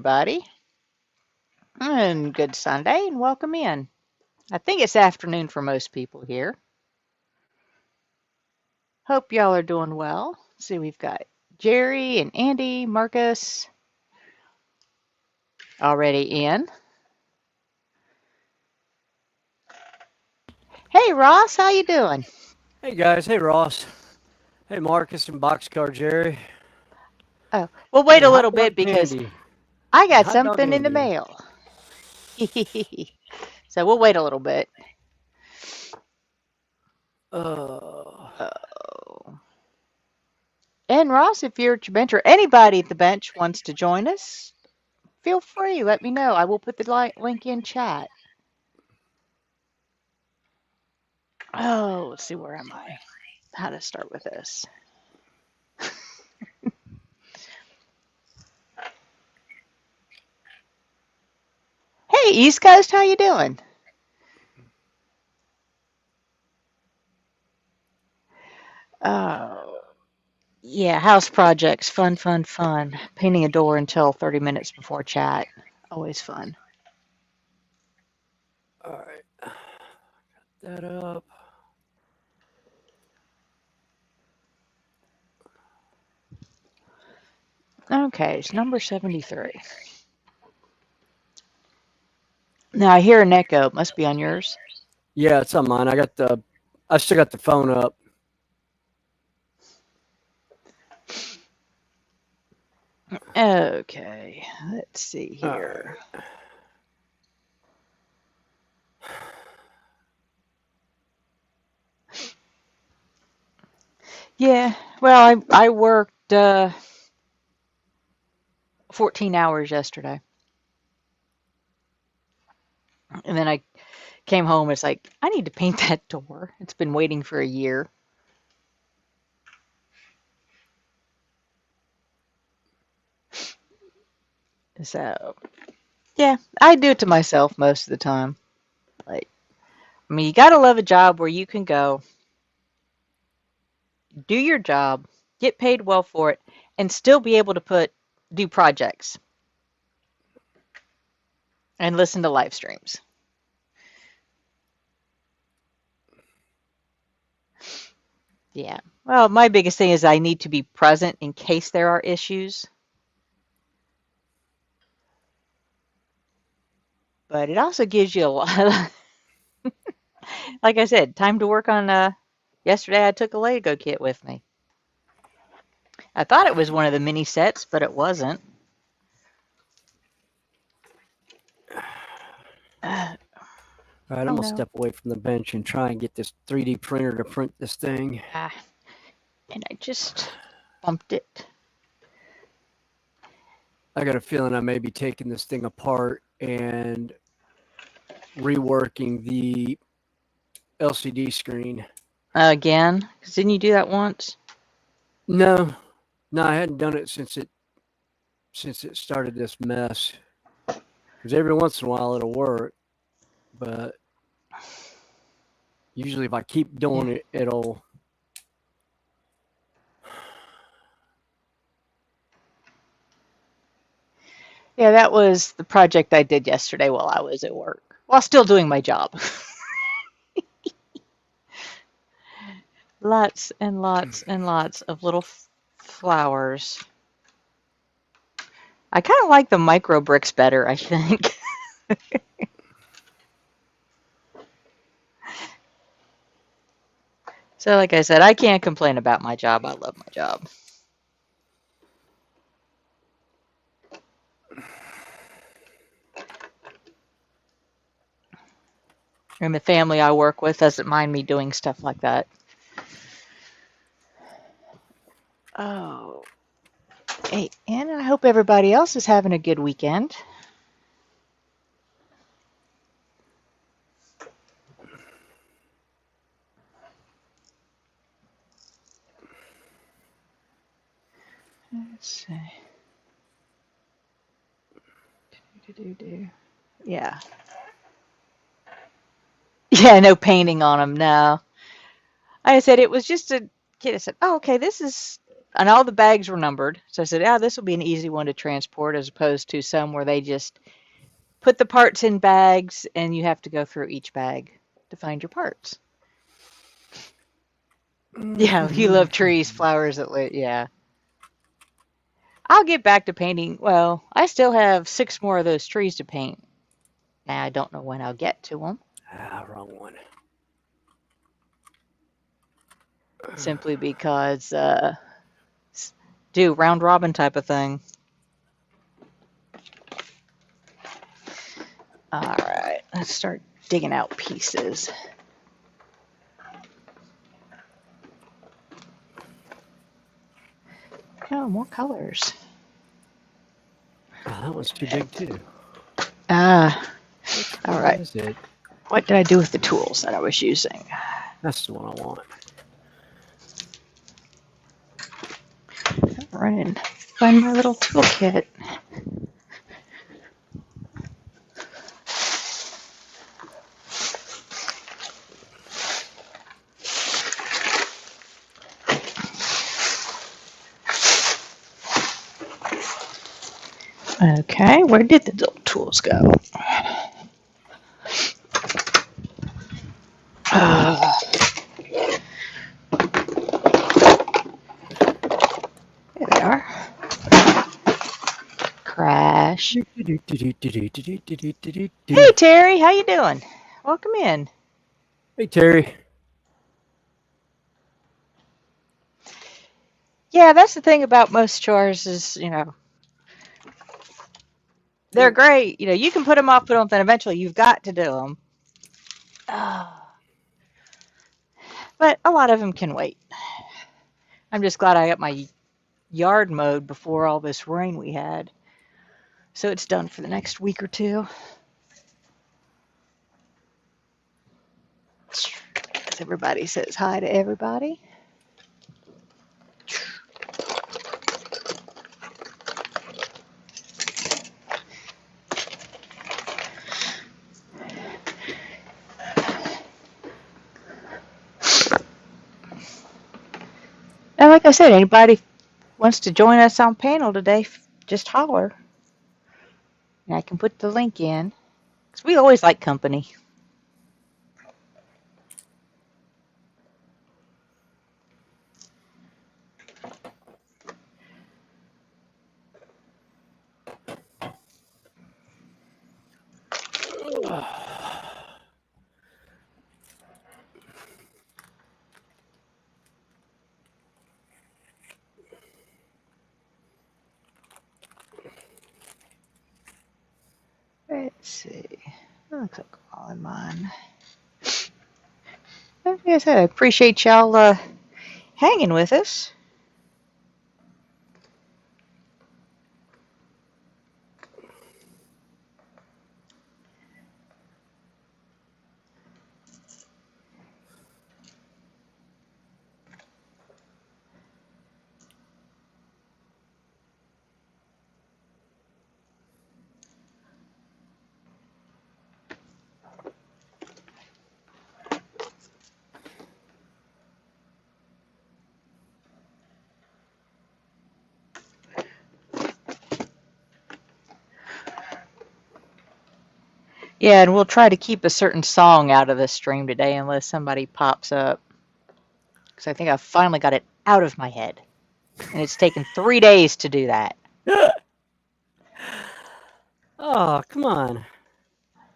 everybody, and good Sunday, and welcome in. I think it's afternoon for most people here. Hope y'all are doing well. See, we've got Jerry and Andy, Marcus already in. Hey, Ross, how you doing? Hey guys, hey Ross, hey Marcus and Boxcar Jerry, Oh, we'll wait and a Hot little Dog bit because Dandy, I and got Hot Dog something in the Dandy. mail. So we'll wait a little bit. Uh, Oh. And Ross, if you're at your bench or anybody at the bench wants to join us, feel free. Let me know. I will put the link in chat. Oh, let's see, where am I? How to start with this? Hey, East Coast, how you doing? Oh, yeah, house projects, fun, fun, fun. Painting a door until 30 minutes before chat, always fun. all right, that up. Okay, it's number 73. Now I hear an echo. It must be on yours. Yeah, it's on mine. I still got the phone up. Okay, let's see All here. right. Yeah, well, I worked 14 hours yesterday, and then I came home. It's like, I need to paint that door. It's been waiting for a year. So, yeah, I do it to myself most of the time. Like, I mean, you got to love a job where you can go, do your job, get paid well for it, and still be able to do projects and listen to live streams. Yeah. Well, my biggest thing is I need to be present in case there are issues, but it also gives you a lot. Like I said, time to work on. Yesterday, I took a Lego kit with me. I thought it was one of the mini sets, but it wasn't. Uh, All right, I'm oh gonna no. step away from the bench and try and get this 3D printer to print this thing. Ah, and I just bumped it. I got a feeling I may be taking this thing apart and reworking the LCD screen. Again? 'Cause didn't you do that once? No, no, I hadn't done it since it started this mess. Because every once in a while it'll work, but usually if I keep Yeah. doing it, it'll. Yeah, that was the project I did yesterday while I was at work, while still doing my job. Lots and lots and lots of little flowers. I kind of like the micro bricks better, I think. So, like I said, I can't complain about my job. I love my job. And the family I work with doesn't mind me doing stuff like that. Oh, hey, and I hope everybody else is having a good weekend. Let's see. Yeah. Yeah, no painting on them, no. Like I said, it was just a kid. I said, oh, okay, this is and all the bags were numbered. So I said, "Ah, this will be an easy one to transport as opposed to some where they just put the parts in bags and you have to go through each bag to find your parts." Yeah, you love trees, flowers, yeah. I'll get back to painting. Well, I still have 6 more of those trees to paint. Now I don't know when I'll get to them, Wrong one. simply because do round robin type of thing. All right, let's start digging out pieces. Oh, more colors. Oh, that one's too big too. Ah, all right. That's it. What did I do with the tools that I was using? That's the one I want. Run and find my little toolkit. Okay, where did the little tools go? There they are. Crash. Hey Terry, how you doing? Welcome in. Hey Terry. Yeah, that's the thing about most chores is, they're great. You can put them off, then eventually you've got to do them. But a lot of them can wait. I'm just glad I got my yard mowed before all this rain we had. So it's done for the next week or two. As everybody says hi to everybody. And like I said, anybody wants to join us on panel today, just holler. And I can put the link in. Because we always like company. Let's see. That looks like all in mine. Like I said, I appreciate y'all hanging with us. Yeah, and we'll try to keep a certain song out of the stream today unless somebody pops up. Because I think I finally got it out of my head. And it's taken 3 days to do that. Oh, come on.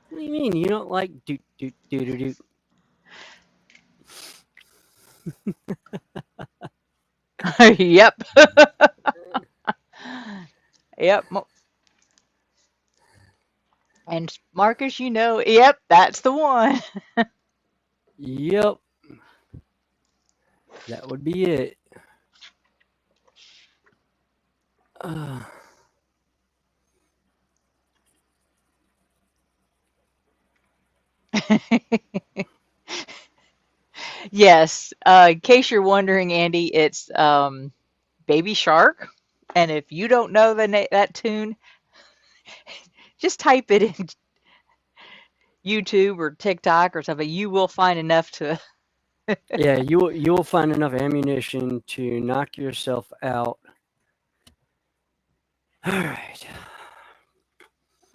What do you mean? You don't like doot doot doot doot doot? Yep. Yep. And Marcus, yep, that's the one. Yep. That would be it. Yes. In case you're wondering, Andy, it's Baby Shark. And if you don't know that tune, just type it in YouTube or TikTok or something. You will find enough to Yeah, you'll find enough ammunition to knock yourself out. All right.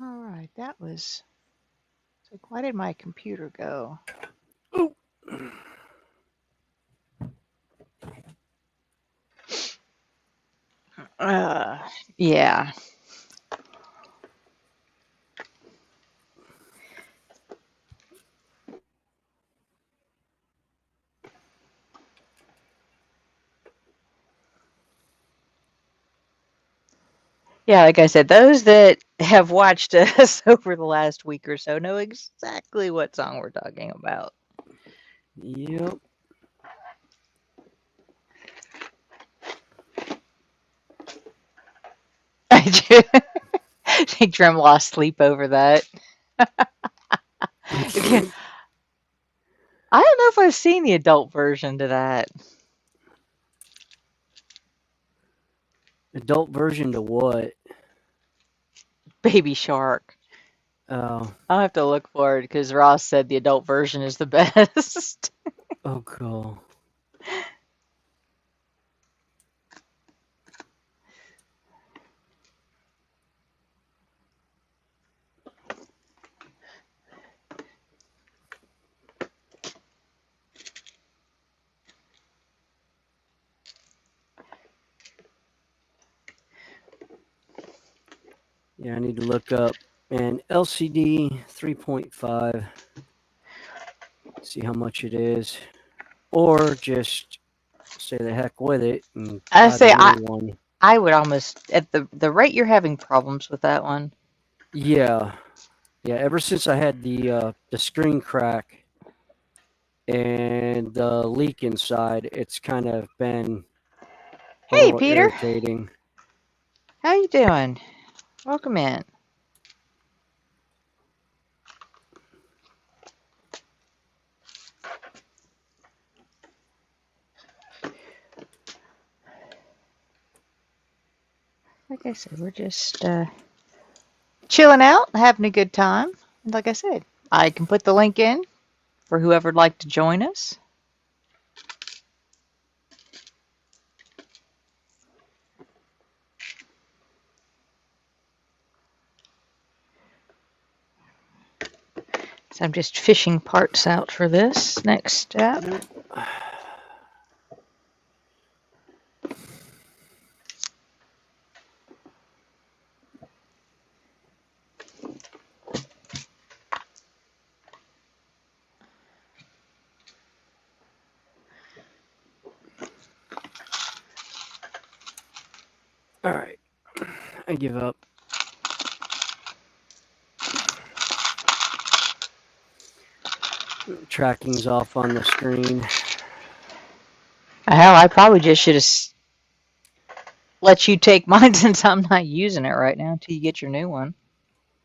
All right, that was. It's like, why did my computer go? Ooh. Yeah. Yeah, like I said, those that have watched us over the last week or so know exactly what song we're talking about. Yep. I think Trim lost sleep over that. Yeah, I don't know if I've seen the adult version to that. Adult version to what? Baby Shark. Oh, I'll have to look for it because Ross said the adult version is the best. oh, cool. Yeah, I need to look up an LCD 3.5, see how much it is, or just say the heck with it and I buy the say little one. I would almost at the rate you're having problems with that one. Yeah, yeah. Ever since I had the screen crack and the leak inside, it's kind of been a Hey, little Peter, irritating. how you doing? Welcome in. Like I said, we're just chilling out, having a good time. Like I said, I can put the link in for whoever'd like to join us. So I'm just fishing parts out for this next step. All right, I give up. Tracking's off on the screen. Hell, I probably just should have let you take mine since I'm not using it right now until you get your new one.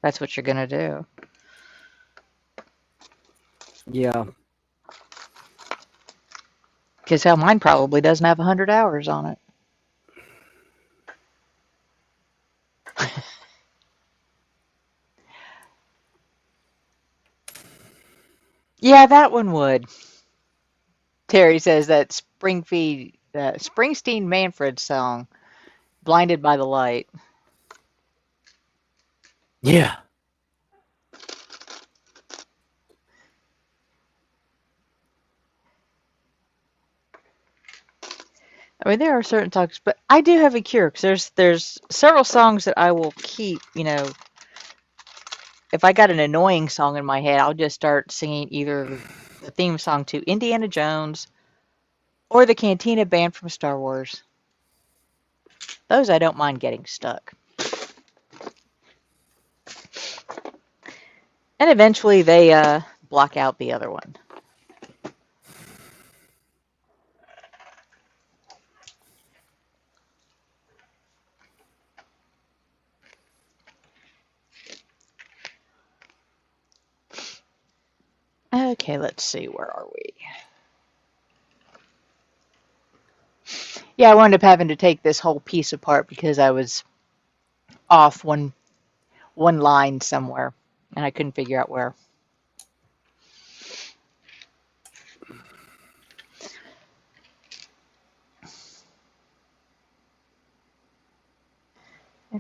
That's what you're gonna do. Yeah, Because hell, mine probably doesn't have 100 hours on it. Yeah, that one would. Terry says that Springsteen Manfred song, "Blinded by the Light." yeah. I mean, there are certain songs, but I do have a cure because there's several songs that I will keep. If I got an annoying song in my head, I'll just start singing either the theme song to Indiana Jones or the Cantina Band from Star Wars. Those I don't mind getting stuck. And eventually they block out the other one. Okay, let's see. Where are we? Yeah, I wound up having to take this whole piece apart because I was off one line somewhere, and I couldn't figure out where.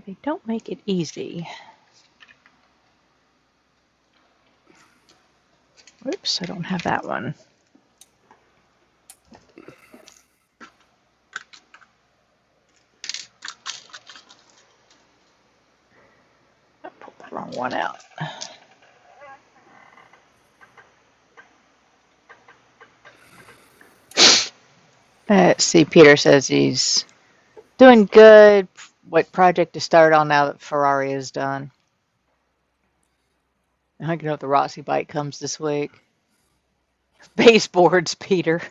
They don't make it easy. Oops, I don't have that one. I pulled the wrong one out. Let's see, Peter says he's doing good. What project to start on now that Ferrari is done? I can know if the Rossi bike comes this week. Baseboards, Peter.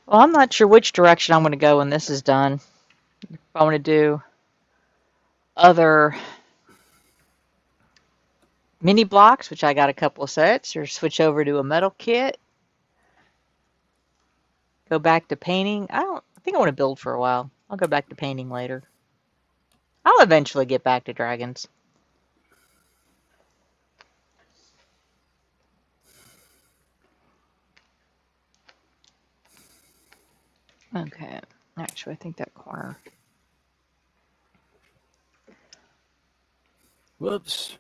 Well, I'm not sure which direction I'm going to go when this is done. If I want to do other mini blocks, which I got a couple of sets, or switch over to a metal kit, go back to painting. I think I want to build for a while. I'll go back to painting later. I'll eventually get back to dragons. Okay, actually, I think that corner. Whoops.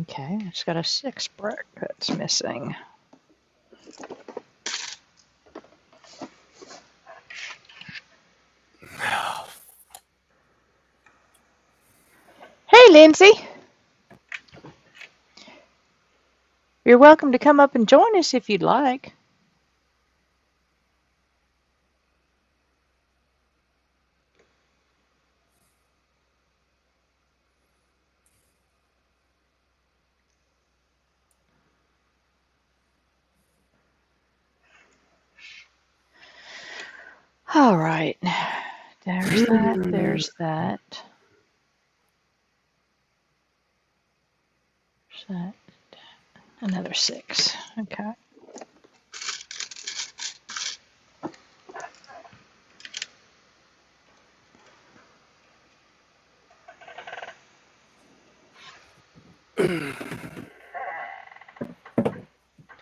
Okay, I just got a 6 brick that's missing. Hey, Lindsay. You're welcome to come up and join us if you'd like. All right. There's that. There's that. There's that. Another 6. Okay.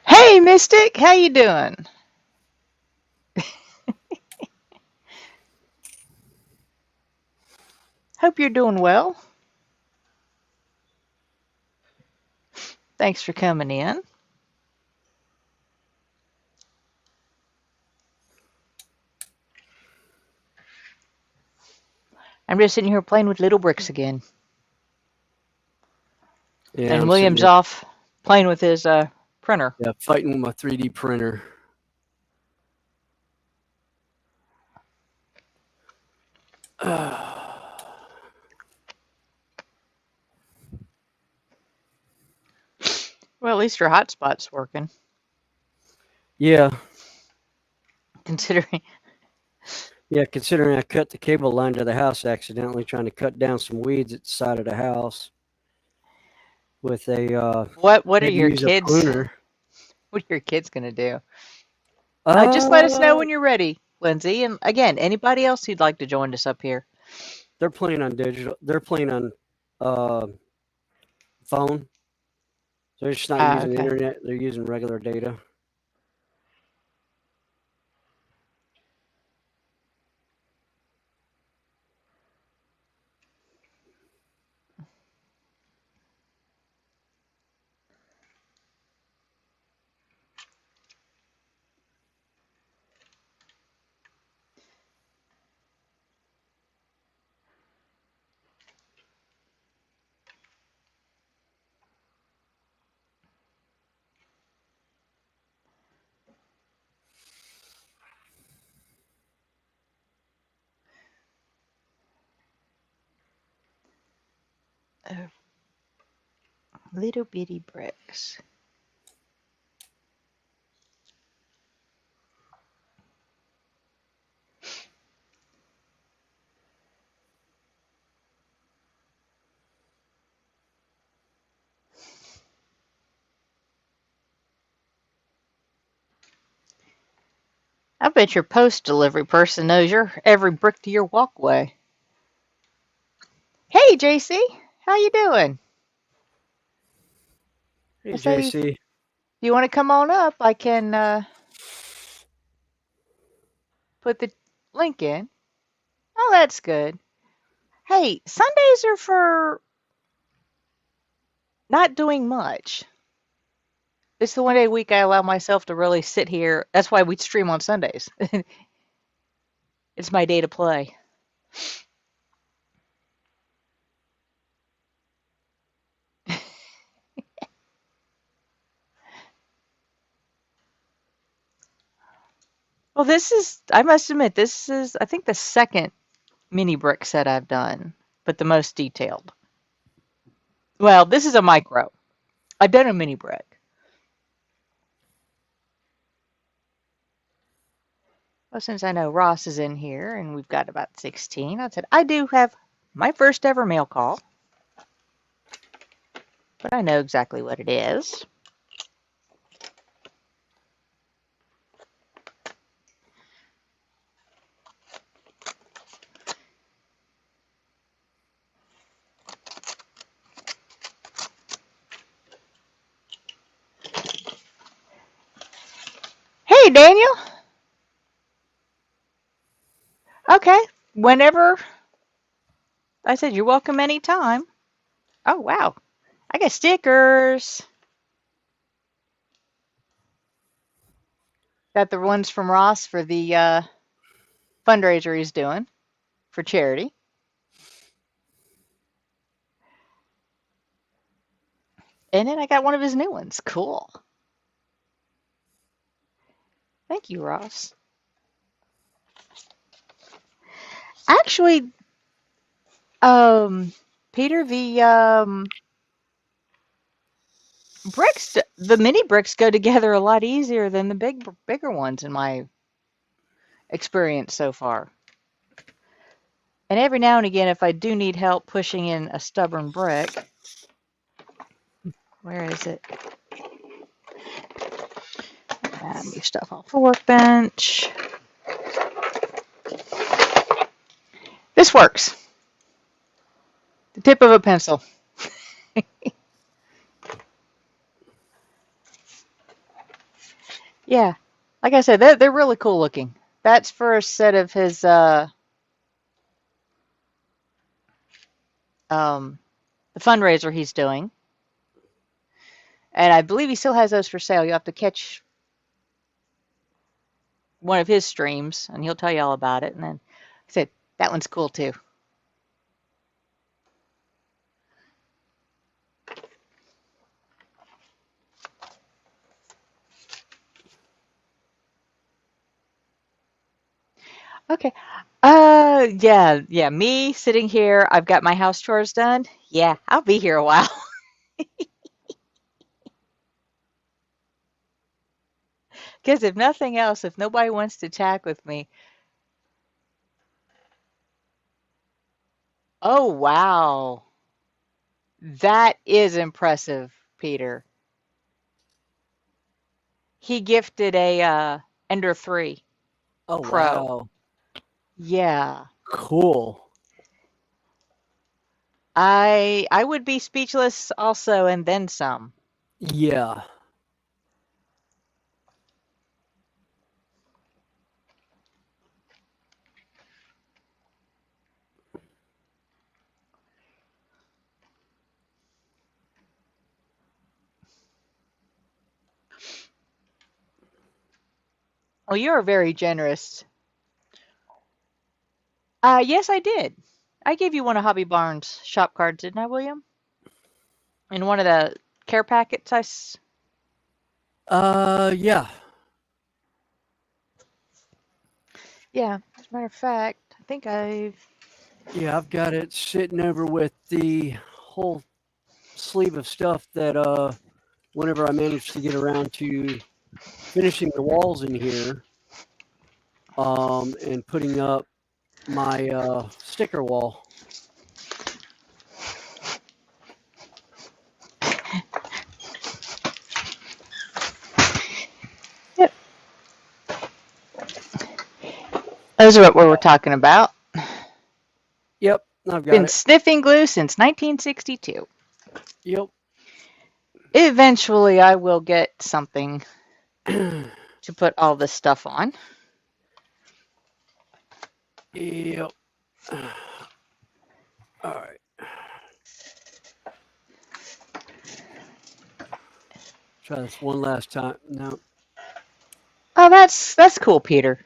Hey, Mystic. How you doing? Hope you're doing well. Thanks for coming in. I'm just sitting here playing with little bricks again. Yeah, And I'm sitting William's here, off playing with his printer. yeah, fighting with my 3D printer. Well, at least your hotspot's working. Yeah, Considering. yeah. Considering I cut the cable line to the house accidentally, trying to cut down some weeds at the side of the house with a What I are had to your use a kids? pruner. What are your kids gonna do? Just let us know Uh, when you're ready, Lindsay. And again, anybody else who'd like to join us up here. they're playing on digital. They're playing on uh, phone. So they're just not using the Okay. internet. They're using regular data. Little bitty bricks. I bet your post delivery person knows your every brick to your walkway. Hey, JC, how you doing? I Hey, say, if JC. you want to come on up, I can put the link in. Oh, that's good. Hey, Sundays are for not doing much. It's the one day a week I allow myself to really sit here. That's why we stream on Sundays. It's my day to play. Well, I must admit, this is, I think, the second mini brick set I've done, but the most detailed. Well, this is a micro. I've done a mini brick. Well, since I know Ross is in here and we've got about 16, I said, I do have my first ever mail call, but I know exactly what it is. Hey, Daniel. Okay. Whenever I said, you're welcome anytime. Oh, wow. I got stickers. Got the ones from Ross for the fundraiser he's doing for charity. And then I got one of his new ones. Cool. Thank you, Ross. Actually, Peter, the mini bricks go together a lot easier than the bigger ones in my experience so far. And every now and again, if I do need help pushing in a stubborn brick, where is it? Move stuff off the workbench. This works. The tip of a pencil. Yeah, like I said, they're really cool looking. That's for a set of his the fundraiser he's doing, and I believe he still has those for sale. You have to catch one of his streams, and he'll tell you all about it. And then I said that one's cool too. Okay. Yeah. Me sitting here, I've got my house chores done. Yeah, I'll be here a while. Because if nothing else, if nobody wants to tack with me, oh wow, that is impressive, Peter. He gifted a Ender 3 Oh, Pro. wow. Yeah. Cool. I would be speechless also, and then some. Yeah. Oh, you're very generous. Yes, I did. I gave you one of Hobby Barnes shop cards, didn't I, William? In one of the care packets Yeah. Yeah, as a matter of fact, I think Yeah, I've got it sitting over with the whole sleeve of stuff that whenever I managed to get around to finishing the walls in here, and putting up my sticker wall. Yep. Those are what we were talking about. Yep, I've got Been it. sniffing glue since 1962. Yep. Eventually, I will get something to put all this stuff on. Yep. All right. Try this one last time. No. Oh, that's cool, Peter.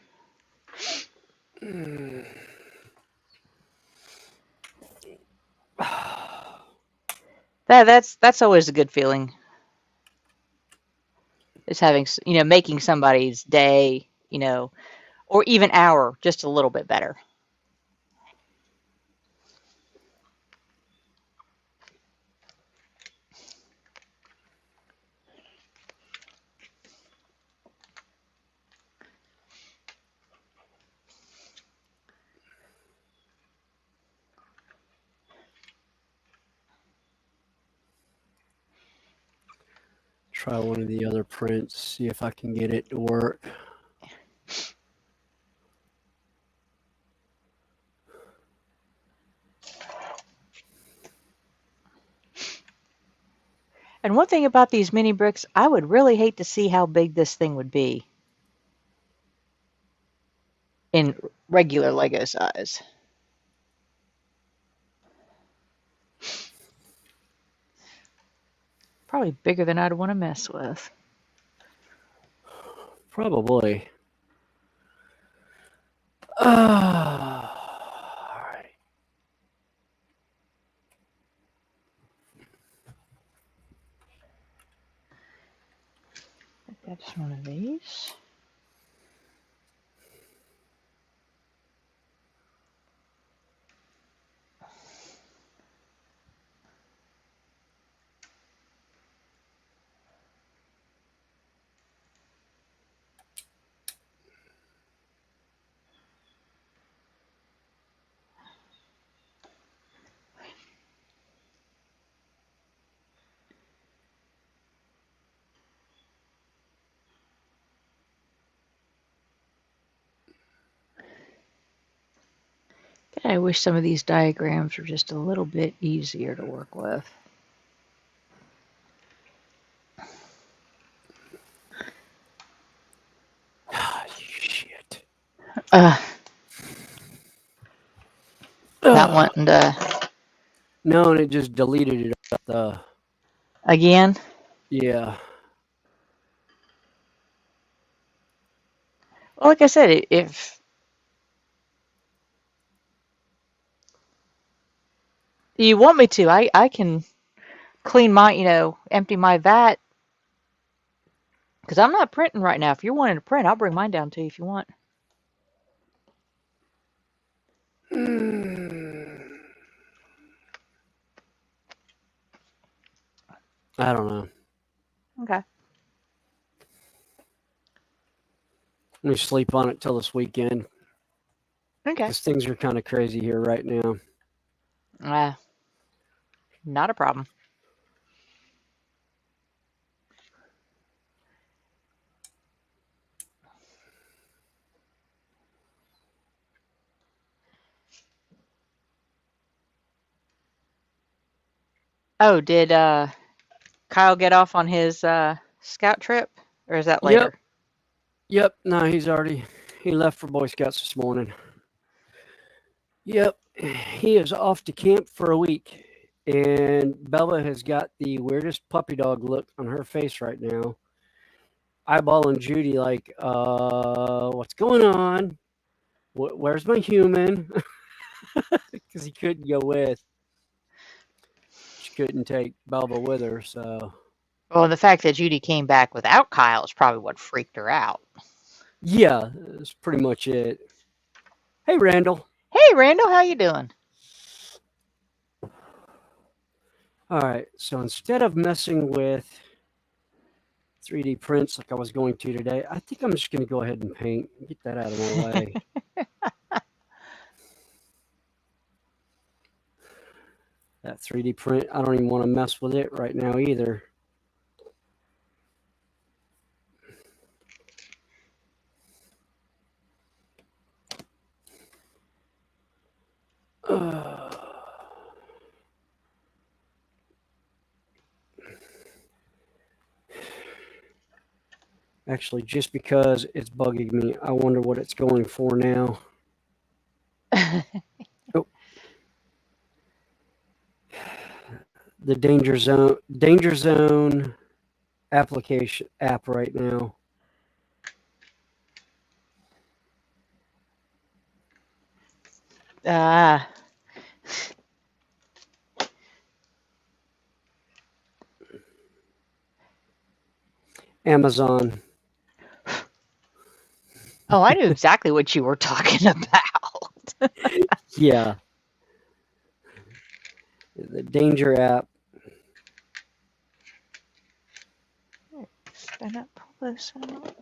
That's always a good feeling. Is having making somebody's day, or even hour just a little bit better. Try one of the other prints, see if I can get it to work. And one thing about these mini bricks, I would really hate to see how big this thing would be in regular Lego size. Probably bigger than I'd want to mess with. Probably. All right. That's one of these. I wish some of these diagrams were just a little bit easier to work with. Shit. Not wanting to. No, and it just deleted it up the. Again? Yeah. Well, like I said, if you want me to, I can clean my, empty my vat. Because I'm not printing right now. If you're wanting to print, I'll bring mine down to you if you want. I don't know. Okay. Let me sleep on it till this weekend. Okay. Because things are kind of crazy here right now. Not a problem. Oh, did Kyle get off on his scout trip? Or is that later? Yep. No, he left for Boy Scouts this morning. Yep. He is off to camp for a week. And Bella has got the weirdest puppy dog look on her face right now. Eyeballing Judy like, what's going on? Where's my human? Because he couldn't go with. She couldn't take Belva with her, so. Well, the fact that Judy came back without Kyle is probably what freaked her out. Yeah, that's pretty much it. Hey, Randall. Hey, Randall, how you doing? All right, so instead of messing with 3D prints like I was going to today, I think I'm just going to go ahead and paint. Get that out of my way. That 3D print, I don't even want to mess with it right now either. Actually, just because it's bugging me, I wonder what it's going for now. Oh, the danger zone application app right now. Ah. Amazon. Oh, I knew exactly what you were talking about. Yeah. The danger app. Spin up, pull this out.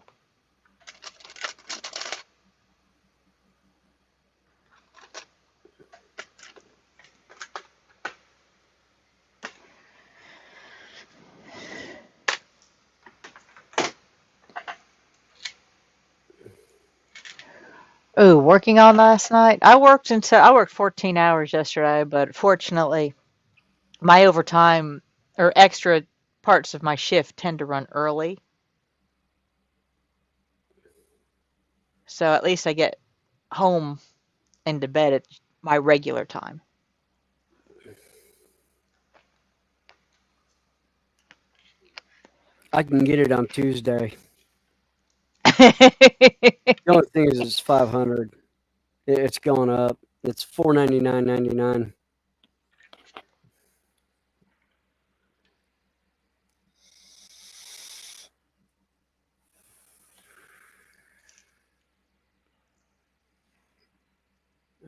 Oh, working on last night. I worked 14 hours yesterday, but fortunately, my overtime or extra parts of my shift tend to run early. So at least I get home and to bed at my regular time. I can get it on Tuesday. The only thing is it's 500. It's going up. It's $499.99.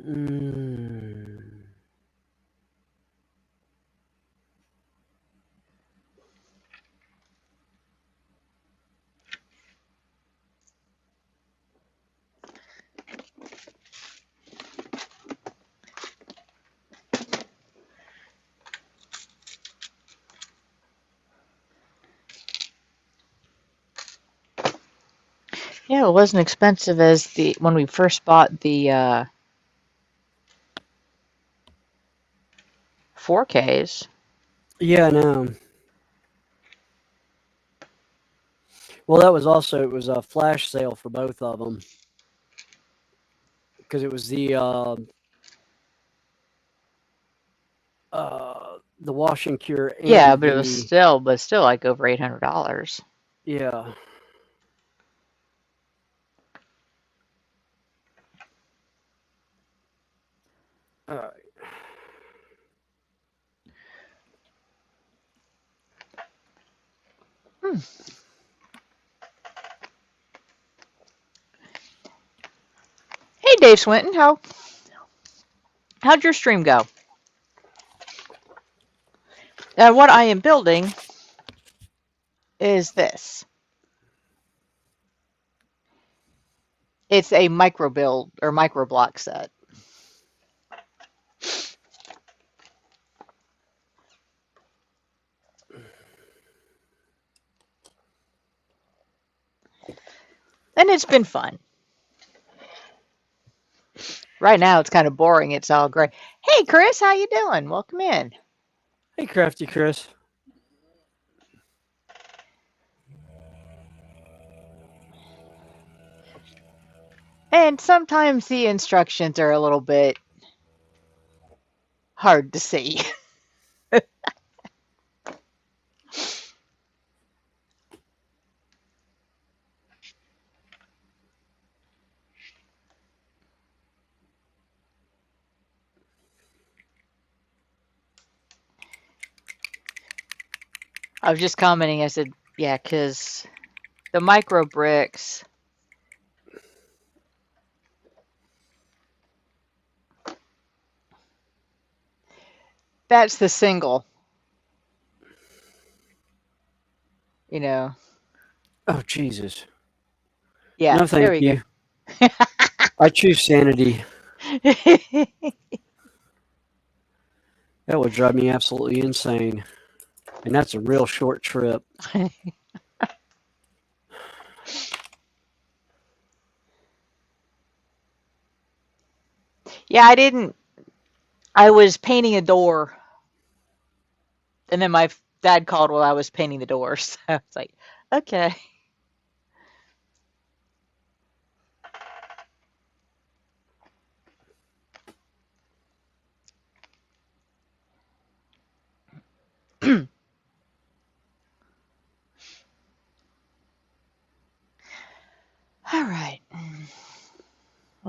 Mm. Yeah, it wasn't expensive as the when we first bought the 4Ks. Yeah, I know. Well, that was also, it was a flash sale for both of them because it was the wash and cure Yeah, and but it was the still like over $800. yeah. All right. Hmm. Hey, Dave Swinton, how'd your stream go? What I am building is this. It's a micro build or micro block set. And it's been fun. Right now it's kind of boring. It's all gray. Hey, Chris, how you doing? Welcome in. Hey, Crafty Chris. And sometimes the instructions are a little bit hard to see. I was just commenting. I said, yeah, because the micro bricks, that's the single, you know. Oh, Jesus. Yeah, No, there thank we go. you. I choose sanity. That would drive me absolutely insane. And that's a real short trip. Yeah, I was painting a door, and then my dad called while I was painting the door. So I was like, okay.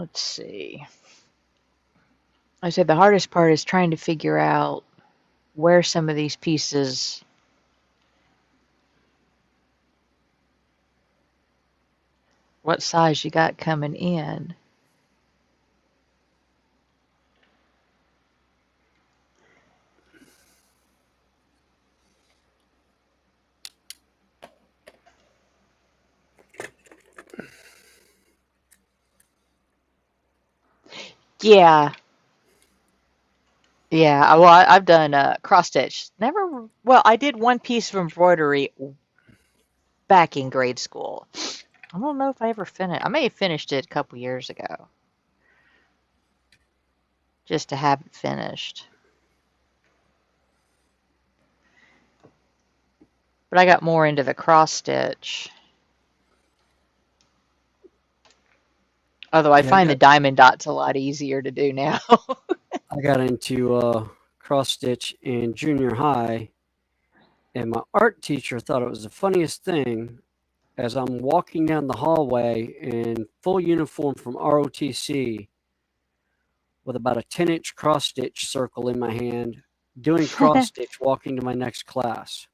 let's see. I said the hardest part is trying to figure out where some of these pieces, what size you got coming in. Yeah, yeah. Well, I've done cross stitch. Never. Well, I did one piece of embroidery back in grade school. I don't know if I ever finished. I may have finished it a couple years ago, just to have it finished. But I got more into the cross stitch. Although I Yeah, find the diamond dots a lot easier to do now. I got into cross stitch in junior high, and my art teacher thought it was the funniest thing as I'm walking down the hallway in full uniform from ROTC with about a 10-inch cross stitch circle in my hand, doing cross stitch, walking to my next class.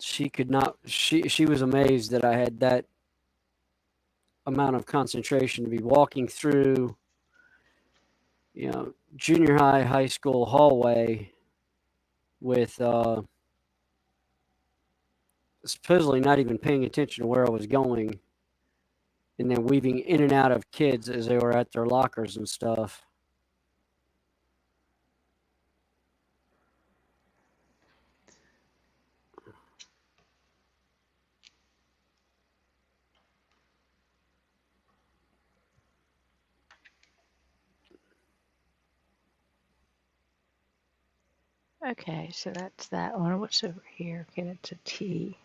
She could not, she was amazed that I had that amount of concentration to be walking through, junior high, high school hallway with supposedly not even paying attention to where I was going, and then weaving in and out of kids as they were at their lockers and stuff. Okay, so that's that one. What's over here? Okay, that's a T.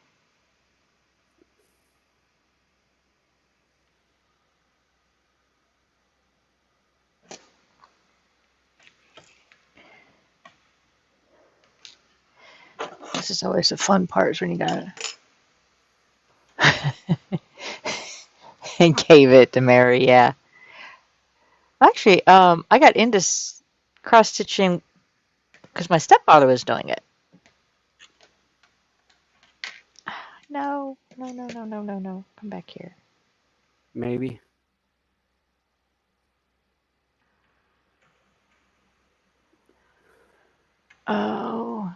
This is always the fun part is when you gotta and gave it to Mary. Yeah, actually, I got into cross stitching because my stepfather was doing it. No, no, no, no, no, no, no. Come back here. Maybe. Oh.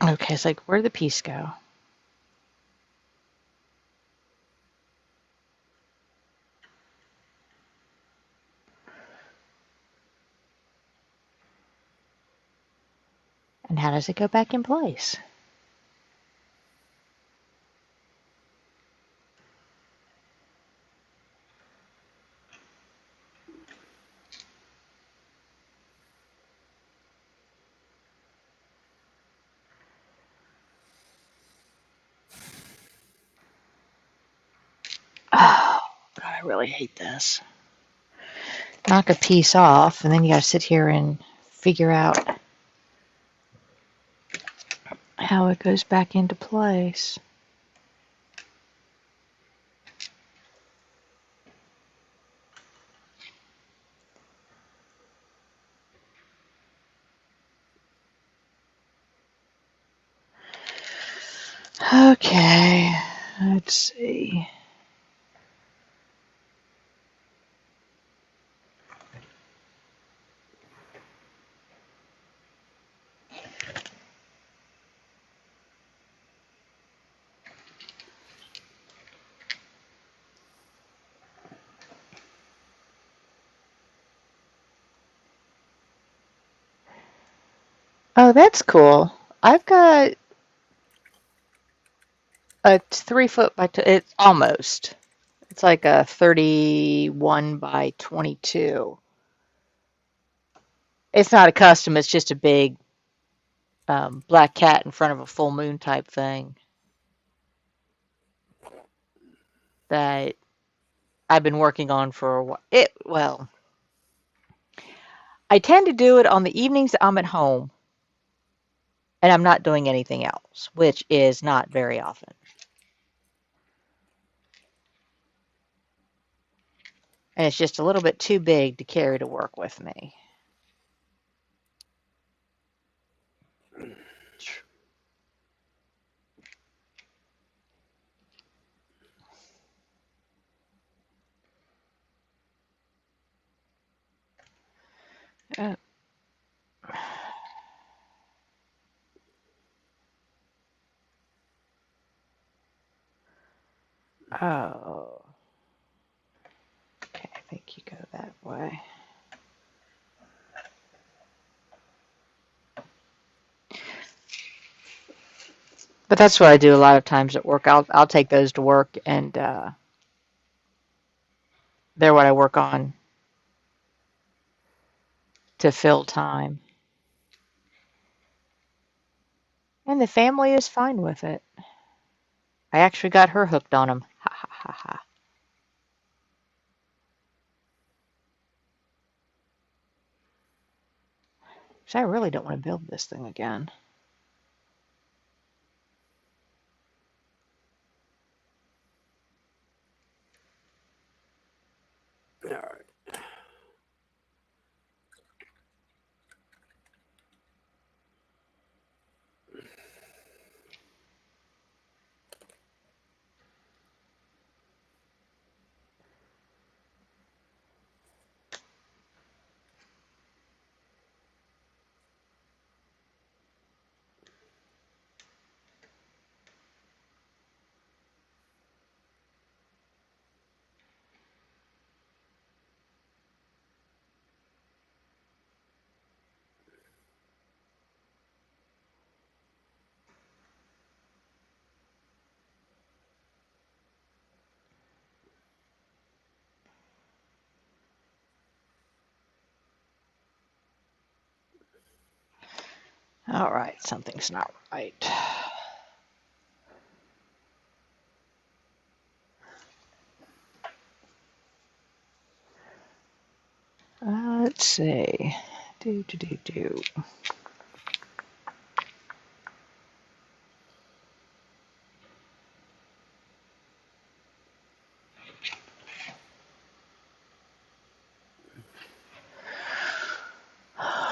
Okay, it's like, where'd the piece go? And how does it go back in place? Oh, God, I really hate this. Knock a piece off, and then you gotta sit here and figure out how it goes back into place. Okay, let's see. Oh, that's cool. I've got a 3 foot by it's almost. It's like a 31 by 22. It's not a custom. It's just a big black cat in front of a full moon type thing that I've been working on for a while. Well, I tend to do it on the evenings I'm at home and I'm not doing anything else, which is not very often. And it's just a little bit too big to carry to work with me. Uh, oh, okay. I think you go that way. But that's what I do a lot of times at work. I'll take those to work, and they're what I work on to fill time. And the family is fine with it. I actually got her hooked on them. Ha ha ha ha. So I really don't want to build this thing again. All right. All right, something's not right. Let's see. Do.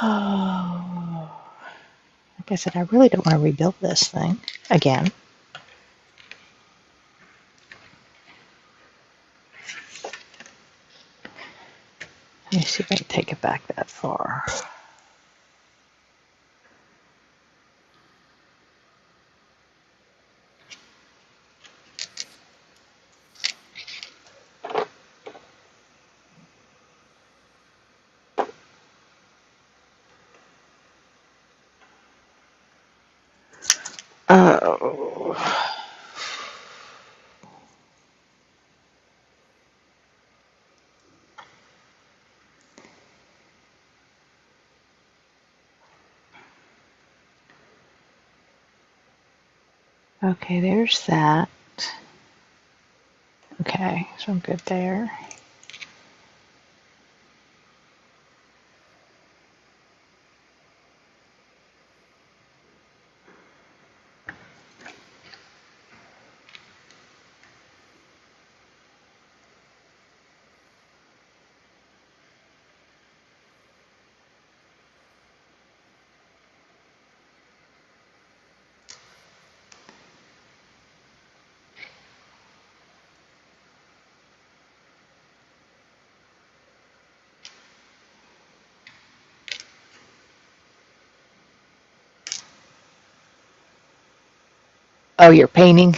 Oh, like I said, I really don't want to rebuild this thing again. Let me see if I can take it back that far. Oh. Okay, there's that. Okay, so I'm good there. Oh, you're painting?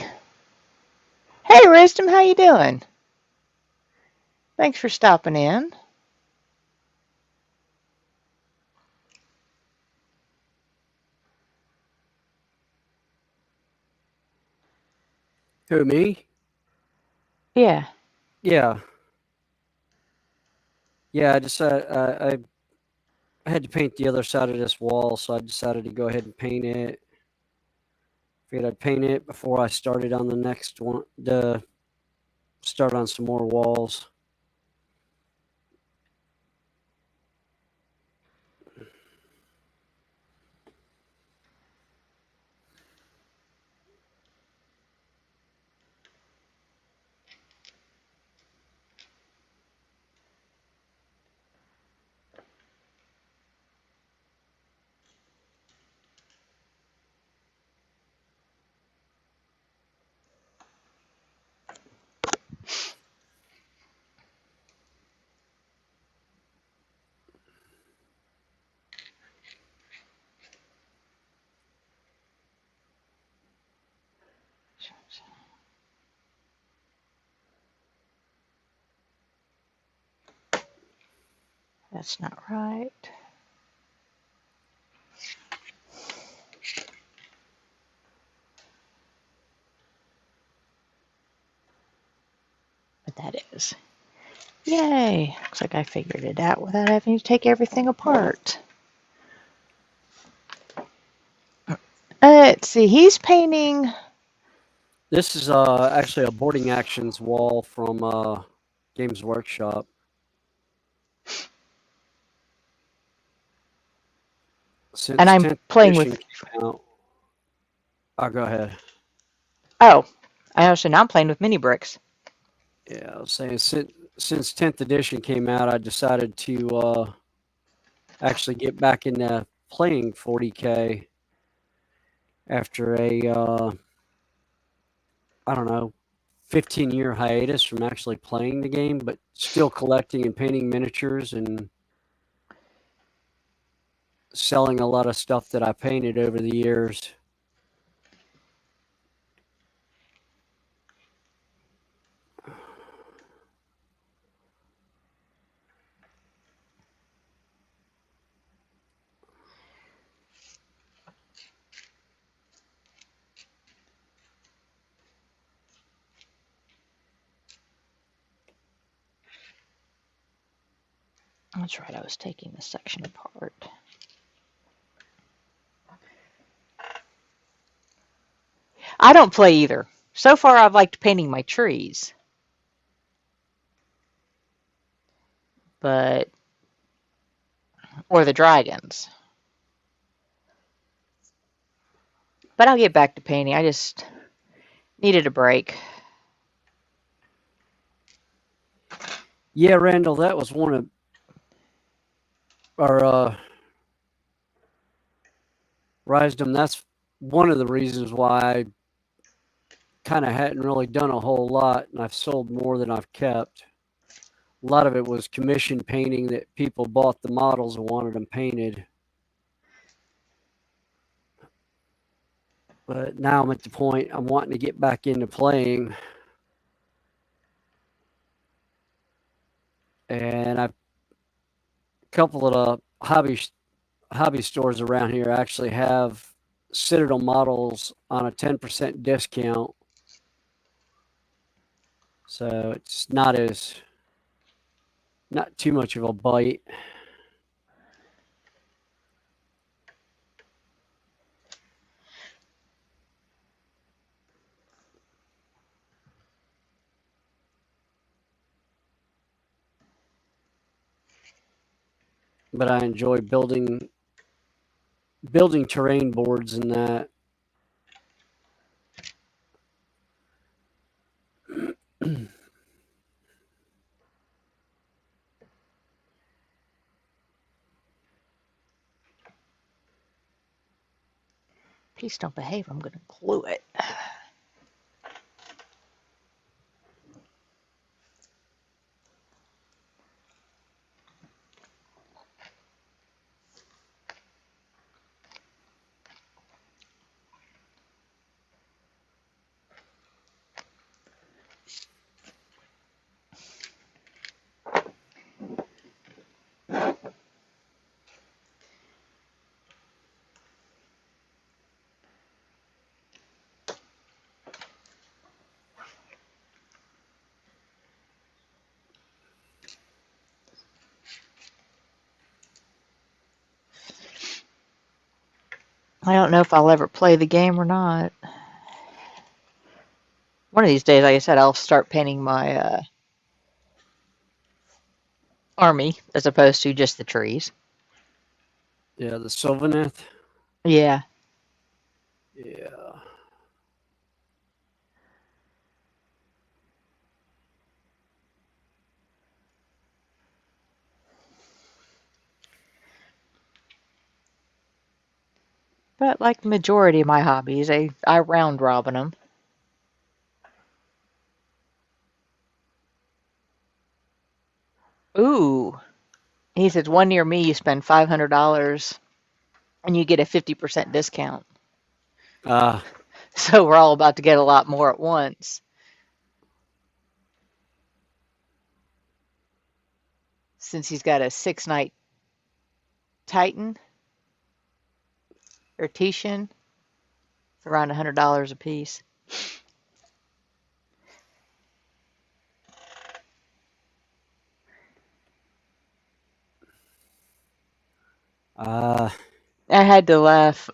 Hey, Wisdom, how you doing? Thanks for stopping in. Who, me? Yeah. Yeah. Yeah, I decided I had to paint the other side of this wall, so I decided to go ahead and paint it. Figured I'd paint it before I started on the next one, to start on some more walls. That's not right. But that is. Yay! Looks like I figured it out without having to take everything apart. Let's see, he's painting. This is actually a boarding actions wall from Games Workshop. Since And I'm 10th playing edition with. came out. Oh, go ahead. Oh, I also now I'm playing with mini bricks. Yeah, I was saying since 10th edition came out, I decided to actually get back into playing 40K after a I don't know 15-year hiatus from actually playing the game, but still collecting and painting miniatures and selling a lot of stuff that I painted over the years. That's right, I was taking this section apart. I don't play either. So far, I've liked painting my trees. But, or the dragons. But I'll get back to painting. I just needed a break. Yeah, Randall, that was one of our Risdom. That's one of the reasons why I kind of hadn't really done a whole lot, and I've sold more than I've kept. A lot of it was commission painting that people bought the models and wanted them painted. But now I'm at the point I'm wanting to get back into playing. And I've a couple of the hobby stores around here actually have Citadel models on a 10% discount. So it's not too much of a bite. But I enjoy building terrain boards and that. Please don't behave. I'm going to glue it. I don't know if I'll ever play the game or not. One of these days, like I said, I'll start painting my army as opposed to just the trees. Yeah, the Sylvaneth. Yeah. Yeah. But like the majority of my hobbies, I round robin them. Ooh. He says one near me, you spend $500 and you get a 50% discount. So we're all about to get a lot more at once. since he's got a 6-night Titan or Tishan. It's around $100 a piece. I had to laugh.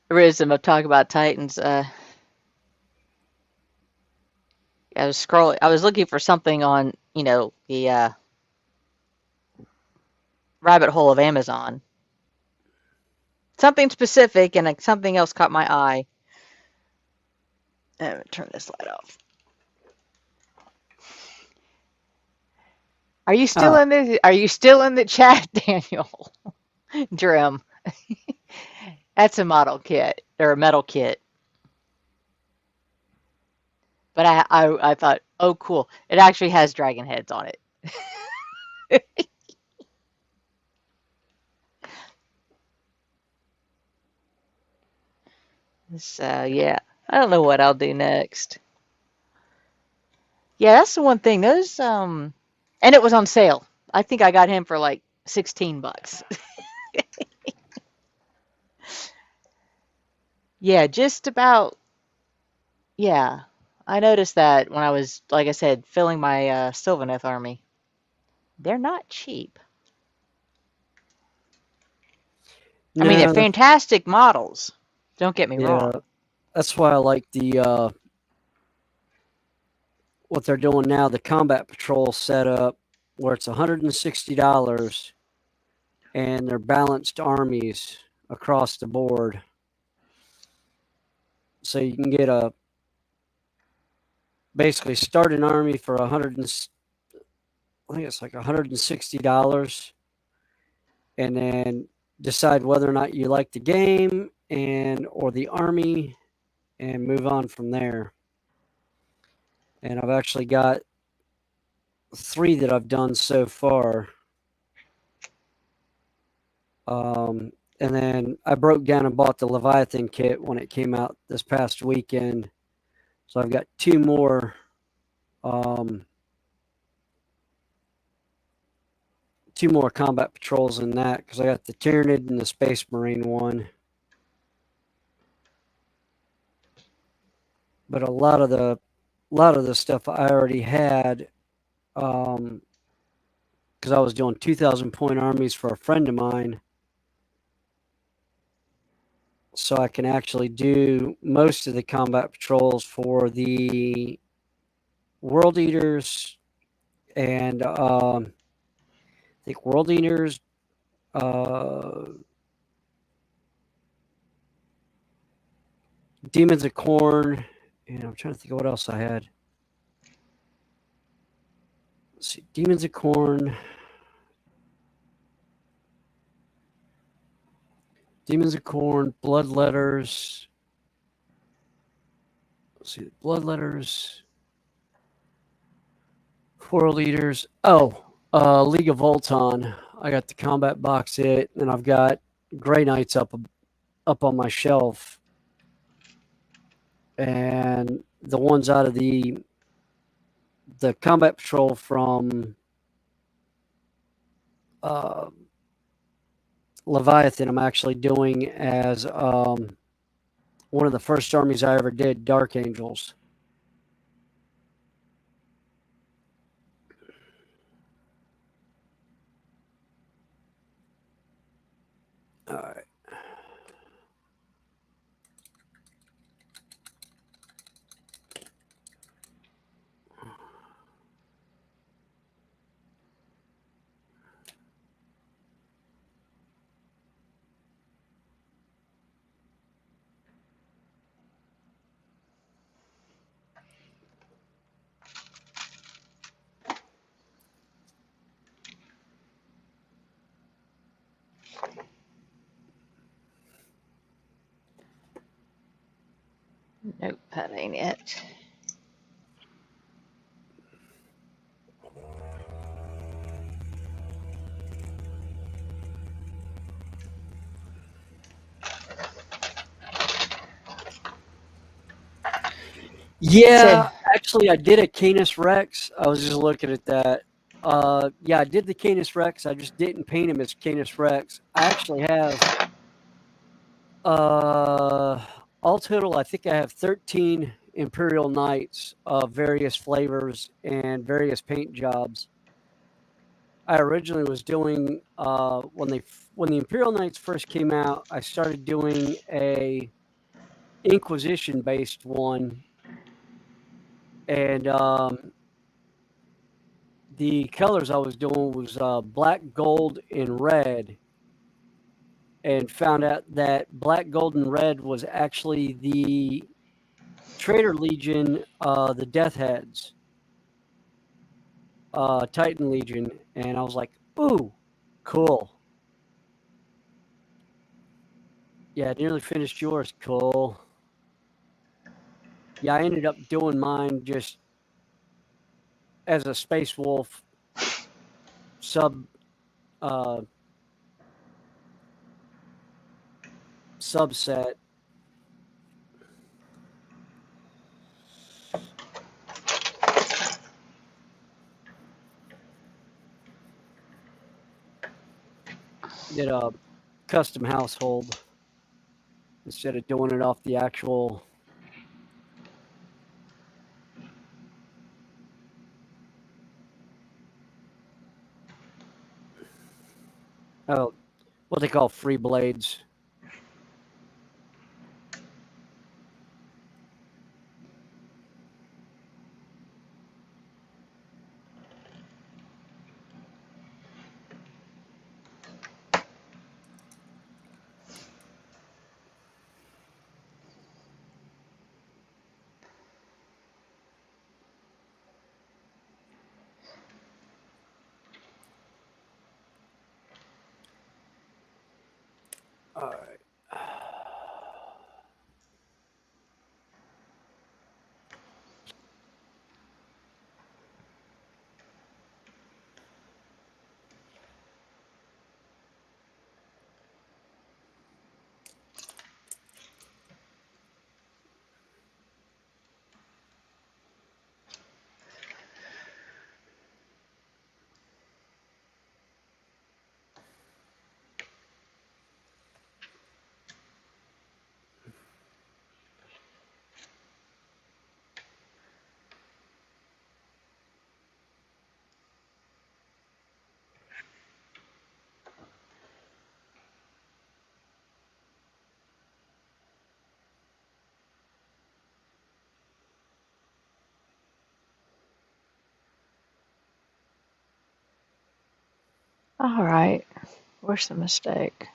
Rhythm of talk about Titans. I was scrolling. I was looking for something on, the rabbit hole of Amazon. Something specific, and something else caught my eye. Let me turn this light off. Are you still in the? Are you still in the chat, Daniel? Drim. That's a model kit or a metal kit. But I thought, oh, cool. It actually has dragon heads on it. So, yeah. I don't know what I'll do next. Yeah, that's the one thing. Those, and it was on sale. I think I got him for like $16. Yeah, just about. Yeah. I noticed that when I was, like I said, filling my Sylvaneth army. They're not cheap. I mean, they're fantastic models. Don't get me wrong. That's why I like the what they're doing now, the combat patrol setup, where it's $160 and they're balanced armies across the board. So you can get basically start an army for I think it's like $160, and then decide whether or not you like the game or the army, and move on from there. And I've actually got 3 that I've done so far. And then I broke down and bought the Leviathan kit when it came out this past weekend. So I've got 2 more combat patrols in that, because I got the Tyranid and the Space Marine one. But a lot of the stuff I already had, because I was doing 2,000 point armies for a friend of mine. So I can actually do most of the combat patrols for the World Eaters and I think World Eaters, Demons of Corn, and I'm trying to think of what else I had. Let's see, Demons of Corn, Bloodletters. Let's see, Bloodletters, World Eaters. League of Volton. I got the combat box hit, and I've got Grey Knights up on my shelf. And the ones out of the combat patrol from Leviathan, I'm actually doing as one of the first armies I ever did, Dark Angels. All right. Nope, that ain't it. Yeah, Actually, I did a Canis Rex. I was just looking at that. Yeah, I did the Canis Rex. I just didn't paint him as Canis Rex. I actually have, all total, I think I have 13 Imperial Knights of various flavors and various paint jobs. I originally was doing, when the Imperial Knights first came out, I started doing a Inquisition based one, and the colors I was doing was black, gold, and red, and found out that black, gold, and red was actually the Traitor Legion, the Death Heads, Titan Legion, and I was like, ooh, cool. Yeah, nearly finished yours. Cool. Yeah, I ended up doing mine just as a Space Wolf sub uh, subset. Did a custom household instead of doing it off the actual. Oh, what they call free blades. All right. All right. Where's the mistake?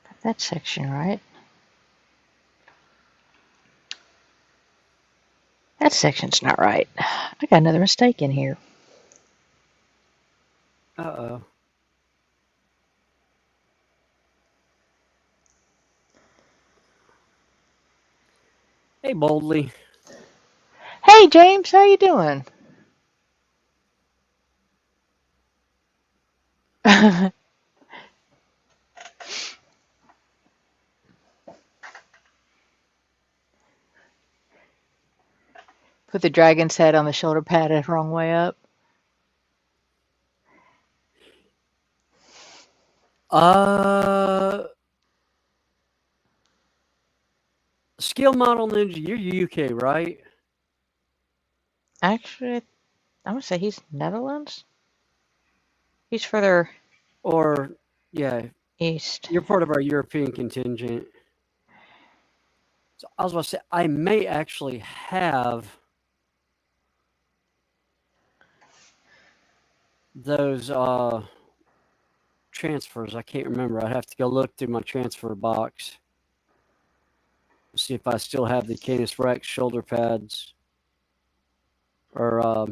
Got that section right. That section's not right. I got another mistake in here. Uh-oh. Hey, Boldly. Hey, James, how you doing? Put the dragon's head on the shoulder pad the wrong way up. Skill Model Ninja, you're UK, right? Actually, I'm gonna say he's Netherlands. He's further Or, yeah, east. you're part of our European contingent. So I was about to say, I may actually have those transfers. I can't remember. I'd have to go look through my transfer box. See if I still have the Canis Rex shoulder pads. Or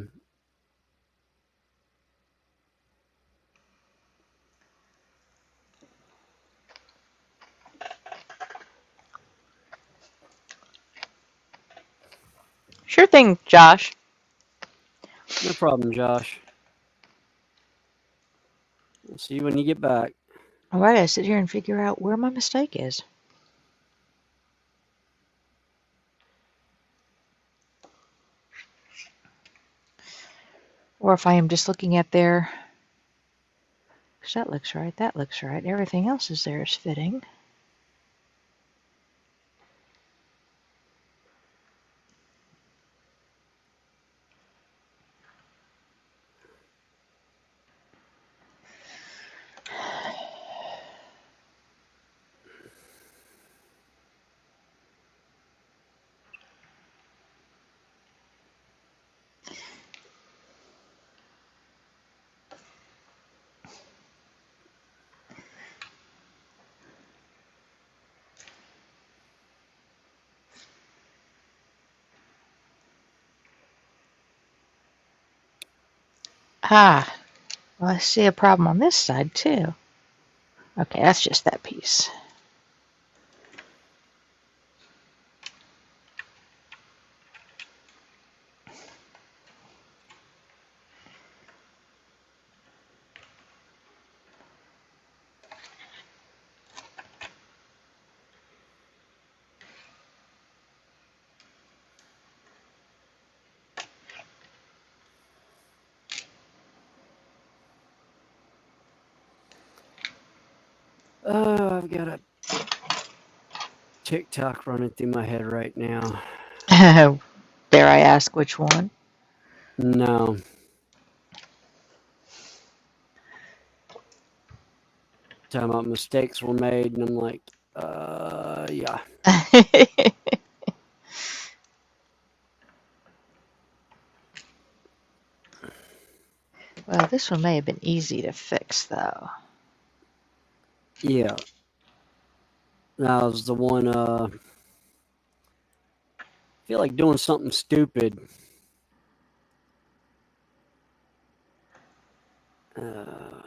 Sure thing, Josh. no problem, Josh. We'll see you when you get back. All right, I sit here and figure out where my mistake is. Or if I am just looking at their, because that looks right, that looks right. Everything else is there is fitting. Ah, well, I see a problem on this side too. Okay, that's just that piece. Oh, I've got a TikTok running through my head right now. Dare I ask which one? No. Talking about mistakes were made, and I'm like, yeah. Well, this one may have been easy to fix, though. Yeah. That was the one, I feel like doing something stupid. Oh,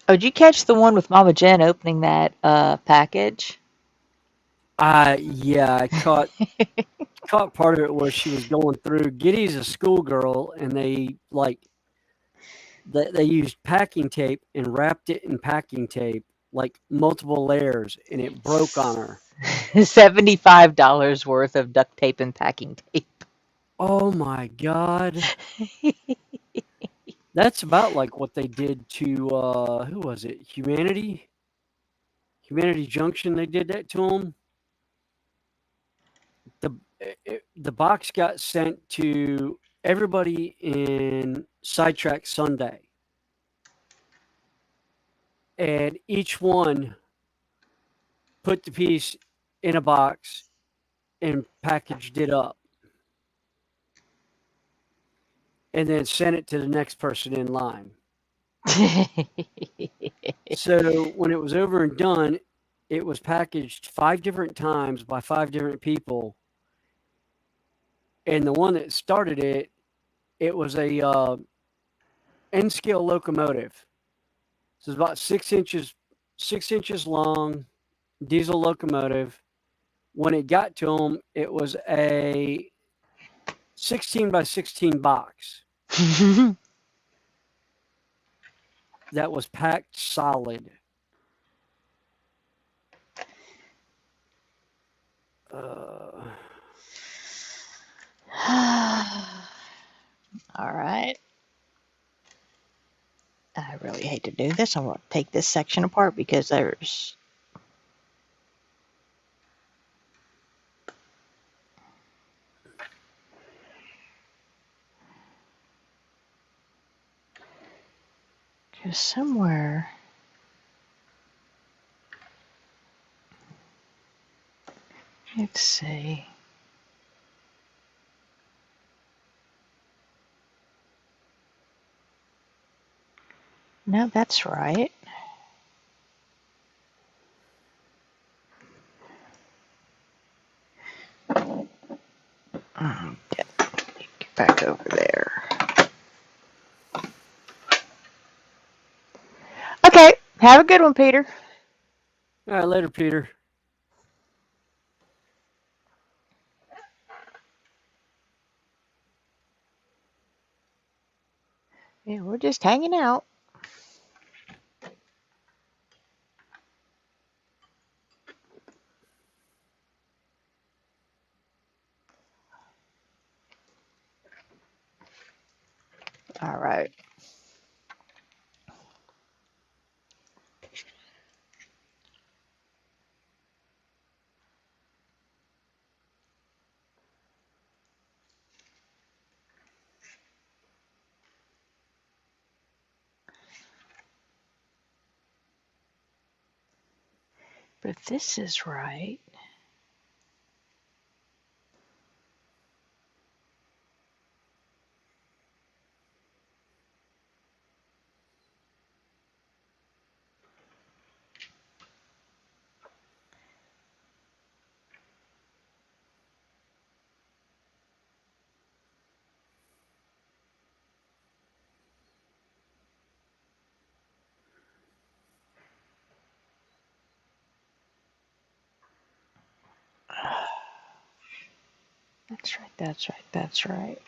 did you catch the one with Mama Jen opening that package? Yeah, I caught part of it where she was going through. Giddy's a schoolgirl, and they used packing tape and wrapped it in packing tape, like multiple layers, and it broke on her. $75 worth of duct tape and packing tape. Oh my god. That's about like what they did to who was it? Humanity Junction. They did that to them. The box got sent to everybody in Sidetrack Sunday, and each one put the piece in a box and packaged it up, and then sent it to the next person in line. So when it was over and done, it was packaged 5 different times by 5 different people. And the one that started it, it was a N-scale locomotive. So it's about 6 inches long, diesel locomotive. When it got to them, it was a 16 by 16 box that was packed solid. All right. I really hate to do this. I'm going to take this section apart because there's somewhere. Let's see. No, that's right. Get back over there. Okay, have a good one, Peter. All right, later, Peter. Yeah, we're just hanging out. All right. But if this is right, that's right, that's right, that's right.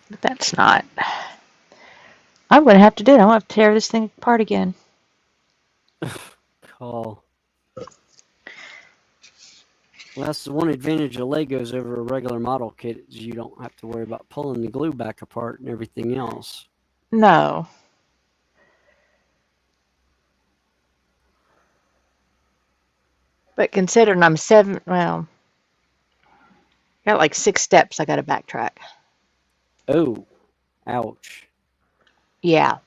But that's not. I'm going to have to do it. I'm going to have to tear this thing apart again. Call. Well, that's the one advantage of Legos over a regular model kit is you don't have to worry about pulling the glue back apart and everything else. No. But considering I'm got like 6 steps I got to backtrack. Oh, ouch. Yeah.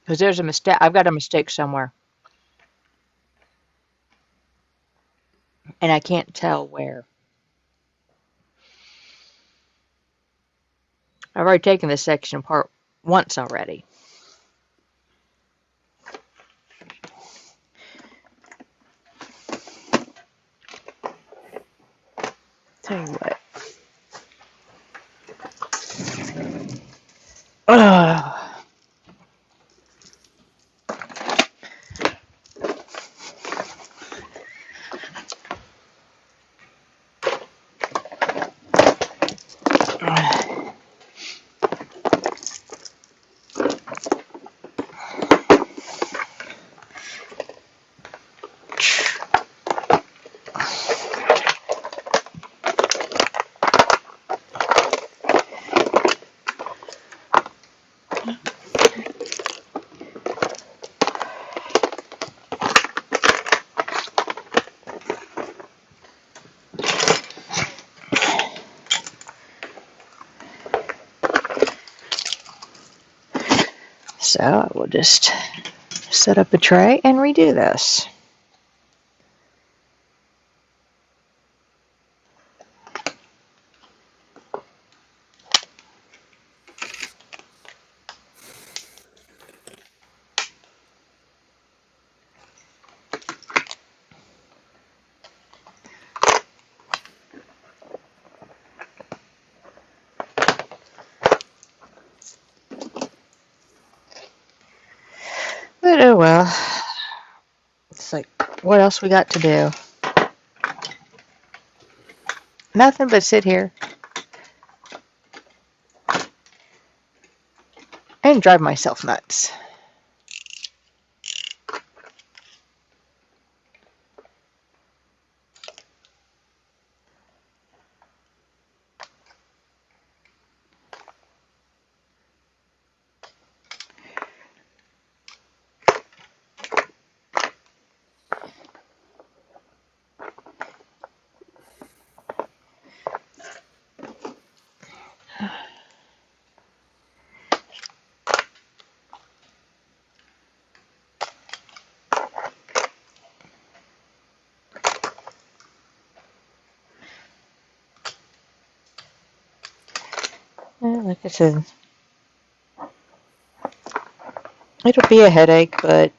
Because there's a mistake. I've got a mistake somewhere. And I can't tell where. I've already taken this section apart once already. Tell you what. Ugh. So I will just set up a tray and redo this. But oh well. It's like, what else we got to do? Nothing but sit here and drive myself nuts. Like I said, it'll be a headache, but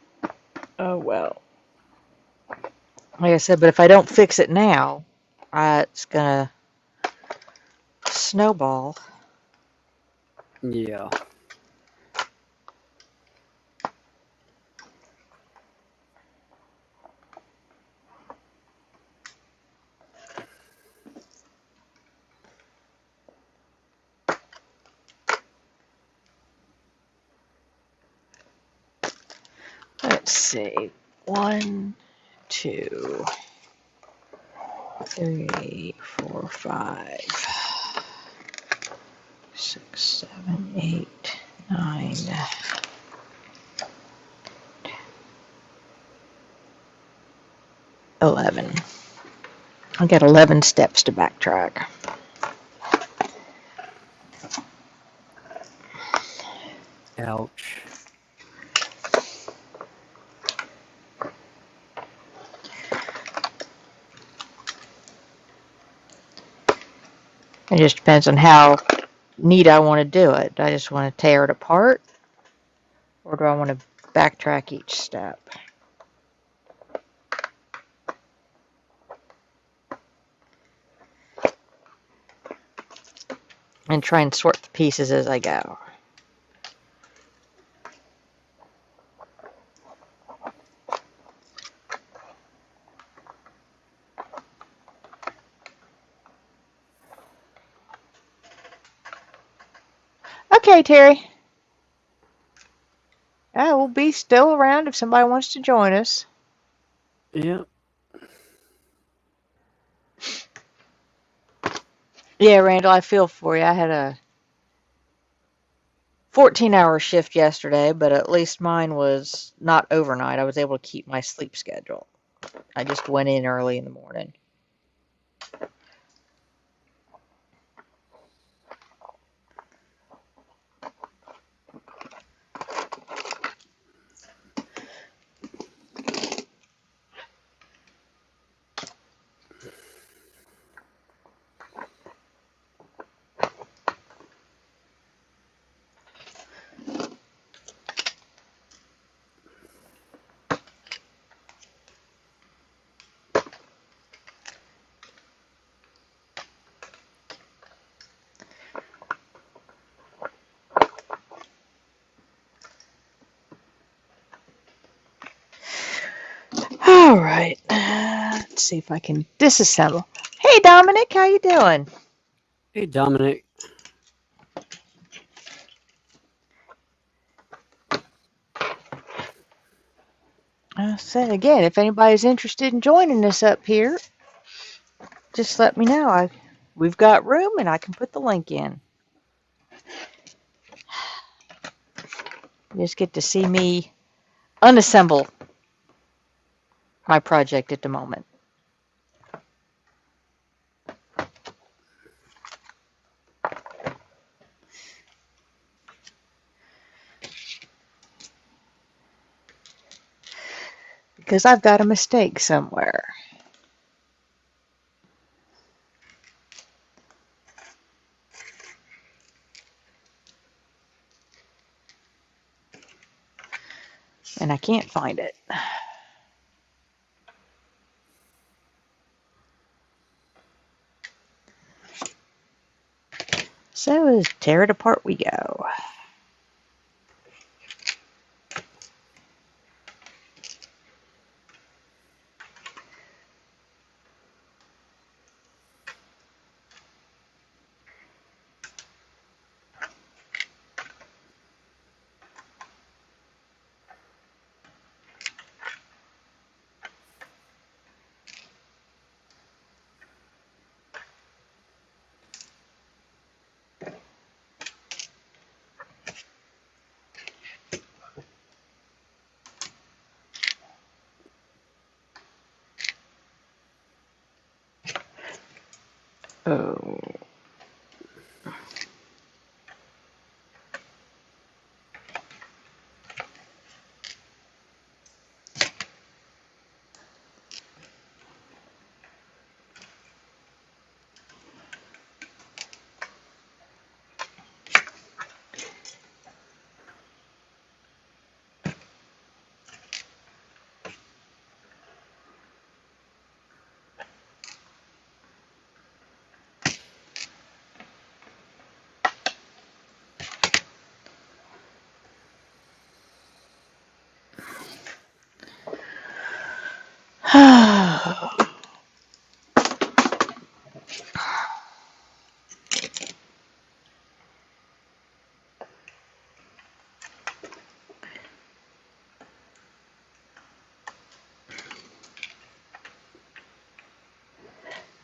oh well. Like I said, but if I don't fix it now, it's gonna snowball. Yeah. Let's see. 1, 2, 3, 4, 5, 6, 7, 8, 9, 11. I got 11 steps to backtrack. Ouch. It just depends on how neat I want to do it. Do I just want to tear it apart, or do I want to backtrack each step? And try and sort the pieces as I go. Okay, Terry. I will be still around if somebody wants to join us. Yeah. Yeah, Randall, I feel for you. I had a 14-hour shift yesterday, but at least mine was not overnight. I was able to keep my sleep schedule. I just went in early in the morning. All right. Let's see if I can disassemble. Hey, Dominic, how you doing? Hey, Dominic. I said again, if anybody's interested in joining us up here, just let me know. We've got room, and I can put the link in. You just get to see me unassemble my project at the moment. Because I've got a mistake somewhere. And I can't find it. So as tear it apart we go. Oh.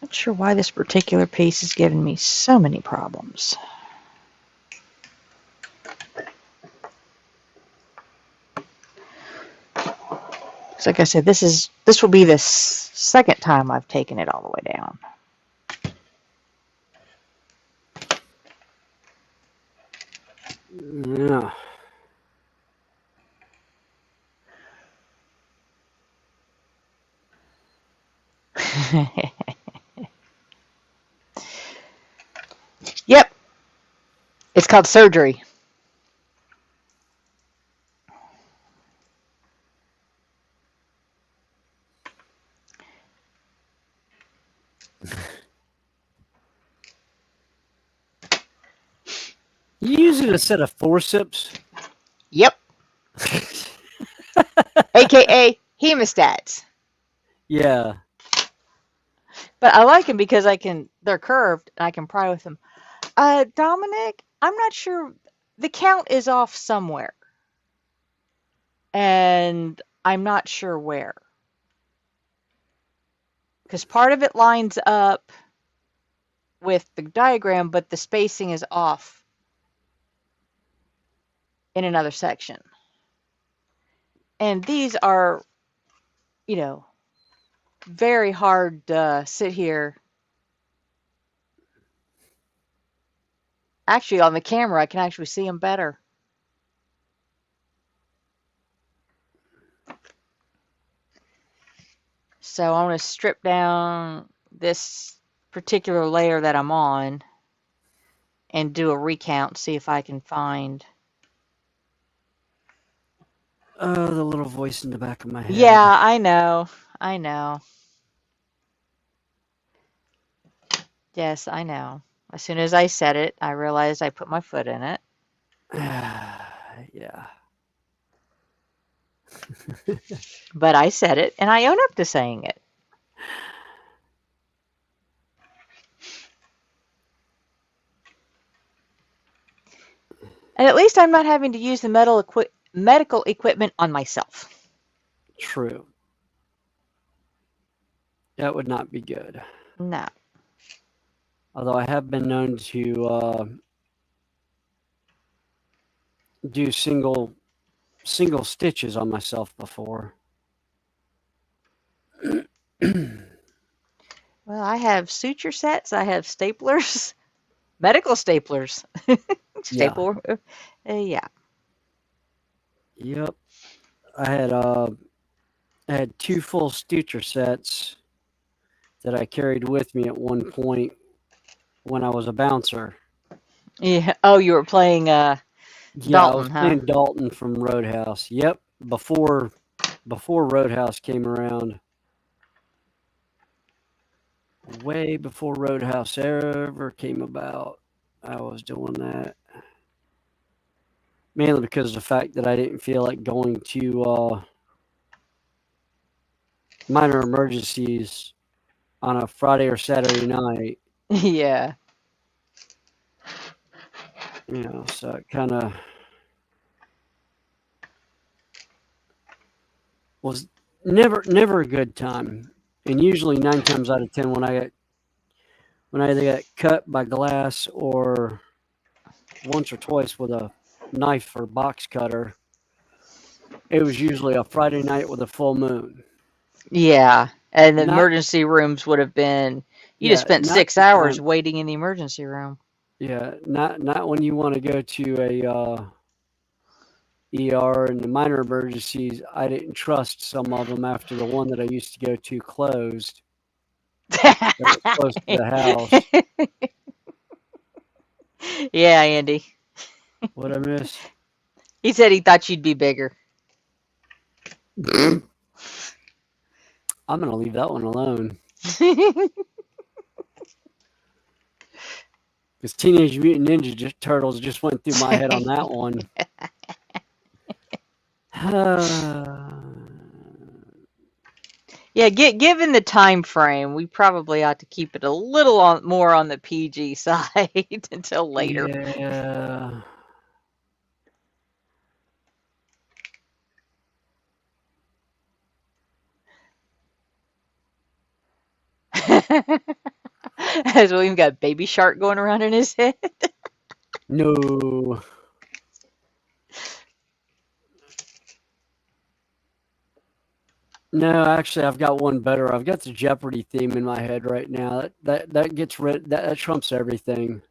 Not sure why this particular piece is giving me so many problems. So like I said, this will be the second time I've taken it all the way down. Yeah. Yep, it's called surgery. You using a set of forceps? Yep, aka hemostats. Yeah. But I like them because they're curved and I can pry with them. Dominic, I'm not sure. The count is off somewhere. And I'm not sure where. Because part of it lines up with the diagram, but the spacing is off in another section. And these are, very hard to sit here. Actually, on the camera, I can actually see them better. So I want to strip down this particular layer that I'm on and do a recount, see if I can find. The little voice in the back of my head. Yeah, I know. I know. Yes, I know. As soon as I said it, I realized I put my foot in it. Yeah. But I said it, and I own up to saying it. And at least I'm not having to use the medical equipment on myself. True. That would not be good. No. Although I have been known to do single stitches on myself before. Well, I have suture sets. I have staplers, medical staplers. Staple. Yeah. Yep. I had 2 full suture sets that I carried with me at one point when I was a bouncer. Yeah. Oh, you were playing Yeah, I was Dalton, huh? playing Dalton from Roadhouse. Yep, before Roadhouse came around. Way before Roadhouse ever came about, I was doing that. Mainly because of the fact that I didn't feel like going to minor emergencies on a Friday or Saturday night. Yeah. So it kind of was never a good time. And usually 9 times out of 10 when I either got cut by glass or once or twice with a knife or box cutter, it was usually a Friday night with a full moon. Yeah. And the Not emergency rooms would have been, you just Yeah, spent not 6 the hours time. waiting in the emergency room. Yeah, not when you want to go to a ER and the minor emergencies. I didn't trust some of them after the one that I used to go to closed. That was close to the house. Yeah, Andy. What I miss? He said he thought you'd be bigger. I'm gonna leave that one alone because Teenage Mutant Ninja Turtles just went through my head on that one. Yeah, given the time frame, we probably ought to keep it a little more on the PG side until later. Yeah. Has William got Baby Shark going around in his head? No. No, actually, I've got one better. I've got the Jeopardy theme in my head right now. That gets rid. That trumps everything.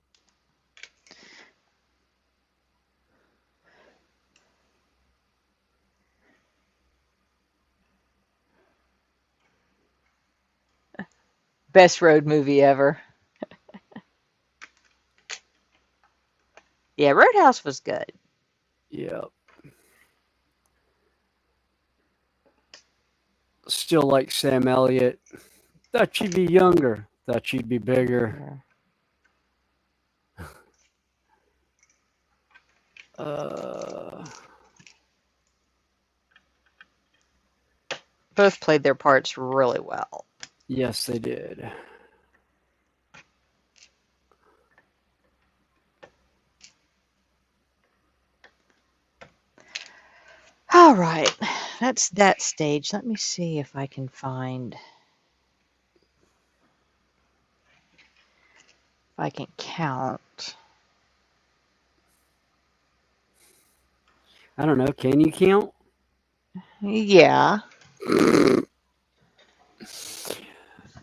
Best road movie ever. Yeah, Roadhouse was good. Yeah. Still like Sam Elliott. Thought she'd be younger. Thought she'd be bigger. Uh, Both played their parts really well. yes, they did. All right, that's that stage. Let me see if I can find, if I can count. I don't know. Can you count? Yeah,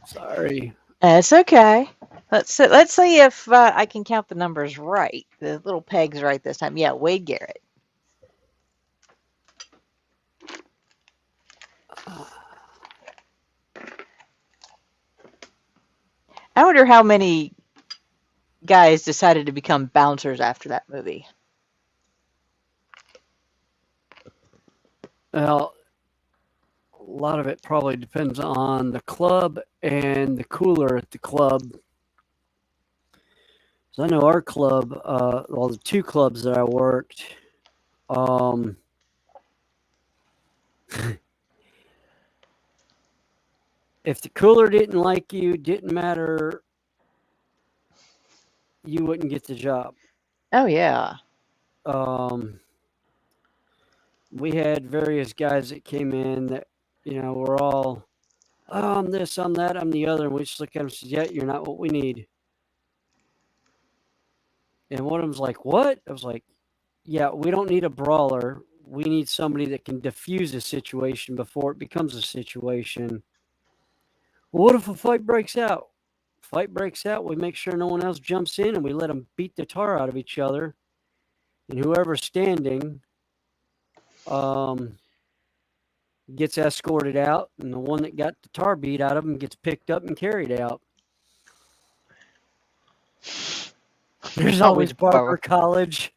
Sorry. it's okay. Let's see if I can count the numbers right. The little pegs right this time. Yeah, Wade Garrett. I wonder how many guys decided to become bouncers after that movie. Well, a lot of it probably depends on the club and the cooler at the club. So I know our club, well, the two clubs that I worked, um, if the cooler didn't like you, didn't matter, you wouldn't get the job. Oh yeah. Um, we had various guys that came in that, were all, oh, I'm this, I'm that, I'm the other. And we just look at them and said, yeah, you're not what we need. And one of them's like, what? I was like, yeah, we don't need a brawler. We need somebody that can diffuse a situation before it becomes a situation. Well, what if a fight breaks out? Fight breaks out, we make sure no one else jumps in and we let them beat the tar out of each other. And whoever's standing gets escorted out, and the one that got the tar beat out of him gets picked up and carried out. There's always Barber College.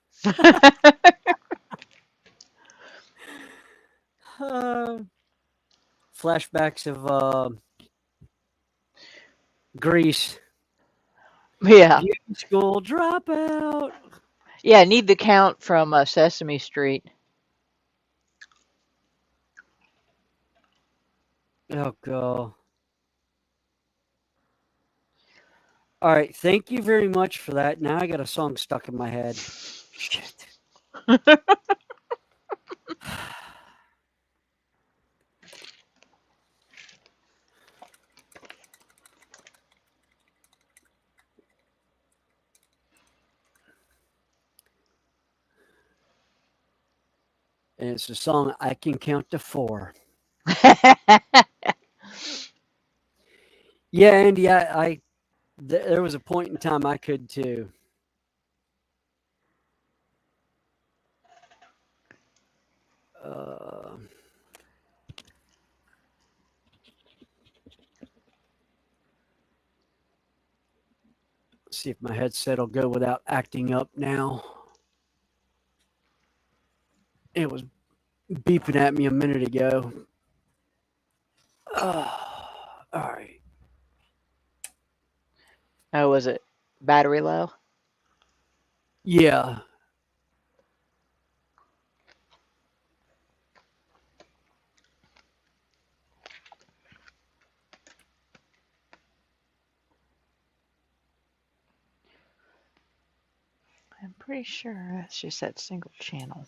Flashbacks of Grease. Yeah. School dropout. Yeah, need the count from Sesame Street. Oh, God. All right. Thank you very much for that. Now I got a song stuck in my head. Shit. And it's a song I can count to 4. Yeah, Andy, there was a point in time I could too. See if my headset will go without acting up now. It was beeping at me a minute ago. All right. Oh, was it battery low? Yeah. I'm pretty sure that's just that single channel.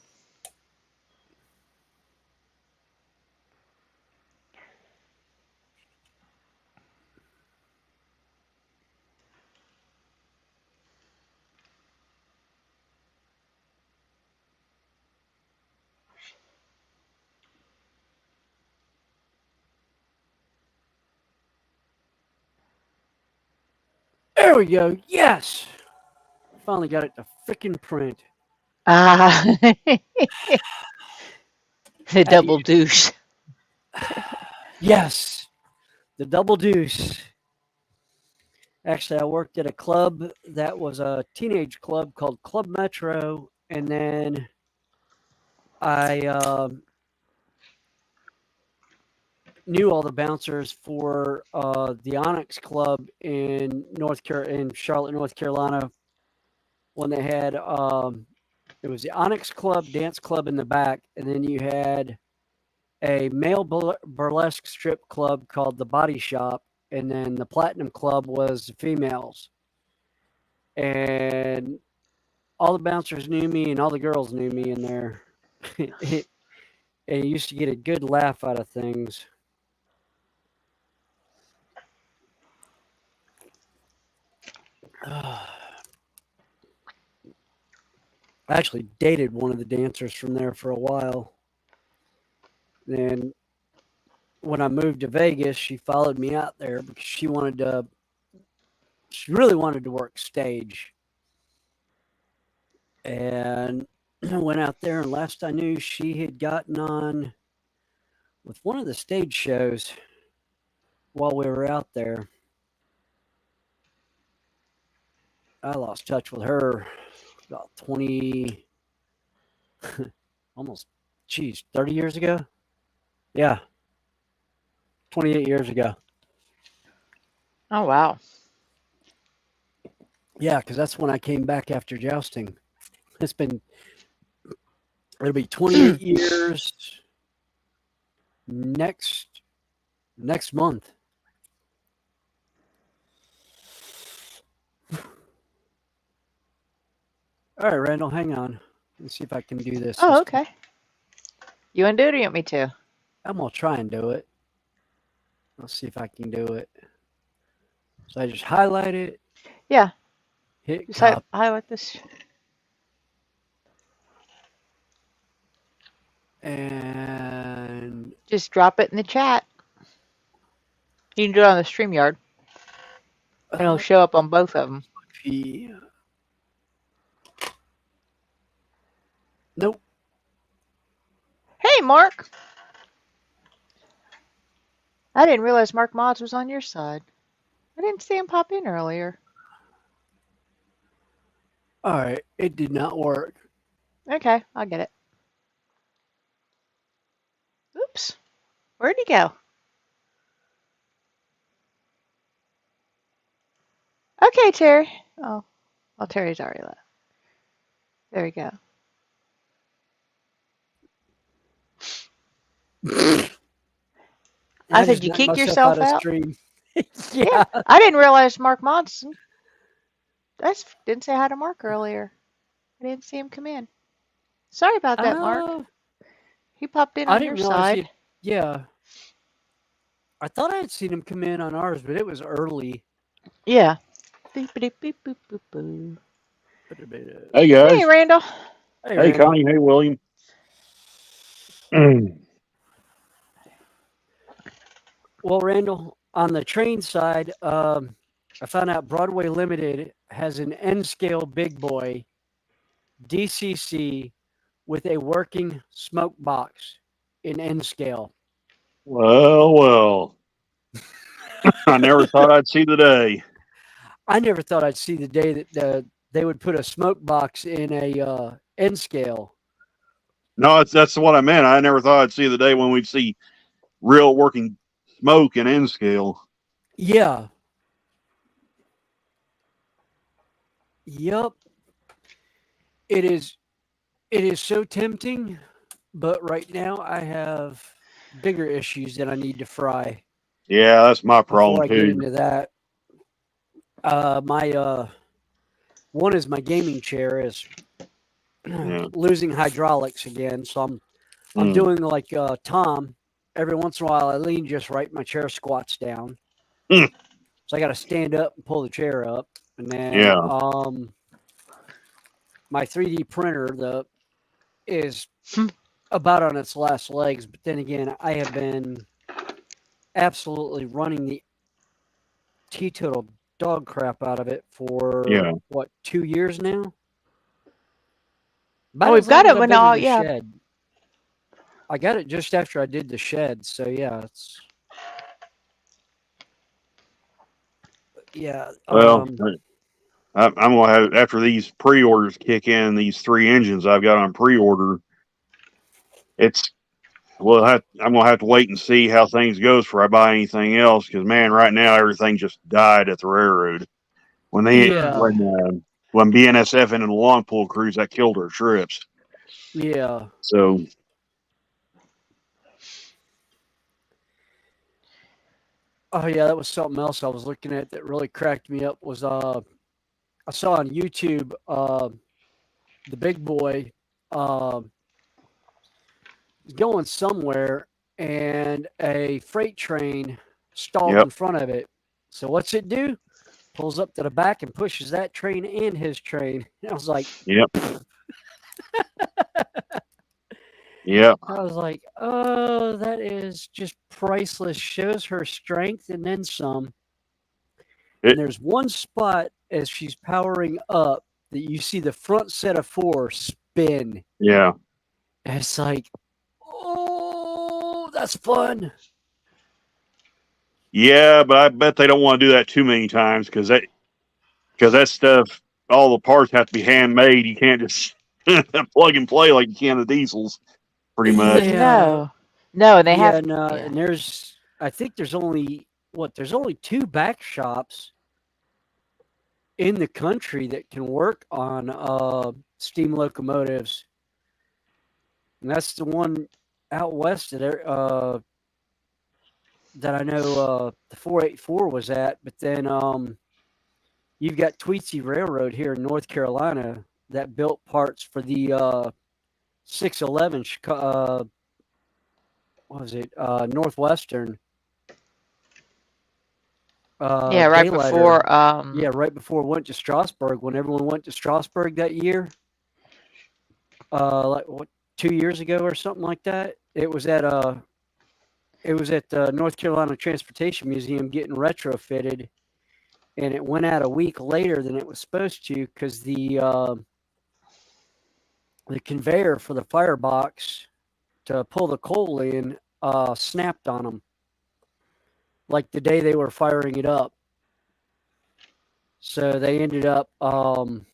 There we go. Yes. Finally got it to frickin' print. Ah, the Had double douche. yes, the double deuce. Actually, I worked at a club that was a teenage club called Club Metro, and then I knew all the bouncers for the Onyx Club in Charlotte, North Carolina, when they had it was the Onyx Club dance club in the back, and then you had a male burlesque strip club called the Body Shop, and then the Platinum Club was the females. And all the bouncers knew me, and all the girls knew me in there. it, it used to get a good laugh out of things. I actually dated one of the dancers from there for a while. Then when I moved to Vegas, she followed me out there because she really wanted to work stage. And I went out there, and last I knew, she had gotten on with one of the stage shows while we were out there. I lost touch with her about 20, almost, 30 years ago. Yeah, 28 years ago. Oh, wow. Yeah, because that's when I came back after jousting. It'll be 28 years next month. All right, Randall, hang on. Let's see if I can do this. Oh, okay. You want to do it or you want me to? I'm going to try and do it. Let's see if I can do it. So I just highlight it. Yeah. Hit Just copy. highlight this. And just drop it in the chat. You can do it on the StreamYard. And it'll show up on both of them. Nope. Hey, Mark. I didn't realize Mark Mods was on your side. I didn't see him pop in earlier. All right. It did not work. Okay, I'll get it. Oops. Where'd he go? Okay, Terry. Oh, well, Terry's already left. There we go. I said you kicked yourself out? Yeah. I didn't realize Mark Monson. I didn't say hi to Mark earlier. I didn't see him come in. Sorry about that, Mark. He popped in on your side. Yeah. I thought I had seen him come in on ours, but it was early. Yeah. Beep, beep, beep, boop, boop, boop. Hey, guys. Hey, Randall. Hey, Connie. Hey, William. Well, Randall, on the train side, I found out Broadway Limited has an N-scale big boy DCC with a working smoke box in N-scale. Well. I never thought I'd see the day. I never thought I'd see the day that they would put a smoke box in a N-scale. No, that's what I meant. I never thought I'd see the day when we'd see real working smoke in N scale. Yeah. Yep. It is so tempting, but right now I have bigger issues that I need to fry. Yeah, that's my problem before I too. get into that. My one is my gaming chair is losing hydraulics again, so I'm doing like Tom. Every once in a while, I lean just right, my chair squats down. So I got to stand up and pull the chair up, and then my 3D printer is about on its last legs. But then again, I have been absolutely running the teetotal dog crap out of it for Yeah. what, 2 years now? Oh, About we've as long got as it I've when been in all, the yeah. shed. I got it just after I did the shed, so yeah, it's yeah. Well, I'm gonna have after these pre-orders kick in. These 3 engines I've got on pre-order. It's well, I'm gonna have to wait and see how things goes before I buy anything else. Because man, right now everything just died at the railroad when Yeah. when BNSF and the long pull crews that killed our trips. Yeah. So Oh yeah, that was something else I was looking at that really cracked me up. Was I saw on YouTube the big boy uh, going somewhere and a freight train stalled yep, in front of it. So what's it do? Pulls up to the back and pushes that train and his train. I was like, yep, yep. I was like, oh, that is just priceless. Shows her strength and then some. And It there's one spot as she's powering up that you see the front set of 4 spin. yeah. And it's like, oh, that's fun. Yeah, but I bet they don't want to do that too many times because that stuff, all the parts have to be handmade. You can't just plug and play like you can the diesels, pretty much. Yeah. No, and they Yeah, have, no, yeah. and I think there's only 2 back shops in the country that can work on steam locomotives, and that's the one out west that I know the 484 was at. But then you've got Tweetsy Railroad here in North Carolina that built parts for the 611 what was it? Northwestern Yeah, right daylighter. before, Yeah, right before it went to Strasbourg, when everyone went to Strasbourg that year, like what, 2 years ago or something like that. It was at the North Carolina Transportation Museum getting retrofitted, and it went out a week later than it was supposed to because the conveyor for the firebox to pull the coal in snapped on them, like the day they were firing it up. So they ended up having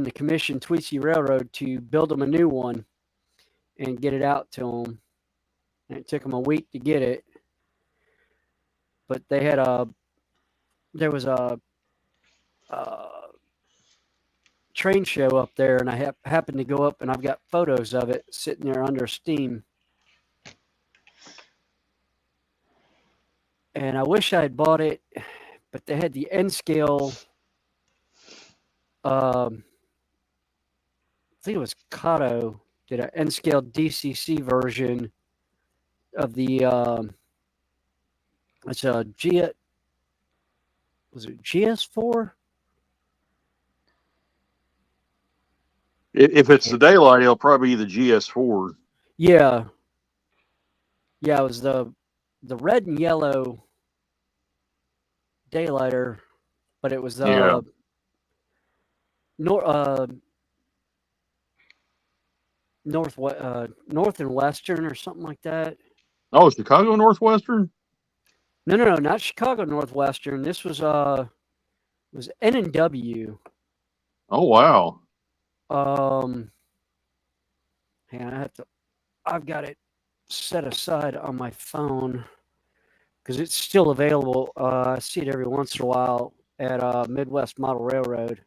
to commission Tweetsy Railroad to build them a new one and get it out to them. And it took them a week to get it, but there was a train show up there, and I happened to go up, and I've got photos of it sitting there under steam. And I wish I had bought it, but they had the N scale. I think it was Kato did an N scale DCC version of the. It's a was it GS4? If it's the daylight, it'll probably be the GS4. Yeah, yeah. It was the red and yellow daylighter, but it was Yeah. north north and western or something like that. Oh, Chicago Northwestern. No, not Chicago Northwestern. This was N&W. Oh wow. And I've got it set aside on my phone because it's still available. I see it every once in a while at Midwest Model Railroad.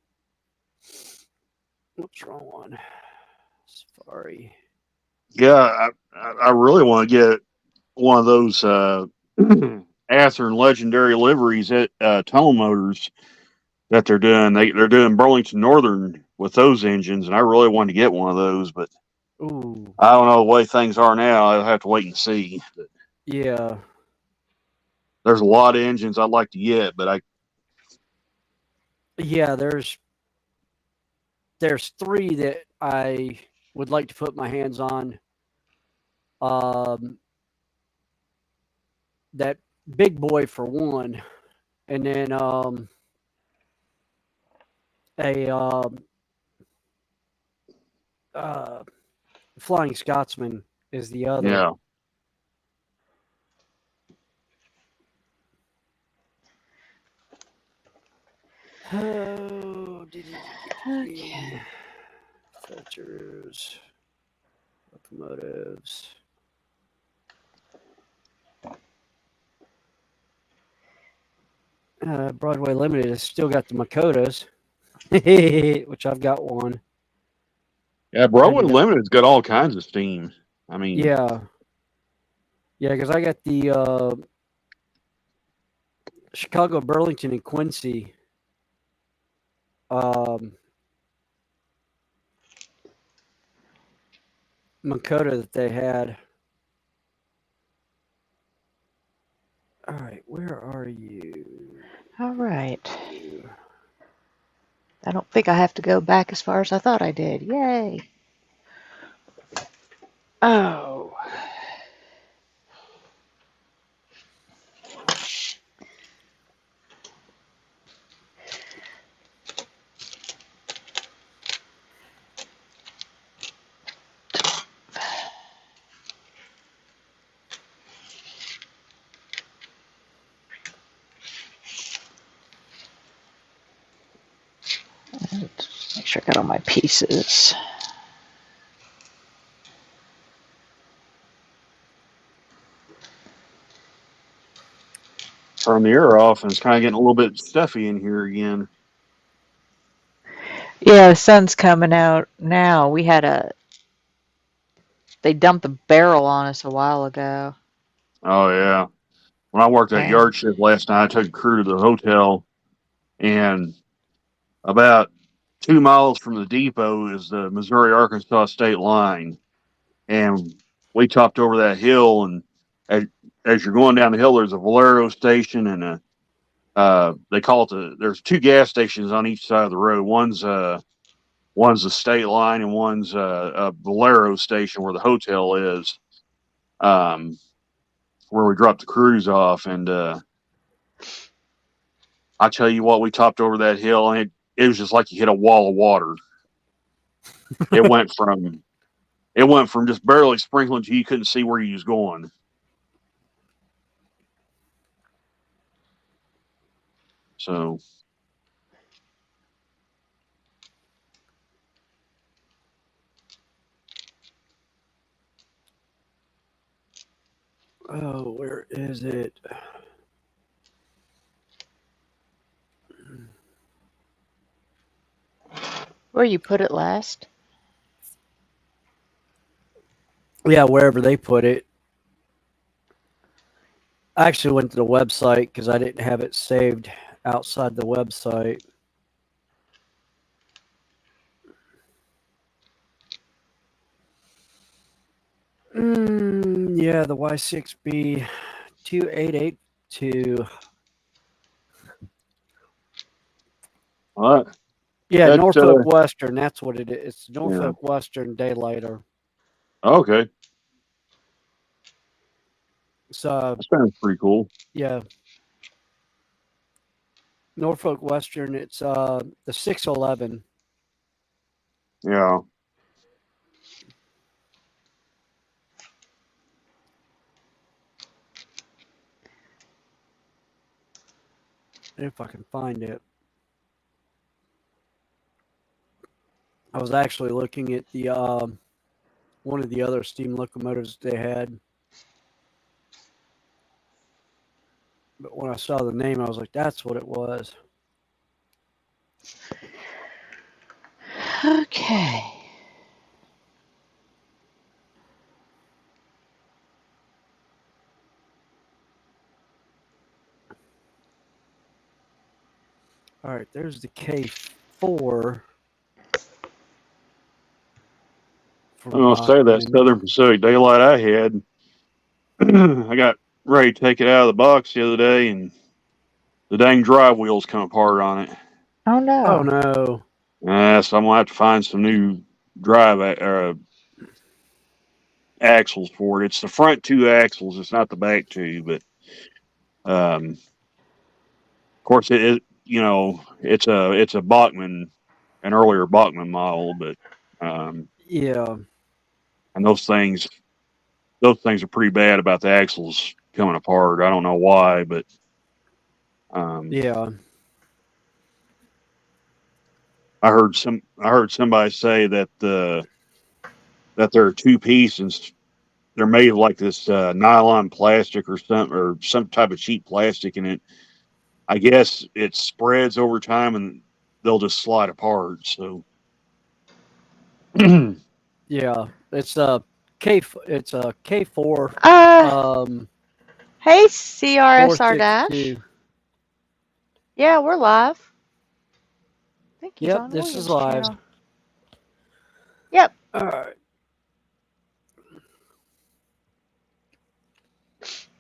What's wrong one? Safari. Yeah, I really want to get one of those Athearn legendary liveries at Tone Motors that they're doing. They're doing Burlington Northern with those engines, and I really wanted to get one of those, but Ooh. I don't know the way things are now. I'll have to wait and see. But Yeah. there's a lot of engines I'd like to get, but Yeah, there's 3 that I would like to put my hands on. That big boy for one, and then a uh, Flying Scotsman is the other. Yeah. Oh, Okay. Fetchers, locomotives. Broadway Limited has still got the Makotas, which I've got one. Yeah, Broadway And Limited's got all kinds of steam. I mean, yeah, because I got the Chicago, Burlington, and Quincy. Makota that they had. All right, where are you? All right. I don't think I have to go back as far as I thought I did. Yay. Oh. Make sure I got all my pieces. turn the air off, and it's kind of getting a little bit stuffy in here again. Yeah, the sun's coming out now. They dumped the barrel on us a while ago. Oh yeah. When I worked that And yard shift last night, I took a crew to the hotel, and about 2 miles from the depot is the Missouri-Arkansas state line. And we topped over that hill, and as you're going down the hill, there's a Valero station and they call it there's two gas stations on each side of the road. One's the state line, and one's a Valero station where the hotel is, um, where we dropped the crews off. And I tell you what, we topped over that hill, and it was just like you hit a wall of water. It went from just barely sprinkling to you couldn't see where you was going. So oh, where is it? where you put it last? Yeah, wherever they put it. I actually went to the website because I didn't have it saved outside the website. Yeah, the Y6B 2882. what? Yeah, That Norfolk Western. That's what it is. It's yeah. Norfolk Western Daylighter. Okay, So that sounds pretty cool. yeah, Norfolk Western. It's the 611. Yeah. If I can find it. I was actually looking at the one of the other steam locomotives they had. But when I saw the name, I was like, that's what it was. Okay. All right, there's the K4. I'm gonna say that Southern Pacific Daylight I had. I got ready to take it out of the box the other day, and the dang drive wheels come apart on it. Oh no. Oh no. So I'm gonna have to find some new drive axles for it. It's the front two axles. It's not the back two, but Of course, it's a Bachmann, an earlier Bachmann model, but Yeah. and those things are pretty bad about the axles coming apart. I don't know why, but Yeah. I heard somebody say that that they're two pieces. They're made of like this nylon plastic or some type of cheap plastic, and I guess it spreads over time and they'll just slide apart. So Yeah. It's a it's a K4 Uh, um hey, CRSR Dash. 462. Yeah, we're live. I think he's Yep, on this is Williams' live. channel. Yep. All right.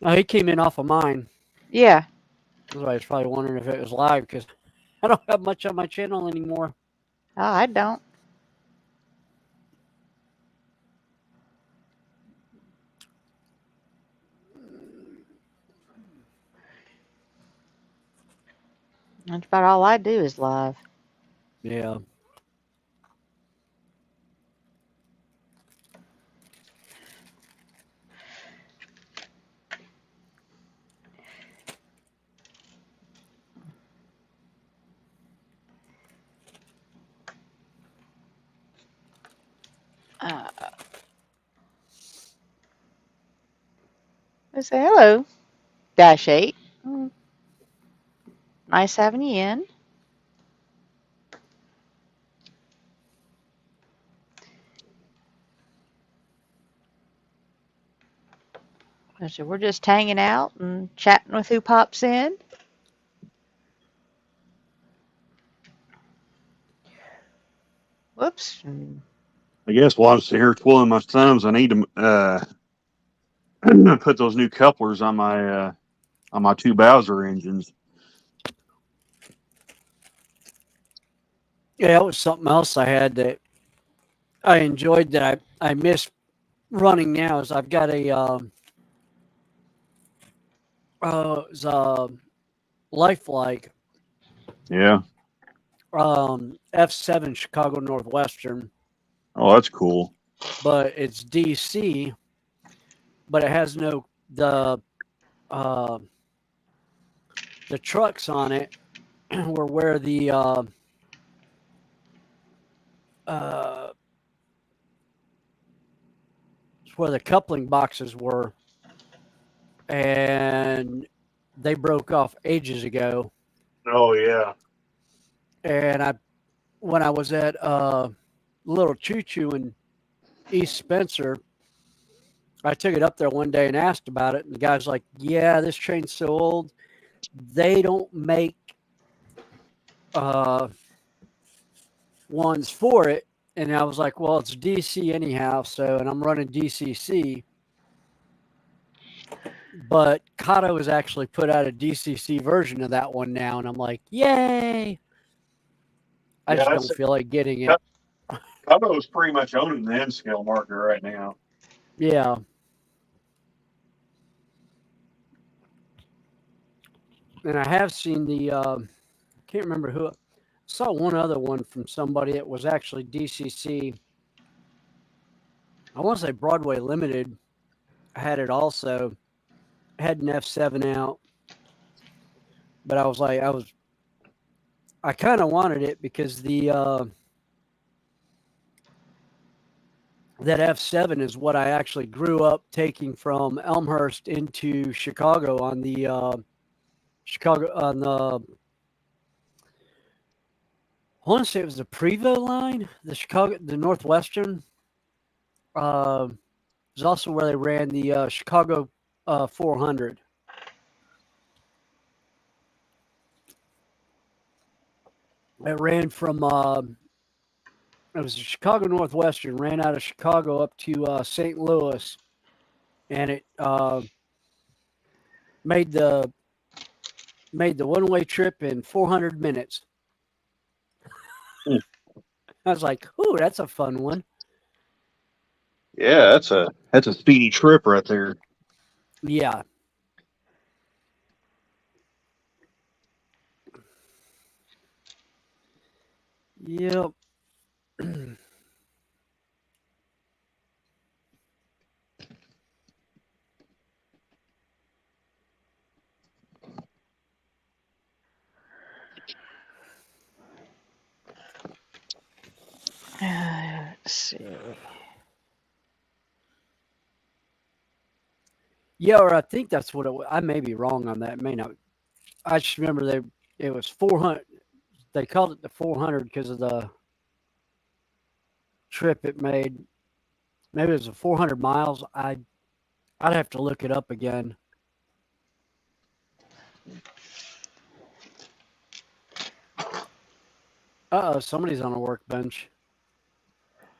Oh, he came in off of mine. Yeah. That's why I was probably wondering if it was live because I don't have much on my channel anymore. Oh, I don't. That's about all I do is live. Yeah. Uh, let's say hello, Dash 8. Nice having you in. So we're just hanging out and chatting with who pops in. Whoops. I guess while I'm sitting here twiddling my thumbs, I need to put those new couplers on my two Bowser engines. Yeah, that was something else I had that I enjoyed that I miss running now is I've got a it's a lifelike Yeah. F7 Chicago Northwestern, Oh, that's cool. but it's DC, but it has no uh, the trucks on it were where the where the coupling boxes were, and they broke off ages ago. Oh yeah. And when I was at Little Choo Choo in East Spencer, I took it up there one day and asked about it, and the guy's like, "Yeah, this train's so old, they don't make uh, ones for it." And I was like, "Well, it's DC anyhow, so and I'm running DCC." But Kato has actually put out a DCC version of that one now, and I'm like, "Yay!" I Yeah, just that's don't feel like getting it. Cubbo's pretty much owning the N scale market right now. Yeah. And I have seen the can't remember who I saw one other one from somebody that was actually DCC. I want to say Broadway Limited had it also. Had an F7 out, but I was like, I kind of wanted it because the that F7 is what I actually grew up taking from Elmhurst into Chicago on the Chicago on the. I want to say it was the Prevost line, the Northwestern. Is also where they ran the Chicago 400. It ran from it was Chicago Northwestern, ran out of Chicago up to St. Louis, and it made the one way trip in 400 minutes. Hmm. I was like, "Ooh, that's a fun one." Yeah, that's a speedy trip right there. Yeah. Yep. Let's see. Yeah, or I think that's what it was. I may be wrong on that. It may not. I just remember it was 400. They called it the 400 because of the trip it made. Maybe it was a 400 miles. I'd have to look it up again. Somebody's on a workbench.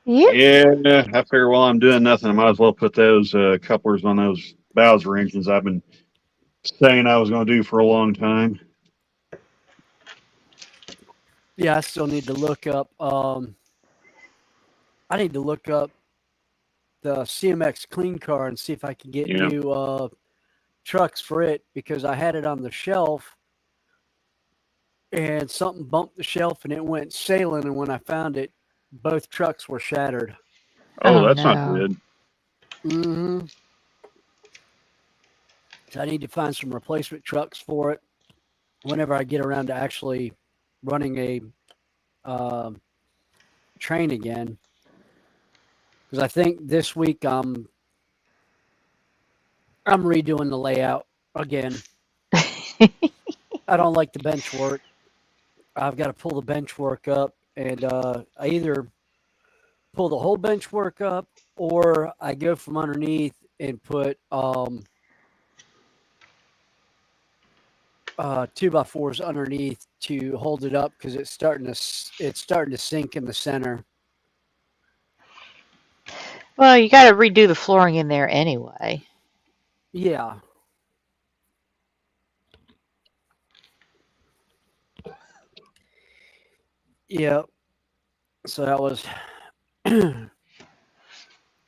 Yep. Yeah, I figure while I'm doing nothing, I might as well put those couplers on those Bowser engines I've been saying I was going to do for a long time. Yeah, I still need to look up. I need to look up the CMX clean car and see if I can get Yeah. new trucks for it because I had it on the shelf and something bumped the shelf and it went sailing. And when I found it, both trucks were shattered. Oh, Oh, that's not no. good. Mm-hmm. So I need to find some replacement trucks for it whenever I get around to actually running a train again. Because I think this week I'm redoing the layout again. I don't like the bench work. I've got to pull the bench work up, and I either pull the whole bench work up or I go from underneath and put 2x4s underneath to hold it up because it's starting to sink in the center. Well, you got to redo the flooring in there anyway. Yeah. Yeah. So that was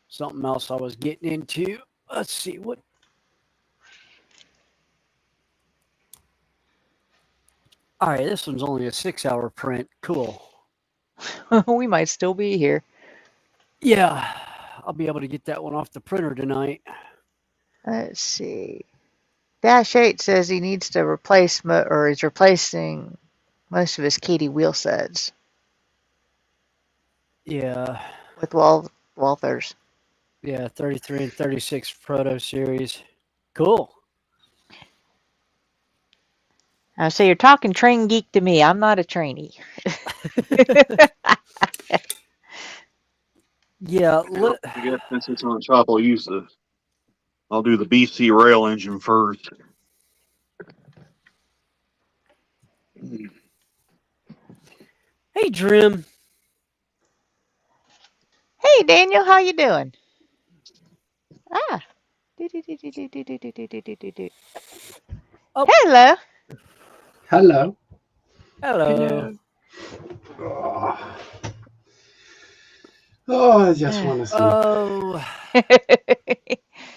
something else I was getting into. Let's see what. All right, this one's only a 6-hour print. Cool. We might still be here. Yeah, I'll be able to get that one off the printer tonight. Let's see. Dash 8 says he needs to replace, or is replacing most of his Katie wheel sets Yeah. with Walthers. Yeah, 33 and 36 Proto Series. Cool. So you're talking train geek to me. I'm not a trainee. Yeah. I guess since it's on top, I'll do the BC rail engine first. Hey, Drim. Hey, Daniel, how you doing? Ah. Oh. Hello. Hello. Hello. Oh, I just want to sleep. Oh,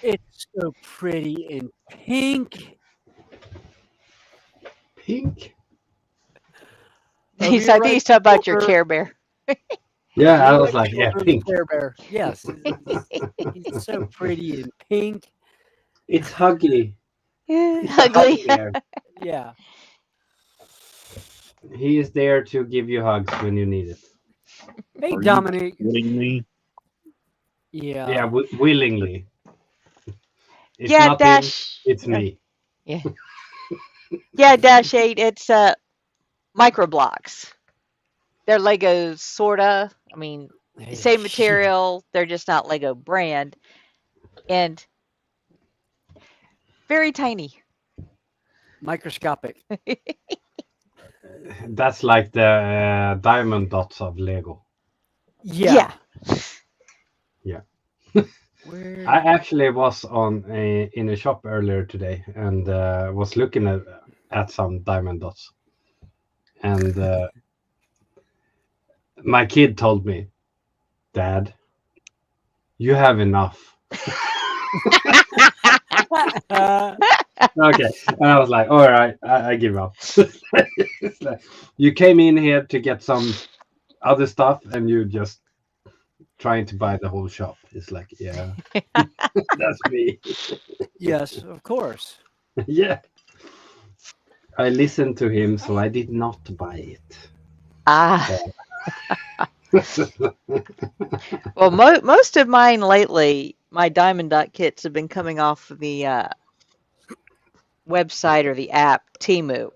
it's so pretty and pink. Pink? Over He's, your I think right he's talking about your shoulder. Care Bear. Yeah, I Your was right like, yeah, shoulder, the pink. Care Bear. Yes. It's so pretty and pink. It's Huggy. It's a Ugly. Huggy bear. Yeah. He is there to give you hugs when you need it. Hey, Are Dominic. you kidding me? Yeah. Yeah, willingly. It's Yeah, not him, Dash. it's me. Yeah. Yeah, Dash 8. It's micro blocks. They're Legos, sorta. I mean, same material. They're just not Lego brand, and very tiny. Microscopic. That's like the diamond dots of Lego. Yeah. Yeah. Where? I actually was in a shop earlier today and was looking at some diamond dots. And my kid told me, Dad, you have enough. Okay. And I was like, all right, I give up. It's like, you came in here to get some other stuff, and you just trying to buy the whole shop. It's like, yeah, that's me. Yes, of course. Yeah, I listened to him, so I did not buy it. Ah, Yeah. well, most of mine lately, my Diamond Dot kits have been coming off of the website or the app Temu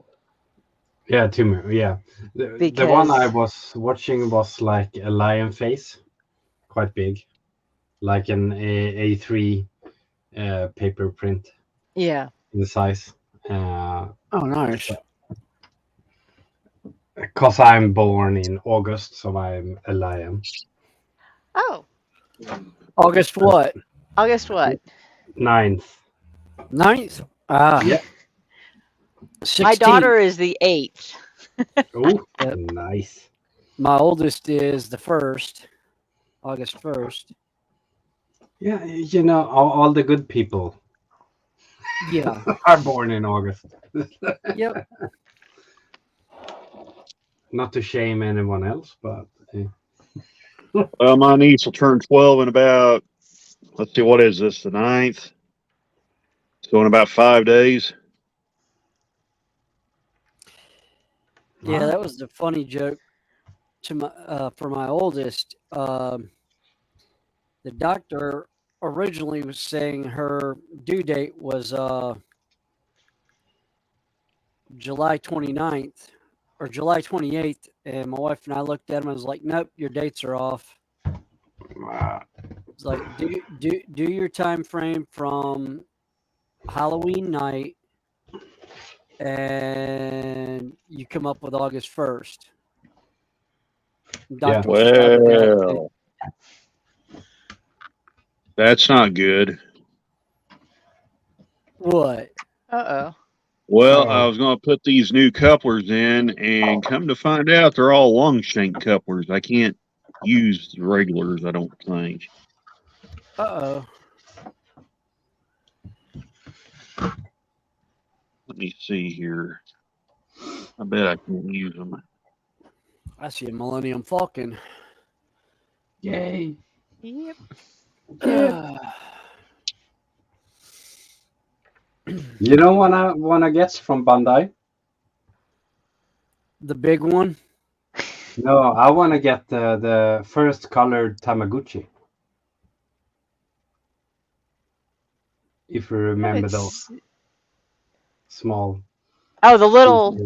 Yeah, Timur. Yeah, the one I because was watching was like a lion face, quite big, like an A3 paper print yeah. in size. Uh, Oh, nice. Cause I'm born in August, so I'm a lion. Oh, August what? August what? 9th. 9th? Ah, Yeah. My 16th. daughter is the 8th. Oh, Yep. nice. My oldest is the 1st, August 1st. Yeah, you know, all the good people Yeah. are born in August. Yep. Not to shame anyone else, but Well, my niece will turn 12 in about, let's see, what is this, the 9th? So in about 5 days. Yeah, that was the funny joke to my for my oldest. The doctor originally was saying her due date was July 29th or July 28th, and my wife and I looked at him and was like, "Nope, your dates are off." It's like do your time frame from Halloween night, and you come up with August 1st. Yeah. Doctor was flabbergasted. Well, that's not good. What? Uh-oh. Well, I Uh-oh. was going to put these new couplers in, and come to find out, they're all long shank couplers. I can't use the regulars, I don't think. Uh-oh. Let me see here. I bet I can't use them. I see a Millennium Falcon. Yay. Yep. You know what I want to get from Bandai? The big one? No, I want to get the first colored Tamaguchi. If you remember those It's small. oh, the little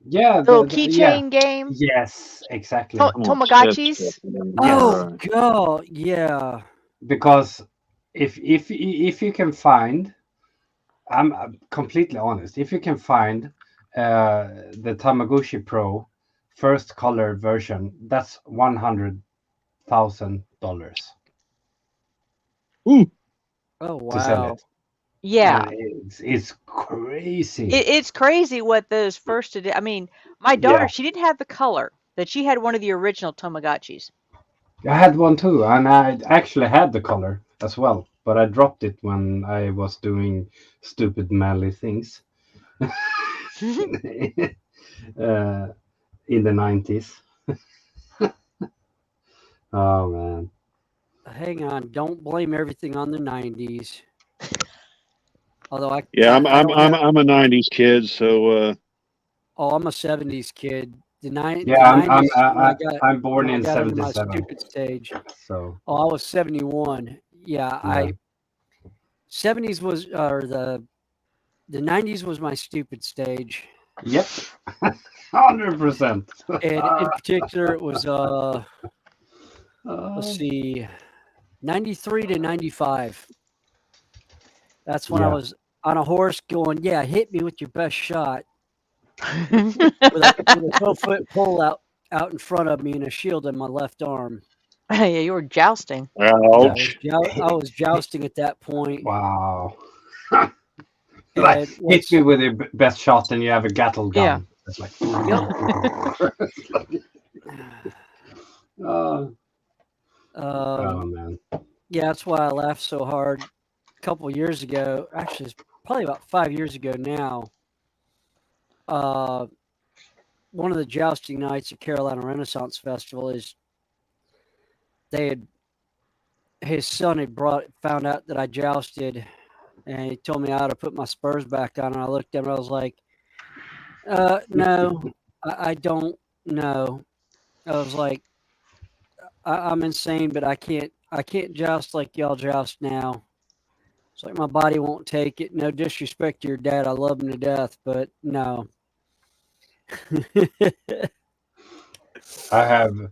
Yeah, little yeah. keychain game. Yes, exactly. I'm gonna test Tomagotchis. it. Yes. Oh, Right. God. Yeah. Because if you can find, I'm completely honest. If you can find the Tamaguchi Pro first color version, that's $100,000 Ooh, Oh, to sell wow. it. Yeah. And it's crazy. It's crazy what those first I mean, my daughter, Yeah, she didn't have the color, but she had one of the original Tamagotchis. I had one too, and I actually had the color as well, but I dropped it when I was doing stupid manly things uh, in the 90s. Oh man. Hang on. Don't blame everything on the 90s. Although yeah, I don't have. I'm a '90s kid, so Oh, I'm a 70s kid. Yeah, The 90s is I'm born when I in got into my '77, stupid stage. so Oh, I was 71. Yeah, yeah. 70s was or the 90s was my stupid stage. Yep, 100%. And in particular it was let's see, 93 to 95. That's when I Yeah. was on a horse going, yeah, hit me with your best shot with a 12-foot pole out in front of me and a shield in my left arm. Yeah, you were jousting. ouch. I was jousting at that point. Wow. And Like hit what's me with your best shot, and you have a gattle Yeah. gun. It's like, oh, oh man. yeah, that's why I laughed so hard a couple of years ago. Actually, it's probably about 5 years ago now. one of the jousting nights at Carolina Renaissance Festival is his son had found out that I jousted, and he told me I ought to put my spurs back on. And I looked at him, and I was like, no, I don't know. I was like, I'm insane, but I can't joust like y'all joust now. It's like my body won't take it. No disrespect to your dad. I love him to death, but no. I have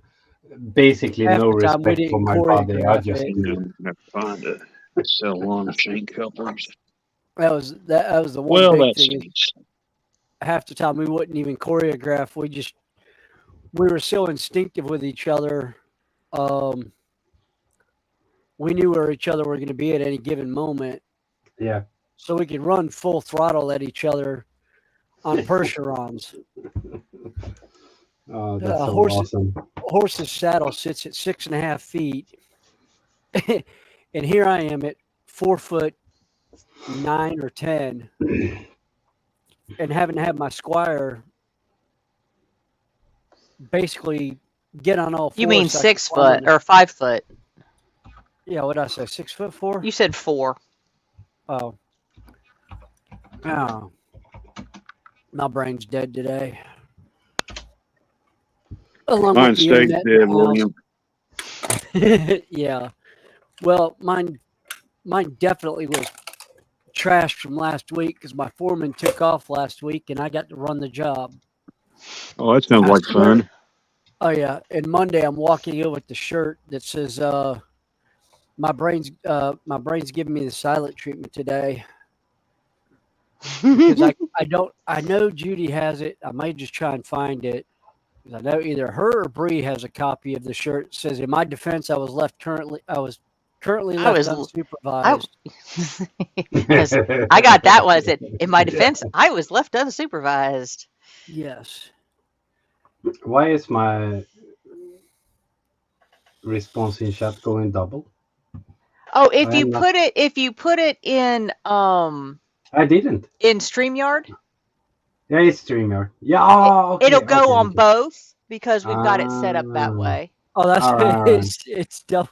basically Half no the time we respect for didn't my body. I choreograph just it. You know, have to find a sell on shank couplers. That was the one Well, big that's thing. Is half the time we wouldn't even choreograph. We were so instinctive with each other. We knew where each other were going to be at any given moment, yeah. so we could run full throttle at each other on Percherons. Oh, that's so awesome. Horse's saddle sits at 6.5 feet, and here I am at 4'9" or 10, and having to have my squire basically get on all fours. You mean so 6 foot or 5 foot? Yeah, what did I say? 6'4"? You said 4. Oh. Oh. My brain's dead today. Along mine with the stays internet dead, in William. the house. Yeah. Well, mine definitely was trashed from last week because my foreman took off last week and I got to run the job. Oh, that sounds like fun. Oh yeah. And Monday I'm walking in with the shirt that says my brain's giving me the silent treatment today. Because I know Judy has it. I might just try and find it. I know either her or Bree has a copy of the shirt. It says, "In my defense, I was currently left unsupervised." Yes, I got that one. I said, in my defense, I was left unsupervised. Yes. Why is my response in chat going double? Oh, if you put it in I didn't. in StreamYard, Yeah, it's StreamYard. Yeah, oh, okay, it'll go on okay. both because we've got it set up that way. Oh, that's Alright. it's double.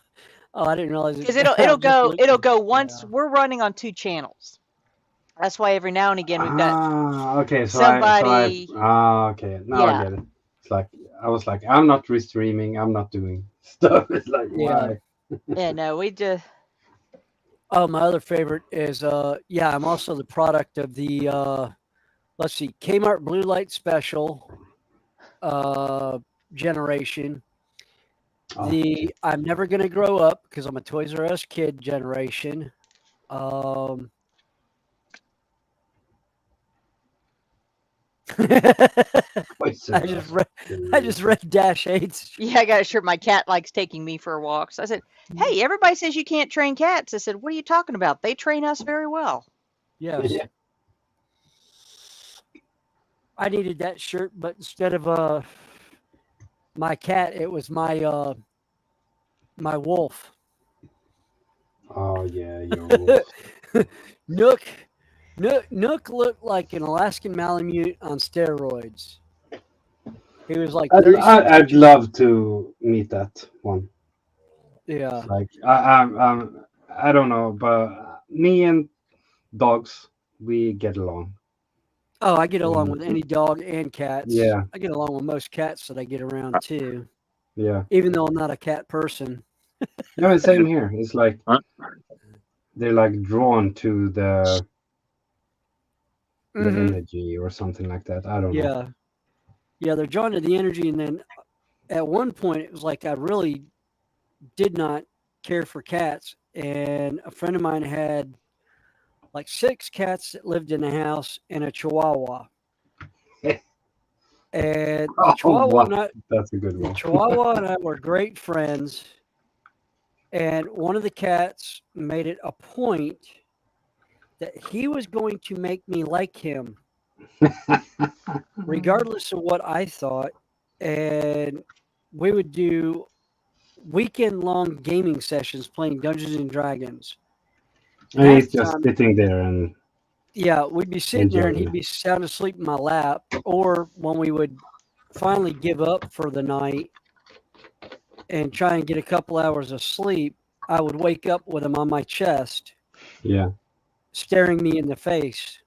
Oh, I didn't realize it. Because it'll go once. We're running on 2 channels. That's why every now and again we've got okay. So somebody. okay. Now I get it. It's like I was like, I'm not restreaming. I'm not doing stuff. It's like, why? Yeah, no, we just. Oh, my other favorite is I'm also the product of the let's see, Kmart Blue Light Special generation. The I'm never gonna grow up because I'm a Toys R Us kid generation. I just read Dash 8's. Yeah, I got a shirt. My cat likes taking me for walks. I said, "Hey, everybody says you can't train cats." I said, "What are you talking about? They train us very well." Yes. Yeah. I needed that shirt, but instead of my cat, it was my my wolf. Oh yeah, your wolf. Nook looked like an Alaskan Malamute on steroids. He was like I'd love to meet that one. Yeah. Like I don't know, but me and dogs, we get along. Oh, I get along with any dog and cats. Yeah. I get along with most cats that I get around too. Yeah. Even though I'm not a cat person. No, same here. It's like they're like drawn to the energy or something like that. I don't know. Yeah, they're drawn to the energy, and then at one point it was like I really did not care for cats, and a friend of mine had like 6 cats that lived in the house and a Chihuahua. And the Chihuahua and I, that's a good one. The Chihuahua and I were great friends, and one of the cats made it a point that he was going to make me like him, regardless of what I thought. And we would do weekend-long gaming sessions playing Dungeons and Dragons. And he's just sitting there and... Yeah, we'd be sitting there and he'd be sound asleep in my lap. Or when we would finally give up for the night and try and get a couple hours of sleep, I would wake up with him on my chest, Yeah. staring me in the face.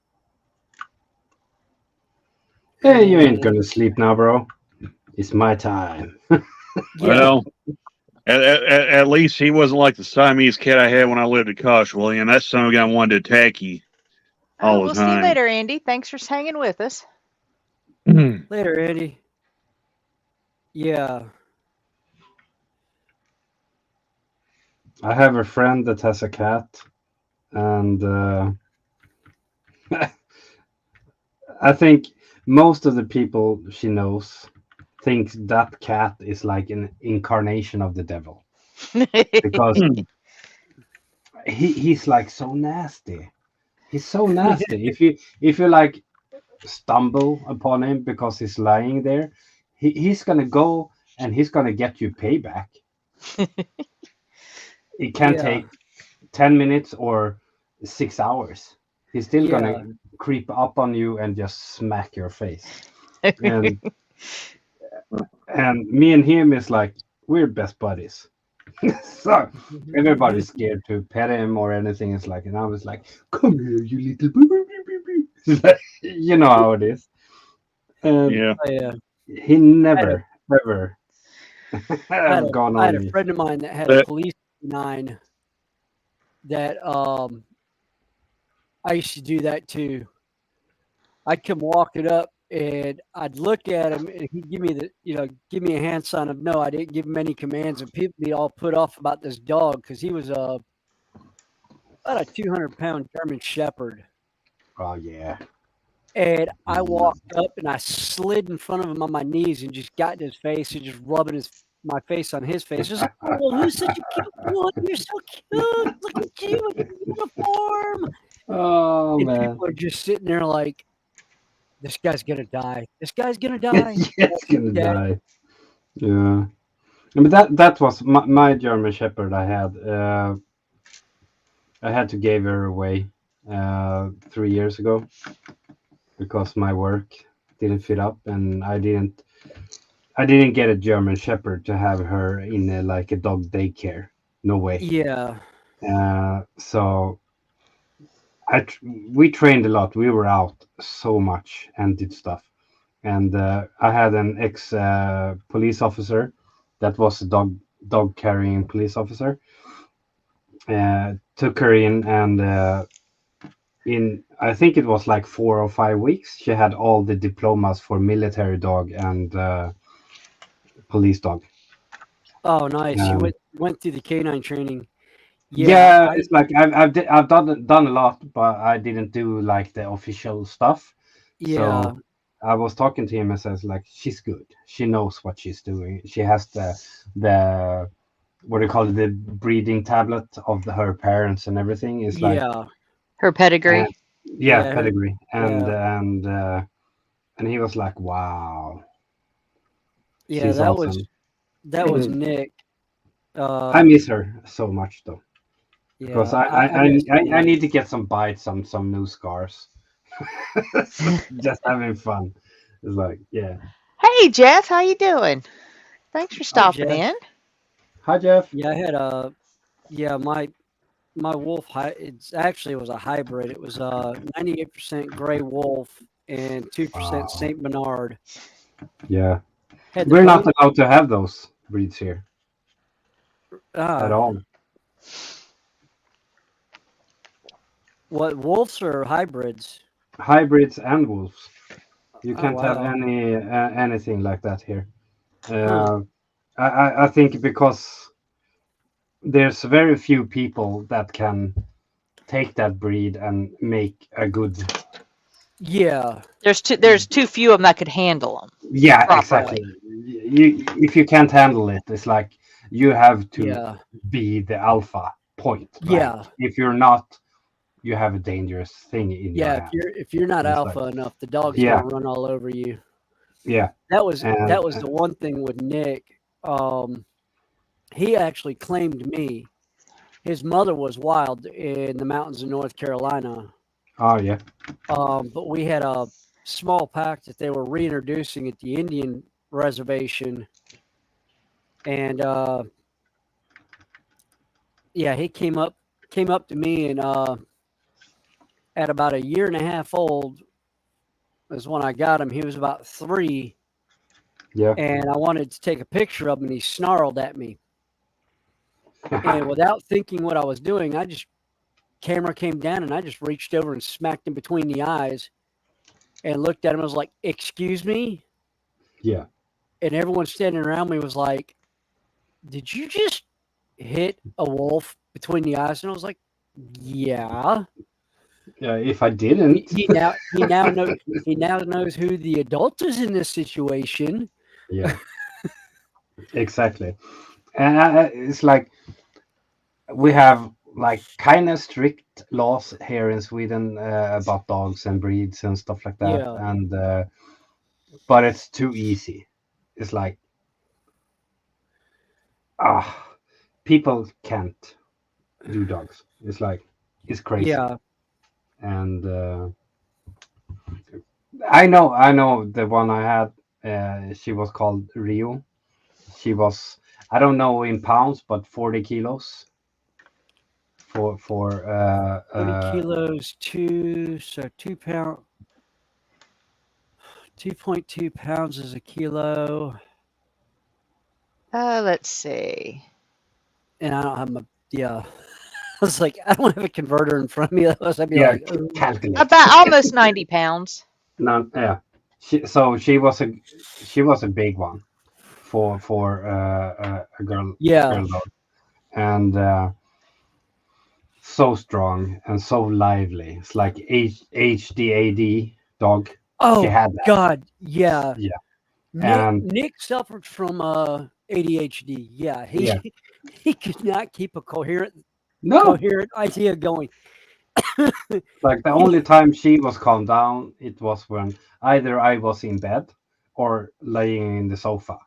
Hey, you ain't And gonna sleep now, bro. It's my time. yeah, Well, at least he wasn't like the Siamese cat I had when I lived at Coshwell, and that son of a gun wanted to attack you Oh, all the we'll see you time. later, Andy. Thanks for hanging with us. later, Eddie. Yeah. I have a friend that has a cat, and I think most of the people she knows thinks that cat is like an incarnation of the devil because he's like so nasty. He's so nasty. If you like stumble upon him because he's lying there, he's gonna go and he's gonna get you payback. It can Yeah. take 10 minutes or 6 hours. He's still Yeah. gonna creep up on you and just smack your face. And me and him is like we're best buddies. So everybody's scared to pet him or anything. It's like, and I was like, "Come here, you little boo boo boo boo boo." You know how it is. And Yeah. Oh, yeah. he never ever I have gone had on a me. friend of mine that had a But police canine that I used to do that too. I'd come walking up and I'd look at him and he'd give me give me a hand sign of no. I didn't give him any commands, and people be all put off about this dog because he was about a 200-pound German Shepherd. Oh yeah. And I walked up and I slid in front of him on my knees and just got in his face and just rubbing my face on his face. Just like, oh, who's such a cute boy? You're so cute. Look at you in your uniform. Oh And man. people are just sitting there like, this guy's gonna die. This guy's gonna die. Yes, gonna Yeah. die. Yeah. But that was my German Shepherd I had. I had to give her away 3 years ago because my work didn't fit up, and I didn't get a German Shepherd to have her in like a dog daycare. No way. Yeah. So we trained a lot. We were out so much and did stuff. And I had an ex police officer that was a dog carrying police officer. Took her in, and in I think it was like 4 or 5 weeks, she had all the diplomas for military dog and police dog. Oh, nice. You Um, went through the canine training. Yeah. yeah, it's like I've done a lot, but I didn't do like the official stuff. Yeah. So I was talking to him and says like she's good. She knows what she's doing. She has the what do you call it, the breeding tablet of her parents and everything. It's like Yeah. Her pedigree. yeah, Yeah. pedigree. And Yeah. and he was like, wow, Yeah. she's awesome. That was Nick. I miss her so much though, because Yeah. I miss I need to get some bites, some new scars. Just having fun. It's like, yeah. Hey, Jeff, how you doing? Thanks for Hi, stopping Jeff. in. Hi, Jeff. Yeah, I had my wolf. It was a hybrid. It was 98% gray wolf and 2% Wow. Saint Bernard. Yeah, Had the we're not both. allowed to have those breeds here at all. What, wolves or hybrids? Hybrids and wolves. You Oh can't have wow. anything like that here. Huh. I think because there's very few people that can take that breed and make a good. Yeah. There's too few of them that could handle them. Yeah, Properly. exactly. If you can't handle it, it's like you have to Yeah. be the alpha point. Yeah. Like, if you're not, you have a dangerous thing in your Yeah. hand. If you're not It's alpha like, enough, the dog's yeah, gonna run all over you. yeah, That was and the one thing with Nick. He actually claimed me. His mother was wild in the mountains of North Carolina. oh yeah, But we had a small pack that they were reintroducing at the Indian reservation, and yeah, he came up to me, and at about 1.5 years old is when I got him. He was about 3, Yeah. and I wanted to take a picture of him, and he snarled at me. And without thinking what I was doing, camera came down, and I just reached over and smacked him between the eyes and looked at him. I was like, "Excuse me?" Yeah. And everyone standing around me was like, "Did you just hit a wolf between the eyes?" And I was like, "Yeah." If I didn't. He now knows who the adult is in this situation. Yeah. Exactly. And it's like we have like kind of strict laws here in Sweden about dogs and breeds and stuff like that. Yeah. And but it's too easy. It's like people can't do dogs. It's like it's crazy. Yeah. And I know the one I had. She was called Rio. She was, I don't know in pounds, but 40 kilos. For 40 kilos, 2 pound, 2.2 pounds is a kilo. Let's see. And I don't have my, yeah. I was like, I don't have a converter in front of me. Otherwise, I'd be yeah, like, "Oh." calculate. About almost 90 pounds. No, yeah. She was a big one for a girl Yeah. dog, and so strong and so lively. It's like HDAD dog. She Oh, had that. God. Yeah. Yeah. Nick, Nick suffered from ADHD. Yeah. Yeah. He could not keep a coherent No, idea going. like the only time she was calmed down, it was when either I was in bed or laying in the sofa,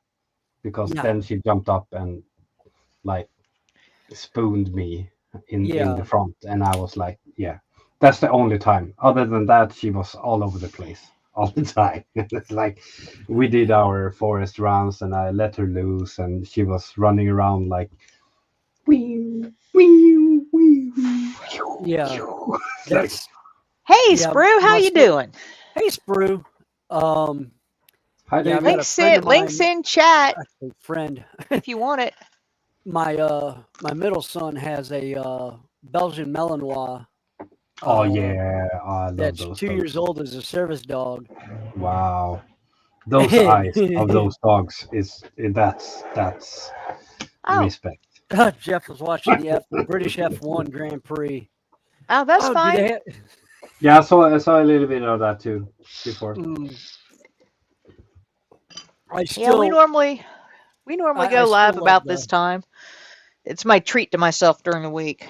because Yeah. then she jumped up and like spooned me in Yeah. the front, and I was like, yeah, that's the only time. Other than that, she was all over the place all the time. It's like we did our forest runs, and I let her loose, and she was running around like, wee, wee, wee, Yeah. like, That's, Hey, Yeah, Sprue, how my you son- doing? hey, Sprue. hi, Yeah, David. I've got a friend of Links mine, in chat actually, friend. if you want it. My middle son has a Belgian Malinois. Oh yeah, I love That's those 2 dogs. years old as a service dog. Wow, those eyes of those dogs that's Oh, respect. Jeff was watching the British F1 Grand Prix. oh, that's Do fine. they have, Yeah, I saw a little bit of that too before. Yeah, we normally I go still live love about the- this time. It's my treat to myself during the week.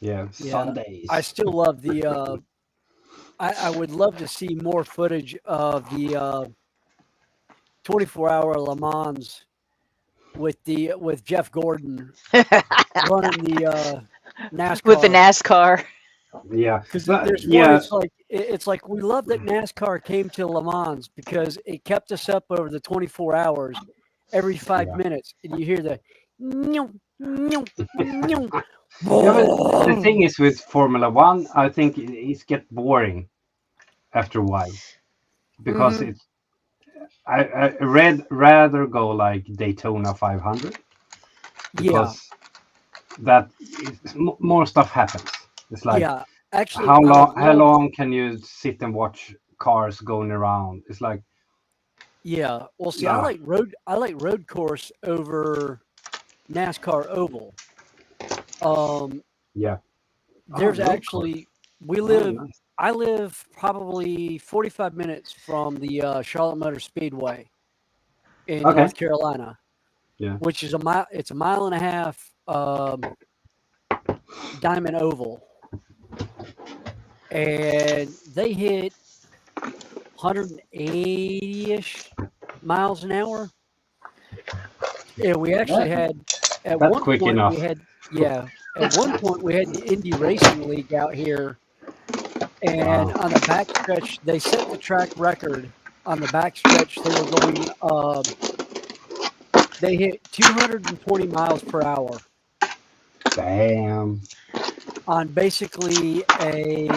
Yeah, Yeah, Sundays. I still love the. I would love to see more footage of the 24-hour Le Mans with Jeff Gordon running the NASCAR. With the NASCAR. Yeah, Because but- there's yeah, one. It's like we love that NASCAR came to Le Mans because it kept us up over the 24 hours, every 5 Yeah. minutes, and you hear the. Nyum, nyum, nyum. Yeah, but the thing is with Formula One, I think it gets boring after a while, because it's. I rather go like Daytona 500, because that is, more stuff happens. It's like, Yeah, actually, how I would how love- long can you sit and watch cars going around? It's like, Yeah, well, see, Nah. I like road course over NASCAR oval. yeah. There's road actually we Oh, live. nice. I live probably 45 minutes from the Charlotte Motor Speedway in Okay. North Carolina. Yeah. Which is a mile. It's a 1.5 miles diamond oval, and they hit 180-ish miles an hour. Yeah, we actually had at That's one quick point enough. we had at one point we had the Indy Racing League out here, and Wow. on the backstretch they set the track record on the backstretch, they were going. They hit 220 miles per hour Damn. on basically a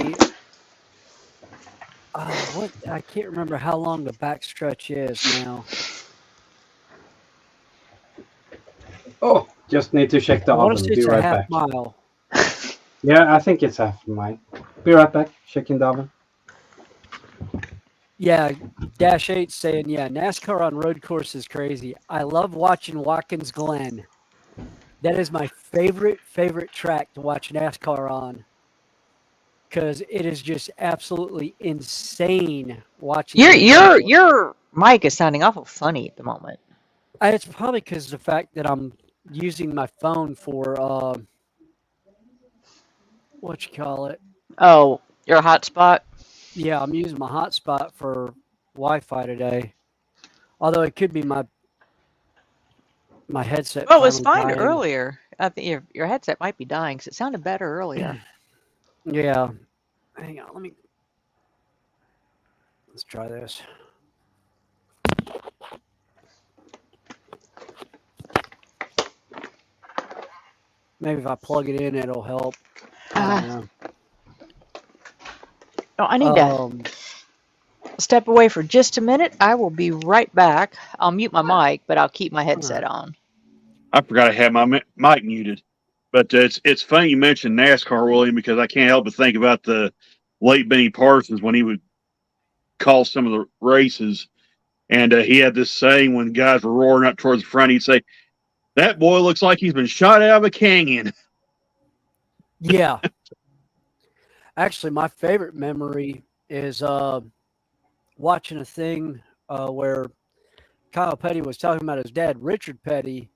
what I can't remember how long the backstretch is now. Oh, just need to check the I want to oven. say Be it's a right half back. mile. Yeah, I think it's half a mile. Be right back. Checking the oven. Yeah, Dash 8 saying, yeah, NASCAR on road course is crazy. I love watching Watkins Glen. That is my favorite track to watch NASCAR on because it is just absolutely insane watching Your them go. your mic is sounding awful funny at the moment. It's probably because of the fact that I'm using my phone for what you call it. Oh, your hotspot. Yeah, I'm using my hotspot for Wi-Fi today. Although it could be my headset Well, it was finally fine dying. earlier. I think your headset might be dying because it sounded better earlier. Yeah. Hang on, let's try this. Maybe if I plug it in, it'll help. I don't know. No, I need to step away for just a minute. I will be right back. I'll mute my mic, but I'll keep my headset on. I forgot I had my mic muted. But it's funny you mentioned NASCAR, William, because I can't help but think about the late Benny Parsons when he would call some of the races. And he had this saying when guys were roaring up towards the front, he'd say, "That boy looks like he's been shot out of a canyon." Yeah. Actually, my favorite memory is watching a thing where Kyle Petty was talking about his dad, Richard Petty,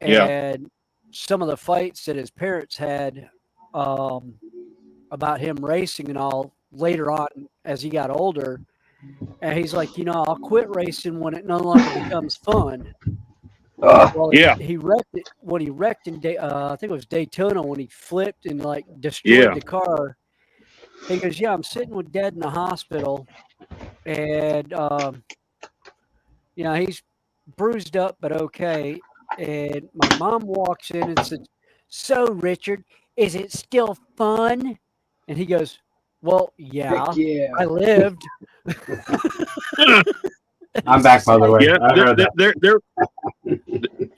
and some of the fights that his parents had about him racing and all later on as he got older. And he's like, I'll quit racing when it no longer becomes fun. Well, he wrecked it when he wrecked in I think it was Daytona when he flipped and like destroyed the car. He goes, "Yeah, I'm sitting with Dad in the hospital, and he's bruised up but okay." And my mom walks in and said, "So, Richard, is it still fun?" And he goes, "Well, yeah, I lived." I'm back, by the way. Yeah, I heard that.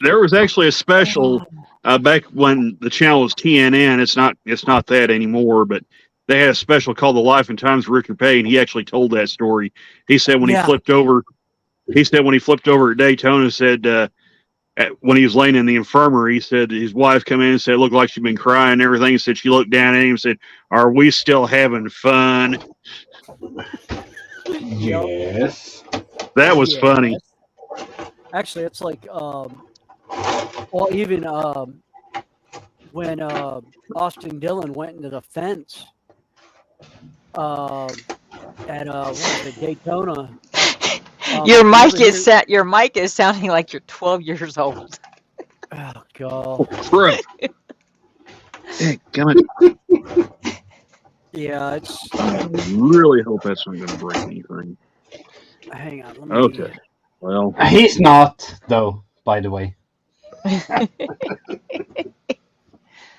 there was actually a special back when the channel was TNN. It's not that anymore, but they had a special called "The Life and Times of Richard Petty," and he actually told that story. He said when he flipped over, at Daytona, said when he was laying in the infirmary, he said his wife come in and said it looked like she'd been crying and everything. He said she looked down at him and said, "Are we still having fun?" Yes. That was funny. Actually, it's like, even when Austin Dillon went into the fence at what was it, Daytona. Your mic is sounding like you're 12 years old. Oh God! Bro. Hey, come on. Yeah, it's. I really hope that's not going to break anything. Hang on. Let me... Okay. Well, he's not, though. By the way.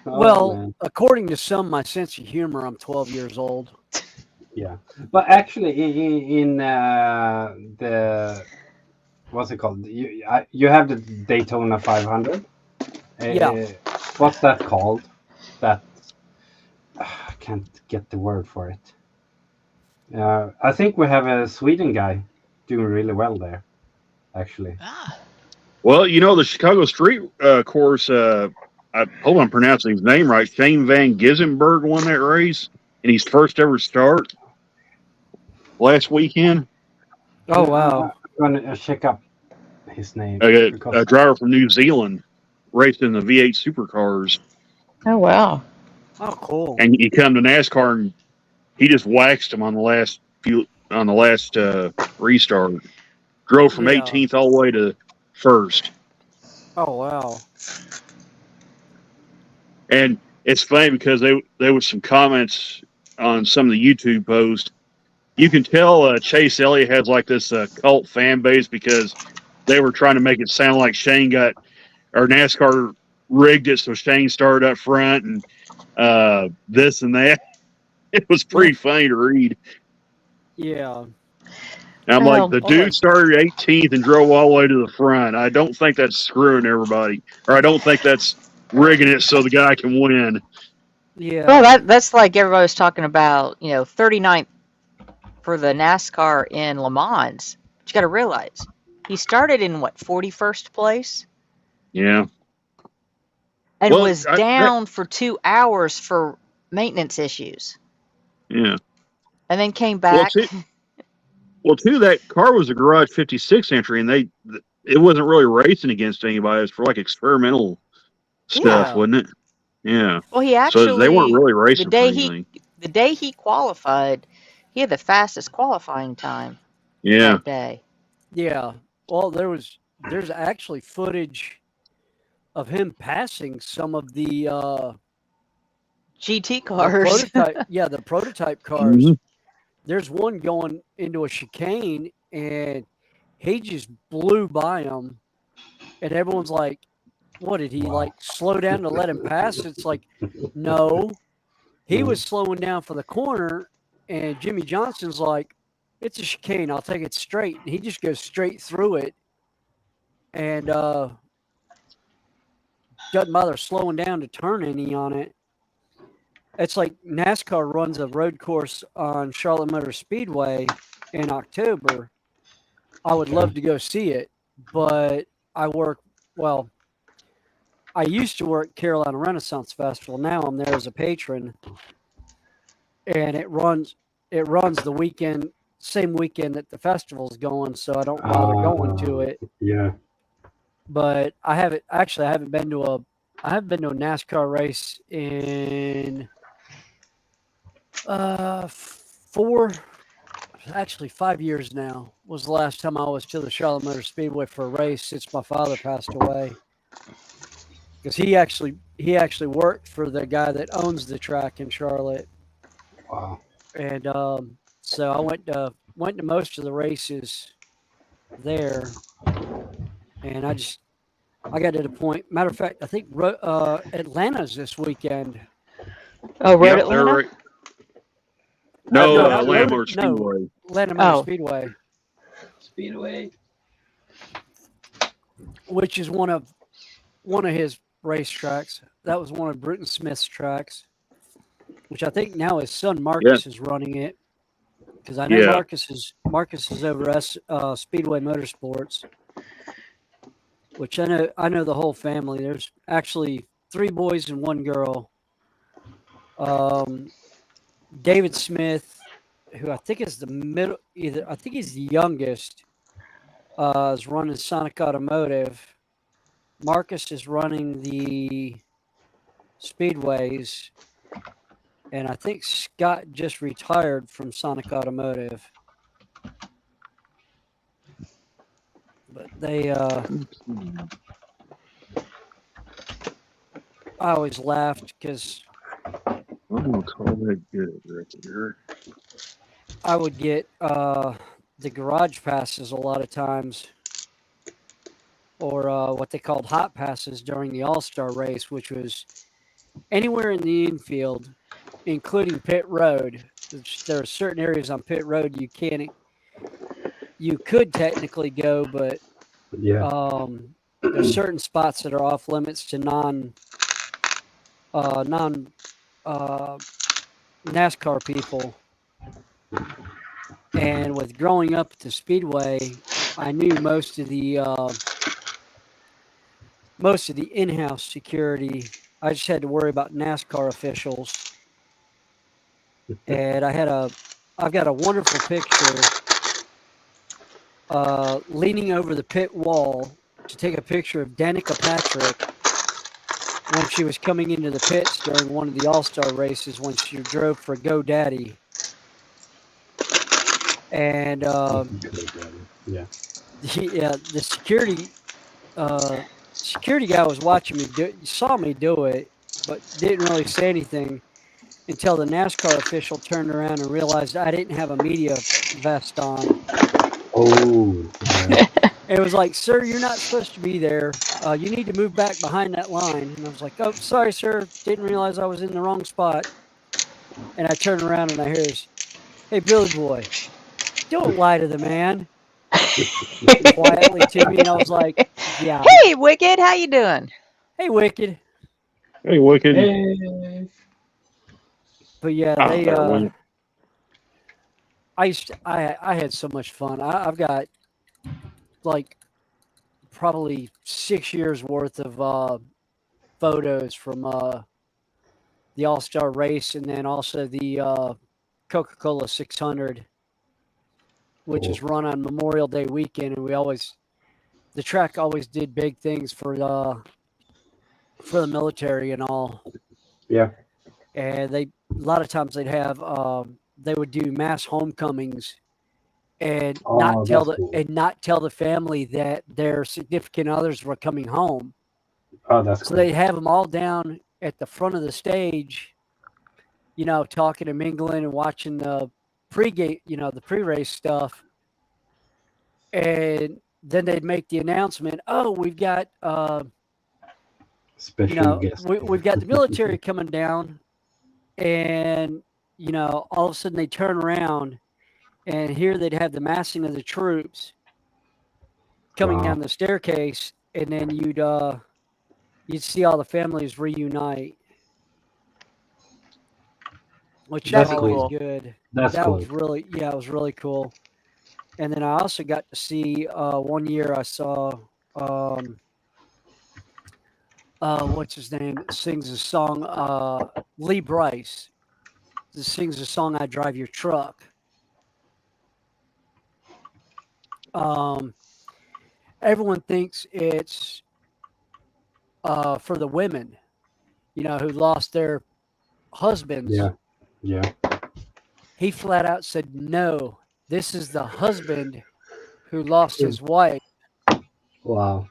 Well, according to some, my sense of humor, I'm 12 years old. Yeah, but actually, in the what's it called? You have the Daytona 500. Yeah. What's that called? That I can't get the word for it. I think we have a Sweden guy doing really well there, actually. Well, the Chicago Street course. I hope I'm pronouncing his name right. Shane Van Gissenberg won that race, and he's first ever start last weekend. Oh wow! I'm gonna check up his name. A driver from New Zealand raced in the V8 supercars. Oh wow! Oh cool! And you come to NASCAR, and he just waxed him on the last restart. Drove from 18th all the way to first. Oh wow! And it's funny because there was some comments on some of the YouTube posts. you can tell Chase Elliott has like this cult fan base because they were trying to make it sound like Shane got or NASCAR rigged it so Shane started up front and this and that. It was pretty funny to read. Yeah. And I'm like, Well, the dude started 18th and drove all the way to the front. I don't think that's screwing everybody, or I don't think that's rigging it so the guy can win. Yeah. well, that's like everybody was talking about, 39th for the NASCAR in Le Mans. But you got to realize he started in what 41st place Yeah. and Well, was down for 2 hours for maintenance issues, yeah. and then came Well, back. too, that car was a Garage 56 entry, and it wasn't really racing against anybody. It was for like experimental stuff, Yeah. wasn't it? Yeah. Well, he So they weren't actually really the racing for day anything. he qualified, he had the fastest qualifying time Yeah. that day. Yeah. Well, there's actually footage of him passing some of the GT cars. the prototype cars. Mhm. There's one going into a chicane, and he just blew by him, and everyone's like, "What did he like slow down to let him pass?" It's like, no, he was slowing down for the corner, and Jimmy Johnson's like, "It's a chicane. I'll take it straight." And he just goes straight through it, and doesn't bother slowing down to turn any on it. It's like NASCAR runs a road course on Charlotte Motor Speedway in October. I would love to go see it, but I used to work Carolina Renaissance Festival. Now I'm there as a patron, and it runs the same weekend that the festival's going, so I don't bother going to it. Yeah. But I haven't been to a NASCAR race in 5 years now. Was the last time I was to the Charlotte Motor Speedway for a race since my father passed away. Because he actually worked for the guy that owns the track in Charlotte. Wow. And so I went to most of the races there, and I got to the point. Matter of fact, I think Atlanta's this weekend. Oh, Road Yep, Atlanta? right. No, not Atlanta Motor No. Speedway. Atlanta Motor Oh. Speedway, which is one of his racetracks. That was one of Britton Smith's tracks, which I think now his son Marcus is running it. Because I know Marcus is over Speedway Motorsports, which I know the whole family. There's actually 3 boys and 1 girl. David Smith, who I think is I think he's the youngest, is running Sonic Automotive. Marcus is running the Speedways, and I think Scott just retired from Sonic Automotive. But they, I always laughed because I'm gonna call that good right here. I would get the garage passes a lot of times, or what they called hot passes during the All-Star race, which was anywhere in the infield, including pit road. There are certain areas on pit road you could technically go, but there's certain spots that are off limits to non NASCAR people. And with growing up at the Speedway, I knew most of the in-house security. I just had to worry about NASCAR officials. And I've got a wonderful picture leaning over the pit wall to take a picture of Danica Patrick when she was coming into the pits during one of the All-Star races when she drove for GoDaddy. And the security guy was watching me saw me do it, but didn't really say anything until the NASCAR official turned around and realized I didn't have a media vest on. Oh, yeah. It was like, sir, you're not supposed to be there. You need to move back behind that line. And I was like, oh, sorry, sir. Didn't realize I was in the wrong spot. And I turn around and I hear this, hey, Billy boy, don't lie to the man. Quietly to me. And I was like, yeah. Hey, Wicked, how you doing? Hey, Wicked. Hey, Wicked. Hey. But yeah, Oh, they, there went. I had so much fun. I've got like probably 6 years worth of photos from the All-Star race, and then also the Coca-Cola 600, which is run on Memorial Day weekend. And the track always did big things for the military and all. Yeah. And a lot of times they would do mass homecomings and not tell the family that their significant others were coming home. Oh, that's So cool. they have them all down at the front of the stage, talking and mingling and watching the pre-game, the pre-race stuff. And then they'd make the announcement, oh, we've got Special guest. we've got the military coming down. And all of a sudden they turn around, and here they'd have the massing of the troops coming down the staircase, and then you'd see all the families reunite, which That's was always cool. good. That's That cool. was it was really cool. And then I also got to see one year I saw what's his name sings a song, Lee Bryce. This sings a song, I Drive Your Truck. Everyone thinks it's for the women, who lost their husbands. Yeah. Yeah. He flat out said, no, this is the husband who lost his wife. Wow.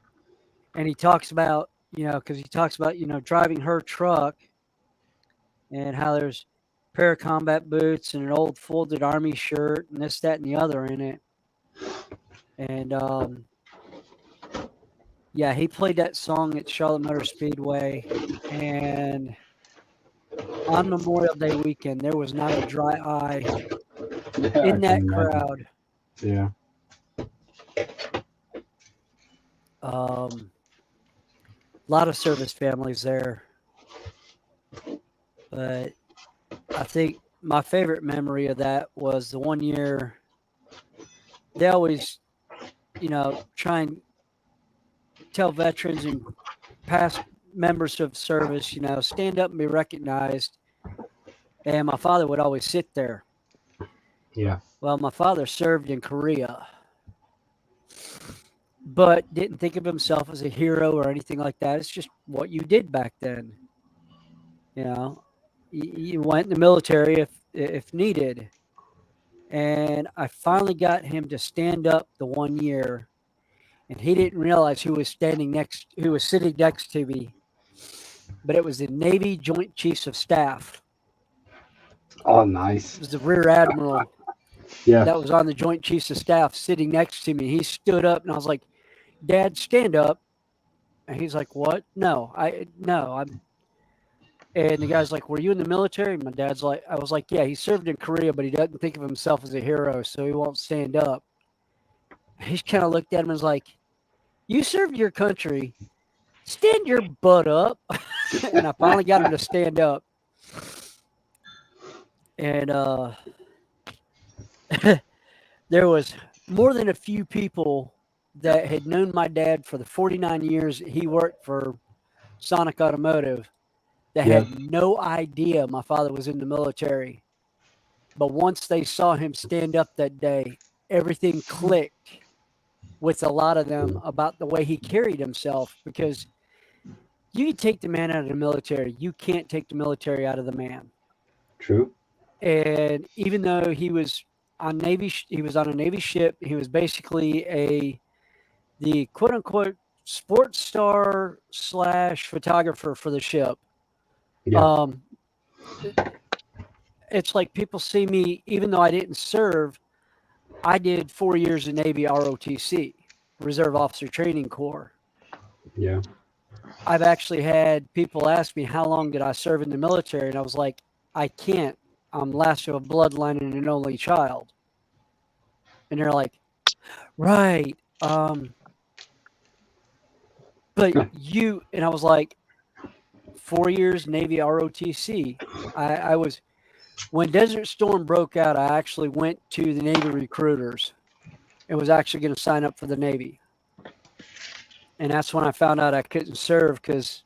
And he talks about, because he talks about, driving her truck and how there's a pair of combat boots and an old folded army shirt and this, that, and the other in it. And yeah, he played that song at Charlotte Motor Speedway, and on Memorial Day weekend, there was not a dry eye in that crowd. Yeah. A lot of service families there. But I think my favorite memory of that was the one year they always, try and tell veterans and past members of service, stand up and be recognized. And my father would always sit there. Yeah. Well, my father served in Korea, but didn't think of himself as a hero or anything like that. It's just what you did back then. You went in the military if needed. And I finally got him to stand up the one year, and he didn't realize who was sitting next to me, but it was the Navy Joint Chiefs of Staff. Oh, nice. It was the Rear Admiral. Yeah. That was on the Joint Chiefs of Staff sitting next to me. He stood up, and I was like, Dad, stand up. And he's like, what? No. And the guy's like, were you in the military? And my dad's like, I was like, yeah, he served in Korea, but he doesn't think of himself as a hero, so he won't stand up. He kind of looked at him and was like, you served your country. Stand your butt up. And I finally got him to stand up. And there was more than a few people that had known my dad for the 49 years he worked for Sonic Automotive that had no idea my father was in the military. But once they saw him stand up that day, everything clicked with a lot of them about the way he carried himself, because you can take the man out of the military. You can't take the military out of the man. True. And even though he was on a Navy ship, he was basically the quote unquote sports star / photographer for the ship. Yeah. it's like people see me, even though I didn't serve, I did 4 years in Navy ROTC, Reserve Officer Training Corps. Yeah. I've actually had people ask me, how long did I serve in the military? And I was like, I can't. I'm last of a bloodline and an only child. And they're like, right. But you, and I was like, 4 years Navy ROTC. I was, when Desert Storm broke out, I actually went to the Navy recruiters and was actually going to sign up for the Navy. And that's when I found out I couldn't serve because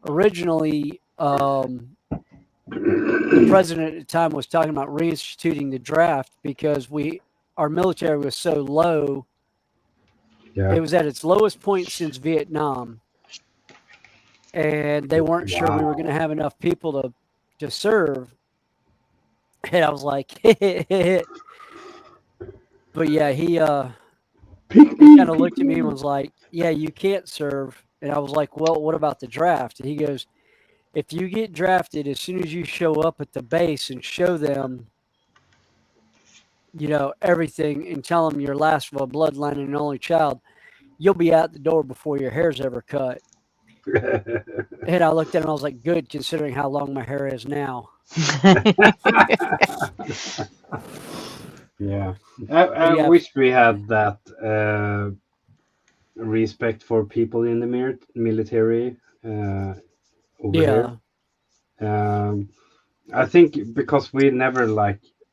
originally the president at the time was talking about reinstituting the draft because our military was so low. Yeah. It was at its lowest point since Vietnam. And they weren't sure we were going to have enough people to serve. And I was like, but yeah, he kind of looked at me and was like, yeah, you can't serve. And I was like, well, what about the draft? And he goes, if you get drafted, as soon as you show up at the base and show them, everything and tell them you're last of a bloodline and an only child, you'll be out the door before your hair's ever cut. And I looked at him and I was like, good, considering how long my hair is now. Yeah. I wish we had that respect for people in the military over here. I think because we never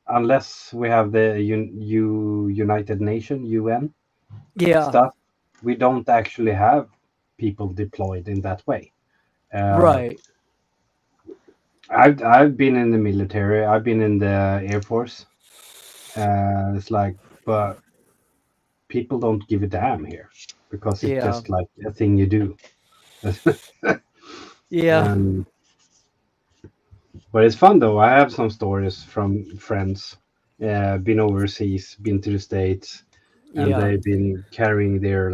unless we have the United Nations UN stuff, we don't actually have people deployed in that way. Right. I've been in the military. I've been in the Air Force. It's like, but people don't give a damn here because it's just like a thing you do. Yeah. But it's fun though. I have some stories from friends, been overseas, been to the States, and they've been carrying their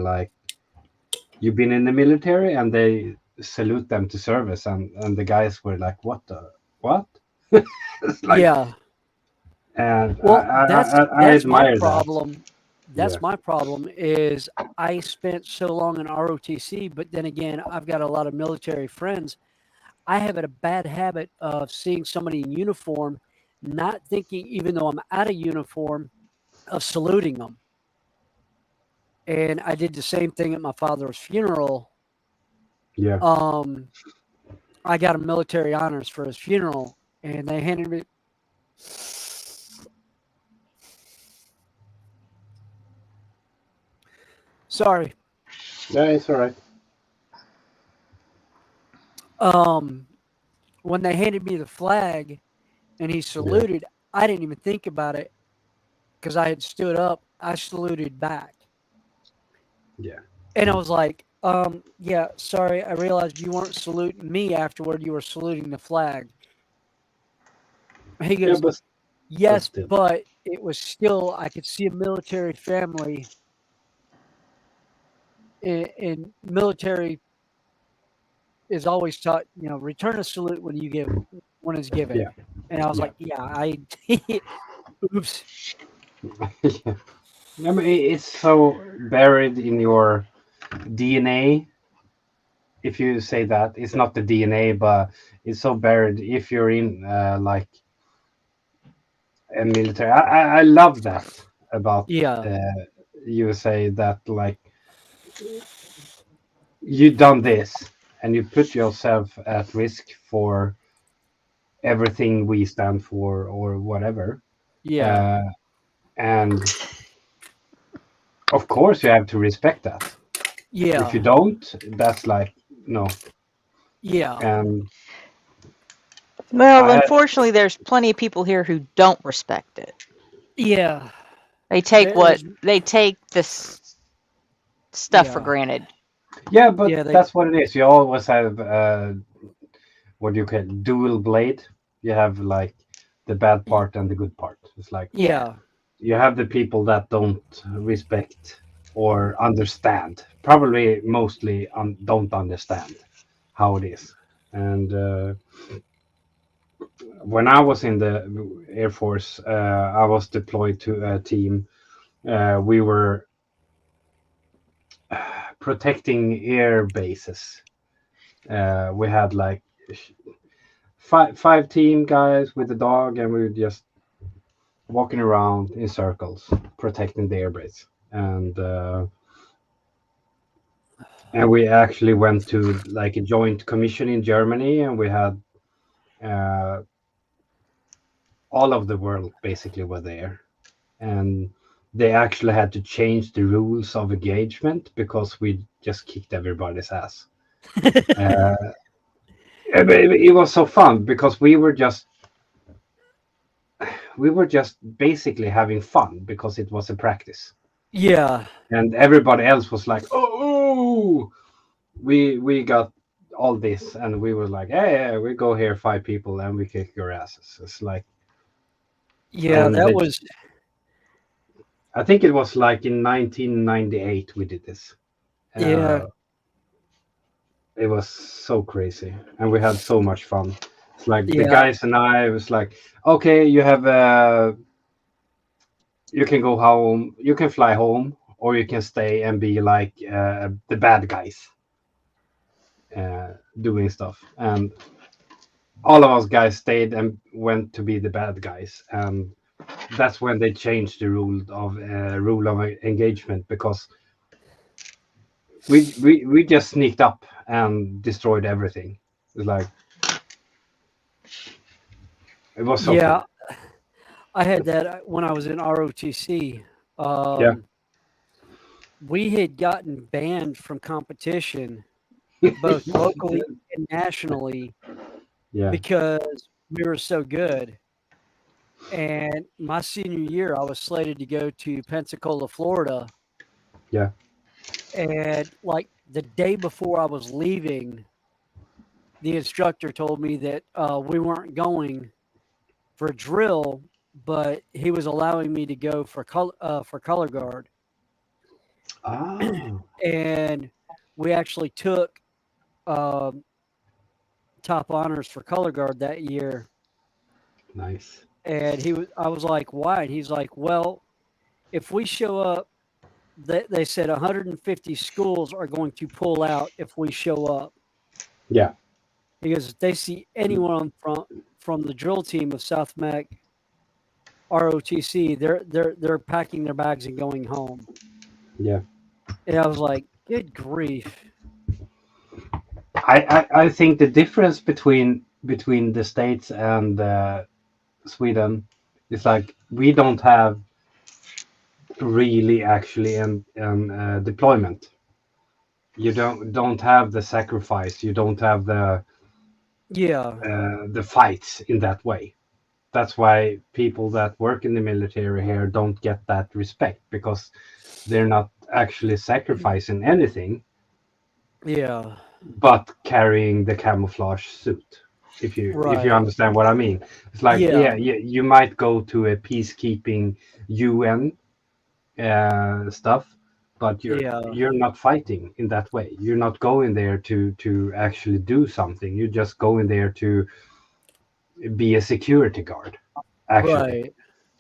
you've been in the military, and they salute them to service, and the guys were like, what? It's like, and well, that's I admire my problem. that. That's my problem is I spent so long in ROTC, but then again, I've got a lot of military friends. I have a bad habit of seeing somebody in uniform, not thinking, even though I'm out of uniform, of saluting them. And I did the same thing at my father's funeral. Yeah. I got a military honors for his funeral, and they handed me. Sorry. Yeah, it's all right. When they handed me the flag and he saluted, I didn't even think about it because I had stood up. I saluted back. Yeah. And I was like, yeah, sorry. I realized you weren't saluting me afterward. You were saluting the flag. He goes, yes, but it was still, I could see a military family in military is always taught, return a salute when it's given. Yeah. And I was like, I oops. I mean, it's so buried in your DNA. If you say that, it's not the DNA, but it's so buried. If you're in a military, I love that about USA, that you done this and you put yourself at risk for everything we stand for or whatever. And of course you have to respect that. If you don't, that's no. Well, unfortunately, there's plenty of people here who don't respect it. They take this stuff for granted. Yeah, but that's what it is. You always have what you call dual blade. You have the bad part and the good part. It's you have the people that don't respect or understand. Probably mostly don't understand how it is. And when I was in the Air Force, I was deployed to a team. We were protecting air bases. We had like five team guys with a dog, and we were just walking around in circles protecting the airbase. And we actually went to like a joint commission in Germany, and we had uh, all of the world basically were there, and they actually had to change the rules of engagement because we just kicked everybody's ass. uh, it was so fun because we were just basically having fun because it was a practice, Yeah. and everybody else was like, oh, we got all this, and we were like, hey, we go here 5 people and we kick your asses. It's like, Yeah, and that they, was I think it was like in 1998 we did this. yeah, It was so crazy, and we had so much fun. It's like the yeah, guys and I was like, okay, you can go home, you can fly home, or you can stay and be like the bad guys doing stuff. And all of us guys stayed and went to be the bad guys, and that's when they changed the rule of engagement because we just sneaked up and destroyed everything. It's like it was so yeah. fun. I had that when I was in ROTC. Yeah, We had gotten banned from competition both locally and nationally yeah. because we were so good. And my senior year, I was slated to go to Pensacola, Florida. Yeah. And like the day before I was leaving, the instructor told me that we weren't going for drill, but he was allowing me to go for color guard. Ah, And we actually took um, top honors for color guard that year. nice. And I was like, why? And he's like, well, if we show up, they said 150 schools are going to pull out if we show up. Yeah, Because if they see anyone from the drill team of South Mac ROTC, they're packing their bags and going home. yeah. And I was like, good grief. I think the difference between the states and Sweden is like we don't have really actually an deployment. You don't have the sacrifice. You don't have Yeah, the fights in that way. That's why people that work in the military here don't get that respect because they're not actually sacrificing anything yeah, but carrying the camouflage suit. If you right. understand what I mean, it's like Yeah, you might go to a peacekeeping UN stuff, but yeah, you're not fighting in that way. You're not going there to actually do something. You're just going there to be a security guard, actually. right.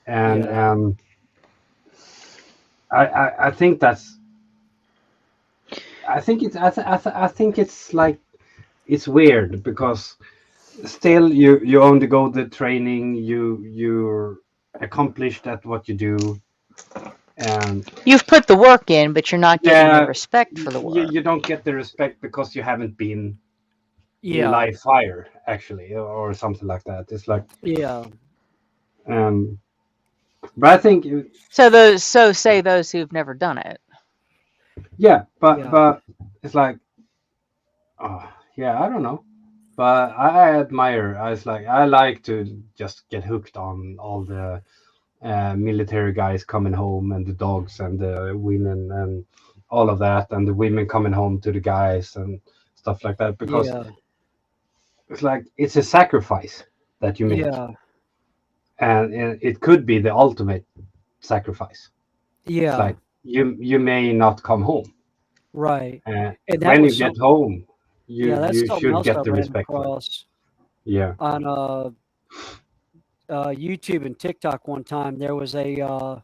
And Yeah, I think that's I think it's like it's weird because still you only go the training, you're accomplished at what you do, and You've put the work in, but you're not getting the yeah, respect for the work. you don't get the respect because you haven't been in yeah, live fire actually or something like that. It's like yeah, um but I think So say those who've never done it. yeah, but yeah, but it's like oh yeah, I don't know. But I admire. I like to just get hooked on all the military guys coming home and the dogs and the women and all of that and the women coming home to the guys and stuff like that because yeah, it's like it's a sacrifice that you make yeah, and it could be the ultimate sacrifice. It's yeah, like you may not come home. right. uh, And that when you was get something, home yeah, that's you something should else I get the ran respect for it. across Yeah, on YouTube and TikTok one time. There was a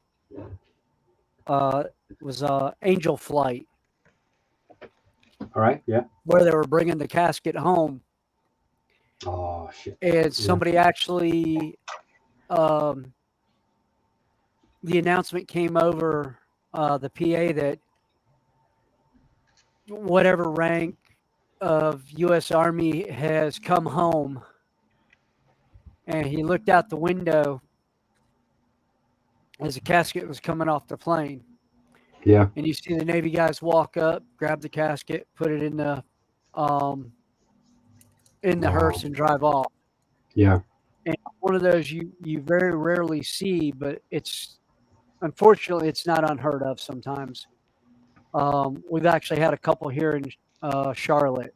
Angel Flight All right. Yeah. where they were bringing the casket home, Oh shit. and somebody actually the announcement came over the PA that whatever rank of U.S. Army has come home, and he looked out the window as the casket was coming off the plane. Yeah. And you see the Navy guys walk up, grab the casket, put it in the hearse and drive off. Yeah. And one of those you very rarely see, but it's unfortunately it's not unheard of sometimes. We've actually had a couple here in Charlotte,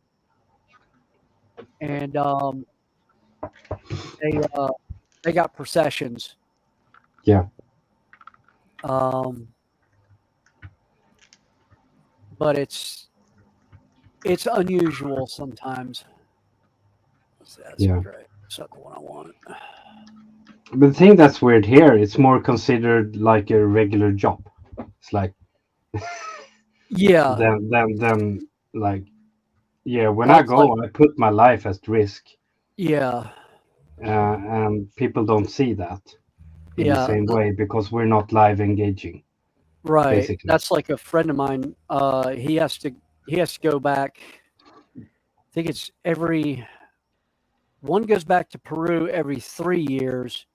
and they got processions. Yeah. But it's unusual sometimes. That's great. That's not the one I want. But the thing that's weird here, it's more considered like a regular job. It's like Yeah. Then like when Well, I it's go, like- I put my life at risk, Yeah. and people don't see that in the Yeah. same way because we're not live engaging. Right. Basically. That's like a friend of mine. He has to go back. I think it's one goes back to Peru every 3 years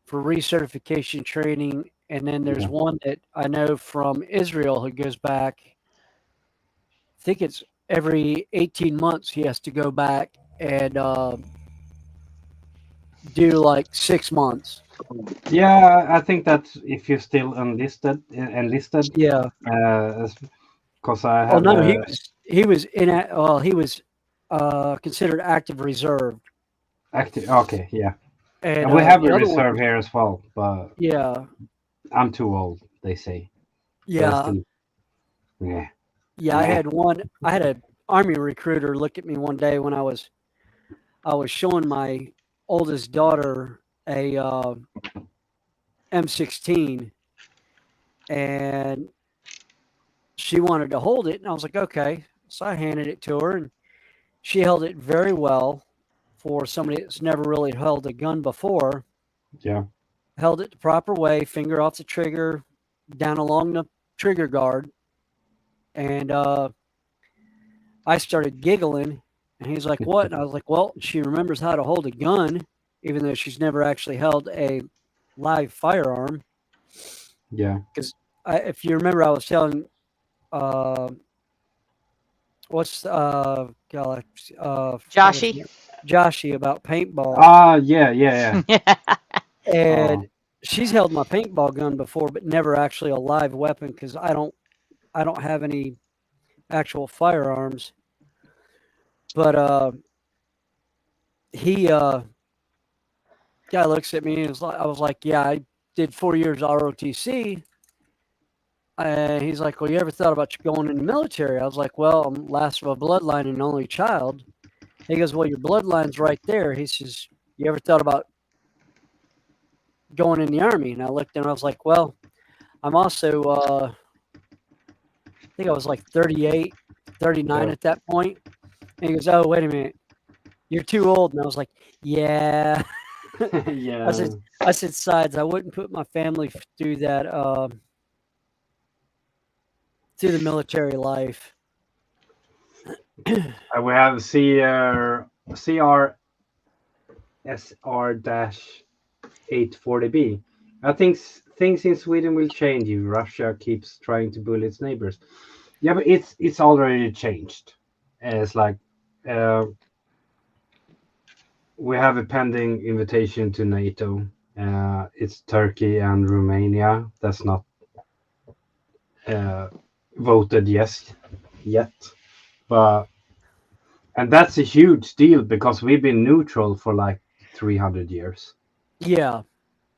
for recertification training, and then there's one that I know from Israel who goes back. I think it's every 18 months he has to go back and do like 6 months. Yeah, I think that's if you're still enlisted. Yeah. Because I have. Oh no, he was considered active reserve. Active. Okay, yeah. And we have a the other reserve one, here as well, but yeah, I'm too old. They say. yeah, Yeah. yeah. I had an army recruiter look at me one day when I was showing my oldest daughter a M16, and she wanted to hold it, and I was like, okay. So I handed it to her, and she held it very well for somebody that's never really held a gun before. Yeah. Held it the proper way, finger off the trigger, down along the trigger guard, and I started giggling, and he's like, "What?" And I was like, "Well, she remembers how to hold a gun, even though she's never actually held a live firearm." Yeah. Because if you remember, I was telling Joshy about paintball. Yeah. And she's held my paintball gun before, but never actually a live weapon because I don't have any actual firearms. But he guy looks at me and I was like, yeah, I did 4 years ROTC. And he's like, well, you ever thought about going in the military? I was like, well, I'm last of a bloodline and only child. He goes, well, your bloodline's right there. He says, you ever thought about going in the Army? And I looked and I was like, well, I'm also, I think I was like 38, 39 at that point. And he goes, oh, wait a minute. You're too old. And I was like, yeah. Yeah. I said, sides, I wouldn't put my family through that, through the military life. We have CRSR-840B. I think things in Sweden will change if Russia keeps trying to bully its neighbors. Yeah, but it's already changed. It's like we have a pending invitation to NATO. It's Turkey and Romania. That's not voted yes yet, and that's a huge deal because we've been neutral for like 300 years. Yeah.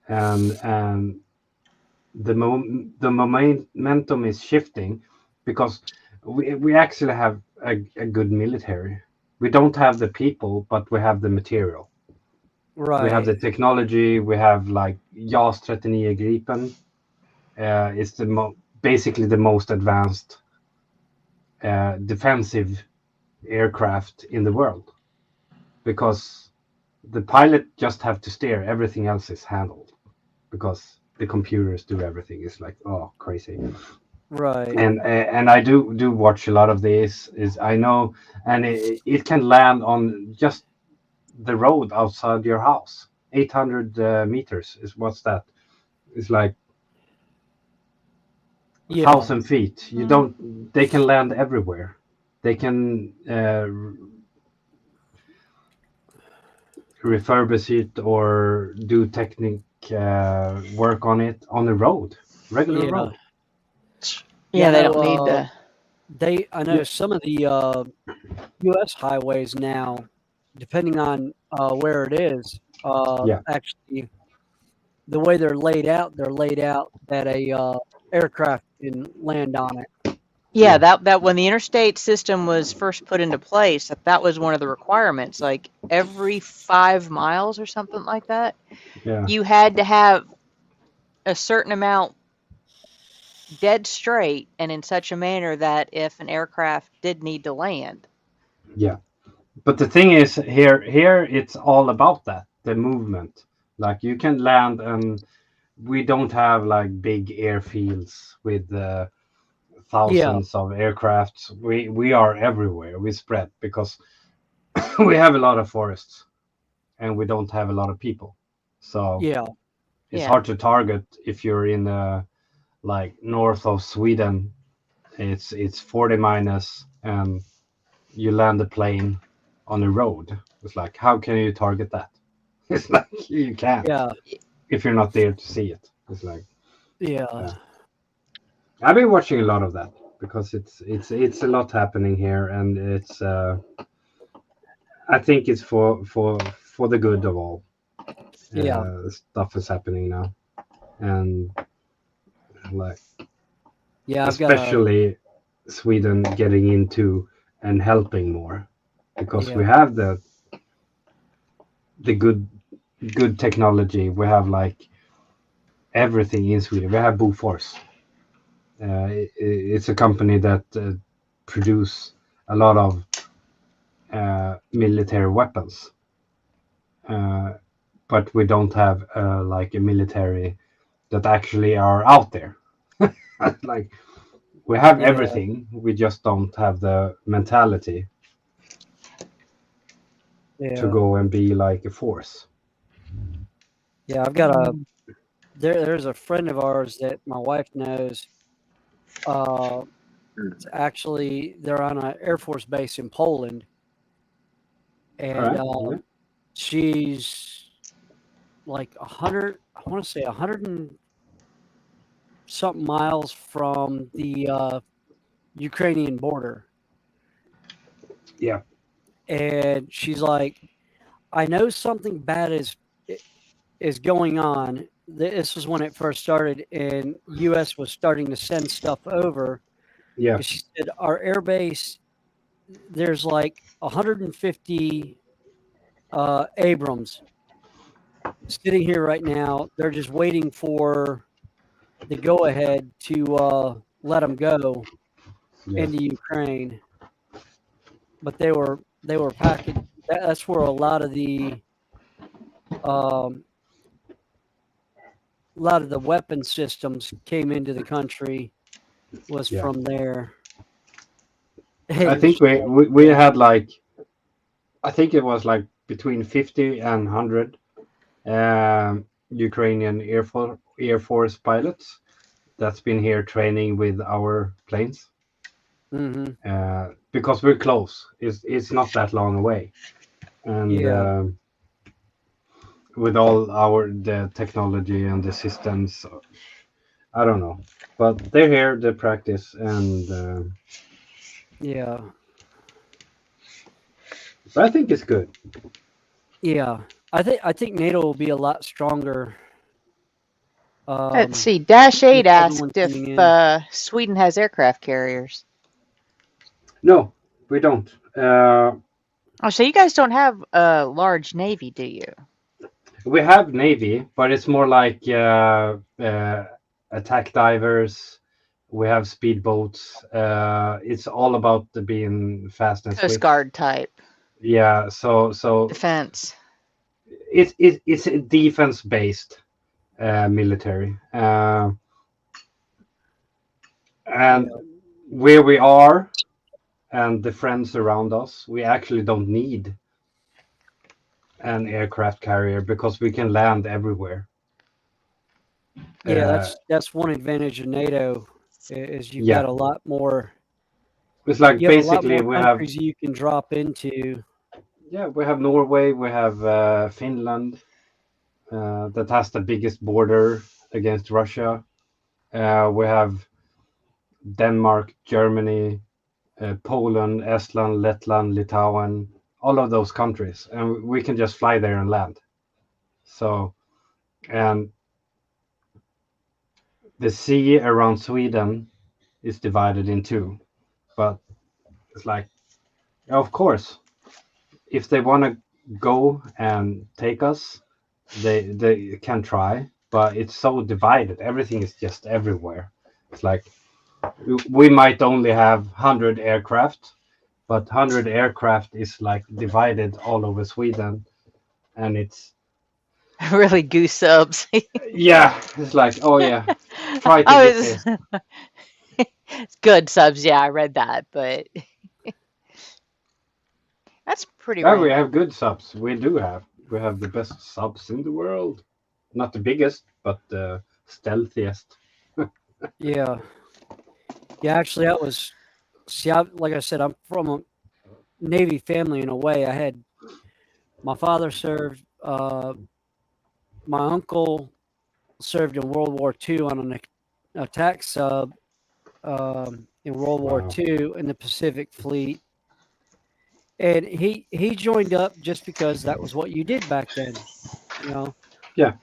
And the momentum is shifting because we actually have a good military. We don't have the people, but we have the material. We have Right. the technology. We have like JAS 39 Gripen. It's basically the most advanced defensive aircraft in the world, because the pilot just have to steer. Everything else is handled because the computers do everything. It's like, oh, crazy. Right. And I do watch a lot of this. Is I know, and it can land on just the road outside your house. 800 meters is what's that? It's like Yeah. 1,000 feet. You don't. They can land everywhere. They can refurbish it or do technique work on it on the road, regular Yeah. road. Yeah. Yeah, I they know. don't need to. I know some of the U.S. highways now, depending on where it is, Yeah, actually the way they're laid out that a aircraft can land on it. Yeah, yeah, that when the interstate system was first put into place, that was one of the requirements. Like every 5 miles or something like that, yeah, you had to have a certain amount dead straight and in such a manner that if an aircraft did need to land. yeah. But the thing is, here it's all about that, the movement. Like you can land, and we don't have like big airfields with Yeah. thousands of aircrafts. We are everywhere. We spread because we have a lot of forests and we don't have a lot of people. So Yeah. it's Yeah. hard to target if you're in like north of Sweden. It's 40 minus, and you land a plane on a road. It's like, how can you target that? It's like you can't Yeah. if you're not there to see it. It's like, Yeah. uh, I've been watching a lot of that because it's a lot happening here, and it's I think it's for the good of all. Yeah. Stuff is happening now, and like Yeah. I've got a especially Sweden getting into and helping more because yeah. we have the good technology. We have like everything in Sweden. We have Bofors. It's a company that produce a lot of military weapons, uh, but we don't have like a military that actually are out there. Like we have Yeah. everything, we just don't have the mentality to Yeah. go and be like a force. Yeah. I've got a there's a friend of ours that my wife knows. Uh, it's actually they're on an Air Force base in Poland, All and right. Yeah. she's like 100. I want to say 100 and something miles from the Ukrainian border, Yeah. and she's like, I know something bad is going on. This was when it first started, and U.S. was starting to send stuff over Yeah. because she said our air base there's like 150 Abrams sitting here right now. They're just waiting for the go ahead to let them go Yeah. into Ukraine. But they were packaged. That's where um, a lot of the weapon systems came into the country was Yeah. from there. I And think we had like, I think it was like between 50 and 100 Ukrainian Air Force pilots that's been here training with our planes, mm-hmm, because we're close. It's not that long away, and yeah, with all our the technology and the systems, I don't know, but they're here, they practice, and yeah, but I think it's good. yeah. I think NATO will be a lot stronger Let's um, see. Dash with 8 everyone asked coming if in. Sweden has aircraft carriers. No, we don't. Oh, so you guys don't have a large navy, do you? We have Navy, but it's more like attack divers. We have speedboats. It's all about the being fast and Coast swift. Guard type Yeah, so defense. it's a defense based military, Yeah. and where we are and the friends around us, we actually don't need an aircraft carrier because we can land everywhere. Yeah, Uh, that's one advantage of NATO is you've got yeah, a lot more. it's like You have a lot basically more we have countries you can drop into. yeah we have Norway, we have Finland that has the biggest border against Russia. We have Denmark, Germany, Poland, Estland, Letland, Litauen, all of those countries, and we can just fly there and land. So, and the sea around Sweden is divided in two, but it's like, of course, if they want to go and take us, they can try, but it's so divided. Everything is just everywhere. It's like we might only have 100 aircraft, but 100 aircraft is like divided all over Sweden, and it's Really goose subs. yeah, it's like oh yeah, try to Oh, hit this. it's good subs. Yeah, I read that, but that's pretty Yeah, we random. have good subs. We have the best subs in the world. Not the biggest, but the stealthiest. Yeah, yeah. Actually, that was. See, like I said, I'm from a Navy family in a way. I had my father served. My uncle served in World War II on an attack sub in World War Wow. II in the Pacific Fleet, and he joined up just because that was what you did back then. You know, Yeah,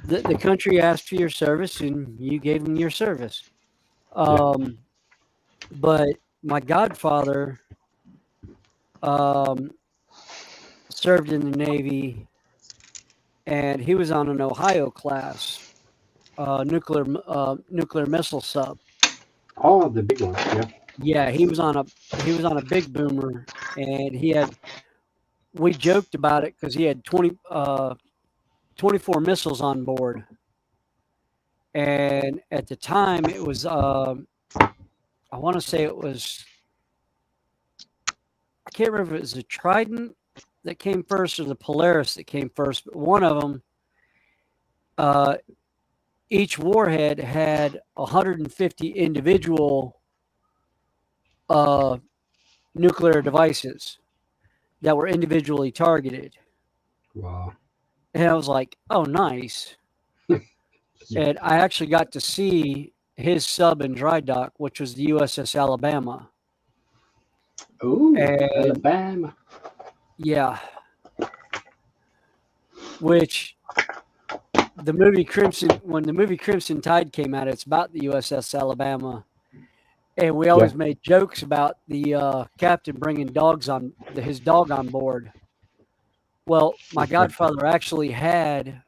the country asked for your service, and you gave them your service. yeah. Um, but my godfather um, served in the Navy, and he was on an Ohio class nuclear missile sub. Oh, the big ones. Yeah. Yeah, he was on a big boomer, and he had. We joked about it because he had 24 missiles on board, and at the time it was I want to say it was I can't remember if it was the Trident that came first or the Polaris that came first, but one of them. Uh, each warhead had 150 individual uh, nuclear devices that were individually targeted. Wow. And I was like, oh, nice. Yeah. And I actually got to see his sub in dry dock, which was the USS Alabama. Oh, And Alabama. yeah, which the movie when the movie Crimson Tide came out, it's about the USS Alabama. And we Yeah. always made jokes about the captain bringing his dog on board. Well, my godfather actually had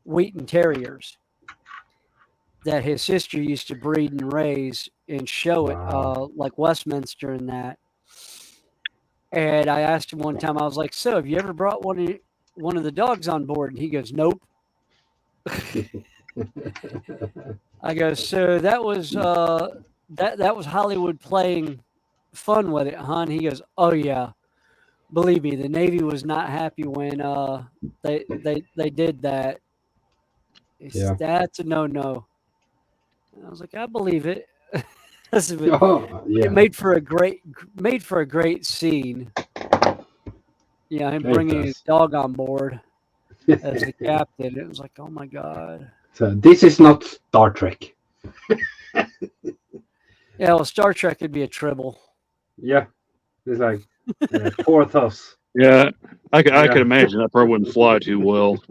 Wheaton Terriers that his sister used to breed and raise and show it, Wow. like Westminster and that. And I asked him one time, I was like, "So, have you ever brought one of the dogs on board?" And he goes, "Nope." I go, "So that was that was Hollywood playing fun with it, huh?" And he goes, "Oh yeah, believe me, the Navy was not happy when they did that. Yeah. That's a no." And I was like, "I believe it." Listen, Oh, it yeah. made for a great scene. Yeah, him It bringing his does. dog on board as the captain. It was like, oh my god. So this is not Star Trek. Yeah, well, Star Trek could be a tribble. Yeah. It's like Porthos. Yeah, I could Yeah. imagine that probably wouldn't fly too well.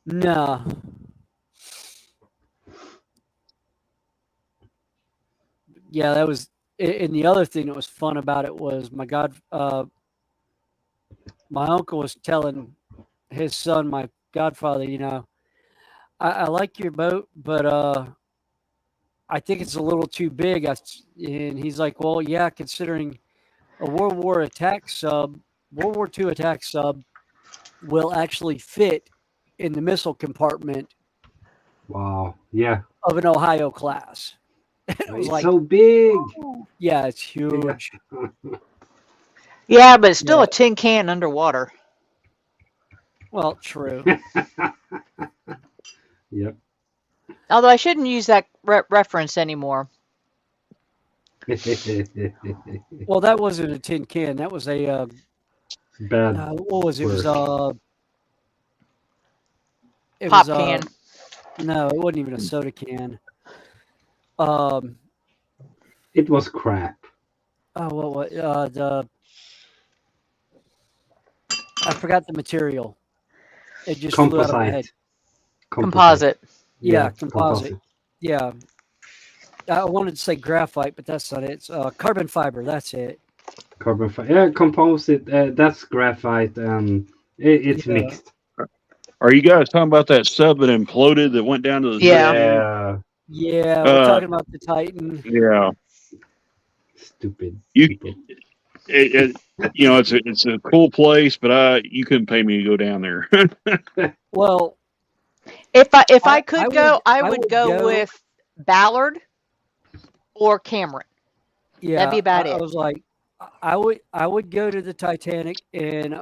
No. Yeah, that was. And the other thing that was fun about it was my uncle was telling his son, my godfather, I like your boat, but I think it's a little too big. And he's like, well, yeah, considering a World War II attack sub will actually fit in the missile compartment Wow. Yeah. of an Ohio class. It was It's like, so big. yeah, it's huge. Yeah, but it's still Yeah. a tin can underwater. Well, true. Yep. Although I shouldn't use that reference anymore. Well, that wasn't a tin can. That was a Bad. what was it? It was it Pop was can. no, it wasn't even a soda can. It was crap. Oh, what I forgot the material. It just flew out of my head. Composite. Yeah, composite. Yeah. I wanted to say graphite, but that's not it. It's carbon fiber. That's it. Carbon fiber. Yeah, composite. That's graphite, and it's Yeah. mixed. Are you guys talking about that sub that imploded that went down to the Yeah. Yeah. Yeah, we're talking about the Titan. Yeah. Stupid You- people. It's a cool place, but you couldn't pay me to go down there. Well, If I could go, I would would go with Ballard or Cameron. Yeah, That'd be about I it. was like, I would go to the Titanic in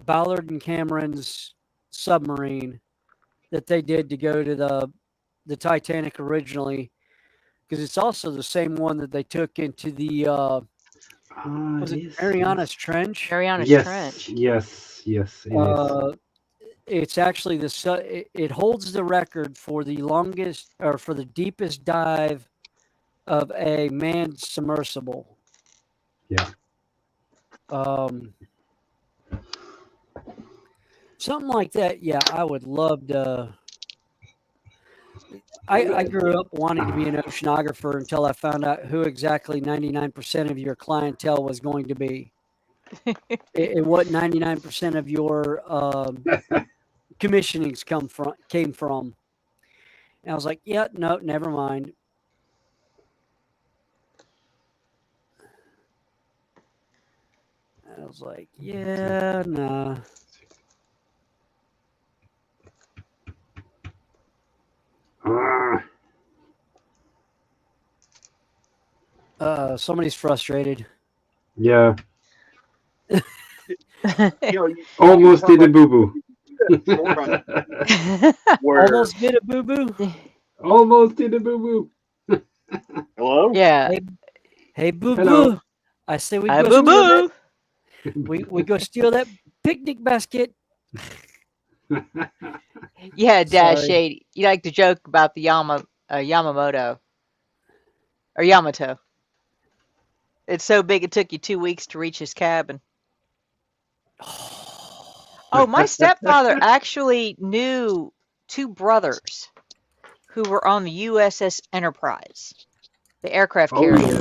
Ballard and Cameron's submarine that they did to go to the Titanic originally, because it's also the same one that they took into the was it Marianas Trench? Marianas Yes, Trench. yes, it is. It's actually it holds the record for the longest or for the deepest dive of a manned submersible. Yeah. Something like that. Yeah, I would love to. I grew up wanting to be an oceanographer until I found out who exactly 99% of your clientele was going to be. And what 99% of your commissionings came from. And I was like, yeah, no, never mind. I was like, yeah, nah. Somebody's frustrated. Yeah. Almost did a boo boo. Almost did a boo boo. Almost did a boo boo. Hello? Yeah. Hey boo Hello. boo. I say we Hi, go boo steal that. boo. We go steal that picnic basket. Yeah, Dash Sorry. Shade. You like to joke about the Yamamoto or Yamato. It's so big it took you 2 weeks to reach his cabin. Oh, my stepfather actually knew two brothers who were on the USS Enterprise, the aircraft carrier,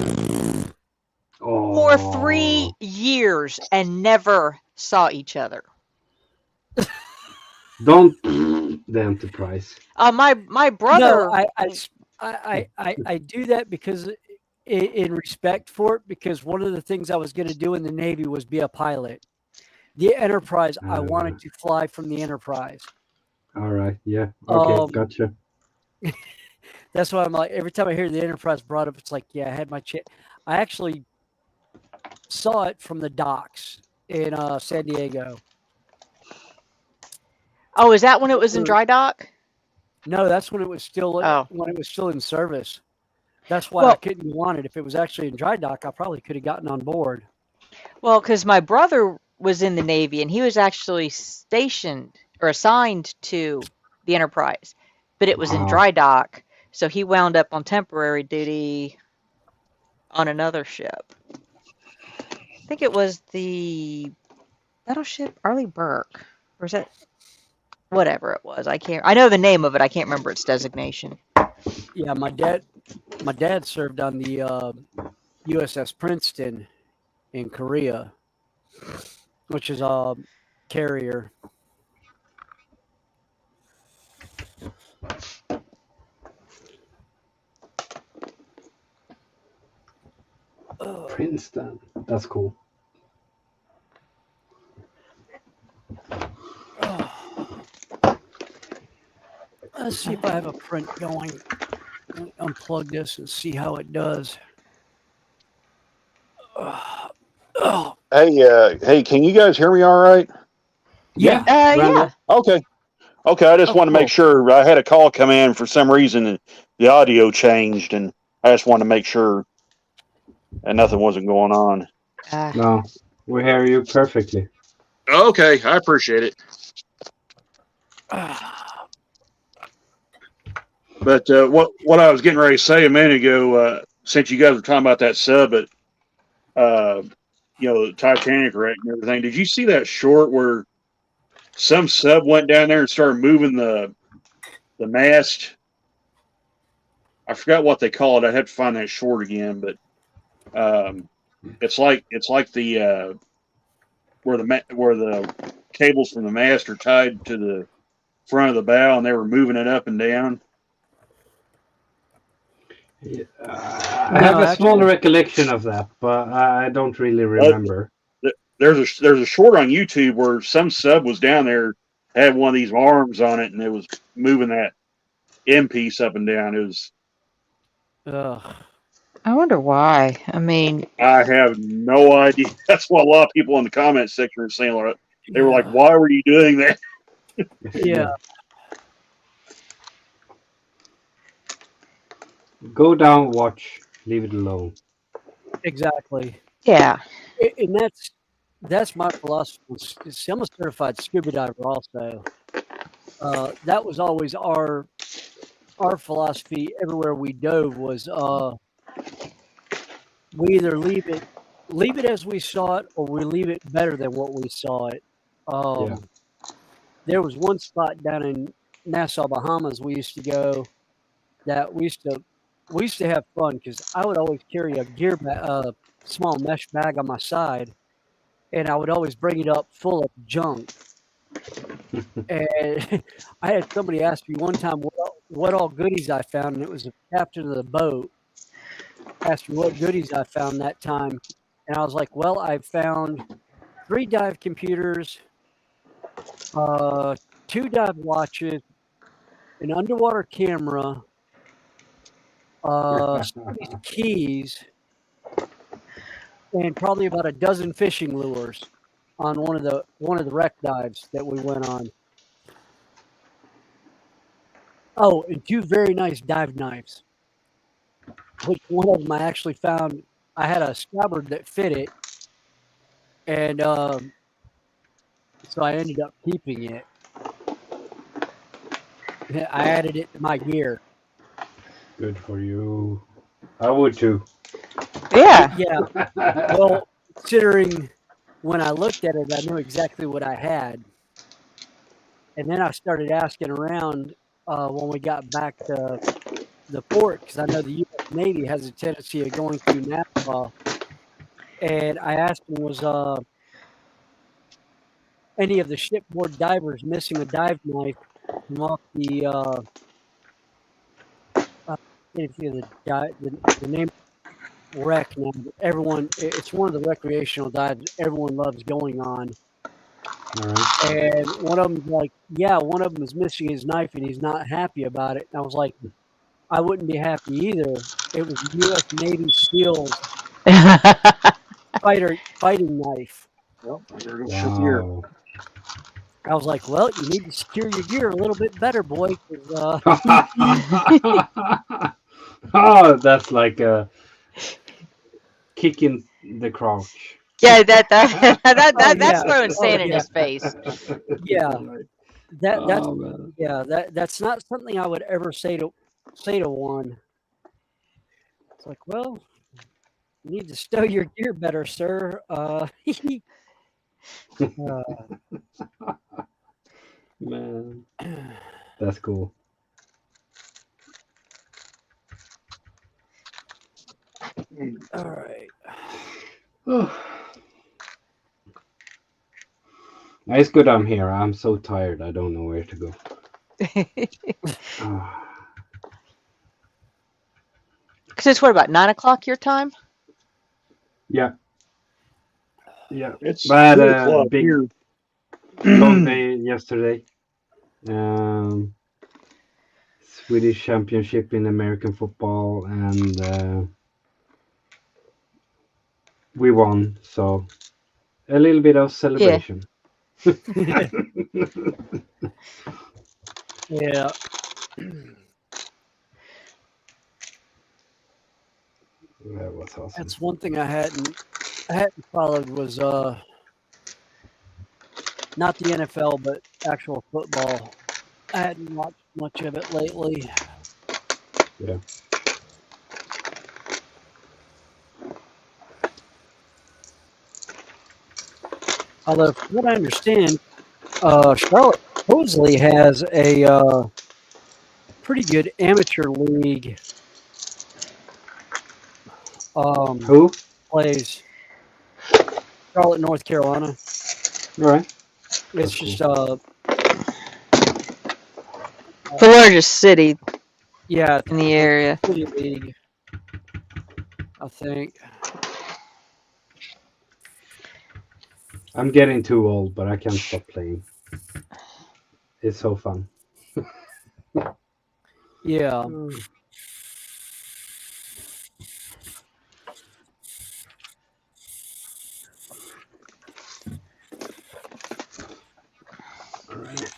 for 3 years and never saw each other. Don't the Enterprise. My brother. No, I do that because in respect for it, because one of the things I was going to do in the Navy was be a pilot. The Enterprise, I wanted to fly from the Enterprise. All right, yeah, okay, gotcha. That's why I'm like, every time I hear the Enterprise brought up, it's like, yeah, I had my I actually saw it from the docks in San Diego. Oh, is that when it was in dry dock? No, that's when it was still when it was still in service. That's why I couldn't go on it. If it was actually in dry dock, I probably could have gotten on board. Well, because my brother was in the Navy and he was actually stationed or assigned to the Enterprise, but it was in dry dock, so he wound up on temporary duty on another ship. I think it was the battleship Arleigh Burke, or is that whatever it was? I know the name of it. I can't remember its designation. Yeah, my dad served on the USS Princeton in Korea, which is a carrier. print stand. That's cool. Let's see if I have a print going. Unplug this and see how it does. Oh, Hey, can you guys hear me all right? yeah. Yeah. Okay. Okay, I just Oh, want to cool. make sure. I had a call come in for some reason, and the audio changed, and I just wanted to make sure and nothing wasn't going on. No, we hear you perfectly. Okay, I appreciate it. But what I was getting ready to say a minute ago, since you guys were talking about that sub at the Titanic wreck and everything, did you see that short where some sub went down there and started moving the mast? I forgot what they call it. I'd have to find that short again, but it's like the where the cables from the mast are tied to the front of the bow, and they were moving it up and down. I have a small recollection of that, but I don't really remember. There's a short on YouTube where some sub was down there, had one of these arms on it, and it was moving that end piece up and down. It was. I wonder why. I mean, I have no idea. That's what a lot of people in the comment section are saying. Like, they were like, "Why were you doing that?" Yeah. Go down, watch, leave it alone. Exactly. yeah. And that's my philosophy. See, I'm a certified scuba diver also. That was always our philosophy everywhere we dove was we either leave it as we saw it, or we leave it better than what we saw it. There was one spot down in Nassau, Bahamas we used to go that we used to have fun because I would always carry a small mesh bag on my side, and I would always bring it up full of junk. And I had somebody ask me one time what all goodies I found, and it was the captain of the boat asked me what goodies I found that time, and I was like, "Well, I found 3 dive computers, 2 dive watches, an underwater camera, somebody's keys, and probably about a dozen fishing lures on one of the wreck dives that we went on. Oh, and 2 very nice dive knives. Which one of them I actually found. I had a scabbard that fit it, and so I ended up keeping it. I added it to my gear. Good for you. I would too. Yeah. Yeah. Well, considering when I looked at it, I knew exactly what I had. And then I started asking around when we got back to the port, because I know the U.S. Navy has a tendency of going through Nassau. And I asked them, was any of the shipboard divers missing a dive knife from off the the name wreck now? It's one of the recreational dives everyone loves going on. And one of them's like, yeah, one of them is missing his knife and he's not happy about it. And I was like, I wouldn't be happy either. It was U.S. Navy SEALs fighting knife. Well, I better go shut the air. Wow. I was like, well, you need to secure your gear a little bit better, boy. Oh, that's like a kick in the crotch. Yeah, that's yeah. throwing sand Oh, in yeah. his face. Yeah. That's Oh, man. yeah, that's not something I would ever say to one. It's like, well, you need to stow your gear better, sir. Man, that's cool. All right. It's good I'm here. I'm so tired. I don't know where to go. Because it's what, about 9 o'clock your time? Yeah. Yeah. It's But I had 2 o'clock a big here. dog day yesterday. Swedish championship in American football, and we won. So a little bit of celebration. Yeah. That was awesome. That's one thing I hadn't followed was not the NFL but actual football. I hadn't watched much of it lately. Yeah. Although, from what I understand, Charlotte supposedly has a pretty good amateur league. Who? Plays Charlotte, North Carolina. All right. It's That's just The largest city yeah, in the area. city league, I think. I'm getting too old, but I can't stop playing. It's so fun. Yeah. All right.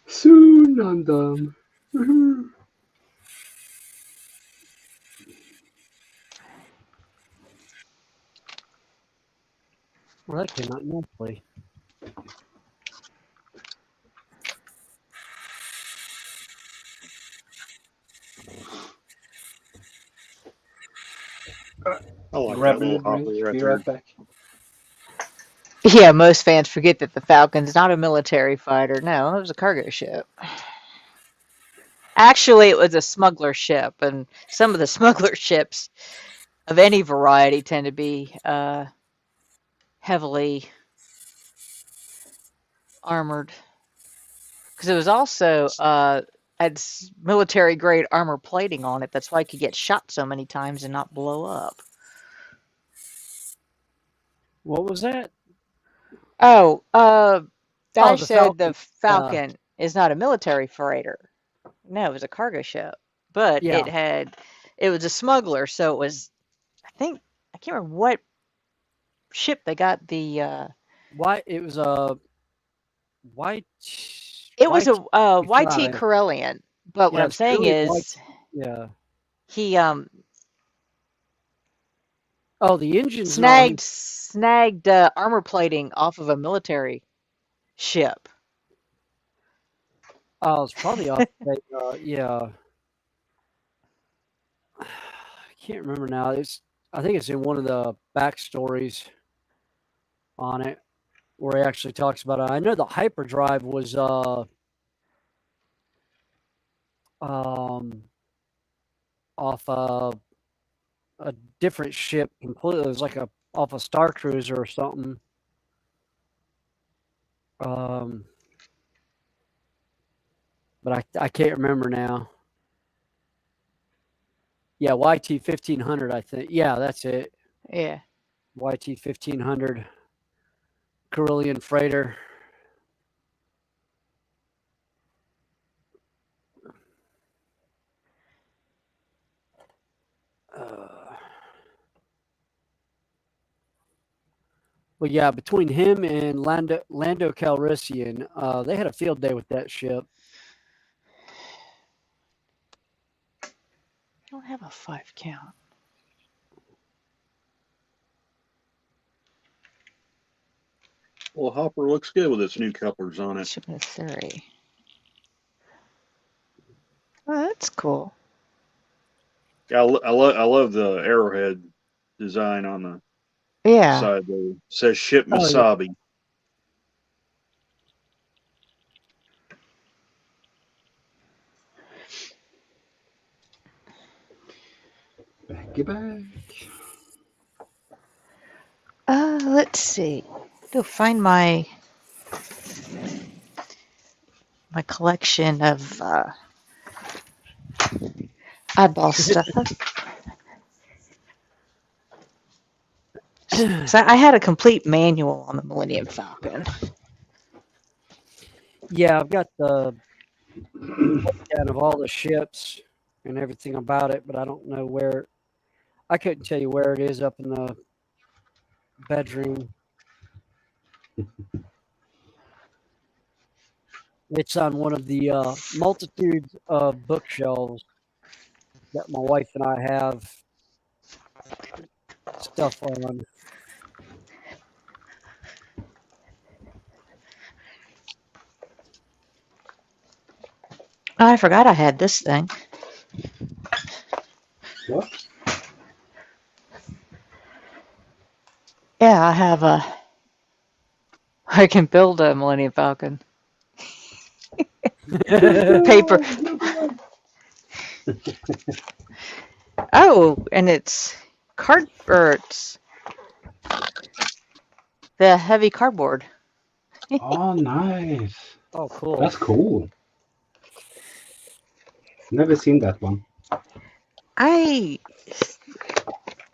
Soon I'm done. Well, that came out nicely. I like that Grabbing little a drink. hopper right Be there. right back. Yeah, most fans forget that the Falcon's not a military fighter. No, it was a cargo ship. Actually, it was a smuggler ship, and some of the smuggler ships of any variety tend to be heavily armored. Because it was also had military grade armor plating on it. That's why it could get shot so many times and not blow up. What was that? Oh, Dash the said the Falcon. Falcon is not a military freighter. No, it was a cargo ship. But Yeah. it was a smuggler, so it was, I can't remember what ship they got the Why it was a white. it was a YT YT. Corellian. But what Yeah, I'm it's saying really is Yeah. he Oh, the engines and all. snagged armor plating off of a military ship. Oh, it's probably off. Yeah. I can't remember now. I think it's in one of the backstories on it where he actually talks about it. I know the hyperdrive was off a different ship completely. It was like off a Star Cruiser or something. But I can't remember now. Yeah, YT 1500, I think. Yeah, that's it. Yeah. YT 1500 Carillion freighter. Well, yeah, between him and Lando Calrissian, they had a field day with that ship. I don't have a 5 count. Well, hopper looks good with its new couplers on it. Shipment 3. Oh, that's cool. Yeah, I love the arrowhead design on the side there. It says ship Misabi. Back. Let's see. Go find my collection of oddball stuff. So I had a complete manual on the Millennium Falcon. Yeah, I've got the breakdown of all the ships and everything about it, but I don't know where. I couldn't tell you where it is up in the bedroom. It's on one of the multitudes of bookshelves that my wife and I have stuff on. Oh, I forgot I had this thing. What? Yeah, I have a. I can build a Millennium Falcon. Paper. Oh, and it's it's the heavy cardboard. Oh, nice. Oh, cool. That's cool. Never seen that one.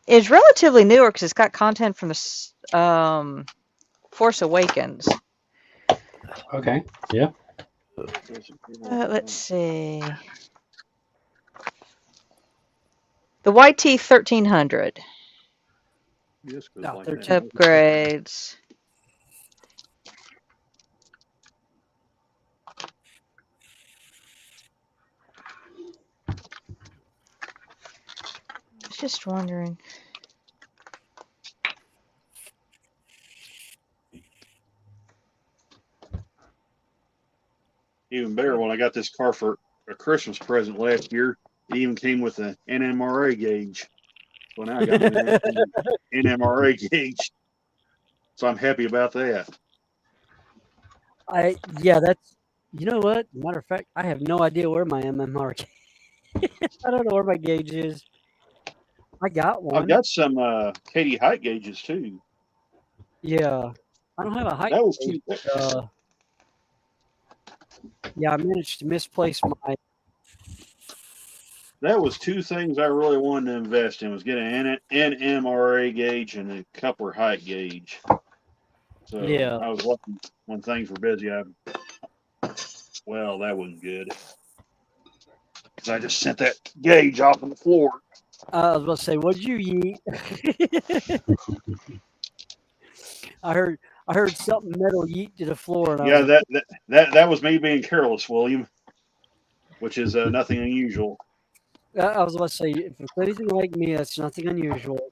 It's relatively newer because it's got content from the Force Awakens. Okay. Yeah. Let's see. The YT 1300 No, 13. upgrades. I was just wondering. Even better, when I got this car for a Christmas present last year, it even came with an NMRA gauge. So now I got an NMRA gauge. So I'm happy about that. Yeah, that's, you know what? Matter of fact, I have no idea where my MMR. I don't know where my gauge is. I got one. I've got some Katie height gauges too. Yeah, I don't have a height That was gauge. too. Yeah, I managed to misplace my. That was two things I really wanted to invest in: was get an NMRA gauge and a coupler height gauge. So Yeah. I was lucky when things were busy. Well, that wasn't good. Because I just sent that gauge off on the floor. I was about to say, what'd you eat? I heard something metal yeet to the floor. And Yeah, that was me being careless, William, which is nothing unusual. I was about to say, if it's anything like me, that's nothing unusual.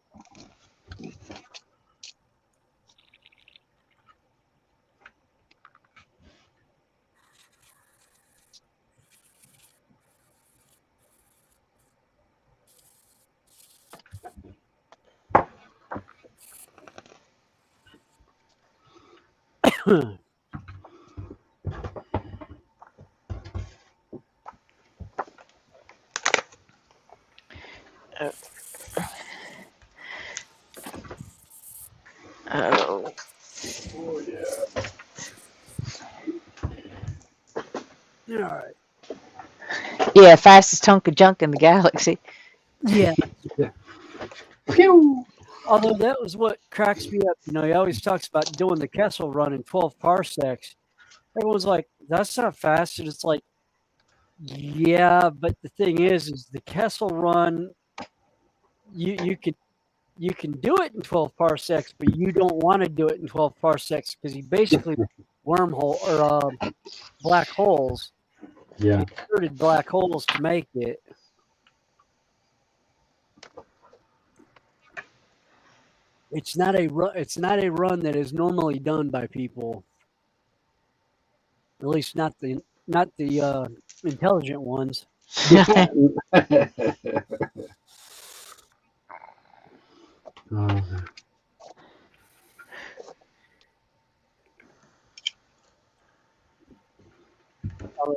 Oh. Oh yeah. All right. Yeah, fastest hunk of junk in the galaxy. Yeah. Phew. Although that was what cracks me up. You know, he always talks about doing the Kessel run in 12 parsecs. Everyone's like, that's not fast. And it's like, yeah, but the thing is the Kessel run, you can do it in 12 parsecs, but you don't want to do it in 12 parsecs because he basically wormhole or black holes. Yeah. Inserted black holes to make it. It's not a run. It's not a run that is normally done by people. At least not the intelligent ones.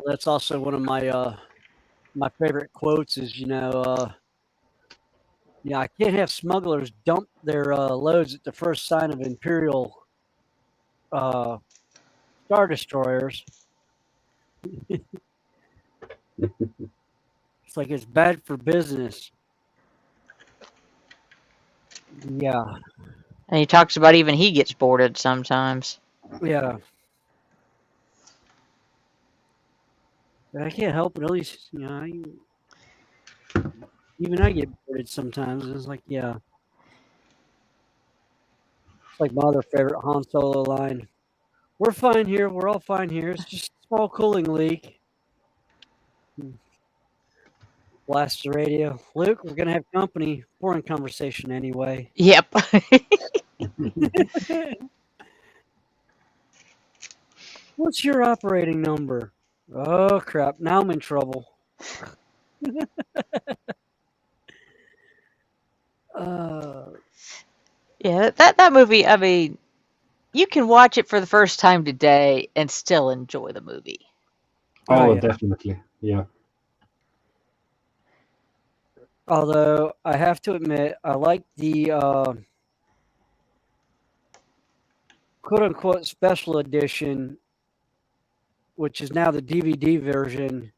That's also one of my favorite quotes. Is I can't have smugglers dump their loads at the first sign of Imperial Star Destroyers. It's like it's bad for business. Yeah. And he talks about even he gets bored sometimes. Yeah. But I can't help it. At least, even I get bored sometimes. It's like, yeah. It's like my other favorite Han Solo line. We're fine here. We're all fine here. It's just a small cooling leak. Blast the radio. Luke, we're going to have company. Boring conversation anyway. Yep. What's your operating number? Oh, crap. Now I'm in trouble. Yeah, that movie, I mean, you can watch it for the first time today and still enjoy the movie. Oh, yeah. definitely. Yeah. Although I have to admit, I like the quote unquote special edition, which is now the DVD version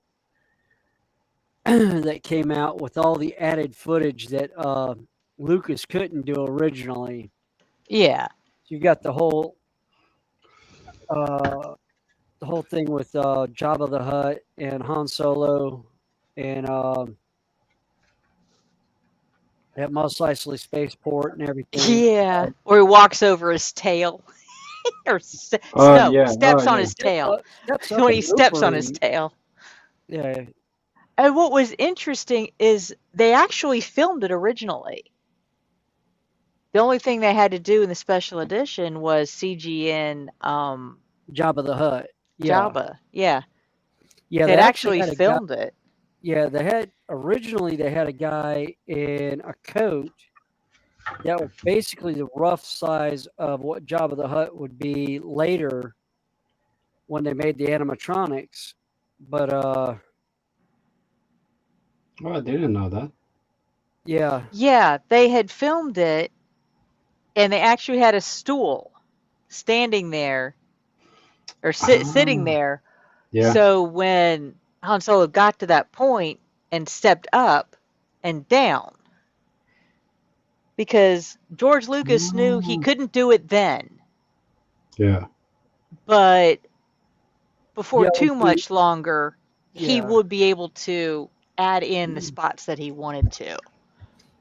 that came out with all the added footage that Lucas couldn't do originally. Yeah. So you got the whole thing with Jabba the Hutt and Han Solo and at Mos Eisley Spaceport and everything. Yeah. Or he walks over his tail. Or Yeah. steps Oh, on yeah. his tail. Steps up When and he steps on his over tail. Yeah. And what was interesting is they actually filmed it originally. The only thing they had to do in the special edition was CG in Jabba the Hutt. Yeah. Jabba. Yeah. Yeah, They'd they actually had a filmed it. Yeah, they had a guy in a coat that was basically the rough size of what Jabba the Hutt would be later when they made the animatronics. But Oh, I didn't know that. yeah. Yeah, they had filmed it and they actually had a stool standing there or sitting there. Yeah. So when Han Solo got to that point and stepped up and down, because George Lucas knew he couldn't do it then, Yeah. but before Yeah, too much longer, he Yeah. would be able to add in the spots that he wanted to.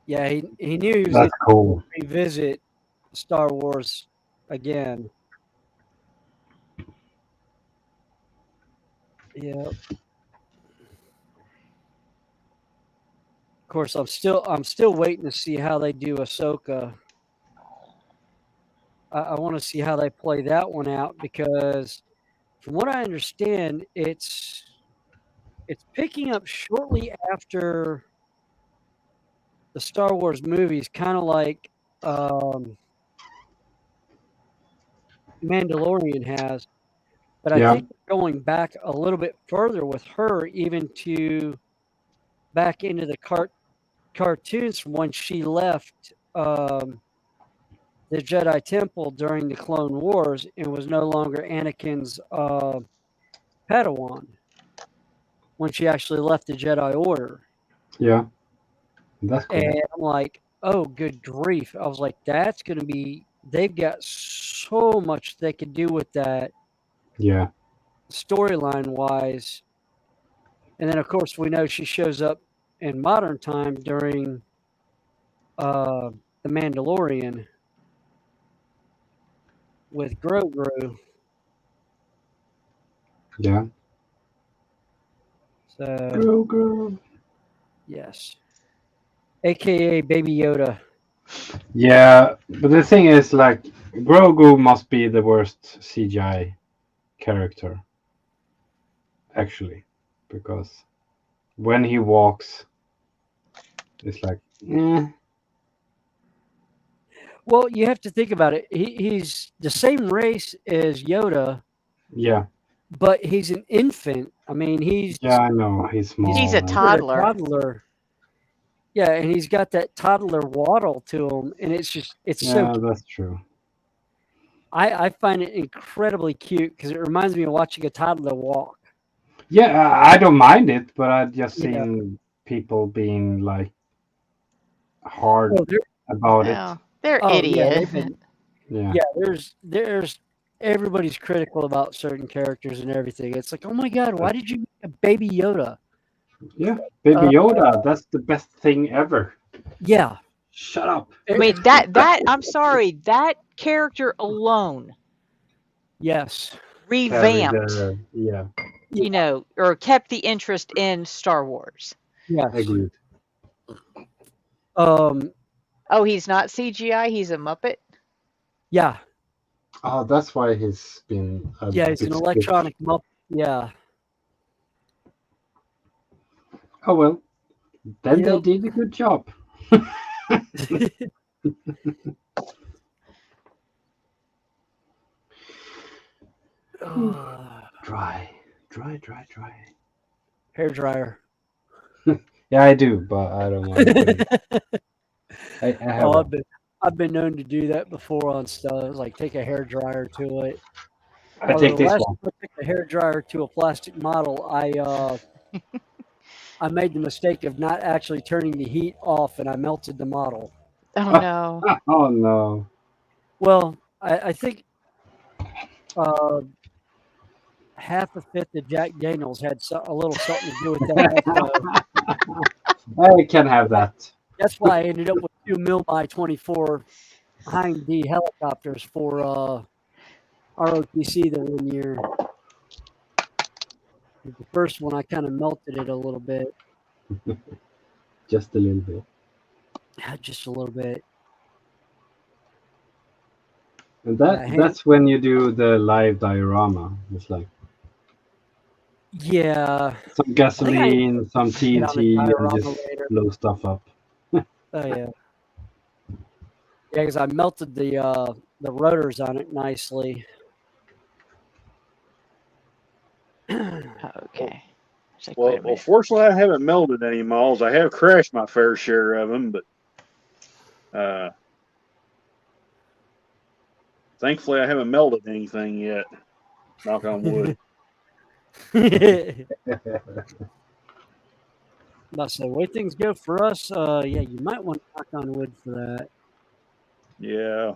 Yeah, he knew he was That's cool. going to revisit Star Wars again. Yeah. Of course, I'm still waiting to see how they do Ahsoka. I want to see how they play that one out because, from what I understand, it's picking up shortly after the Star Wars movies, kind of like Mandalorian has. But I think going back a little bit further with her, even to back into the cartoons from when she left the Jedi Temple during the Clone Wars and was no longer Anakin's Padawan when she actually left the Jedi Order. Yeah. That's cool. And I'm like, oh, good grief. I was like, that's going to be, they've got so much they could do with that. Yeah. Storyline wise. And then, of course, we know she shows up in modern time during The Mandalorian with Grogu. Yeah. So, Grogu. yes. AKA Baby Yoda. Yeah, but the thing is, like, Grogu must be the worst CGI character, actually, because when he walks, it's like, Well, you have to think about it. He's the same race as Yoda, yeah, but he's an infant. I mean, I know he's small. He's a and- toddler. toddler. Yeah, and he's got that toddler waddle to him, and it's Yeah, so. that's true. I find it incredibly cute because it reminds me of watching a toddler walk. Yeah, I don't mind it, but I've just Yeah. seen people being like hard Oh, about Yeah. it. They're Oh yeah, idiot. they've been. Yeah. Yeah, there's everybody's critical about certain characters and everything. It's like, oh my god, why did you make a Baby Yoda? Yeah. Baby Uh, Yoda, that's the best thing ever. Yeah. Shut up. I mean that I'm sorry, that character alone Yes. Carry revamped, the yeah, or kept the interest in Star Wars. Yes. agreed. Oh, he's not CGI, he's a Muppet? Yeah. Oh, that's why he's been a Yeah, it's bit an skittish. electronic Muppet. Yeah. Oh well. Then they Yep. did a good job. Dry. Hair dryer. Yeah, I do, but I don't want to. I have Oh, one. I've been known to do that before on stuff. Like take a hair dryer to it. I Although take the this last one. time I took a hair dryer to a plastic model, I made the mistake of not actually turning the heat off, and I melted the model. Oh no. Oh no. Well, I think half a fifth of Jack Daniels had a little something to do with that. I can have that. That's why I ended up with 2 mil by 24 Hind D helicopters for ROTC the one year. The first one, I kind of melted it a little bit. Just a little bit. Just a little bit. And that's when you do the live diorama. It's like Yeah. some gasoline, some Get on the TNT, and diorama just later. blow stuff up. Oh yeah. Yeah, because I melted the rotors on it nicely. Okay. Like, Well, fortunately, I haven't melted any malls. I have crashed my fair share of them, but thankfully, I haven't melted anything yet. Knock on wood. That's the way things go for us. Yeah, you might want to knock on wood for that. Yeah.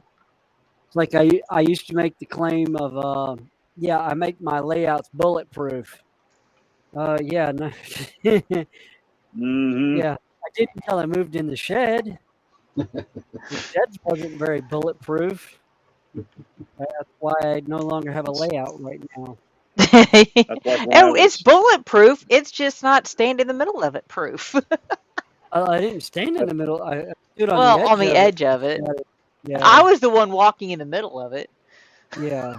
It's like I used to make the claim of yeah, I make my layouts bulletproof. Yeah, no. Mm-hmm. Yeah, I did until I moved in the shed. The shed wasn't very bulletproof. That's why I no longer have a layout right now. Oh, it's bulletproof. It's just not stand in the middle of it proof. I didn't stand in the middle. I stood on the edge of it. Yeah. I was the one walking in the middle of it. Yeah.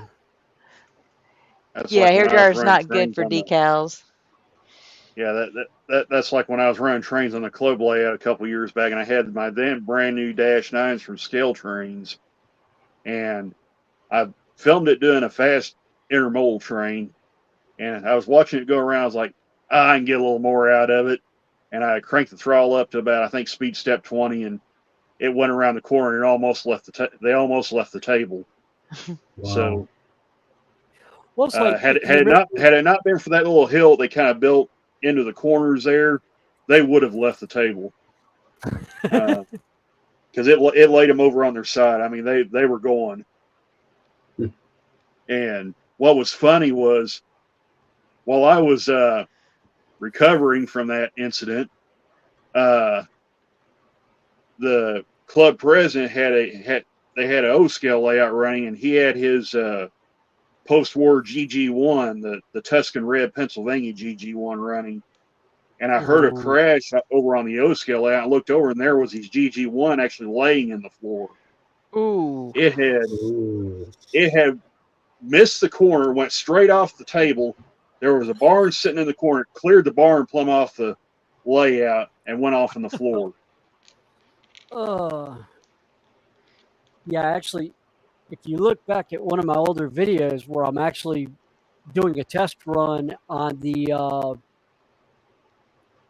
Yeah, hair dryer's not good for decals. Yeah, that's like when I was running trains on the club layout a couple years back, and I had my then brand new Dash 9s from Scale Trains, and I filmed it doing a fast intermodal train, and I was watching it go around. I was like, I can get a little more out of it, and I cranked the throttle up to about, I think, speed step 20, and it went around the corner and almost left they almost left the table. Wow. So well, it's like had it not been for that little hill they kind of built into the corners there, they would have left the table because it laid them over on their side. I mean, they were going. And what was funny was while I was recovering from that incident, the club president had an O scale layout running, and he had his post-war GG1, the Tuscan Red Pennsylvania GG1 running. And I heard a crash over on the O scale layout. I looked over, and there was his GG1 actually laying in the floor. Ooh. It had missed the corner, went straight off the table. There was a barn sitting in the corner, cleared the barn plumb off the layout, and went off on the floor. Yeah, actually, if you look back at one of my older videos where I'm actually doing a test run on the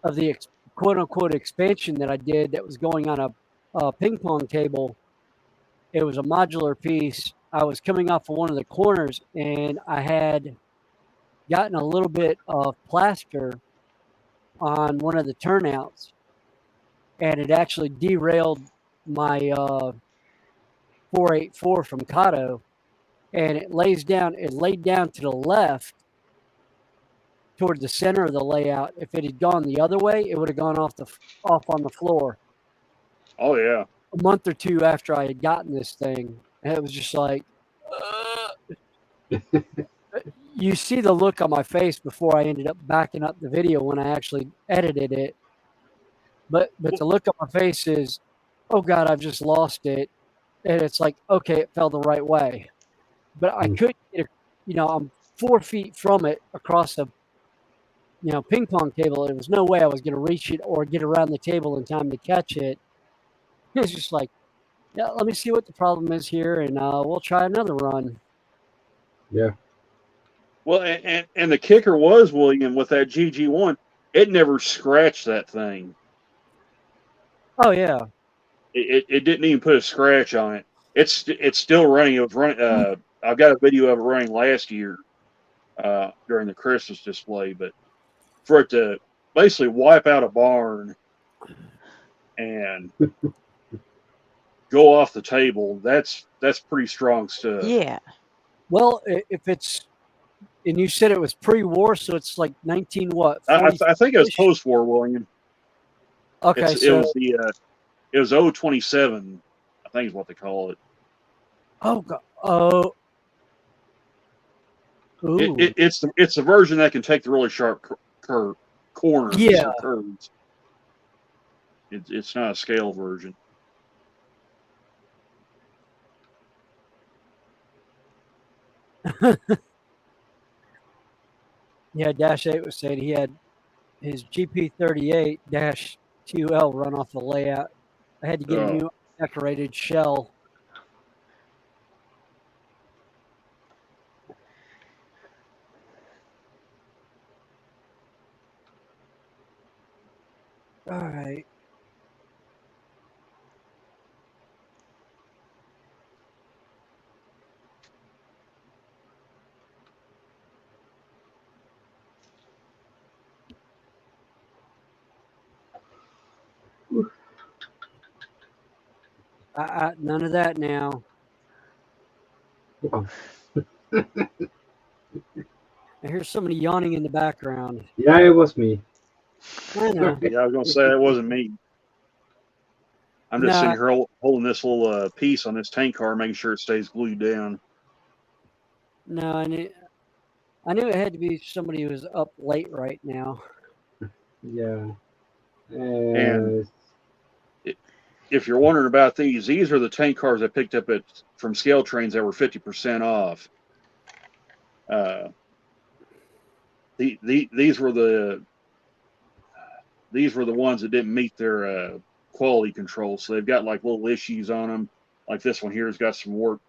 of the quote unquote expansion that I did that was going on a ping pong table, it was a modular piece. I was coming off of one of the corners, and I had gotten a little bit of plaster on one of the turnouts, and it actually derailed my 484 from Kato, and it laid down to the left toward the center of the layout. If it had gone the other way, it would have gone off on the floor. Oh yeah. A month or two after I had gotten this thing, and it was just like, you see the look on my face before I ended up backing up the video when I actually edited it. But the look on my face is, oh God, I've just lost it. And it's like, okay, it fell the right way. But I couldn't get it, I'm 4 feet from it across a, ping pong table. There was no way I was going to reach it or get around the table in time to catch it. It's just like, yeah, let me see what the problem is here, and we'll try another run. Yeah. Well, and the kicker was, William, with that GG1, it never scratched that thing. Oh yeah. It didn't even put a scratch on it. It's still running. It was running. I've got a video of it running last year during the Christmas display. But for it to basically wipe out a barn and go off the table, that's pretty strong stuff. Yeah. Well, if it's, and you said it was pre-war, so it's like 19 what? I think it was post-war, William. Okay, it was 027, I think is what they call it. Oh God! Oh, it's the version that can take the really sharp corners. Yeah. Or curves. It's not a scale version. Yeah, Dash 8 was saying he had his GP38-2L run off the layout. I had to get a new decorated shell. All right. None of that now. I hear somebody yawning in the background. Yeah, it was me. I know. Yeah, I was going to say that wasn't me. I'm just sitting here holding this little piece on this tank car, making sure it stays glued down. No, I knew it had to be somebody who was up late right now. Yeah. And if you're wondering about these are the tank cars I picked up from Scale Trains that were 50% off. These were the ones that didn't meet their quality control, so they've got like little issues on them. Like this one here has got some warped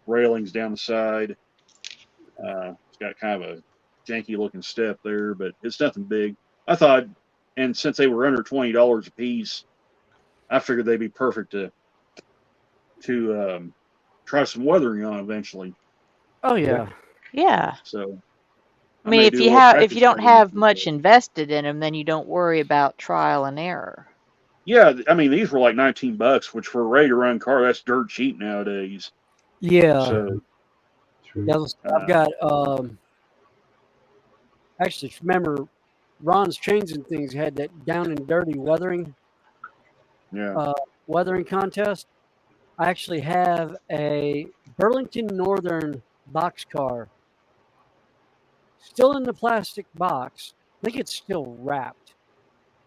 railings down the side. It's got kind of a janky looking step there, but it's nothing big. I thought, and since they were under $20 a piece, I figured they'd be perfect to try some weathering on eventually. Oh yeah. Yeah. So, I mean, if you don't have much invested in them, then you don't worry about trial and error. Yeah, I mean, these were like $19, which for a ready-to-run car, that's dirt cheap nowadays. Yeah. So, I've got actually, remember Ron's Trains and Things had that down and dirty weathering contest. I actually have a Burlington Northern boxcar still in the plastic box. I think it's still wrapped,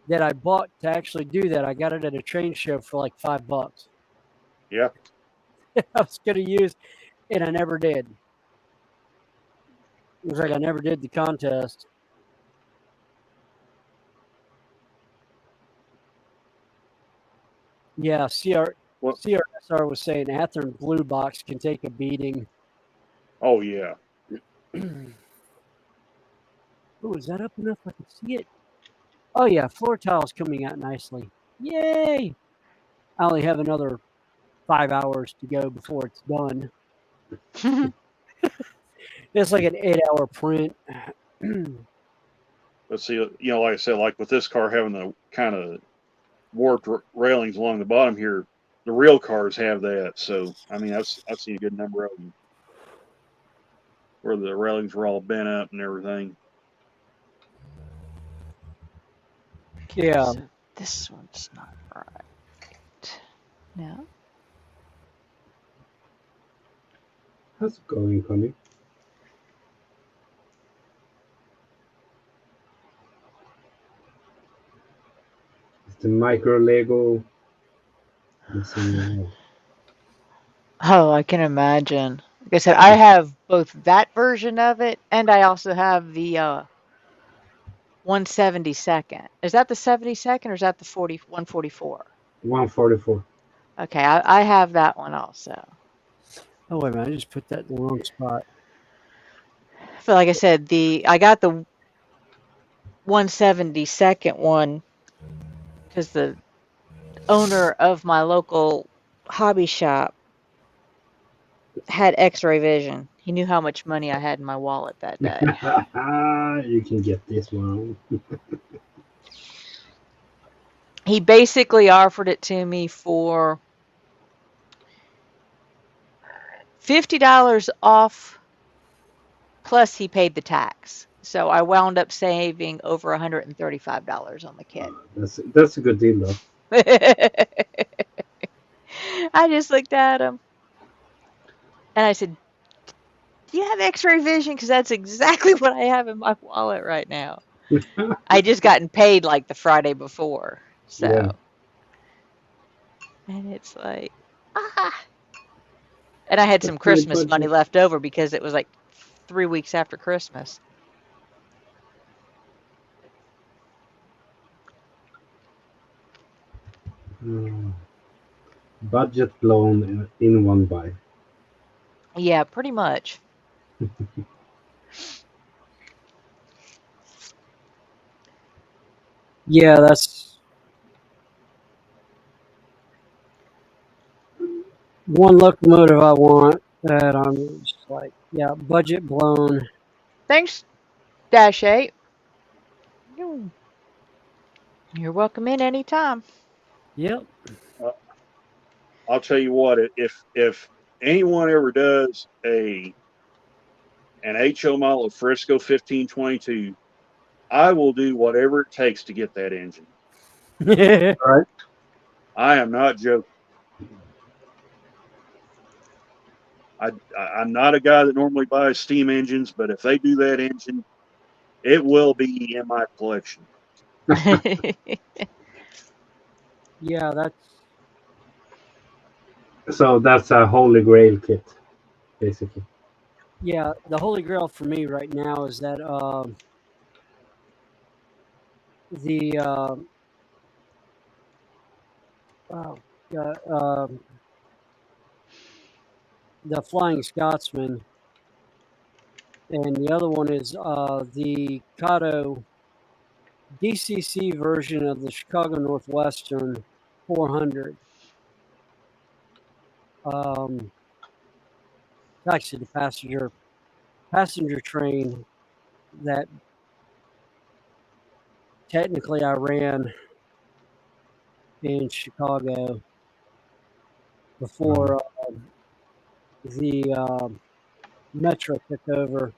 that I bought to actually do that. I got it at a train show for like $5. Yeah. I was going to use, and I never did. It was like I never did the contest. Yeah, CRSR was saying Athearn Blue Box can take a beating. Oh, yeah. Oh, is that up enough I can see it? Oh, yeah, floor tile's coming out nicely. Yay! I only have another 5 hours to go before it's done. It's like an 8-hour print. Let's see, like I said, like with this car having the kind of warped railings along the bottom here, the real cars have that. So I mean, I've seen a good number of them where the railings were all bent up and everything. Okay, Yeah. so this one's not right. No. How's it going, Connie? Is the micro Lego missing? Oh, I can imagine. Like I said, I have both that version of it, and I also have the 172nd. Is that the 72nd or is that the 144? 144. Okay, I have that one also. Oh wait a minute, I just put that in the wrong spot. But like I said, I got the 172nd one because the owner of my local hobby shop had X-ray vision. He knew how much money I had in my wallet that day. You can get this one. He basically offered it to me for $50 off, plus he paid the tax. So I wound up saving over $135 on the kit. That's a good deal, though. I just looked at him and I said, "Do you have X-ray vision? Because that's exactly what I have in my wallet right now." I just gotten paid like the Friday before, so. Yeah. And it's like, ah. And I had some That's my Christmas money budget. left over because it was like 3 weeks after Christmas. Budget blown in one buy. Yeah, pretty much. Yeah, that's one locomotive I want that I'm just like, yeah, budget blown. Thanks, Dash 8. You're welcome in anytime. Yep. I'll tell you what, if anyone ever does an HO model of Frisco 1522, I will do whatever it takes to get that engine. Yeah. All right. I am not joking. I'm not a guy that normally buys steam engines, but if they do that engine, it will be in my collection. That's So that's a holy grail kit, basically. the holy grail for me right now is that the oh, uh, the Flying Scotsman, and the other one is the Kato DCC version of the Chicago Northwestern 400. Actually, the passenger train that technically I ran in Chicago before the Metro took over.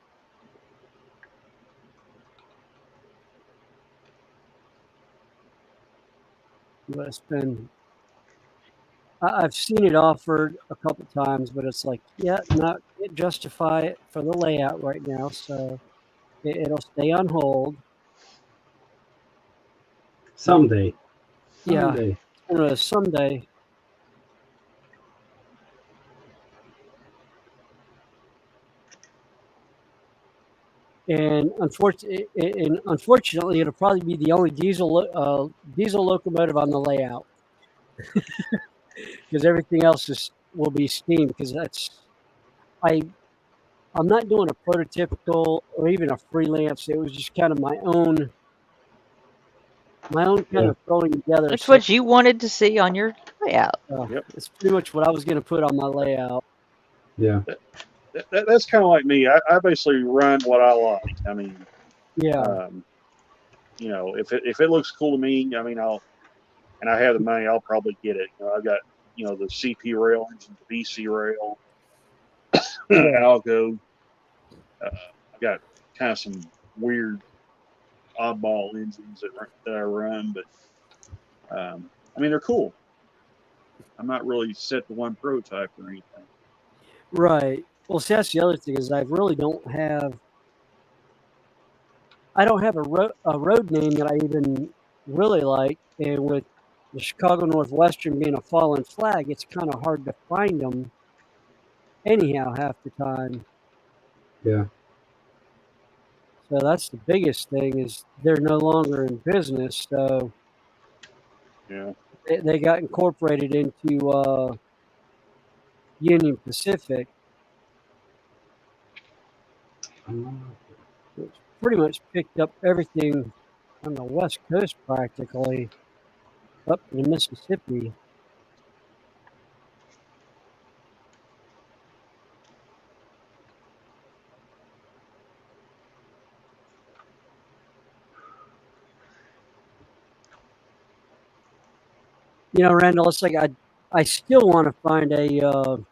But it's been I've seen it offered a couple times, but it's like, yeah, not it justify it for the layout right now, so it'll stay on hold. Someday. Yeah, Someday. someday. And unfortunately, it'll probably be the only diesel locomotive on the layout because everything else will be steam. Because I'm not doing a prototypical or even a freelance. It was just kind of my own kind of throwing together. That's what you wanted to see on your layout. Yep. It's pretty much what I was going to put on my layout. Yeah. That's kind of like me. I basically run what I like. I mean, Yeah. you know, if it looks cool to me, I mean, and I have the money, I'll probably get it. You know, I've got the CP rail engine, the BC rail, Algo. I've got kind of some weird oddball engines that I run, but I mean they're cool. I'm not really set to one prototype or anything. Right. Well, see, that's the other thing is I really don't have. I don't have a road name that I even really like, and with the Chicago Northwestern being a fallen flag, it's kind of hard to find them. Anyhow, half the time. Yeah. So that's the biggest thing is they're no longer in business. So Yeah. they got incorporated into Union Pacific, which pretty much picked up everything on the West Coast practically up to Mississippi. Randall, it's like I still want to find the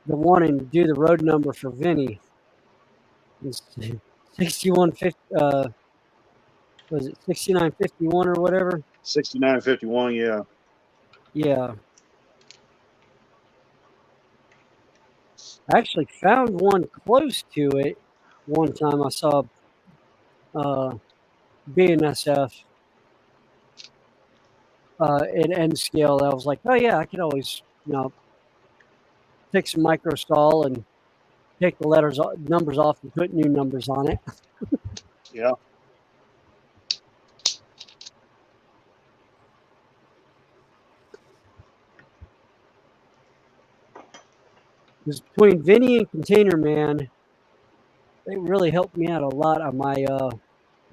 one and do the road number for Vinny. It's 6150. Was it 6951 or whatever? 6951. Yeah. Yeah. I actually found one close to it one time. I saw BNSF in N scale. I was like, oh yeah, I could always take some microstall and take the numbers off and put new numbers on it. Yeah. Because between Vinny and Container Man, they really helped me out a lot on my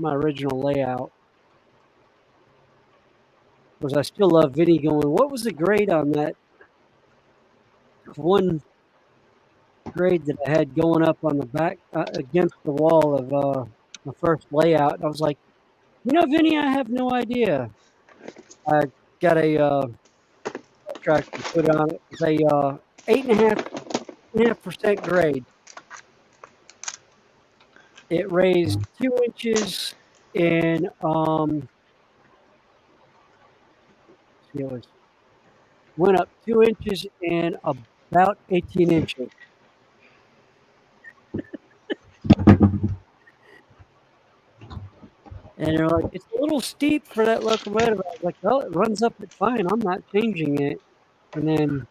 original layout. Because I still love Vinny going, what was the grade on that one grade that I had going up on the back against the wall of the first layout? And I was like, Vinny, I have no idea. I got a track to put on it. It's a 8.5% grade. It raised 2 inches in it went up 2 inches in about 18 inches. And they're like, it's a little steep for that locomotive. I was like, well, it runs up it fine. I'm not changing it. And then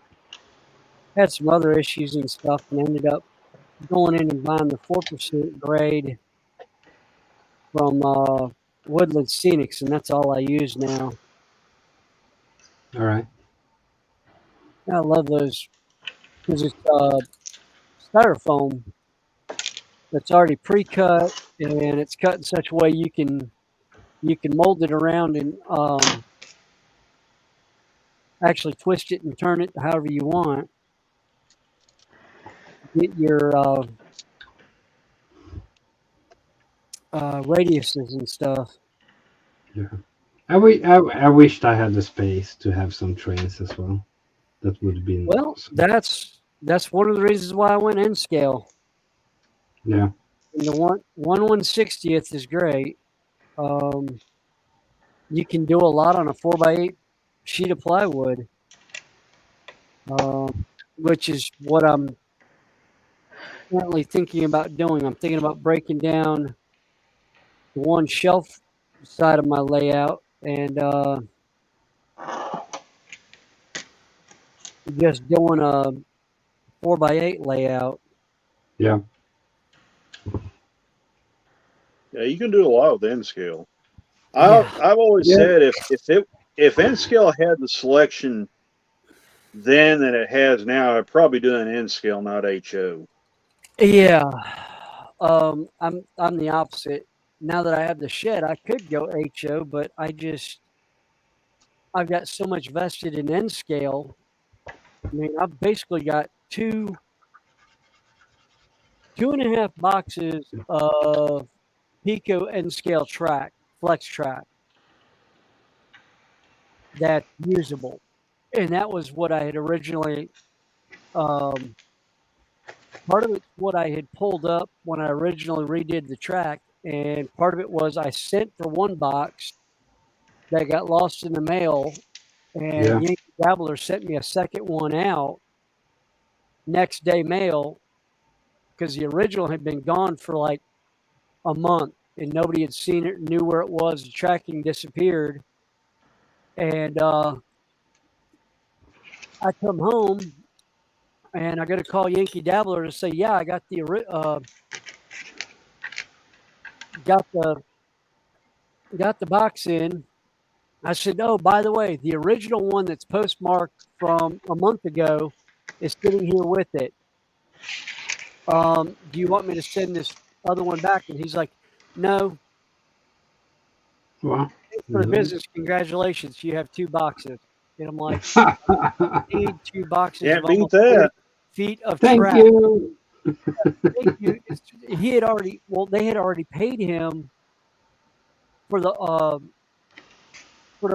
had some other issues and stuff and ended up going in and buying the 4% grade from Woodland Scenics, and that's all I use now. All right. I love those because it's styrofoam that's already pre-cut, and it's cut in such a way you can mold it around and actually twist it and turn it however you want. Get your radiuses and stuff. Yeah. I wished I had the space to have some trains as well. That would have been awesome. That's one of the reasons why I went N scale. Yeah. And the 1/160th is great. You can do a lot on a 4x8 sheet of plywood, which is what I'm currently thinking about doing. I'm thinking about breaking down the one shelf side of my layout and just doing a 4x8 layout. Yeah. Yeah, you can do a lot with N scale. I've always said if N scale had the selection then that it has now, I'd probably do an N scale, not HO. Yeah. I'm the opposite. Now that I have the shed, I could go HO, but I've got so much vested in N scale. I mean, I've basically got 2.5 boxes of Pico N scale track, flex track. that's usable. And that was what I had originally, part of it's what I had pulled up when I originally redid the track. And part of it was I sent for one box that got lost in the mail, and Yankee Dabbler sent me a second one out next day mail because the original had been gone for like a month and nobody had seen it, knew where it was. The tracking disappeared. And I come home and I got to call Yankee Dabbler to say, yeah, I got got the got the box in. I said, oh, by the way, the original one that's postmarked from a month ago is sitting here with it. Do you want me to send this other one back? And he's like, no. Wow. Thanks for the business. Congratulations. You have 2 boxes. And I'm like, need 2 boxes Can't of beat almost 40 that. feet of Thank track. you. Thank you. He had already, well, they had already paid him for the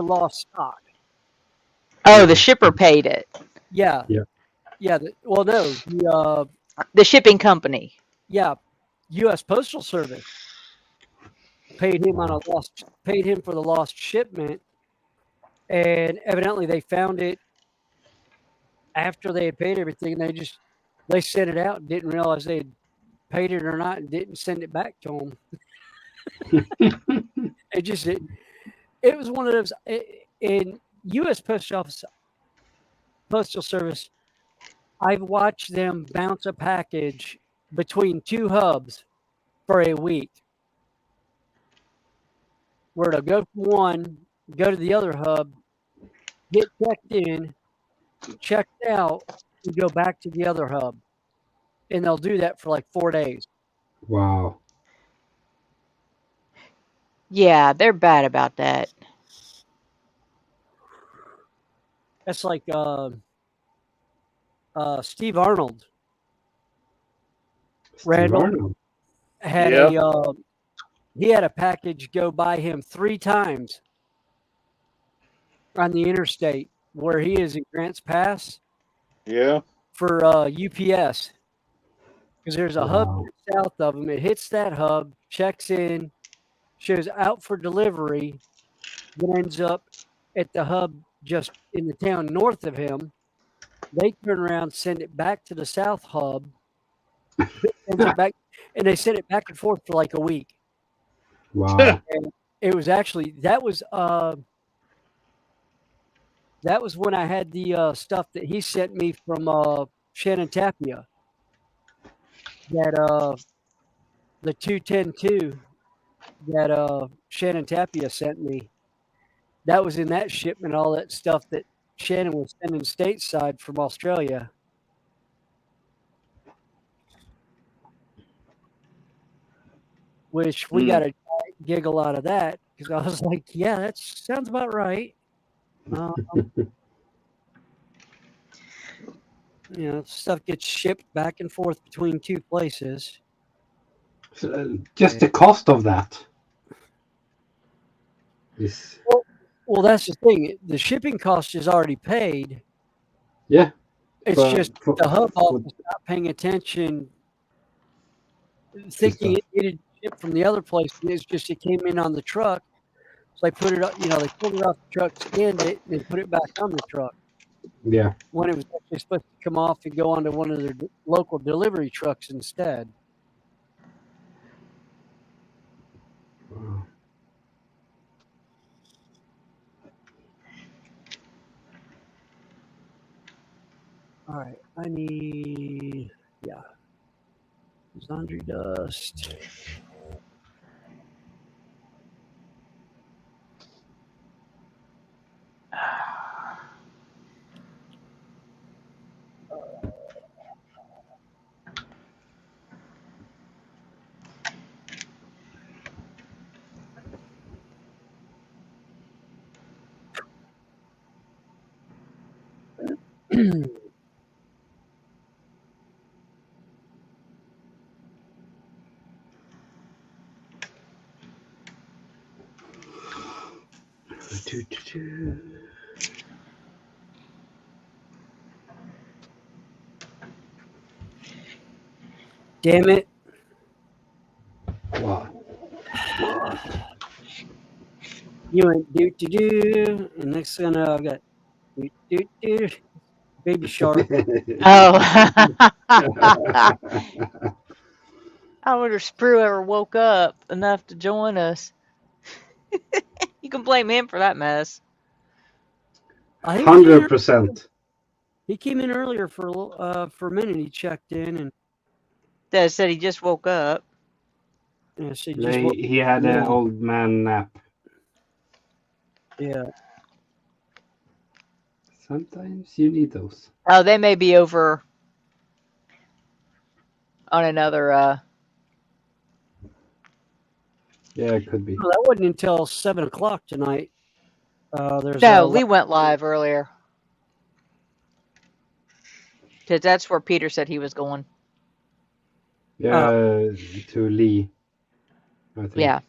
lost stock. Oh, the shipper paid it. Yeah. Yeah. Yeah. Well, no, The shipping company. yeah, U.S. Postal Service paid him paid him for the lost shipment, and evidently they found it after they had paid everything. They sent it out and didn't realize they had paid it or not, and didn't send it back to him. It was one of those in U.S. Postal Service. I've watched them bounce a package between 2 hubs for a week, where to go from one, go to the other hub, get checked in, checked out, and go back to the other hub. And they'll do that for like 4 days. Wow. Yeah, they're bad about that. That's like Steve Arnold. Randall Arnold. had Yeah. he had a package go by him 3 times on the interstate where he is in Grants Pass Yeah. for UPS, because there's a hub Wow. south of him. It hits that hub, checks in, shows out for delivery, then ends up at the hub just in the town north of him. They turn around, send it back to the south hub, sends it back, and they sent it back and forth for like a week. Wow. And it was actually that was when I had the stuff that he sent me from Shannon Tapia. That the 210-2 that Shannon Tapia sent me. That was in that shipment, all that stuff that Shannon was sending stateside from Australia. Which we got a giggle out of that because I was like, yeah, that sounds about right. Stuff gets shipped back and forth between 2 places. So, just the cost of that is. Well, that's the thing. The shipping cost is already paid. Yeah. It's just the hub office not paying attention, thinking it needed shipped from the other place. And it's just it came in on the truck. So they put it up, they pulled it off the truck, scanned it, and then put it back on the truck. Yeah. When it was actually supposed to come off and go onto one of their local delivery trucks instead. Wow. All right, I need, laundry dust. damn it. Wow. You went do, and next thing I know, I've got do, baby shark. Oh. I wonder if Sprue ever woke up enough to join us. You can blame him for that mess. I think he came in, 100%. he came in earlier for a minute. He checked in and Dad said he just woke up. so he just woke, He had an old man nap. yeah. Sometimes you need those. Oh, they may be over on another. Yeah, it could be. Well, that wasn't until 7:00 tonight. There's No, Lee went live earlier. Because that's where Peter said he was going. Yeah, to Lee. I think. Yeah.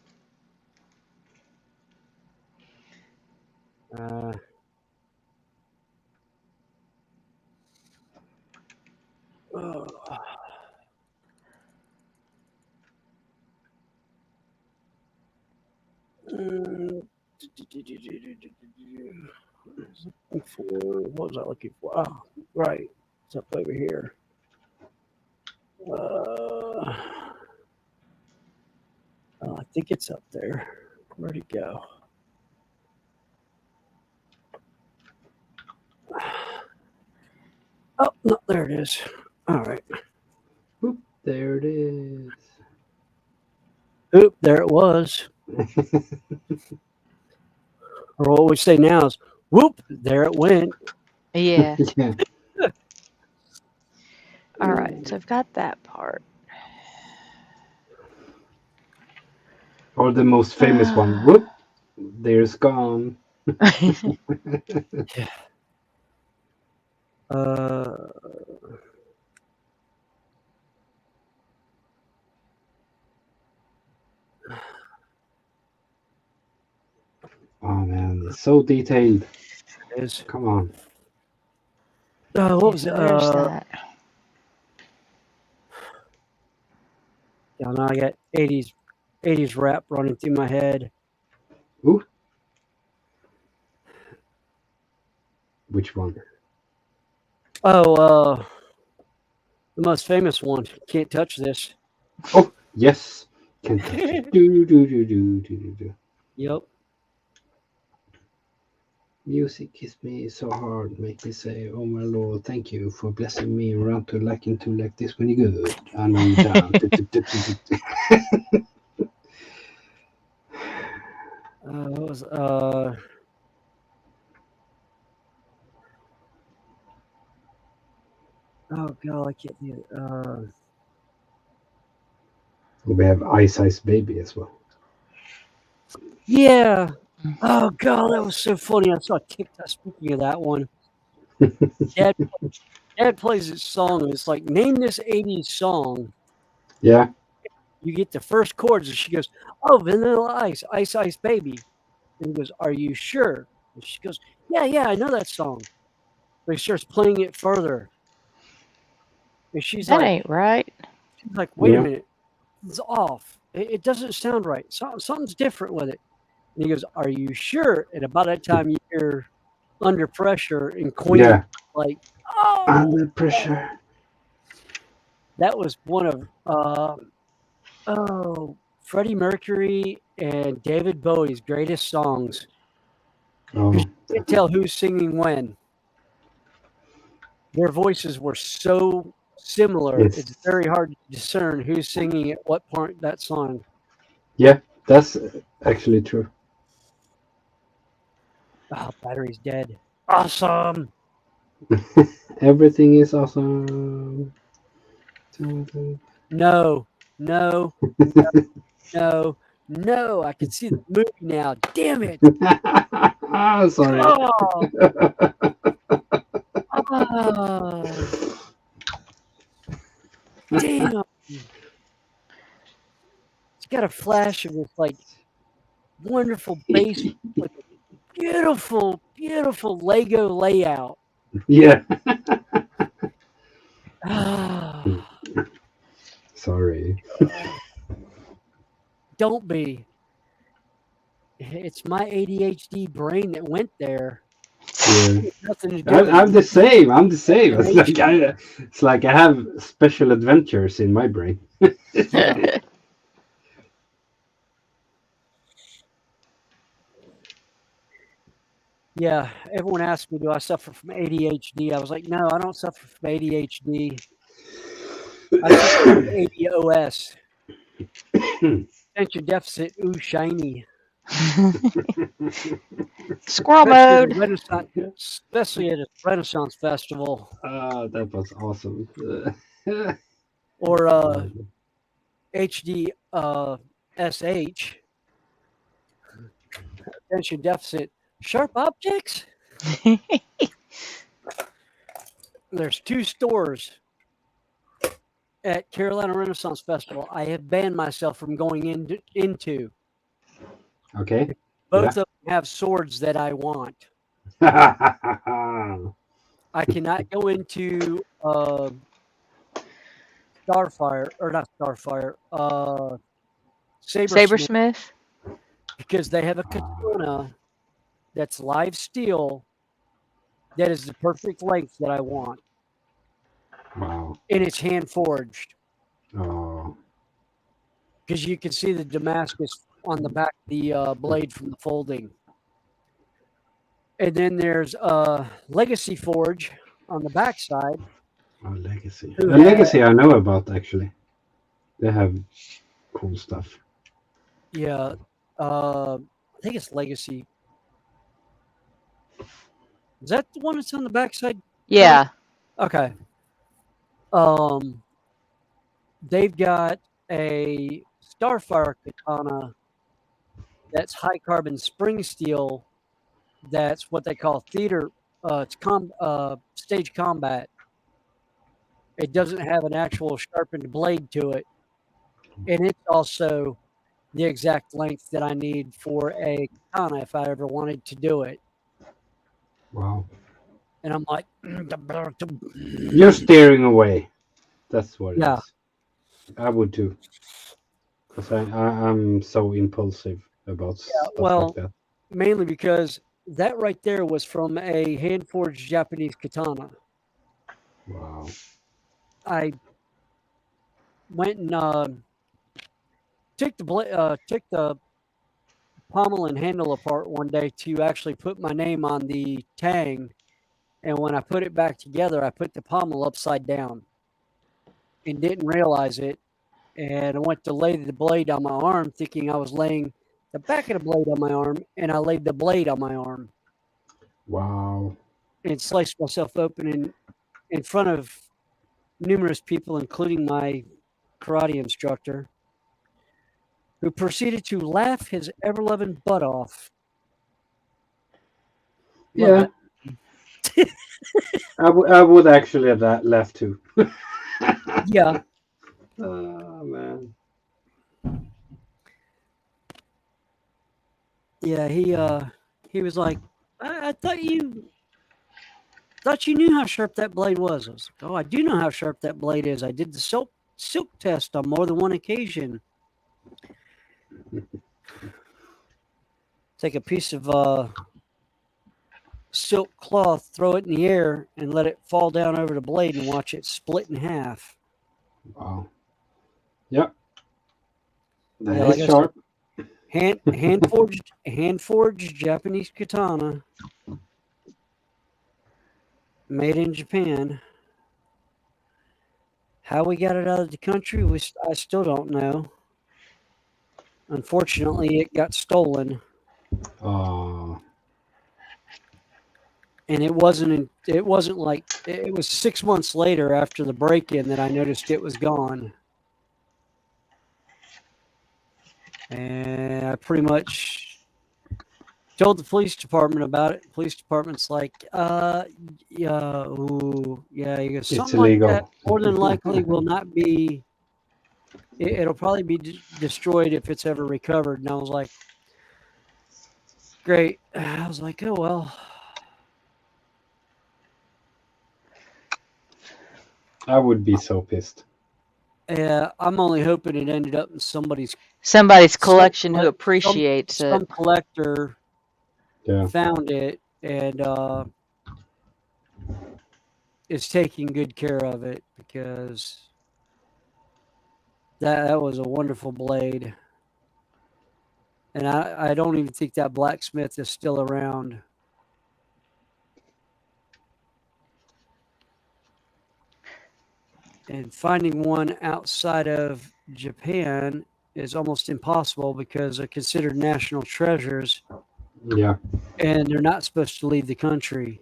What was I looking for? Oh, right. It's up over here. I think it's up there. Where'd it go? Oh, no, there it is. All right. Oop, there it is. Oop, there it was. Or what we say now is, whoop, there it went. Yeah. Yeah. All right. So I've got that part. Or the most famous one. Whoop, there's gone. Oh man, it's so detailed. It is. Come on. What was So it? there's that. Yeah, now I got 80s rap running through my head. Ooh. Which one? Oh, the most famous one. Can't touch this. Oh, yes. Can't touch it. Do. Yep. Music hits me so hard, make me say, "Oh my Lord, thank you for blessing me around to like into like this when you good. I know you down." What was oh god, I can't think of it. We have Ice Ice Baby as well. Yeah. Oh god, that was so funny. I saw TikTok. Speaking of that one, Dad plays this song, and it's like, name this 80s song. Yeah. You get the first chords, and she goes, "Oh, Vanilla Ice, Ice Ice Baby." And he goes, "Are you sure?" And she goes, "Yeah, I know that song." But he starts playing it further, and she's That like, ain't right. "Wait Yeah. a minute, it's off. It doesn't sound right. Something's different with it." And he goes, "Are you sure?" And about that time, you hear Under Pressure and Queen, Yeah. like, "Oh, Under Pressure. that was one of Freddie Mercury and David Bowie's greatest songs." Oh, You can't tell who's singing when. Their voices were so similar. It's very hard to discern who's singing at what part of that song. yeah, that's actually true. Oh, battery's dead. Awesome. Everything is awesome. No. I can see the movie now. Damn it. Sorry. Oh. Oh. Damn. It's got a flash of this like wonderful bass with a beautiful Lego layout. Yeah. Sorry. Don't be. It's my ADHD brain that went there. Yeah. Nothing to do with I'm the same. I'm the same. imagination. It's like I have special adventures in my brain. Yeah. Yeah. Everyone asked me, do I suffer from ADHD? I was like, no, I don't suffer from ADHD. I suffer from ADOS. Attention deficit, ooh, shiny. Squirrel Especially at a mode. Renaissance festival. That was awesome. Or HD SH, attention deficit, sharp objects. There's 2 stores at Carolina Renaissance Festival I have banned myself from going into. Okay. Both of them have swords that I want. I cannot go into Starfire, or not Starfire, Sabersmith, Sabersmith. because they have a katana that's live steel that is the perfect length that I want. Wow. And it's hand forged. Oh. Because you can see the Damascus on the back of the blade from the folding. And then there's Legacy Forge on the back side. Oh, Legacy. Who The Legacy I know about, actually. They have cool stuff. Yeah. I think it's Legacy. Is that the one that's on the back side? Yeah. Okay. They've got a Starfire katana that's high carbon spring steel. That's what they call theater. It's stage combat. It doesn't have an actual sharpened blade to it, and it's also the exact length that I need for a katana if I ever wanted to do it. Wow. And I'm like, You're steering away. That's what it Yeah. is. I would too. Because I'm so impulsive about stuff well, like that. mainly because that right there was from a hand forged Japanese katana. Wow. I went and took the pommel and handle apart one day to actually put my name on the tang, and when I put it back together, I put the pommel upside down and didn't realize it. And I went to lay the blade on my arm, thinking I was laying the back of the blade on my arm, and I laid the blade on my arm Wow. and sliced myself open in front of numerous people, including my karate instructor, who proceeded to laugh his ever-loving butt off. Love Yeah. I would actually have left too. Yeah. Oh, man. Yeah, he was like, I thought you knew how sharp that blade was. I was like, oh, I do know how sharp that blade is. I did the silk test on more than one occasion. Take a piece of silk cloth, throw it in the air, and let it fall down over the blade and watch it split in half. Wow. Yep. That Yeah, is like I sharp. said, hand forged Japanese katana, made in Japan. How we got it out of the country, I still don't know. Unfortunately, it got stolen, Oh. and it wasn't like it was 6 months later after the break-in that I noticed it was gone. And I pretty much told the police department about it. The police department's like, yeah, ooh, yeah, you go, It's something like that illegal. more than likely will not be, it'll probably be destroyed if it's ever recovered. And I was like, great. I was like, oh, well. I would be so pissed. I'm only hoping it ended up in somebody's some collection who appreciates it. some collector Yeah. found it and is taking good care of it, because that was a wonderful blade. And I don't even think that blacksmith is still around. And finding one outside of Japan is almost impossible because they're considered national treasures Yeah. and they're not supposed to leave the country.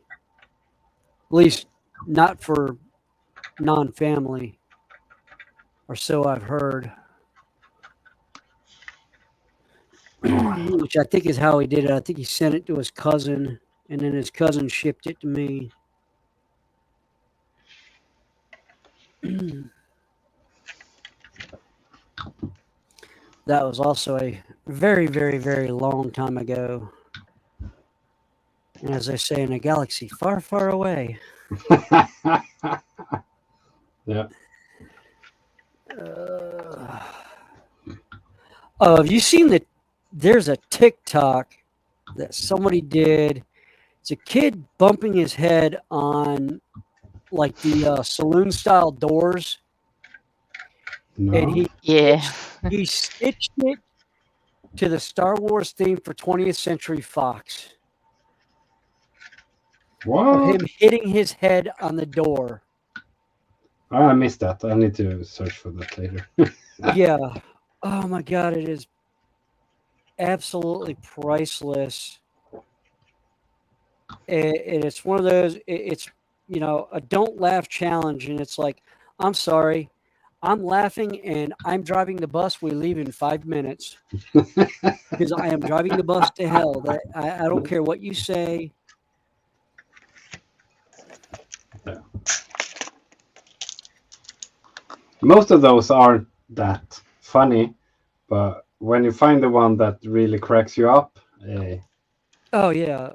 At least not for non-family, or so I've heard. Which I think is how he did it. I think he sent it to his cousin, and then his cousin shipped it to me. That was also a very, very, very long time ago. And as they say, in a galaxy far, far away. Yeah. Oh, have you seen that? There's a TikTok that somebody did. It's a kid bumping his head on like the saloon style doors, and No. Yeah. he stitched it to the Star Wars theme for 20th Century Fox. Of What? him hitting his head on the door. I missed that. I need to search for that later. Yeah. Oh my God, it is absolutely priceless. And it's one of those, it's, a don't laugh challenge. And it's like, I'm sorry, I'm laughing and I'm driving the bus. We leave in 5 minutes because I am driving the bus to hell. I don't care what you say. Yeah. Most of those aren't that funny, but when you find the one that really cracks you up, Oh, yeah.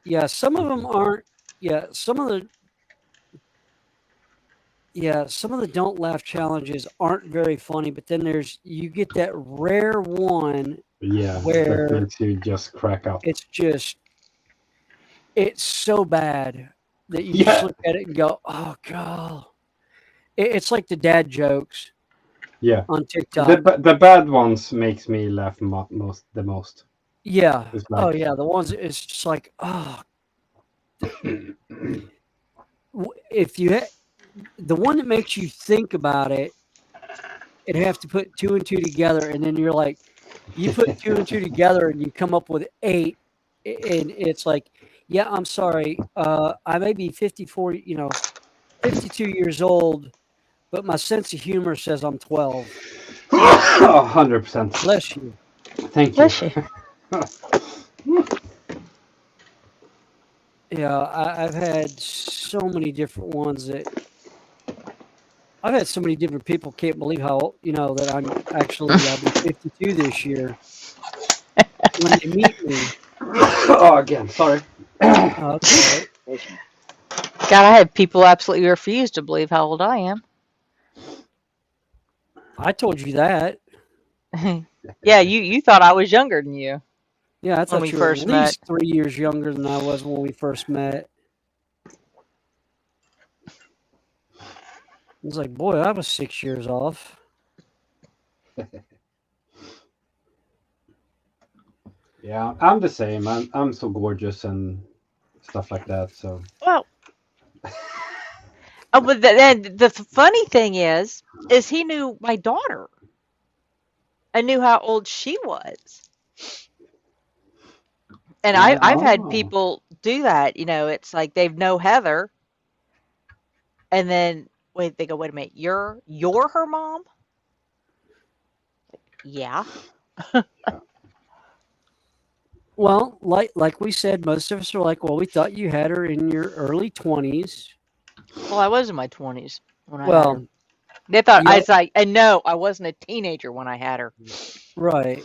Yeah. Some of them aren't. Yeah. Some of the don't laugh challenges aren't very funny, but then you get that rare one yeah, that where makes you just crack up. it's so bad that you just Yeah, look at it and go, "Oh God!" It's like the dad jokes yeah. on The TikTok. the bad ones makes me laugh the most. Yeah. It's Oh like, yeah. The ones it's just like, if the one that makes you think about it and have to put two and two together, and then you're like, you put two and two together and you come up with 8, and it's like, yeah, I'm sorry, I may be 54, 52 years old, but my sense of humor says I'm 12. 100%. Bless you. Thank you. Bless you. Yeah, I've had so many different ones that I've had so many different people can't believe how, that I'll be 52 this year when they meet me. Oh, again, sorry. Oh, that's all right. God, I have people absolutely refuse to believe how old I am. I told you that. Yeah, you thought I was younger than you Yeah, I when we thought you were at first met. least 3 years younger than I was when we first met. I was like, boy, I was 6 years off. Yeah, I'm the same. I'm so gorgeous and stuff like that. So Well, oh, but then the funny thing is he knew my daughter and knew how old she was. And I've had oh, people do that. It's like they know Heather, and then they go, wait a minute, you're her mom? Yeah. Well, like we said, most of us are like, well, we thought you had her in your early 20s. Well, I was in my 20s when I had her. Well, They thought I yeah, was like, and no, I wasn't a teenager when I had her. right.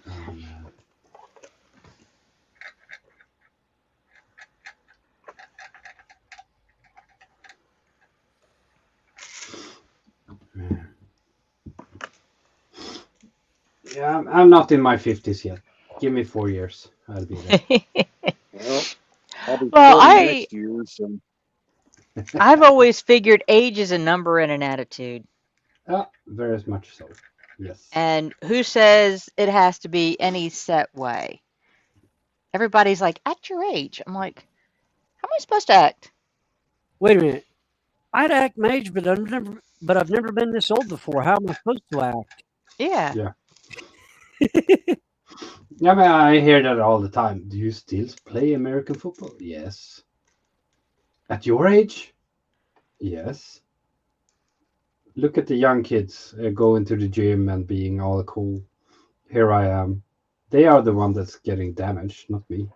oh man. Yeah, I'm not in my 50s yet. Give me 4 years. I'll be there. Well, I'll be Well, 40 next year, so I've always figured age is a number and an attitude. Very much so. Yes. And who says it has to be any set way? Everybody's like, at your age. I'm like, how am I supposed to act? Wait a minute. I'd act my age, but I've never been this old before. How am I supposed to act? Yeah. Yeah. Yeah, I mean, I hear that all the time. Do you still play American football? Yes. At your age? Yes. Look at the young kids going to the gym and being all cool. Here I am. They are the one that's getting damaged, not me.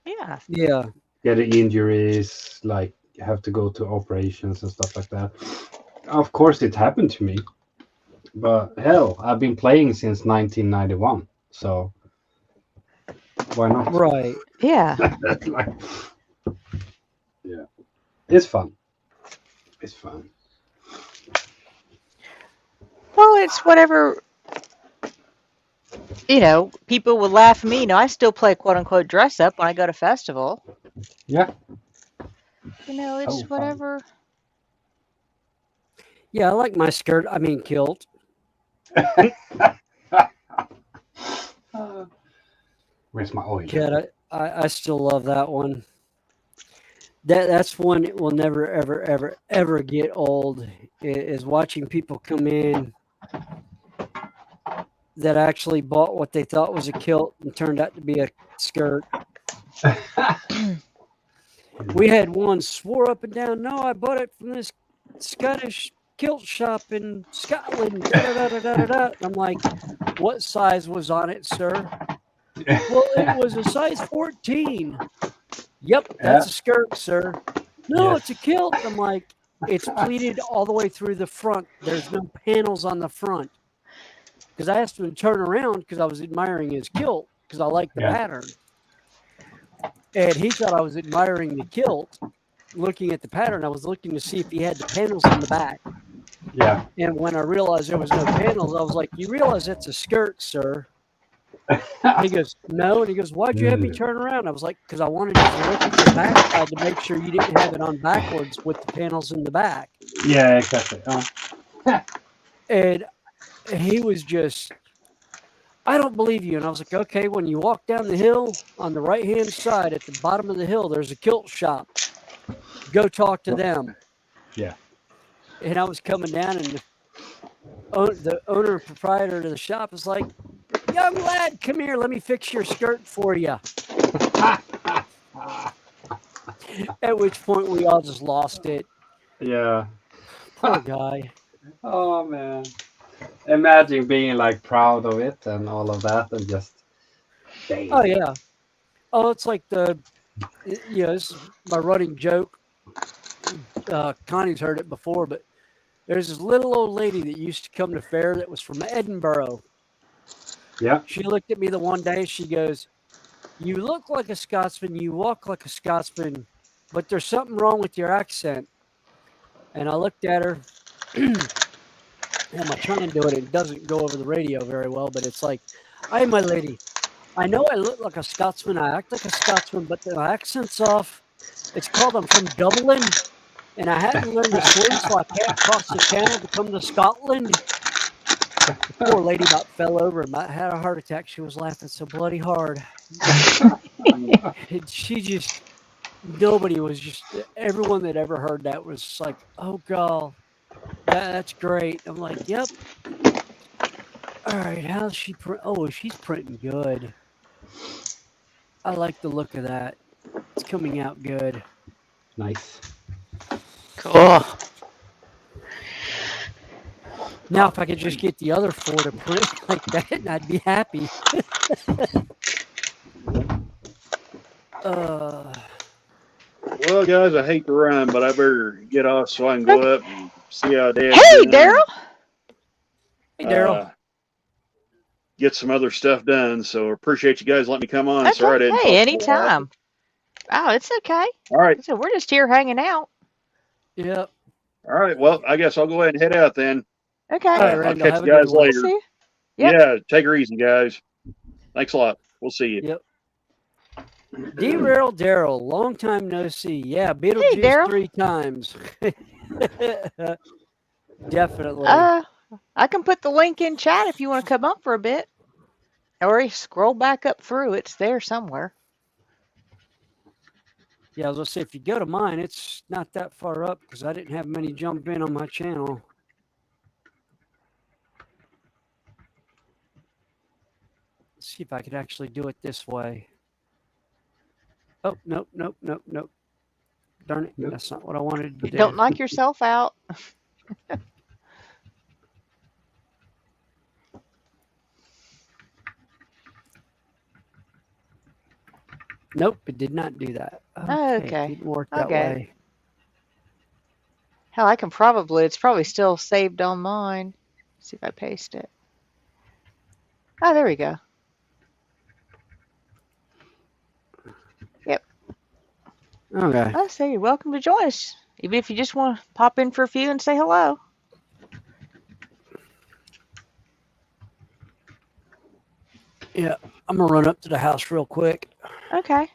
Yeah. Yeah. Getting injuries, like have to go to operations and stuff like that. Of course, it happened to me. But hell, I've been playing since 1991. So why not? Right. Yeah. Like, yeah. It's fun. It's fun. Well, it's whatever, people would laugh at me. I still play quote unquote dress up when I go to festival. Yeah. It's fun. whatever. Yeah, I like my skirt. I mean, kilt. Where's my oil? Cat, I still love that one. That's one that will never, ever, ever, ever get old. Is watching people come in that actually bought what they thought was a kilt and turned out to be a skirt. We had one swore up and down, no, I bought it from this Scottish kilt shop in Scotland. Da, da, da, da, da, da. I'm like, what size was on it, sir? Well, it was a size 14. Yep, that's a skirt, sir. No, it's a kilt. I'm like, it's pleated all the way through the front. There's no panels on the front. Because I asked him to turn around because I was admiring his kilt because I like the pattern. And he thought I was admiring the kilt, looking at the pattern. I was looking to see if he had the panels in the back. Yeah. And when I realized there was no panels, I was like, you realize that's a skirt, sir? He goes, no. And he goes, why'd you have me turn around? I was like, because I wanted you to look at the backside to make sure you didn't have it on backwards with the panels in the back. Yeah, exactly. And he was just, I don't believe you. And I was like, okay, when you walk down the hill on the right-hand side at the bottom of the hill, there's a kilt shop. Go talk to them. Yeah. And I was coming down and the owner and proprietor of the shop is like, young lad, come here. Let me fix your skirt for you. At which point we all just lost it. Yeah. Poor guy. Oh, man. Imagine being like proud of it and all of that and just. Dang. Oh, yeah. Oh, it's like this is my running joke. Connie's heard it before, but there's this little old lady that used to come to fair that was from Edinburgh. Yeah. She looked at me the one day. She goes, you look like a Scotsman. You walk like a Scotsman, but there's something wrong with your accent. And I looked at her. And I'm trying to do it. It doesn't go over the radio very well, but it's like, hey, my lady, I know I look like a Scotsman. I act like a Scotsman, but the accent's off. It's called I'm from Dublin, and I hadn't learned to swim, so I can't cross the channel to come to Scotland. Poor lady about fell over and had a heart attack. She was laughing so bloody hard. Nobody was just, everyone that ever heard that was just like, oh, God, that's great. I'm like, yep. All right, how's she she's printing good. I like the look of that. It's coming out good. Nice. Cool. Now, if I could just get the other 4 to print like that, I'd be happy. Well, guys, I hate to run, but I better get off so I can go up and see how Dad's Hey, doing. Daryl. Hey, Daryl. Get some other stuff done. So appreciate you guys letting me come on. That's Sorry I didn't. okay. Anytime. Oh, it's okay. All right. So we're just here hanging out. Yep. All right. Well, I guess I'll go ahead and head out then. Okay. All right, I'll Randall, catch have you a guys good one. later. See you. Yep. Yeah, take her easy, guys. Thanks a lot. We'll see you. Yep. Derail Daryl, long time no see. Yeah, Hey, Beetlejuice Daryl. 3 times. Definitely. I can put the link in chat if you want to come up for a bit. Or scroll back up through. It's there somewhere. Yeah, I was going to say, if you go to mine, it's not that far up because I didn't have many jump in on my channel. Let's see if I could actually do it this way. Oh, nope. Darn it. Nope. That's not what I wanted to do. Don't knock yourself out. Nope, it did not do that. Okay. It didn't work that Okay. way. Hell, it's probably still saved on mine. Let's see if I paste it. Oh, there we go. Yep. Okay. I say you're welcome to join us. Even if you just want to pop in for a few and say hello. Yeah, I'm going to run up to the house real quick. Okay.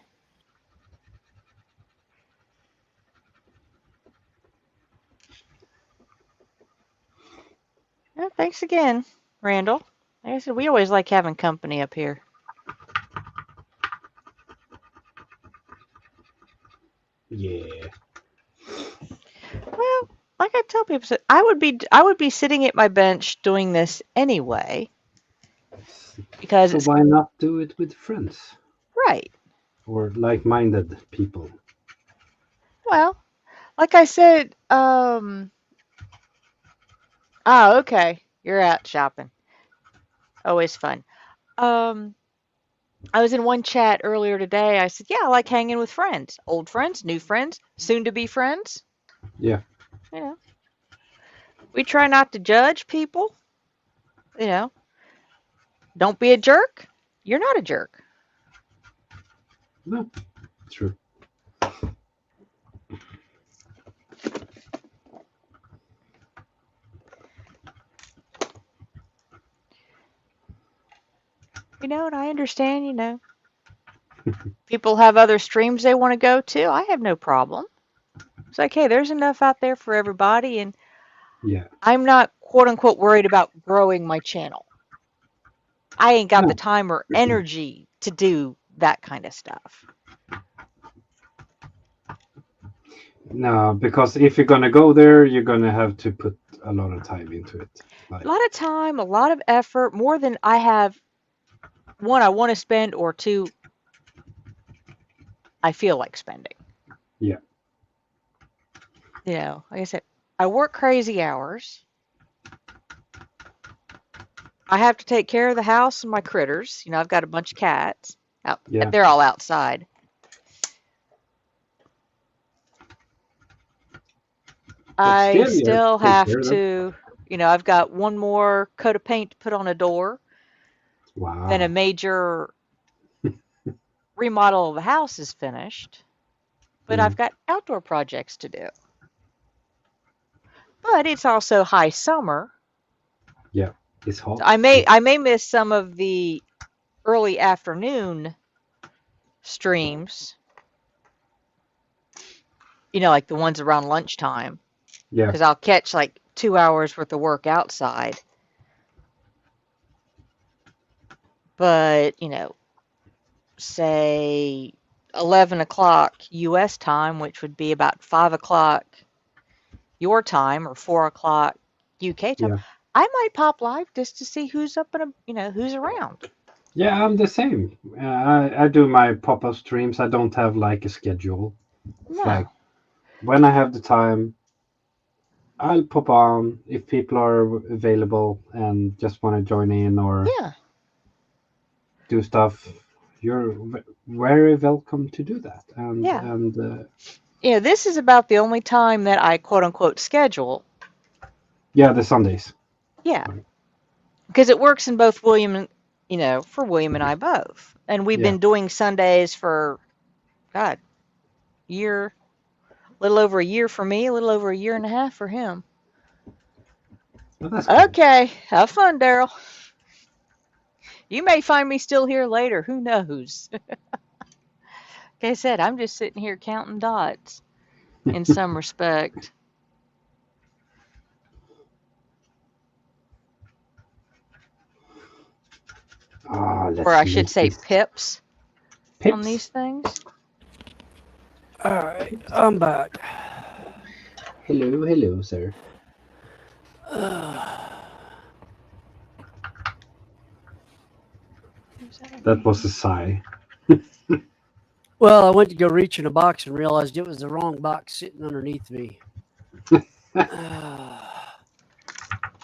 Yeah, thanks again, Randall. Like I said, we always like having company up here. Yeah. Well, like I tell people, I would be sitting at my bench doing this anyway because So it's why not do it with friends right. or like-minded people? Well, like I said, okay, you're out shopping. Always fun. I was in one chat earlier today. I said, yeah, I like hanging with friends, old friends, new friends, soon to be friends. Yeah. You know, we try not to judge people. You know, don't be a jerk. You're not a jerk. No, true. You know, and I understand, you know, people have other streams they want to go to. I have no problem. It's like, hey, there's enough out there for everybody, and Yeah. I'm not quote unquote worried about growing my channel. I ain't got No. the time or energy to do that kind of stuff. No, because if you're gonna go there, you're gonna have to put a lot of time into it. A lot of time, a lot of effort, more than I have. One, I want to spend, or two, I feel like spending. Yeah. You know, like I said, I work crazy hours. I have to take care of the house and my critters. You know, I've got a bunch of cats. Yeah. They're all outside. I still have to, you know, I've got one more coat of paint to put on a door. Wow. Then a major remodel of the house is finished. But I've got outdoor projects to do. But it's also high summer. Yeah, it's hot. I may miss some of the early afternoon streams. You know, like the ones around lunchtime. Yeah. Because I'll catch like 2 hours worth of work outside. But, you know, say 11 o'clock U.S. time, which would be about 5 o'clock your time or 4 o'clock UK time, Yeah. I might pop live just to see who's up and, you know, who's around. Yeah, I'm the same. I do my pop-up streams. I don't have like a schedule. It's No. like when I have the time, I'll pop on if people are available and just want to join in or Yeah. do stuff. You're very welcome to do that. And Yeah. and You know, this is about the only time that I quote unquote schedule. yeah, the Sundays. Yeah. Because it works in both William and, you know, for William and I both. And we've been doing Sundays for, God, year, little over a year for me, a little over a year and a half for him. Well, that's cool. Okay. Have fun, Daryl. You may find me still here later. Who knows? Like I said, I'm just sitting here counting dots in some respect. Ah, Or I let's should make say this pips on pips. these things. All right, I'm back. Hello, hello, sir. That was a sigh. Well, I went to go reach in a box and realized it was the wrong box sitting underneath me.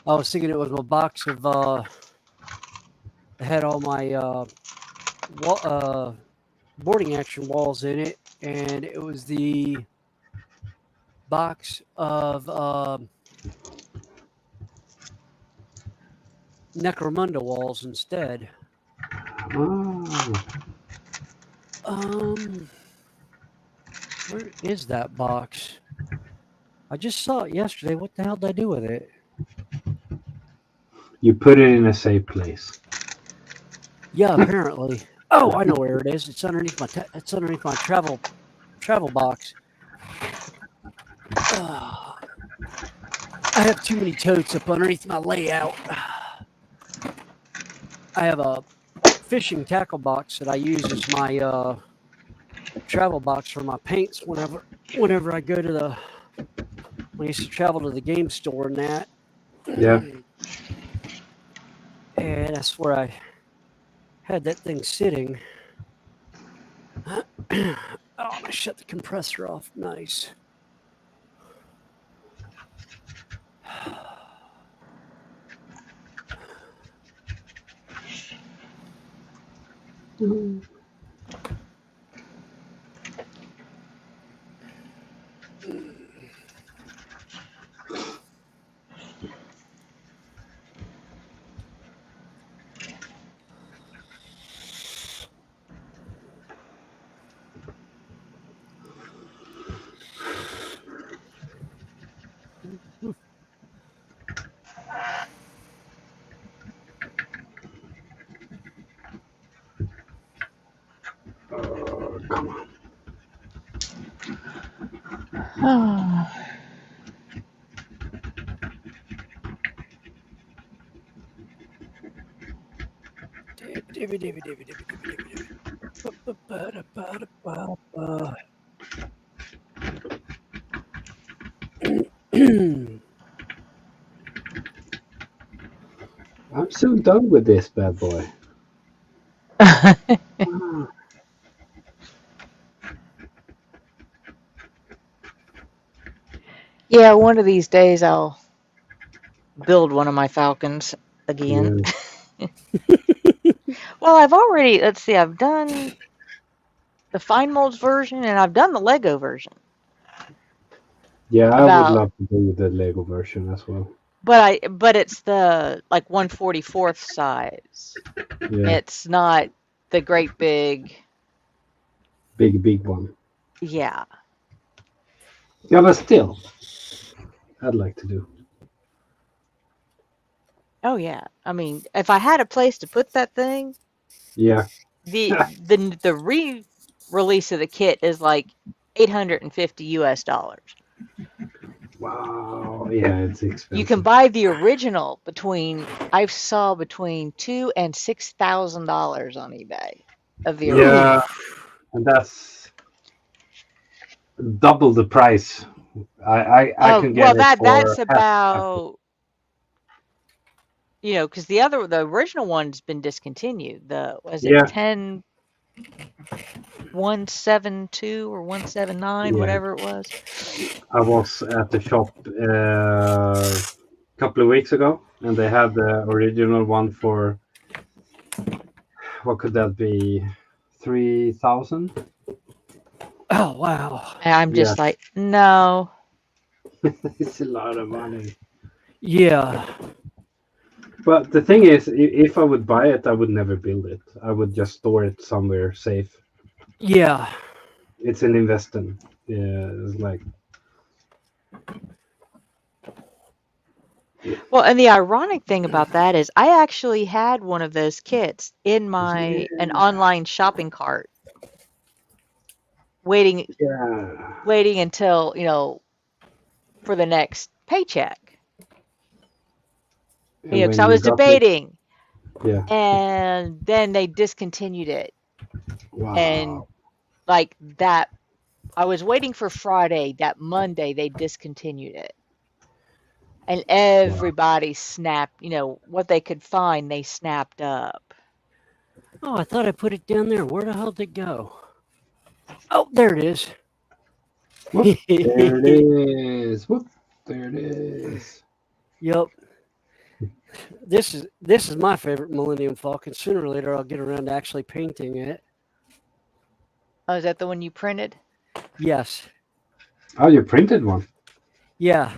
I was thinking it was a box of had all my boarding action walls in it, and it was the box of Necromunda walls instead. Oh, Where is that box? I just saw it yesterday. What the hell did I do with it? you put it in a safe place. Yeah, apparently. Oh, I know where it is. It's underneath my travel box. I have too many totes up underneath my layout. I have a fishing tackle box that I use as my travel box for my paints whenever I go to the when I used to travel to the game store and that. Yeah. And that's where I had that thing sitting. Oh, I shut the compressor off. Nice. Come on. I'm so done with this bad boy. Yeah, one of these days I'll build one of my Falcons again. Yeah, Well, I've already, let's see, I've done the Fine Molds version and I've done the Lego version. yeah. I would About, love to do the Lego version as well. but it's the like 1/44th size. Yeah, It's not the great big, big one. yeah. Yeah, but still, I'd like to do. Oh yeah. I mean, if I had a place to put that thing, Yeah. the re-release of the kit is like $850 US. Wow. Yeah, it's You can expensive. buy the original I saw between $2,000 and $6,000 on eBay of the Yeah, original. and that's double the price. I can get Well, it for that's half the price. about, because the original one's been discontinued. Was it Yeah, 10172 or 179, yeah. whatever it was? I was at the shop a couple of weeks ago, and they had the original one for what could that be, 3,000? Oh, wow. And I'm Yeah, just like, no. it's a lot of money. Yeah. But the thing is, if I would buy it, I would never build it. I would just store it somewhere safe. Yeah. It's an investment. Yeah, it's like Well, and the ironic thing about that is I actually had one of those kits in an online shopping cart, waiting Yeah. until, for the next paycheck. And Because when I you was got it, debating, yeah. and then they discontinued it. And Wow. like that, I was waiting for Friday. That Monday, they discontinued it. And Wow. everybody snapped, what they could find, they snapped up. Oh, I thought I put it down there. Where the hell did it go? Oh, there it is. Whoop, there it is. Whoop, there it is. Yep. This is my favorite Millennium Falcon. Sooner or later, I'll get around to actually painting it. Oh, is that the one you printed? Yes. Oh, you printed one. Yeah.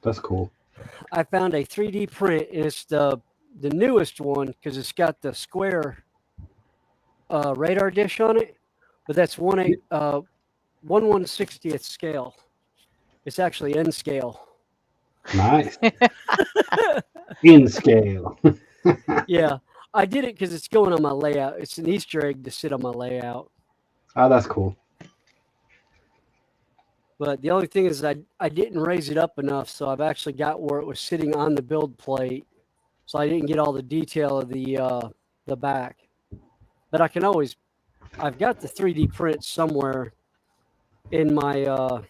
That's cool. I found a 3D print, and it's the newest one because it's got the square radar dish on it, but that's 1/160th scale. It's actually N scale. Nice. In scale. Yeah, I did it because it's going on my layout. It's an Easter egg to sit on my layout. Oh, that's cool. But the only thing is I didn't raise it up enough, so I've actually got where it was sitting on the build plate, so I didn't get all the detail of the back. But I can always, I've got the 3D print somewhere in my on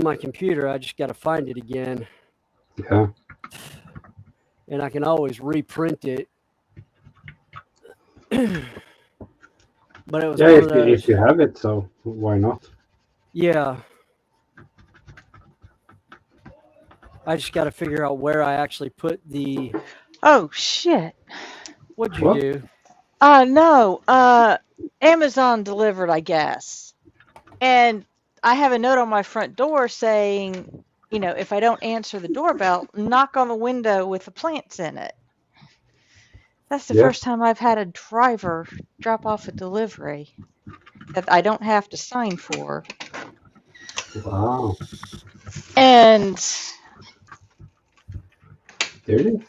my computer. I just got to find it again, Yeah. and I can always reprint it. But it was Yeah, one of those. if you have it, so why not? Yeah. I just got to figure out where I actually put the. Oh, shit. What'd you What? do? No. Amazon delivered, I guess. And I have a note on my front door saying, if I don't answer the doorbell, knock on the window with the plants in it. That's the Yeah. first time I've had a driver drop off a delivery that I don't have to sign for. Wow. And There it is.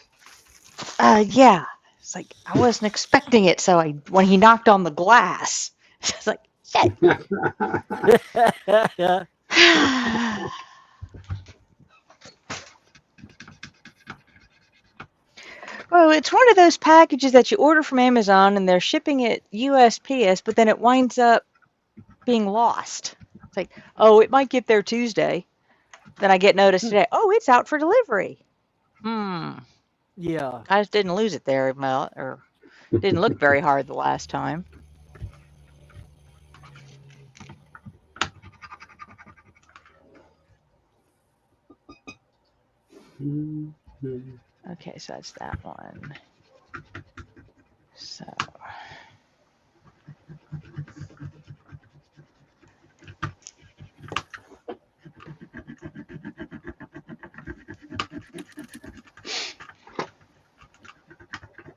yeah, it's like I wasn't expecting it. So when he knocked on the glass, it's like, shit. Well, it's one of those packages that you order from Amazon and they're shipping it USPS, but then it winds up being lost. It's like, oh, it might get there Tuesday. Then I get notice today, oh, it's out for delivery. Yeah. I just didn't lose it there, well, or didn't look very hard the last time. Okay, so that's that one. So.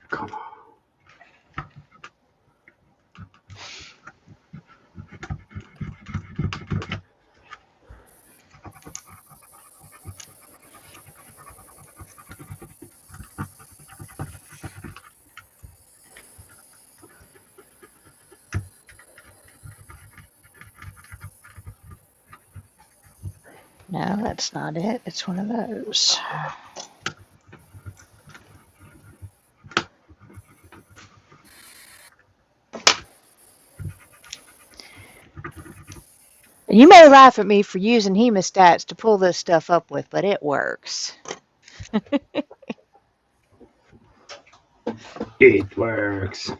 Come on. No, that's not it. It's one of those. You may laugh at me for using hemostats to pull this stuff up with, but it works. It works.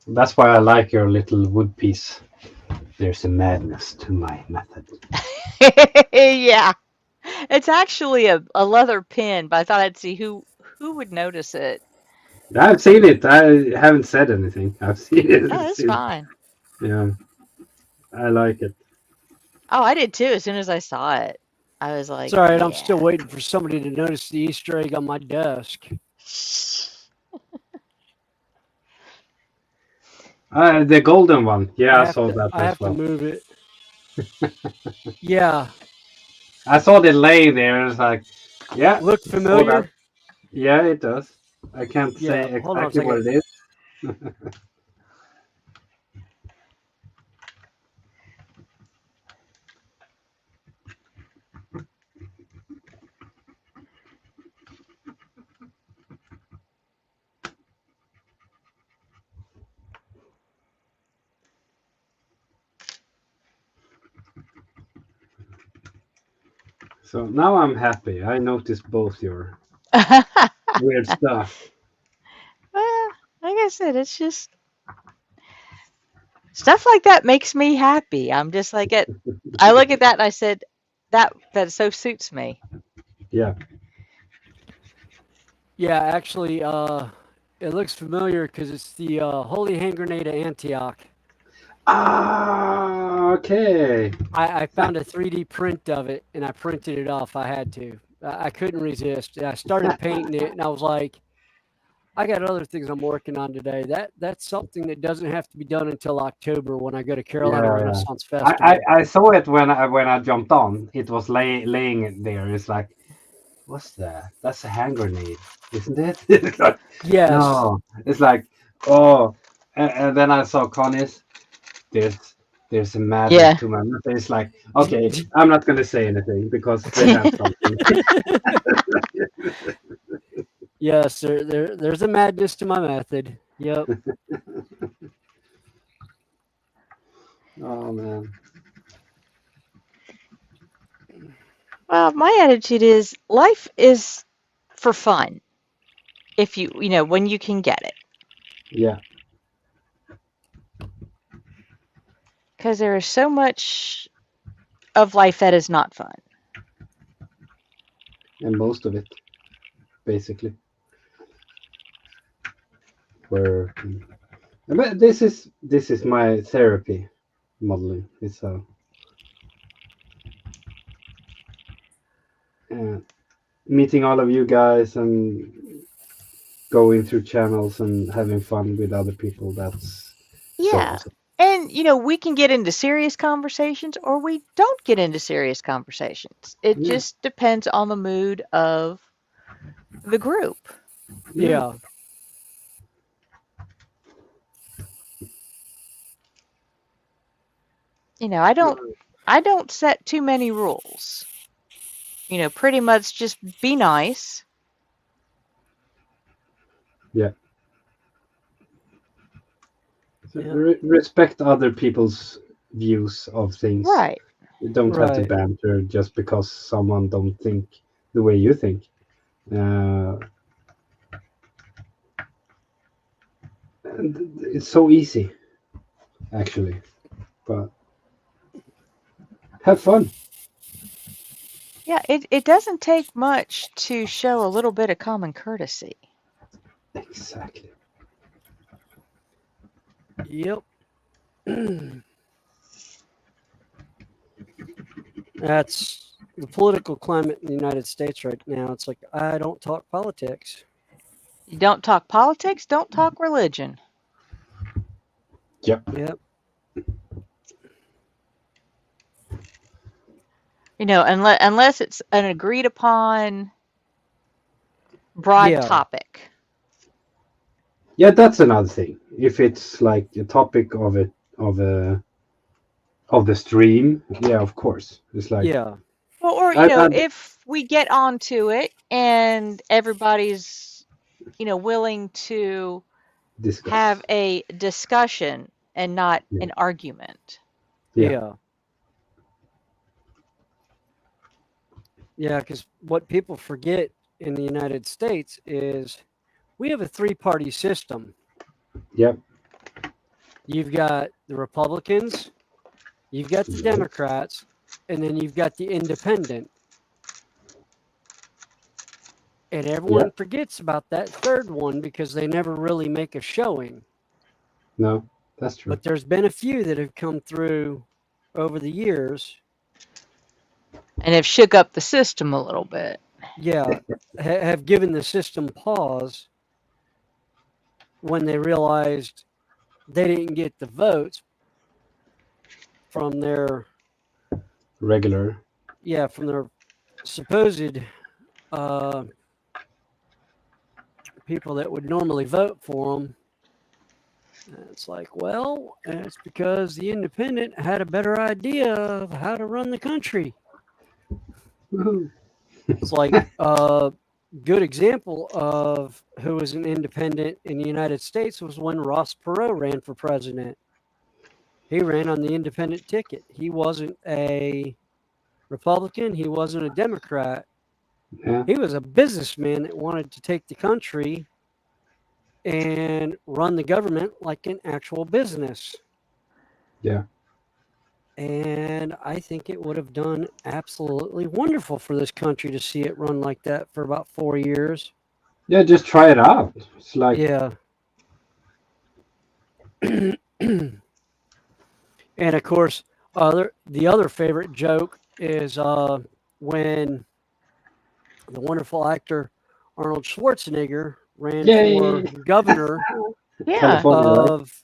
That's why I like your little wood piece. There's a madness to my method. Yeah. It's actually a leather pin, but I thought I'd see who would notice it. I've seen it. I haven't said anything. I've seen it. Oh, it's fine. Yeah. I like it. Oh, I did too. As soon as I saw it, I was like, It's all right. yeah. I'm still waiting for somebody to notice the Easter egg on my desk. The golden one. Yeah, I saw that I as have well. to move it. Yeah. I saw it laying there. It's like, yeah, Look all that. familiar? Yeah, it does. I can't Yeah. say Hold on a exactly what second. it is. So now I'm happy. I noticed both your weird stuff. Like I said, it's just stuff like that makes me happy. I'm just like it. I look at that and I said, that so suits me. Yeah. Yeah, actually, it looks familiar because it's the Holy Hand Grenade of Antioch. Ah, okay. I found a 3D print of it and I printed it off. I had to. I couldn't resist. I started painting it and I was like, I got other things I'm working on today. That's something that doesn't have to be done until October when I go to Carolina Yeah, yeah. Renaissance Festival. I saw it when I jumped on. It was laying there. It's like, what's that? That's a hand grenade, isn't it? It's like, Yes. no. It's like, oh. And then I saw Connie's. There's there's a madness Yeah. to my method. It's like, okay, I'm not gonna say anything because they have something. Yes, there's a madness to my method. Yep. Oh man. Well, my attitude is life is for fun. If when you can get it, Yeah. because there is so much of life that is not fun. And most of it, basically. Where but this is my therapy modeling. It's meeting all of you guys and going through channels and having fun with other people. That's so Yeah. awesome. And we can get into serious conversations or we don't get into serious conversations. It Yeah. just depends on the mood of the group. Yeah. I don't set too many rules. Pretty much just be nice. Yeah. So Yeah. respect other people's views of things. Right. You don't have to Right. banter just because someone don't think the way you think. Uh, and it's so easy, actually. But have fun. Yeah, it doesn't take much to show a little bit of common courtesy. Exactly. Yep. That's the political climate in the United States right now. It's like, I don't talk politics. You don't talk politics, don't talk religion. Yep. Yep. Unless it's an agreed upon broad Yeah. topic. Yeah, that's another thing. If it's like a topic of the stream, yeah, of course. It's like Yeah. Well, or I if we get onto it and everybody's willing to discuss. have a discussion and not Yeah. an argument. Yeah. Yeah. Yeah, because what people forget in the United States is we have a three-party system. Yep. You've got the Republicans, you've got the Democrats, and then you've got the independent. And everyone forgets about that third one because they never really make a showing. No, that's true. But there's been a few that have come through over the years. And have shook up the system a little bit. Yeah, have given the system pause when they realized they didn't get the votes from their regular. Yeah, from their supposed people that would normally vote for them. It's like, well, it's because the independent had a better idea of how to run the country. Woohoo. It's like a good example of who was an independent in the United States was when Ross Perot ran for president. He ran on the independent ticket. He wasn't a Republican. He wasn't a Democrat. Yeah. He was a businessman that wanted to take the country and run the government like an actual business. Yeah. And I think it would have done absolutely wonderful for this country to see it run like that for about 4 years. Yeah, just try it out. It's like, Yeah. And of course, the other favorite joke is when the wonderful actor Arnold Schwarzenegger ran for governor Yeah. California, right? of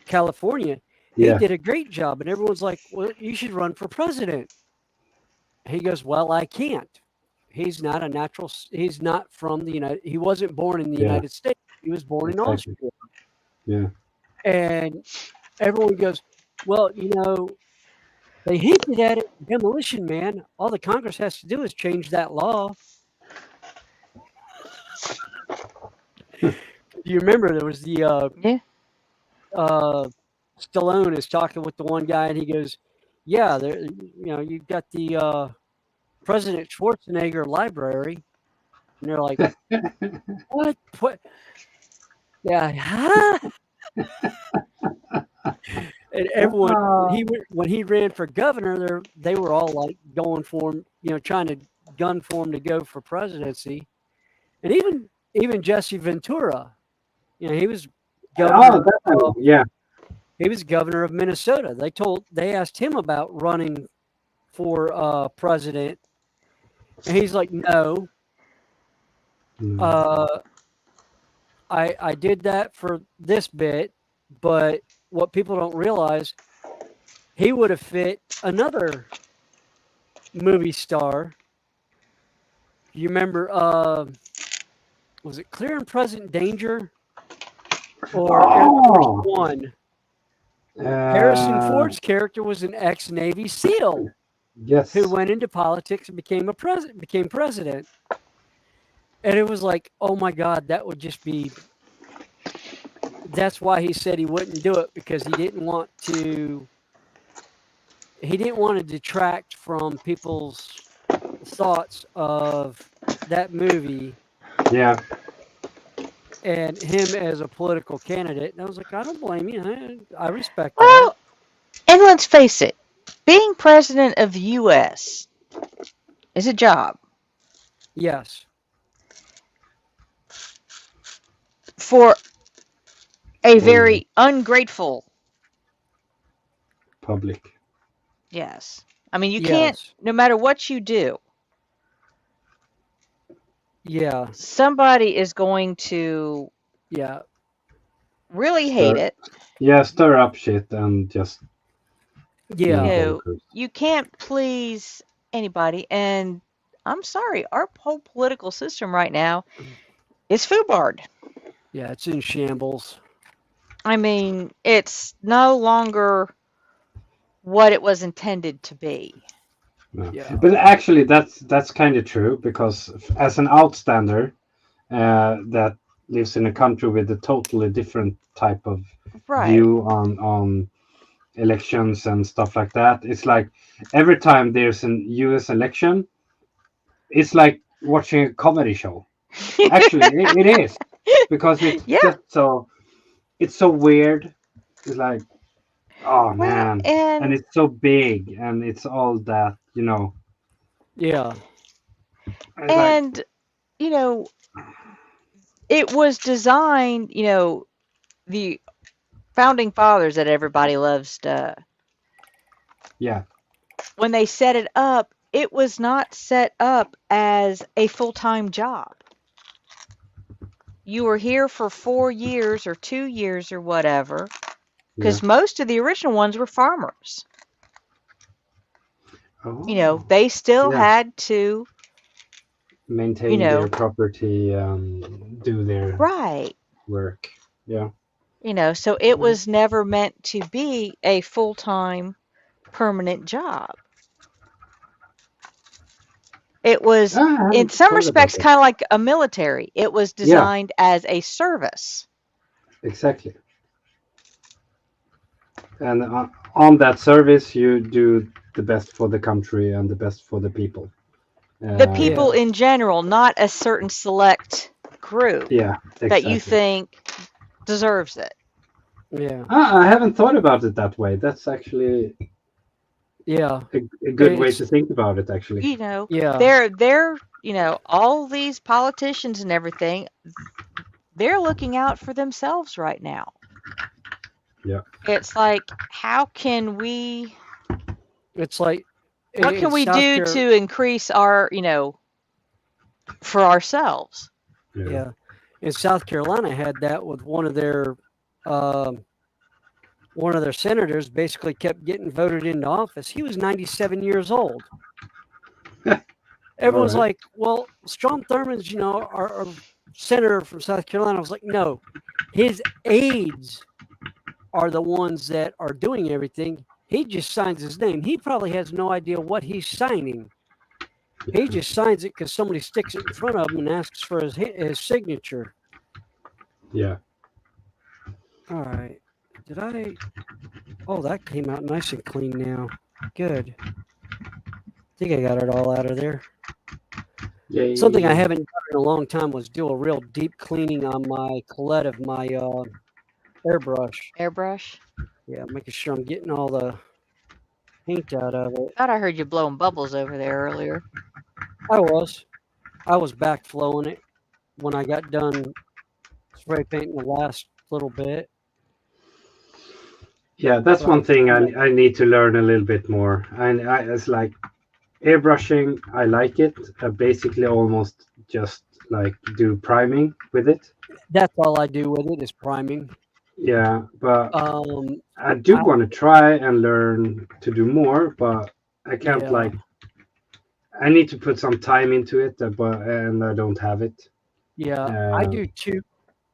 California. He Yeah. did a great job, and everyone's like, "Well, you should run for president." He goes, "Well, I can't. He's not a natural. He's not from the United. He wasn't born in the Yeah. United States. He was born in Exactly. Austria." Yeah. And everyone goes, "Well, they hinted at it. Demolition Man. All the Congress has to do is change that law." You remember there was the Yeah. Stallone is talking with the one guy, and he goes, "Yeah, there. You've got the President Schwarzenegger Library," and they're like, "What? What? Yeah, huh?" And everyone, when he ran for governor, they were all like going for him, trying to gun for him to go for presidency, and even Jesse Ventura, he was governor. Oh, definitely. Yeah. He was governor of Minnesota. They asked him about running for president, and he's like, "No, I did that for this bit, but what people don't realize, he would have fit another movie star." You remember, was it Clear and Present Danger or Air Force One? Harrison Ford's character was an ex-Navy SEAL Yes. who went into politics and became president. And it was like, oh my God, that would just be. That's why he said he wouldn't do it, because he didn't want to. He didn't want to detract from people's thoughts of that movie. Yeah. And him as a political candidate. And I was like, I don't blame you. I respect Well, that. and let's face it, being president of the U.S. is a job Yes. for a very ungrateful. Public. Yes. I mean, you can't, no matter what you do. Yeah. Somebody is going to really hate it. Yeah, stir up shit and just. Yeah. You can't please anybody. And I'm sorry, our whole political system right now is foobarred. Yeah, it's in shambles. I mean, it's no longer what it was intended to be. No. Yeah. But actually, that's kind of true, because as an outstander that lives in a country with a totally different type of view on elections and stuff like that, it's like every time there's an U.S. election, it's like watching a comedy show. Actually, it is, because it's just it's so weird. It's like, oh man, and it's so big, and it's all that, Yeah. And it was designed, the founding fathers that everybody loves to. Yeah. When they set it up, it was not set up as a full-time job. You were here for 4 years or 2 years or whatever, because most of the original ones were farmers. Oh, they still yeah. had to, Maintain their property, do their right. work. Yeah. So it was never meant to be a full-time permanent job. It was, Ah, I in haven't some thought about respects, it. kind of like a military. It was Yeah, designed as a service. exactly. And on that service, you do the best for the country and the best for the people. The Uh, people Yeah. in general, not a certain select group yeah, that you exactly. think deserves it. Yeah. I haven't thought about it that way. That's actually Yeah. a good way It's to think about it, actually. yeah. They're, all these politicians and everything, they're looking out for themselves right now. Yeah. It's like, how can we, It's like what in can we South do Carolina. to increase our, for ourselves? Yeah. Yeah. In South Carolina had that with um, one of their senators basically kept getting voted into office. He was 97 years old. Everyone's right. like, well, Strom Thurmond's, our senator from South Carolina. I was like, no, his aides are the ones that are doing everything. He just signs his name. He probably has no idea what he's signing. He just signs it because somebody sticks it in front of him and asks for his signature. Yeah. All right. Did I? Oh, that came out nice and clean now. Good. I think I got it all out of there. Yay. Something I haven't done in a long time was do a real deep cleaning on my Colette of my airbrush. Airbrush? Yeah, making sure I'm getting all the paint out of it. Thought I heard you blowing bubbles over there earlier. I was backflowing it when I got done spray painting the last little bit. Yeah, that's So one thing I need to learn a little bit more. And it's like airbrushing, I like it. I basically almost just like do priming with it. that's all I do with it is priming. Yeah, but Um, I do I, want to try and learn to do more, but I can't yeah, like. I need to put some time into it, and I don't have it. yeah, I Uh, do too.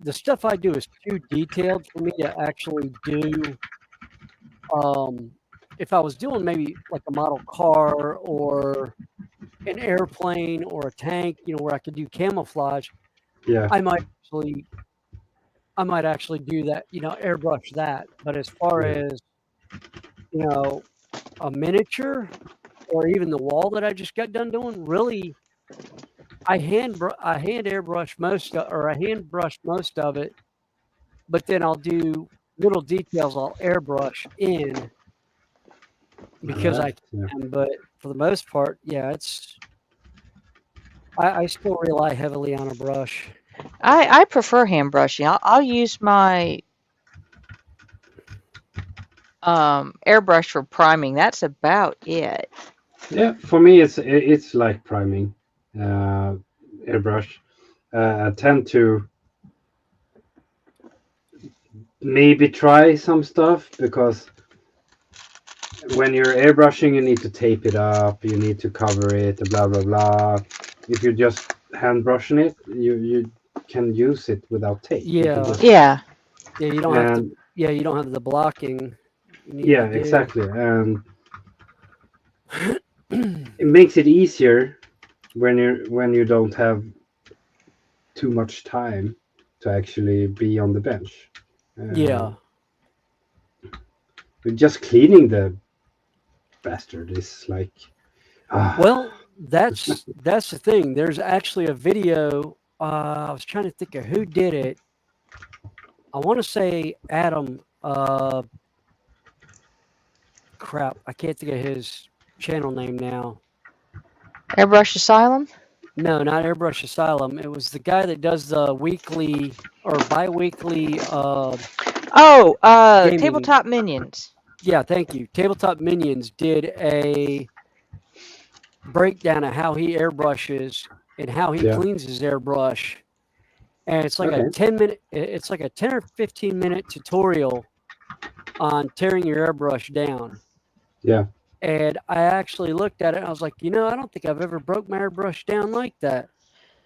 The stuff I do is too detailed for me to actually do. If I was doing maybe like a model car or an airplane or a tank, where I could do camouflage, yeah, I might actually do that, airbrush that. But as far yeah, as a miniature or even the wall that I just got done doing, really, I hand airbrush I hand brush most of it, but then I'll do little details I'll airbrush in because I right, yeah. can. But for the most part, yeah, I still rely heavily on a brush. I prefer hand brushing. I'll use my airbrush for priming. That's about it. Yeah, for me, it's like priming, airbrush. I tend to maybe try some stuff because when you're airbrushing, you need to tape it up, you need to cover it, blah blah blah. If you're just hand brushing it, you can use it without tape. You can Yeah, just Yeah. yeah, you don't have to. and Yeah, you don't have the blocking you need yeah, to do. exactly, and it makes it easier when you don't have too much time to actually be on the bench. Yeah. Just cleaning the bastard is like, Well, that's the thing. There's actually a video. I was trying to think of who did it. I want to say Adam. Crap, I can't think of his channel name now. Airbrush Asylum? No, not Airbrush Asylum. It was the guy that does the weekly or bi-weekly gaming. Tabletop Minions. Yeah, thank you. Tabletop Minions did a breakdown of how he airbrushes and how he yeah, cleans his airbrush. And it's like okay, a 10-minute, it's like a 10 or 15-minute tutorial on tearing your airbrush down. yeah, And I actually looked at it and I was like, I don't think I've ever broke my airbrush down like that.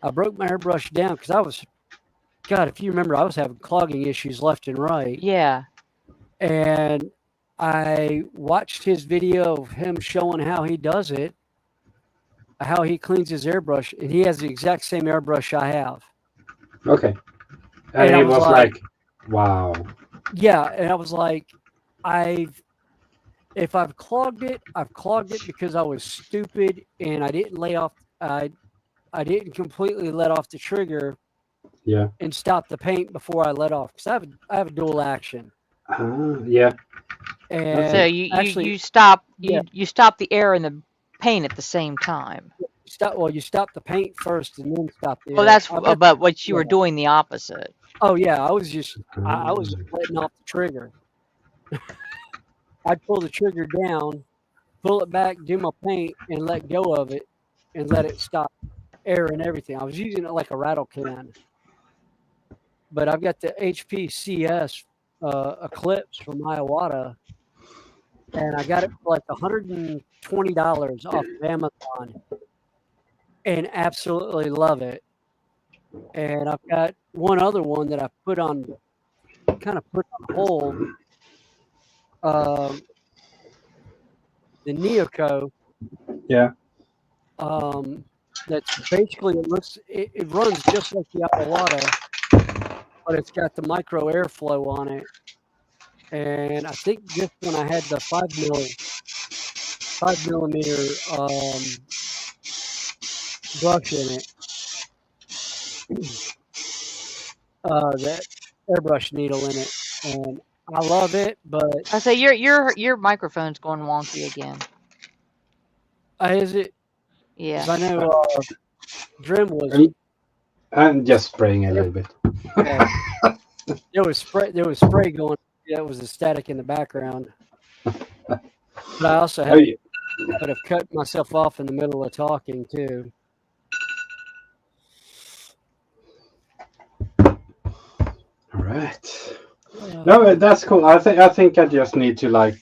I broke my airbrush down because God, if you remember, I was having clogging issues left and right. Yeah. And I watched his video of him showing how he does it, how he cleans his airbrush, and he has the exact same airbrush I have. Okay. And And I it was was like, wow. yeah. And I was like, if I've clogged it because I was stupid and I didn't lay off. I didn't completely let off the trigger Yeah. and stop the paint before I let off because I have a dual action. Yeah. And So you actually, stop yeah, you stop the air and the paint at the same time. you stop the paint first and then stop the Well, air. that's I've got, but what you yeah. were doing the opposite. Oh yeah, I was just letting off the trigger. I'd pull the trigger down, pull it back, do my paint, and let go of it, and let it stop air and everything. I was using it like a rattle can. But I've got the HPCS Eclipse from Iwata, and I got it for like $120 off of Amazon, and absolutely love it. And I've got one other one that I put on hold. The Neoco. Yeah. That's basically it runs just like the Iwata, but it's got the micro airflow on it. And I think this one I had the 5 millimeter brush in it. That airbrush needle in it, and I love it. But I say your microphone's going wonky again. is it? Yeah. Because I know Drim was. I'm just spraying a little bit. There was spray going. That was the static in the background. But I also could have cut myself off in the middle of talking too. All right. No, that's cool. I think I just need to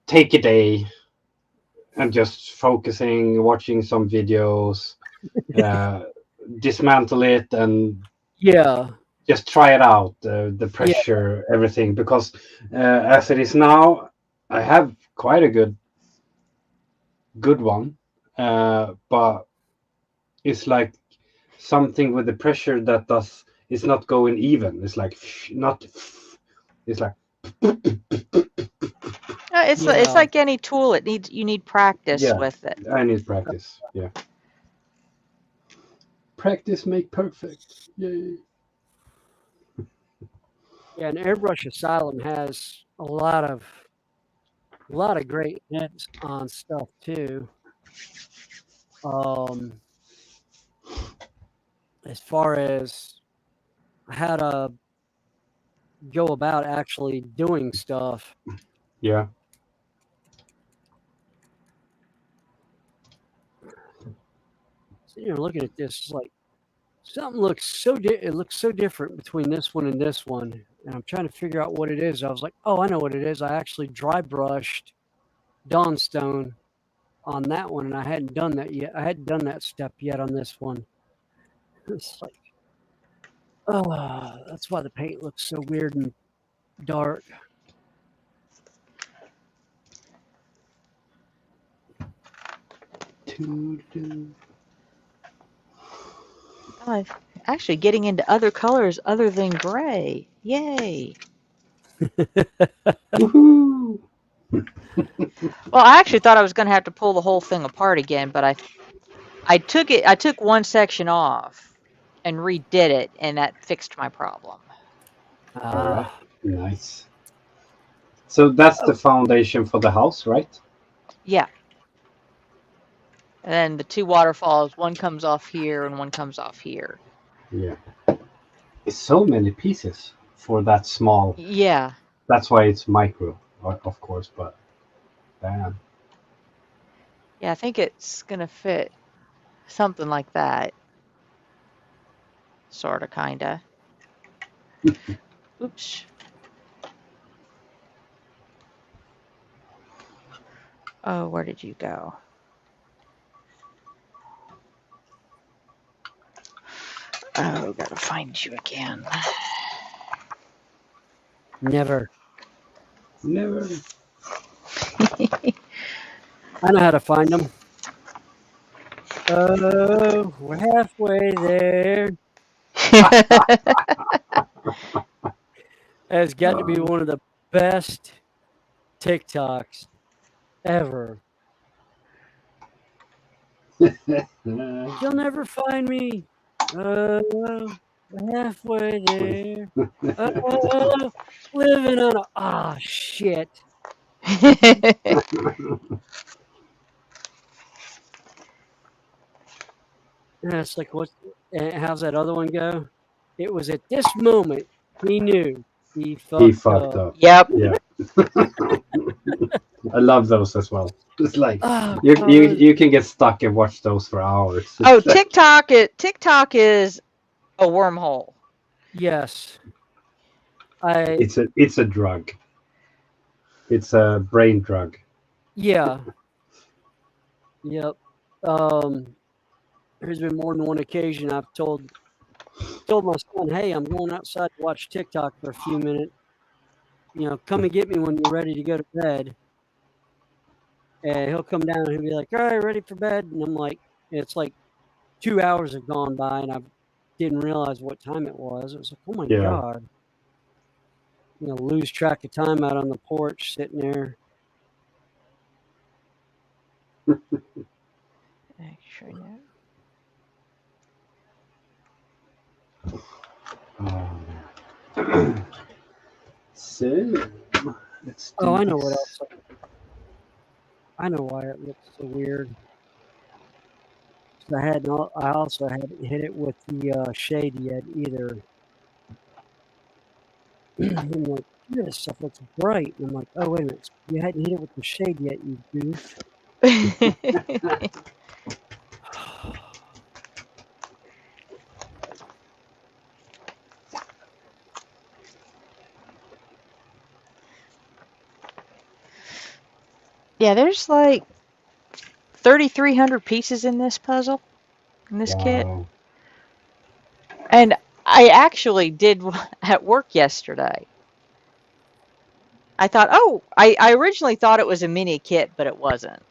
take a day and just focusing, watching some videos, dismantle it, and Yeah. just try it out. The pressure, everything, because as it is now, I have quite a good one, but it's like something with the pressure that is not going even. It's like not. It's like It's like any tool. You need practice with it. I need practice. Yeah. Practice make perfect. Yay. Yeah, and Airbrush Asylum has a lot of great hints on stuff too. As far as how to go about actually doing stuff. Yeah. So you're looking at this, it's like something looks so different between this one and this one, and I'm trying to figure out what it is. I was like, oh, I know what it is. I actually dry brushed Dawnstone on that one, and I hadn't done that yet. I hadn't done that step yet on this one. It's like, oh, that's why the paint looks so weird and dark. Actually getting into other colors other than gray. Yay. Woohoo! Well, I actually thought I was going to have to pull the whole thing apart again, but I took one section off and redid it, and that fixed my problem. All right. Nice. So that's the foundation for the house, right? Yeah. And then the two waterfalls, one comes off here and one comes off here. Yeah. It's so many pieces for that small. Yeah. That's why it's micro, of course, but damn. Yeah, I think it's going to fit something like that. Sort of, kind of. Oops. Oh, where did you go? Oh, gotta find you again. Never. Never. I know how to find them. Oh, we're halfway there. Has got to be one of the best TikToks ever. You'll never find me. We're halfway there. Living on a shit. And it's like, what? How's that other one go? It was at this moment he knew he fucked up. Yep. Yeah. I love those as well. It's like Oh, you can get stuck and watch those for hours. Oh, TikTok is a wormhole. yes. It's a drug. It's a brain drug. Yeah. Yep. There's been more than one occasion I've told my son, "Hey, I'm going outside to watch TikTok for a few minutes. Come and get me when you're ready to go to bed." And he'll come down and he'll be like, "All right, ready for bed?" And I'm like, it's like 2 hours have gone by and I didn't realize what time it was. It was like, oh my Yeah. God. Lose track of time out on the porch sitting there. Actually, no. So let's do I know this. what else. I know why it looks so weird. I also hadn't hit it with the shade yet either. I'm like, this stuff looks bright. And I'm like, oh wait a minute, you hadn't hit it with the shade yet, you goof. Yeah, there's like 3,300 pieces in this puzzle, in this kit. Wow. And I actually did at work yesterday. I thought, I originally thought it was a mini kit, but it wasn't.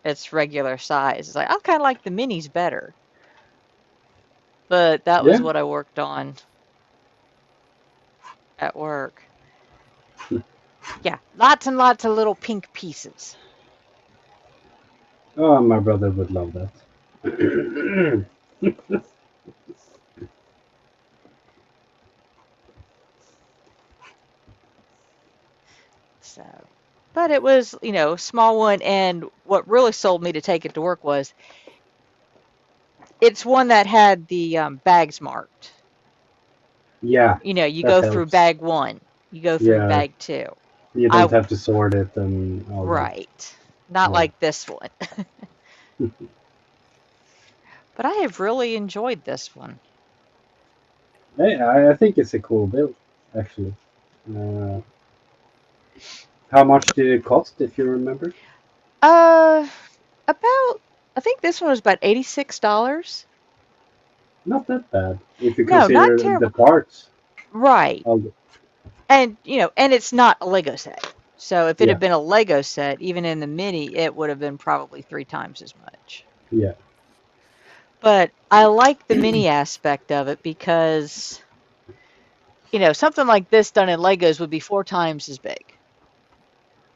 It's regular size. It's like, I kind of like the minis better. But that was Yeah. what I worked on at work. Yeah, lots and lots of little pink pieces. Oh, my brother would love that. So, but it was, a small one. And what really sold me to take it to work was it's one that had the bags marked. Yeah, You that go through helps. bag 1, you go through Yeah, bag 2. you don't have to sort it and all that. Right. Not Yeah. like this one. But I have really enjoyed this one. Hey, I think it's a cool build, actually. How much did it cost, if you remember? About, I think this one was about $86. Not that bad, if you No, not consider terrible. the parts. Right. All the, And, and it's not a Lego set. So if it Yeah. had been a Lego set, even in the mini, it would have been probably 3 times as much. yeah, But I like the mini aspect of it because, something like this done in Legos would be 4 times as big.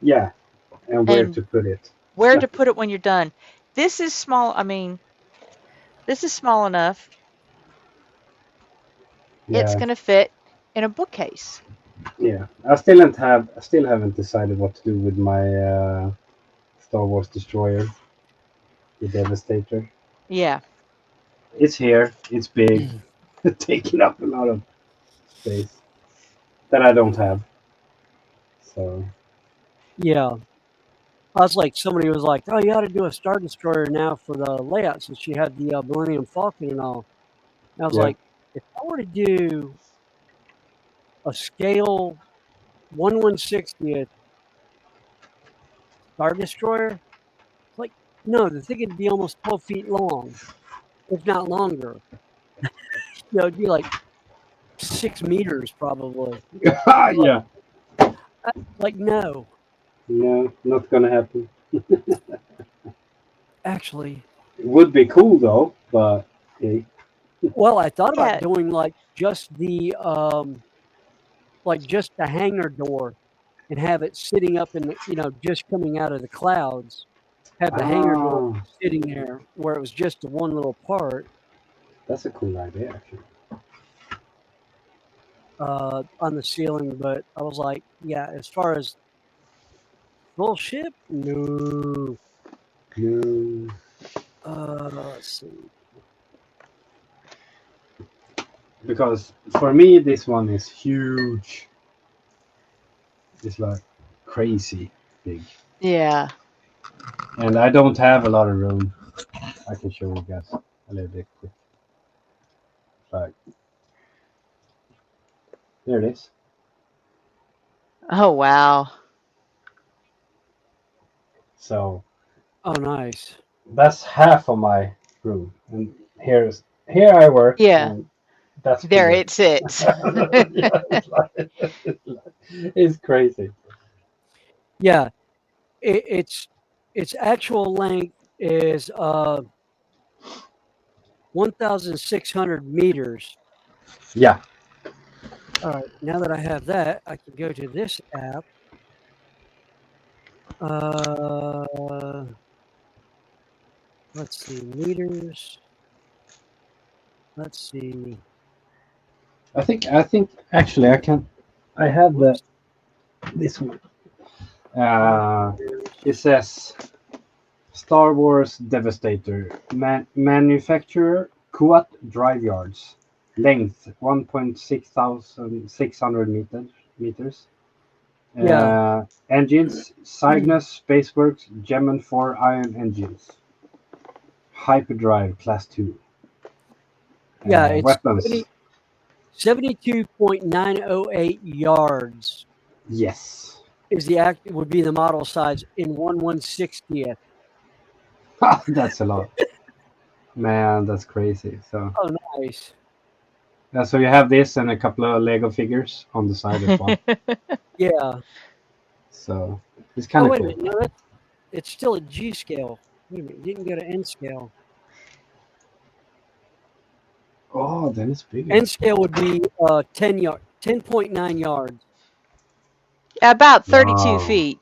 yeah, and where And to put it. where to put it when you're done. This is small. I mean, this is small enough. It's Yeah, going to fit in a bookcase. yeah. I still haven't decided what to do with my Star Wars Destroyer, the Devastator. Yeah. It's here. It's big, taking up a lot of space that I don't have. So Yeah. I was like, somebody was like, oh, you ought to do a Star Destroyer now for the layout since you had the Millennium Falcon and all. And I was Yeah. like, if I were to do a scale 1/160th Star Destroyer. Like, no, the thing would be almost 12 feet long, if not longer. It'd be like 6 meters probably. Yeah. Like, no. No, not gonna happen. Actually, It would be cool though, but hey. well, I thought about Yeah. doing just the hangar door and have it sitting up in just coming out of the clouds. Have the hangar door Ah, sitting there where it was just one little part that's a cool idea actually. on the ceiling. But I was like, yeah, as far as full ship, no. No. Let's see. Because for me this one is huge. It's like crazy big. Yeah. And I don't have a lot of room. I can show you guys a little bit quick. Like there it is. Oh, wow. So Oh, nice. that's half of my room. And here I work Yeah. and that's There bigger. it sits. Yeah, it's crazy. Yeah, its actual length is 1,600 meters. Yeah. All right, now that I have that, I can go to this app. Let's see, meters. Let's see. I think actually I have Whoops. this one. Meters. It says Star Wars Devastator manufacturer Kuat Drive Yards, length 1.600 meters. Yeah, Engines Cygnus Spaceworks Gemini 4 ion engines. Hyperdrive Class 2. yeah, it's Weapons. 72.908 yards Yes. is would be the model size in 1/160th. That's a lot. Man, that's crazy. So Oh, nice. so you have this and a couple of Lego figures on the side as well. Yeah. So it's kind Oh, of wait a cool. minute. No, it's still a G scale. Wait a minute. It didn't go to N scale. Oh, then it's bigger. N scale would be 10.9 yards. About 32 Wow. feet.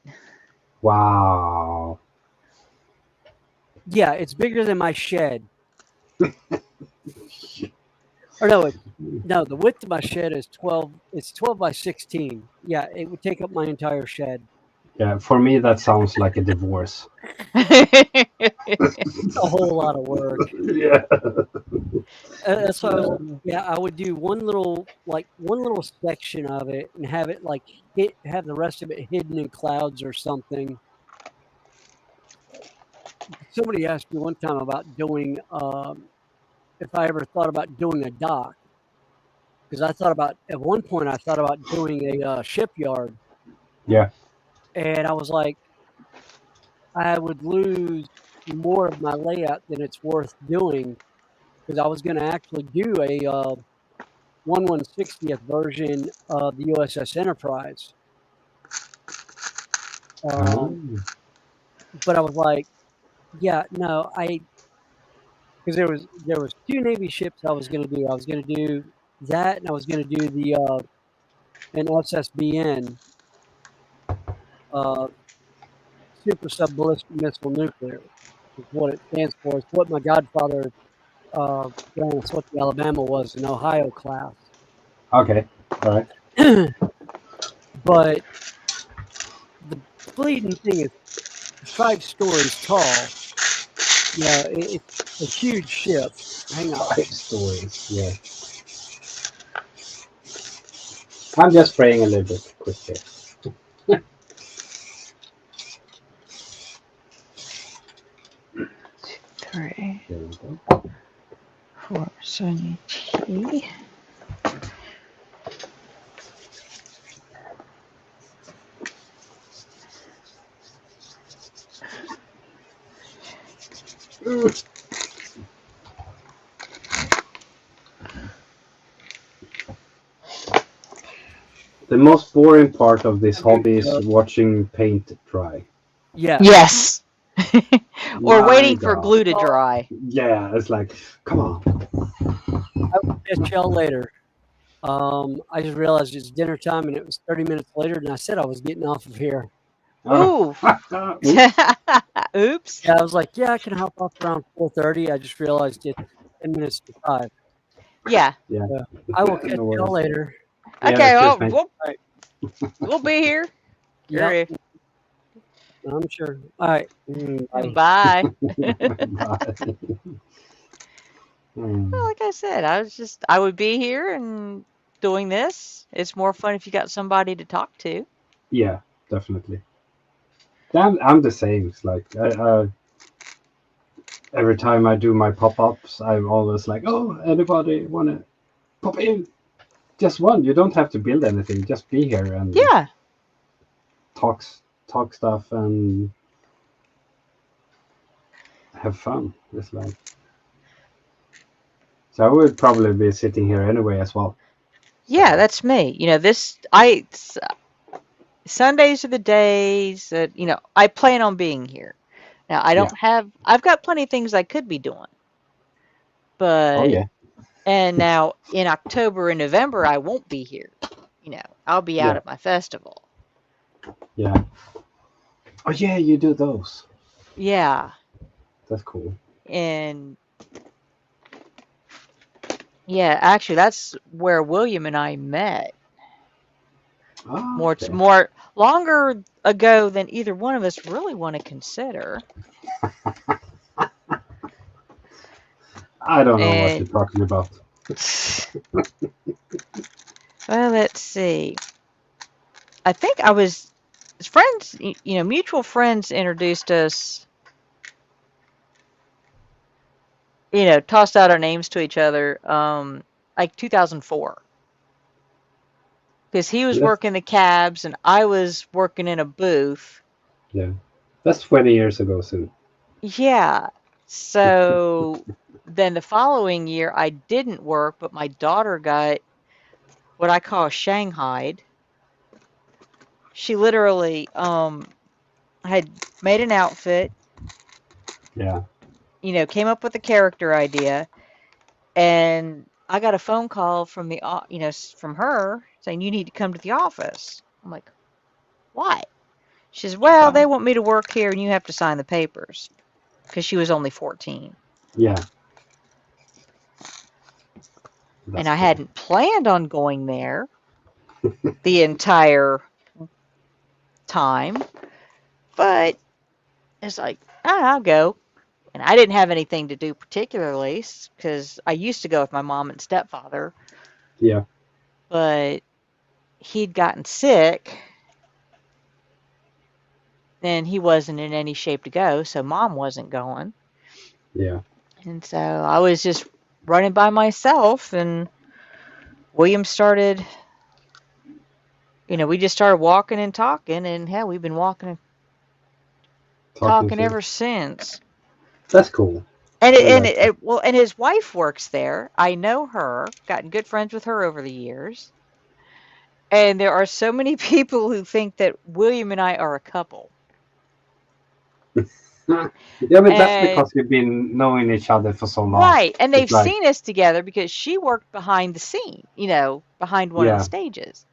Wow. Yeah, it's bigger than my shed. Or no, the width of my shed is 12. It's 12 by 16. Yeah, it would take up my entire shed. Yeah, for me that sounds like a divorce. It's a whole lot of work. Yeah. That's why I was like, yeah, I would do one little section of it and have it have the rest of it hidden in clouds or something. Somebody asked me one time about doing if I ever thought about doing a dock, because at one point I thought about doing a shipyard, Yeah. and I was like, I would lose more of my layout than it's worth doing, because I was going to actually do a 1/160th version of the USS Enterprise. Oh. But I was like, yeah, no, because there was two Navy ships I was going to do. I was going to do that, and I was going to do the an SSBN, uh, Super Sub Ballistic Missile Nuclear, is what it stands for. It's what my godfather ran at what the Alabama was, an Ohio class. Okay. All right. But the bleeding thing is 5 stories tall. Yeah, it's a huge ship. Hang on. 5 stories. Yeah. I'm just spraying a little bit quick here. 3, There we go. 4, 70. The most boring part of this Okay, hobby is watching paint dry. Yeah. Yes. Or My waiting for God. glue to dry. Yeah, it's like, come on. I will catch y'all later. I just realized it's dinner time, and it was 30 minutes later, and I said I was getting off of here. Ooh. Oops. Oops. Yeah, I was like, yeah, I can hop off around 4:30. I just realized it's 10 minutes to 5. Yeah. Yeah. I will catch No y'all worries. later. Yeah, Okay. cheers, Well, mate. we'll be here. Yep, Sure. I'm sure. All right. Bye. Bye. Bye. Well, like I said, I would be here and doing this. It's more fun if you got somebody to talk to. Yeah, definitely. I'm the same. It's like every time I do my pop-ups, I'm always like, "Oh, anybody wanna pop in? Just one. You don't have to build anything. Just be here and Yeah. talk stuff and have fun." It's like so. I would probably be sitting here anyway as well. Yeah, that's me. Sundays are the days that, I plan on being here. Now, Yeah. I've got plenty of things I could be doing, Oh but, yeah. and now in October and November, I won't be here. I'll be out Yeah. at my festival. Yeah. Oh yeah. You do those. Yeah. That's cool. And yeah, actually, that's where William and I met. Oh, It's okay. more longer ago than either one of us really want to consider. I don't know what And you're talking about. well, let's see. I think I was friends, mutual friends introduced us, tossed out our names to each other, like 2004. Because he was That's, working the cabs and I was working in a booth. yeah. That's 20 years ago soon. Yeah. So then the following year I didn't work, but my daughter got what I call shanghaied. She literally had made an outfit, Yeah. came up with a character idea, and I got a phone call from from her saying you need to come to the office. I'm like, why? She says, well, they Wow. want me to work here and you have to sign the papers because she was only 14. Yeah. And That's I cool. hadn't planned on going there the entire time, but it's like, I'll go. And I didn't have anything to do particularly because I used to go with my mom and stepfather, Yeah. but he'd gotten sick and he wasn't in any shape to go, so mom wasn't going. Yeah. And so I was just running by myself, and William started, we just started walking and talking, and hell, we've been walking and Talking talking to. ever since. That's cool. And I like that. and his wife works there. I know her, gotten good friends with her over the years. And there are so many people who think that William and I are a couple. Yeah, but that's And because you've been knowing each other for so long. right, and they've It's like, seen us together because she worked behind the scene, behind one of the yeah. stages.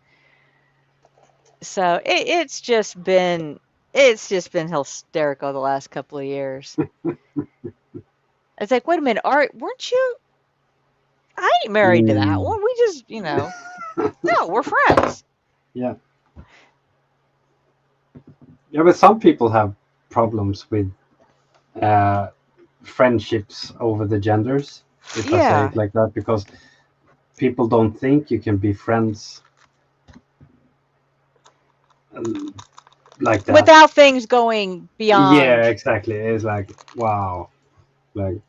So it's just been hysterical the last couple of years. It's like, wait a minute, Art, weren't you? I ain't married to that Mm, one. We just, no, we're friends. yeah. Yeah, but some people have problems with uh, friendships over the genders, if I say Yeah, it like that, because people don't think you can be friends uh, like that. without things going Yeah, beyond. exactly. It's like, wow. Like,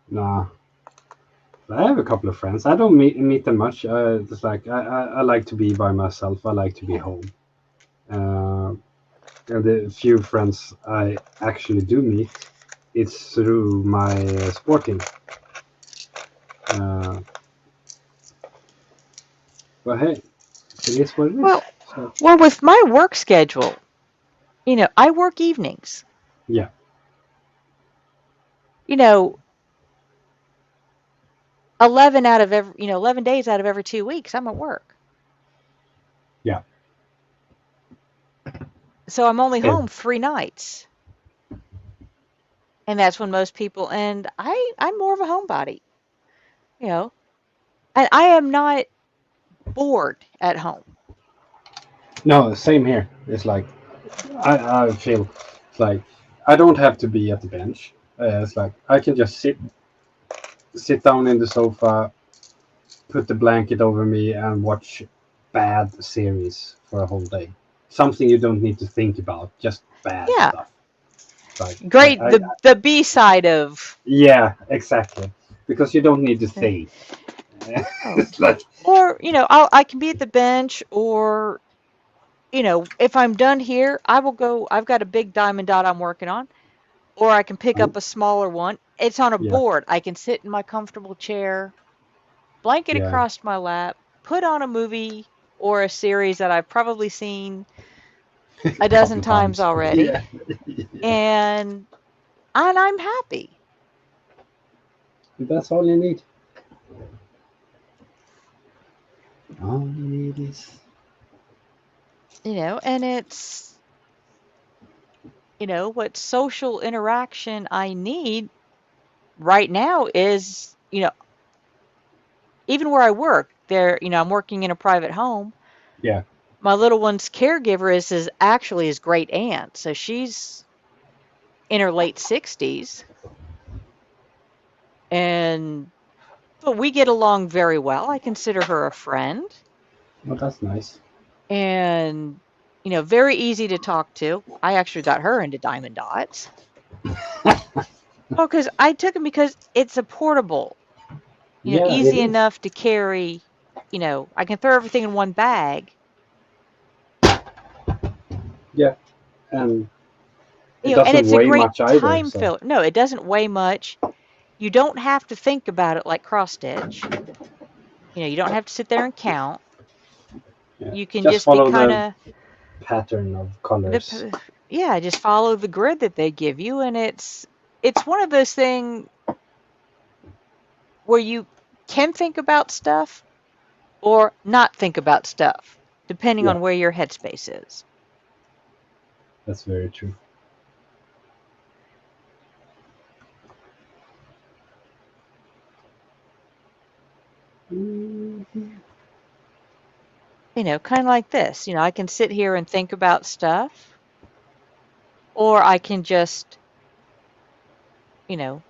nah. I have a couple of friends. I don't meet them much. It's like I like to be by myself. I like to be home. Uh, and the few friends I actually do meet, it's through my sporting. But hey, it is what it is. Well, So well, with my work schedule, I work evenings. yeah, 11 days out of every 2 weeks, I'm at work. yeah. So I'm only Ev- home 3 nights. And that's when most people, and I'm more of a homebody, you know, and I am not bored at home. No, same here. It's like I feel it's like I don't have to be at the bench. It's like I can just sit down in the sofa, put the blanket over me, and watch bad series for a whole day. Something you don't need to think about, just bad Yeah, stuff. Like great. The B side of, yeah, exactly. Because you don't need to uh, think. oh, It's like or I can be at the bench, or if I'm done here, I will go. I've got a big diamond dot I'm working on, or I can pick oh, up a smaller one. It's on a yeah, board. I can sit in my comfortable chair, blanket yeah, across my lap, put on a movie or a series that I've probably seen a dozen couple times times. already, Yeah, yeah. and I'm happy. That's all you need. All you need is And it's what social interaction I need right now is, even where I work, I'm working in a private home. yeah. My little one's caregiver is actually his great aunt. So she's in her late 60s, and but we get along very well. I consider her a friend, Well, that's nice. and very easy to talk to. I actually got her into diamond dots. Oh, because I took him because it's a portable, Yeah, it easy is. enough to carry. I can throw everything in one bag. Yeah, and it And doesn't it's a weigh great much either. time So fill. No, it doesn't weigh much. You don't have to think about it like cross stitch. You don't have to sit there and count. yeah, You can just just be follow kind the of pattern of colors. yeah, just follow the grid that they give you, and it's one of those things where you can think about stuff or not think about stuff, depending Yeah, on where your headspace is. that's very true. Mhm. Kind of like this. I can sit here and think about stuff, or I can just, you know,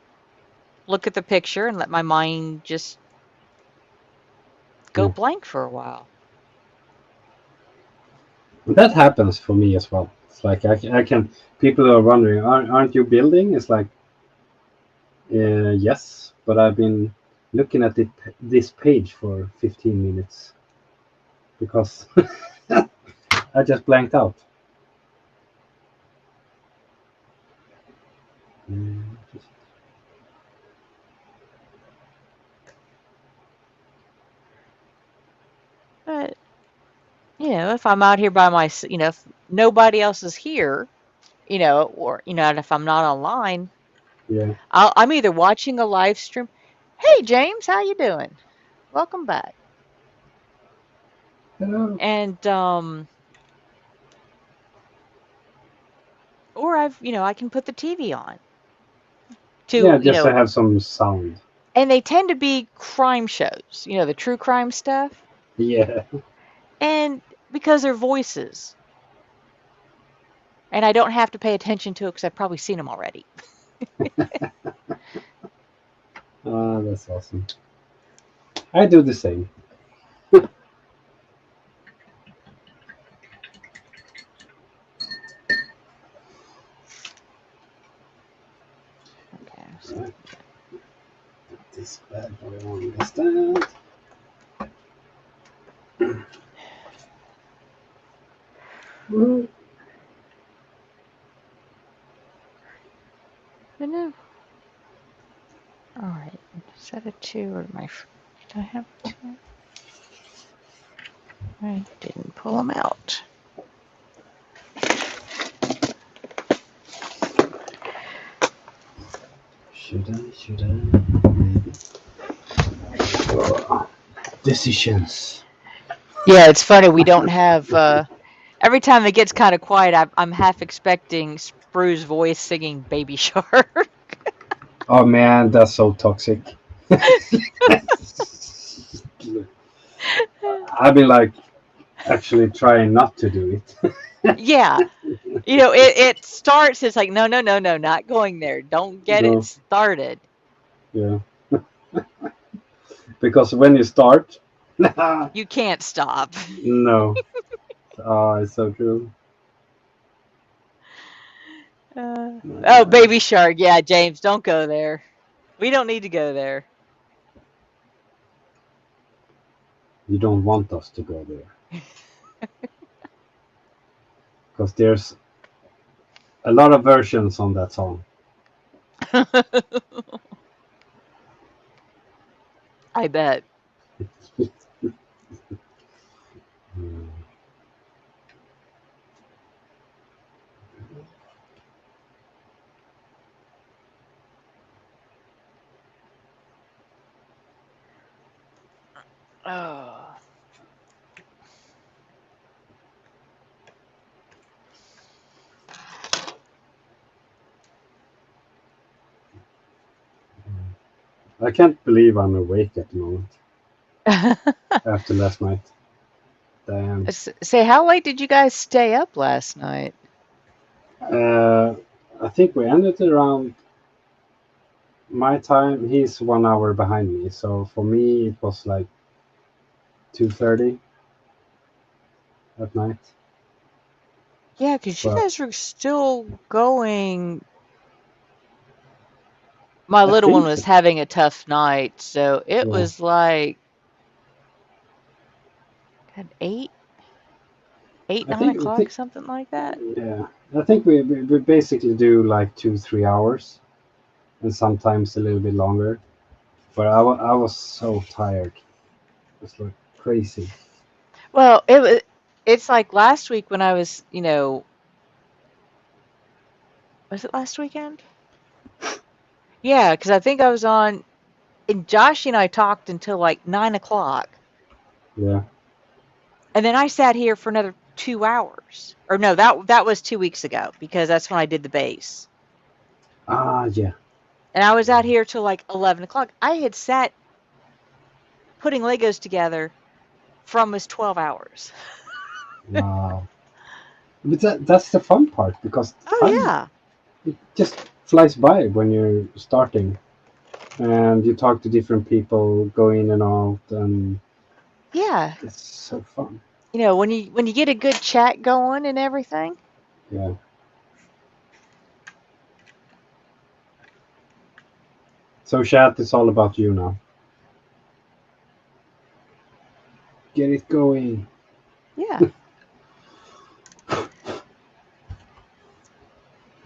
look at the picture and let my mind just go Yeah. blank for a while. That happens for me as well. It's like I can. People are wondering, aren't you building? It's like, yes, but I've been looking at this page for 15 minutes because I just blanked out. Mm, But, if I'm out here by myself, if nobody else is here, or, and if I'm not online, yeah. I'm either watching a live stream. Hey, James, how you doing? Welcome back. Hello. And or I can put the TV on Yeah, to, just to have some sound. and they tend to be crime shows, the true crime stuff, Yeah. and because they're voices, and I don't have to pay attention to it because I've probably seen them already. Ah, that's awesome. I do the same. Okay, so This bad boy on the stand. but No. All right. Set of 2 or my. Did I have 2? I didn't pull them out. Should I? Decisions. Yeah, it's funny. We don't have. Every time it gets kind of quiet, I'm half expecting Sprue's voice singing Baby Shark. Oh man, that's so toxic. I've been like actually trying not to do it. Yeah. It starts, it's like, no, not going there. Don't get it No, started. yeah. Because when you start, You can't stop. no. It's so true. Oh, Baby Shark. Yeah, James, don't go there. We don't need to go there. You don't want us to go there. Because there's a lot of versions on that song. I bet. Hmm. Oh. I can't believe I'm awake at the moment after last night. Damn. Say, how late did you guys stay up last night? I think we ended around my time. He's 1 hour behind me, so for me it was like 2:30 at night. Yeah, because you But guys were still going. My I little one think, was having a tough night, so it yeah, was like at 8, I 9 think, I o'clock, think, something like that. yeah, I think we basically do like 2-3 hours, and sometimes a little bit longer. But I was so tired. It's like crazy. Well, it's like last week when I was, was it last weekend? Yeah, because I think I was on, and Josh and I talked until like 9 o'clock. Yeah. And then I sat here for another 2 hours. Or no, that was 2 weeks ago because that's when I did the base. Yeah. And I was out here till like 11 o'clock. I had sat putting Legos together for almost 12 hours. Wow. But that's the fun part because Oh, time yeah. it just flies by when you're starting, and you talk to different people, go in and out, and Yeah. it's so fun. When you get a good chat going and everything. Yeah. So chat is all about you now. Get it going. Yeah.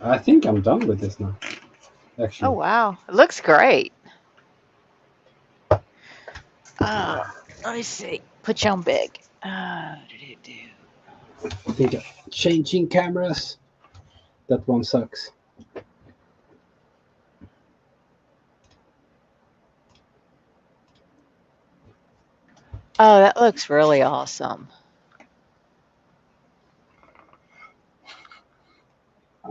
I think I'm done with this now. Oh, Actually. wow. It looks great. Let me see. Put you on big. I think changing cameras. That one sucks. Oh, that looks really awesome.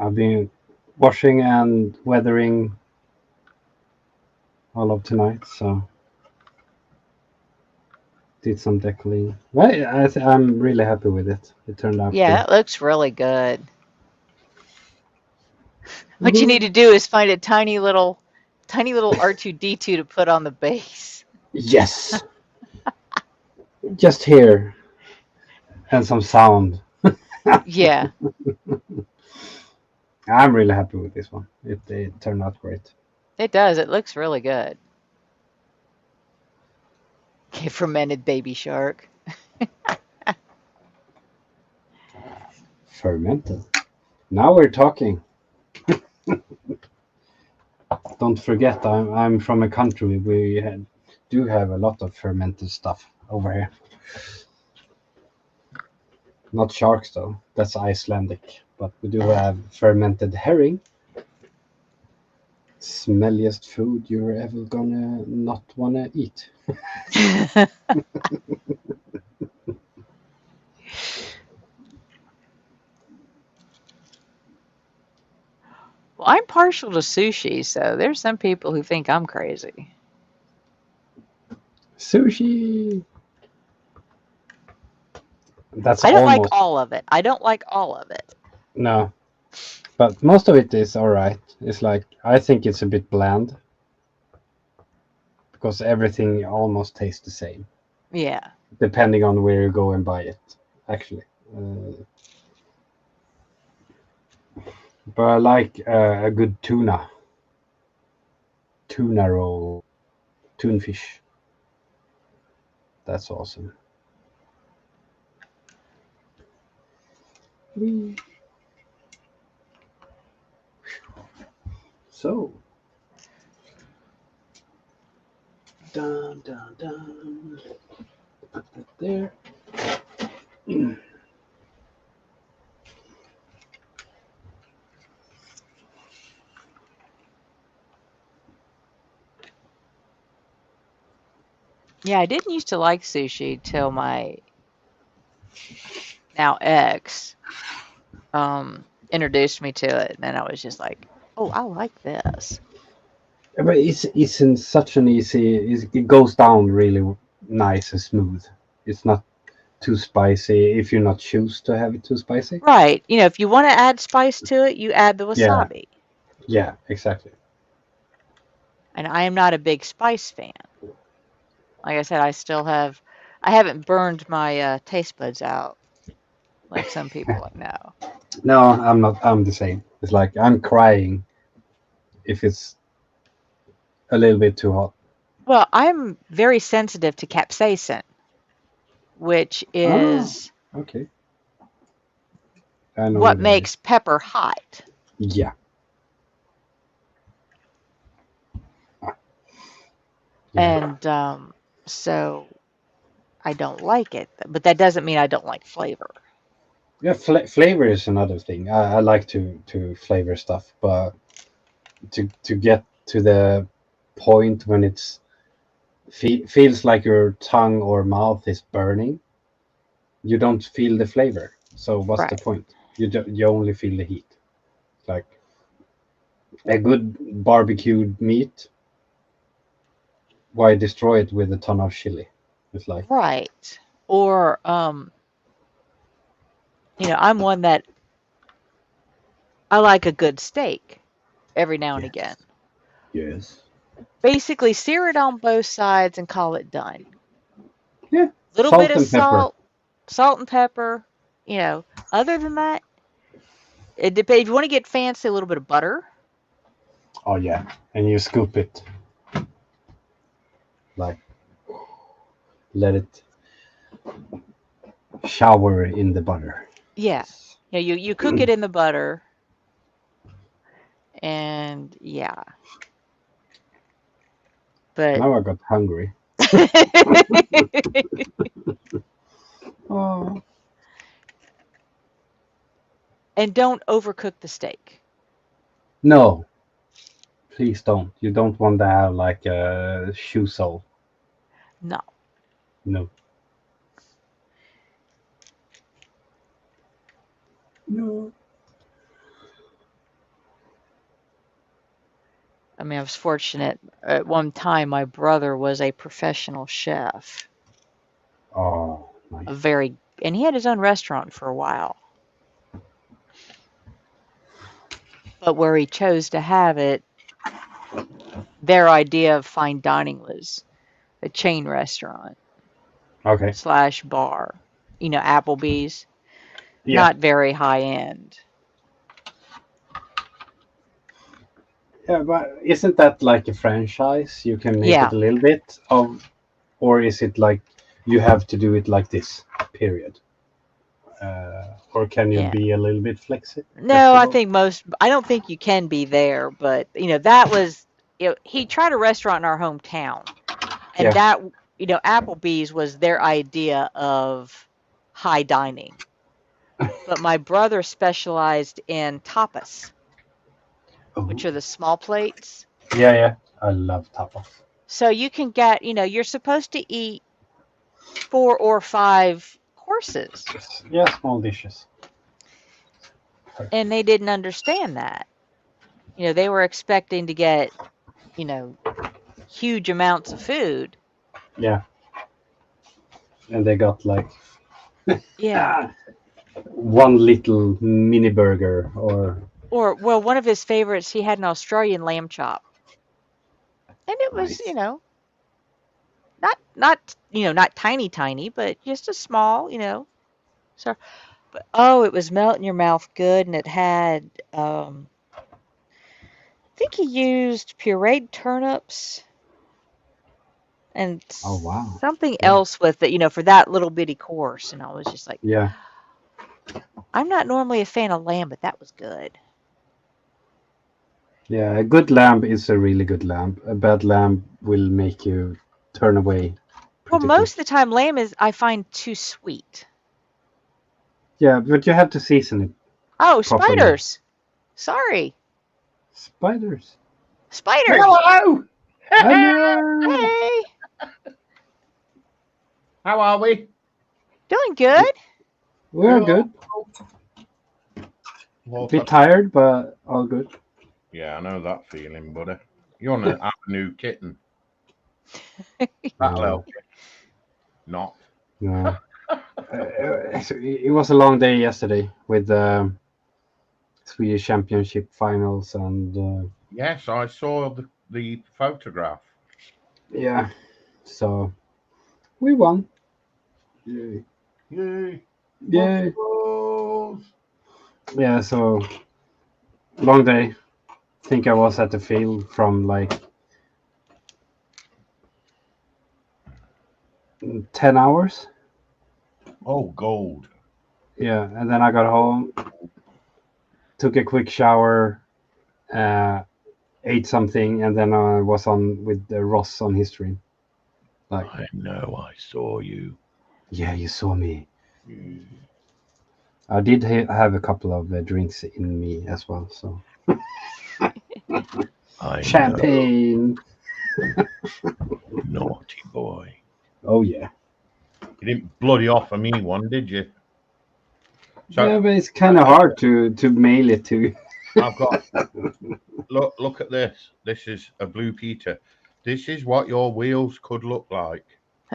I've been washing and weathering all of tonight, so did some decorating. Right, I'm really happy with it. It turned out Yeah, good. it looks really good. What you need to do is find a tiny little R2D2 to put on the base. Yes, just here and some sound. Yeah, I'm really happy with this one. It turned out great. it does. It looks really good. Okay, fermented baby shark. Fermented. Now we're talking. don't forget, I'm from a country do have a lot of fermented stuff over here. Not sharks though. That's Icelandic, but we do have fermented herring. Smelliest food you're ever gonna not wanna eat. Well, I'm partial to sushi, so there's some people who think I'm crazy. Sushi. That's I don't like almost all of it. I don't like all of it. no, but most of it is all right. It's like I think it's a bit bland because everything almost tastes the same, Yeah. depending on where you go and buy it. Actually, but I like a good tuna roll, fish. That's awesome. So, dun dun dun. Put that there. Yeah, I didn't used to like sushi till my now ex introduced me to it, and then I was just like, oh, I like this. But it's in such an easy. It goes down really nice and smooth. It's not too spicy if you not choose to have it too spicy. Right. You know, if you want to add spice to it, you add the Yeah, wasabi. yeah, exactly. And I am not a big spice fan. Like I said, I haven't burned my taste buds out like some people I know. No, I'm not. I'm the same. It's like I'm crying if it's a little bit too hot. Well, I'm very sensitive to capsaicin, which Oh, is okay. I know what what that is. makes pepper hot. Yeah. Yeah. And so I don't like it. But that doesn't mean I don't like flavor. Yeah, flavor is another thing. I like to flavor stuff, but to get to the point when it's feels like your tongue or mouth is burning, you don't feel the flavor. So what's the Right. point? You only feel the heat. Like a good barbecued meat, why destroy it with a ton of chili? It's like Right. Or I'm one that I like a good steak every now and again. yes, yes, Basically, sear it on both sides and call it done. yeah. Little bit Salt of and pepper. salt and pepper. Other than that, it depends. If you want to get fancy, a little bit of butter. Oh yeah, and you scoop it like let it shower in the butter. Yeah. You cook it in the butter, and yeah. But Now I got hungry. Oh. and don't overcook the steak. No, please don't. You don't want to have like a shoe sole. No. No. No. I mean, I was fortunate. At one time, my brother was a professional chef, Oh, nice. and he had his own restaurant for a while. But where he chose to have it, their idea of fine dining was a chain restaurant Okay. slash bar. Applebee's, Yeah. not very high end. Yeah, but isn't that like a franchise? You can make it Yeah. a little bit of, or is it like you have to do it like this, period? Or can you Yeah. be a little bit No, flexible? I don't think you can be there, but that was he tried a restaurant in our hometown, and Yeah. that Applebee's was their idea of high dining. But my brother specialized in tapas, which are the small plates. Yeah. I love tapas. So you can get, you're supposed to eat 4 or 5 courses, Yeah, small dishes. and they didn't understand that. They were expecting to get, huge amounts of food. Yeah. And they got like Yeah. one little mini burger or Or, well, one of his favorites, he had an Australian lamb chop. And it was, nice. not tiny, but just a small, So, but oh, it was melt in your mouth good, and it had, I think he used pureed turnips and Oh wow. something Yeah. else with it, for that little bitty course. And I was just like, Yeah. I'm not normally a fan of lamb, but that was good. Yeah, a good lamb is a really good lamb. A bad lamb will make you turn away Well, pretty most of quick. the time, lamb is, I find, too sweet. Yeah, but you have to season it Oh, properly. spiders. Sorry. Spiders. Spiders. Hello. Hello. Hey. How are we? Doing good. We're good. A bit tired, but all good. Yeah, I know that feeling, buddy. You want to have a new kitten? That'll No. help you. Not. No. It was a long day yesterday with the Swedish Championship finals and Yes, I saw the photograph. yeah, so we won. Yay. Yay! Yay. Buffaloes! Yeah, so long day. Think I was at the field from like 10 hours. Oh, gold. Yeah, and then I got home, took a quick shower, ate something, and then I was on with Ross on his stream. Like, I know I saw you. yeah, you saw me. Mm. I did have a couple of drinks in me as well, so I champagne. know. Naughty boy. Oh yeah. You didn't bloody offer me one, did you? So Yeah, but it's kind of hard to mail it to. I've got. Look at this. This is a Blue Peter. This is what your wheels could look like.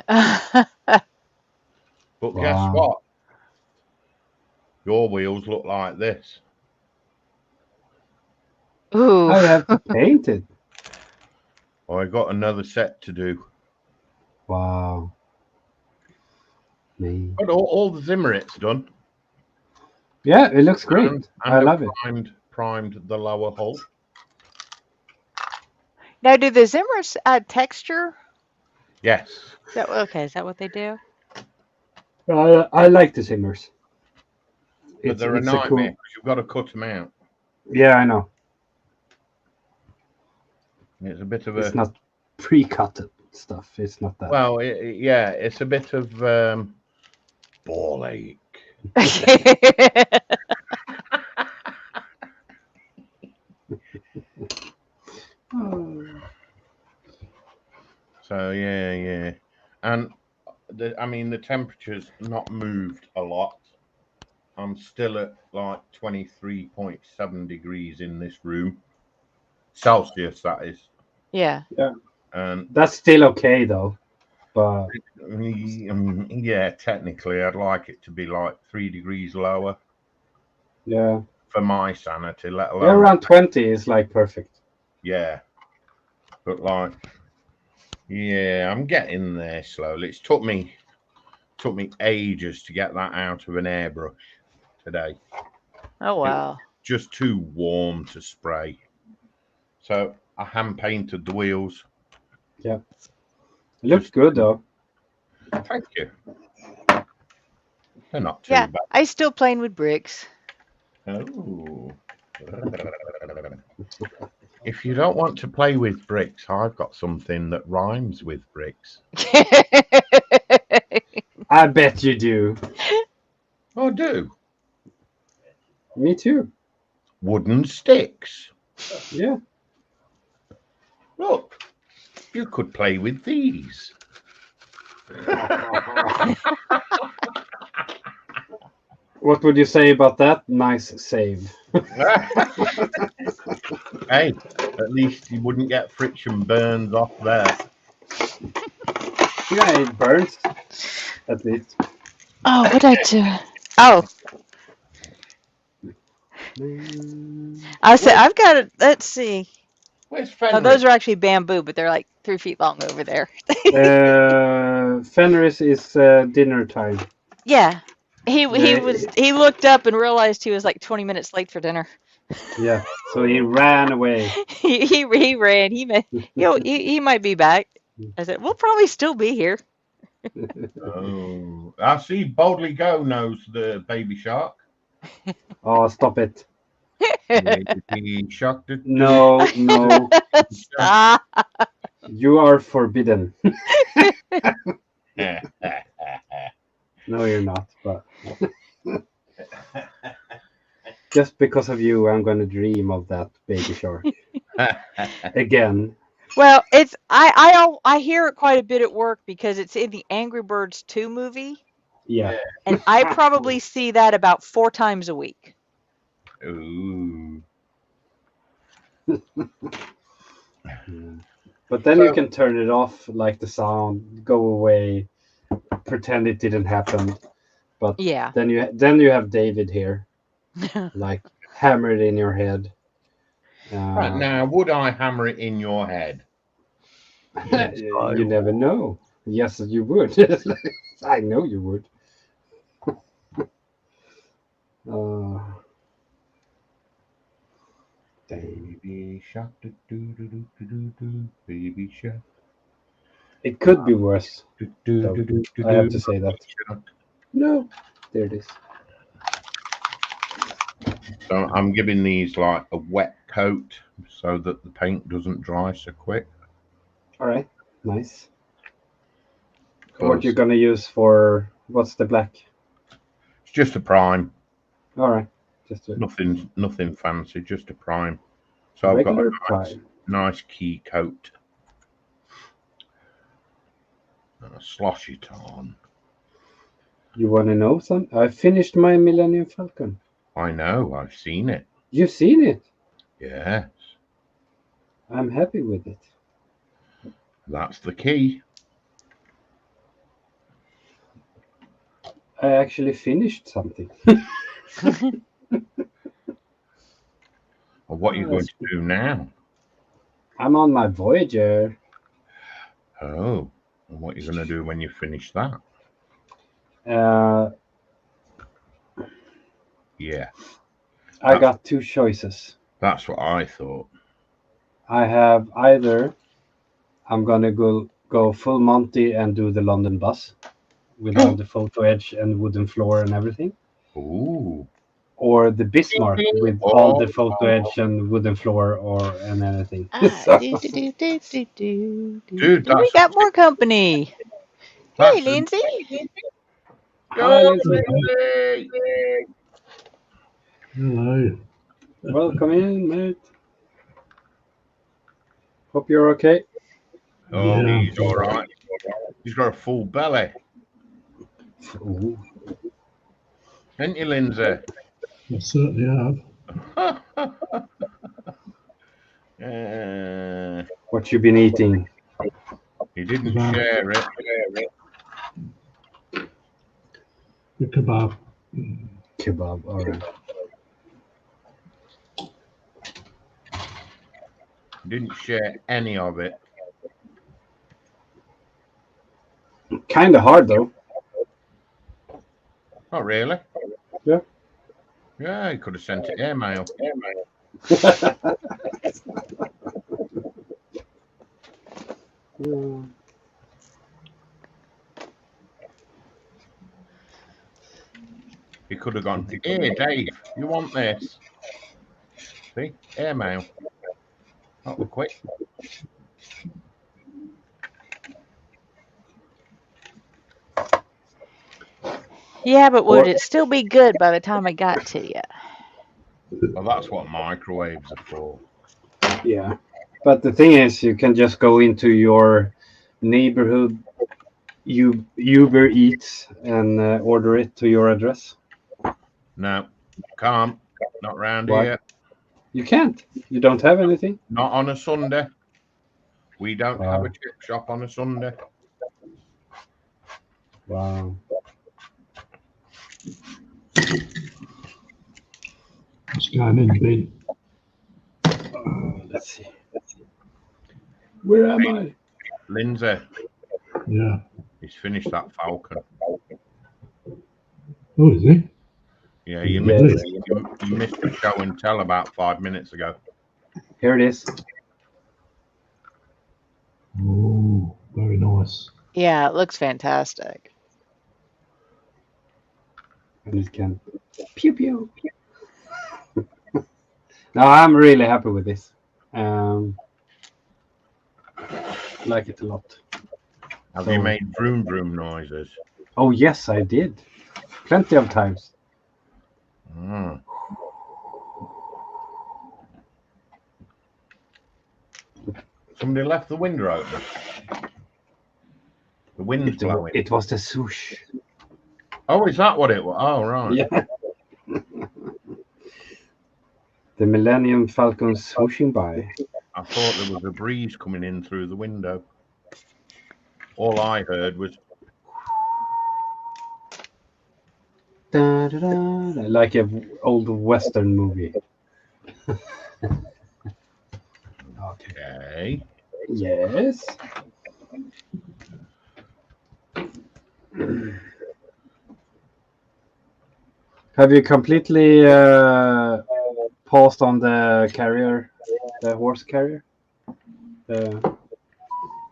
But guess Wow. what? Your wheels look like this. Ooh. I have to paint it. Oh, I got another set to do. Wow. Me. But all the Zimmerit's done. Yeah, it looks great. And I love it. Primed the lower hull. Now, do the Zimmers add texture? Yes. Okay, is that what they do? I like the Zimmers. But they're a nightmare because you've got to cut them out. Yeah, I know. It's a bit of It's not pre-cut stuff. It's not that. Well, yeah, it's a bit of ball ache. So yeah, and the temperature's not moved a lot. I'm still at like 23.7 degrees in this room, Celsius, that is. Yeah. And that's still okay though. But yeah, technically, I'd like it to be like 3 degrees lower. Yeah. For my sanity, let alone around 20 is like perfect. Yeah, but like, yeah, I'm getting there slowly. It took me ages to get that out of an airbrush today. Oh wow! Just too warm to spray. So I hand painted the wheels. Yeah, it looks good though. Thank you. They're not too Yeah, bad. I still playing with bricks. Oh. If you don't want to play with bricks, I've got something that rhymes with bricks. I bet you do. I do. Me too. Wooden sticks. Yeah. Look, you could play with these. What would you say about that? Nice save. Hey, at least you wouldn't get friction burns off there. Yeah, it burns. At least. Oh, what I do? Oh, I said I've got it. Let's see. Where's Oh, Fenris? those are actually bamboo, but they're like 3 feet long over there. Fenris is dinner time. Yeah, he Yeah, he looked up and realized he was like 20 minutes late for dinner. yeah. So he ran away. he ran. He might be back. I said we'll probably still be here. Oh, I see. Boldly Go knows the baby shark. Oh, stop it. Baby shark. No, no. Stop. You are forbidden. No, you're not. But just because of you, I'm going to dream of that baby shark again. Well, it's I hear it quite a bit at work because it's in the Angry Birds 2 movie, Yeah. and I probably see that about 4 times a week. Ooh. But then So- you can turn it off, like the sound, go away, pretend it didn't happen. But Yeah. then you have David here, like hammer it in your head. Right, now, would I hammer it in your head? Yes, I You never know. Yes, you would. I know you would. Baby shark, do do do do do do do. Baby shark, It could be worse. do do though. do do do. I have to say that. Shark. No, there it is. So I'm giving these like a wet coat so that the paint doesn't dry so quick. All right, nice. 'Cause What you're gonna use for? What's the black? it's just a prime, All right, just a nothing fancy, just a prime. So I've got regular a prime. nice key coat. And I slosh it on. You want to know something? I finished my Millennium Falcon. I know, I've seen it. You've seen it. Yes, I'm happy with it. that's the key. I actually finished something. Well, what are you going to do now? I'm on my Voyager. Oh, and what are you going to do when you finish that? Yeah, I got 2 choices. that's what I thought. I have either I'm gonna go full Monty and do the London bus with all the photo edge and wooden floor and everything, Ooh, or the Bismarck with all the photo edge and wooden floor and anything. So- dude, We that's got more company. Hey, that's Lindsay. Hi, Lindsay. Hello. Welcome in, mate. Hope you're okay. Oh, Yeah. he's all right. He's got a full belly, Ooh. ain't you, Lindsay? I certainly have. What you been eating? He didn't Wow. share it. The kebab. Kebab. All right. He didn't share any of it. Kind of hard though. Oh, really? Yeah. Yeah, he could have sent it airmail. Yeah. He could have gone, here, Dave, you want this? See? Airmail. That was quick. Yeah, but would it still be good by the time I got to you? Well, that's what microwaves are for. Yeah, but the thing is, you can just go into your neighborhood Uber Eats and order it to your address. No, can't. Not round Why? here. You can't. You don't have anything. Not on a Sunday. We don't have Wow. a chip shop on a Sunday. Wow. What's going in, Ben? Let's see. Where am I? Lindsay, Yeah. he's finished that Falcon. Oh, is he? Yeah, you missed the show and tell about 5 minutes ago. Here it is. Oh, very nice. Yeah, it looks fantastic. And it can pew pew. No, I'm really happy with this. Like it a lot. Have you made vroom vroom noises? Oh yes, I did. Plenty of times. Mm. Somebody left the window open. The wind's blowing. It was the swoosh. Oh, is that what it was? Oh, right. Yeah. The Millennium Falcon swooshing by. I thought there was a breeze coming in through the window. All I heard was... Da, da, da, like an old Western movie. Okay. Yes. Have you completely paused on the carrier, the horse carrier? The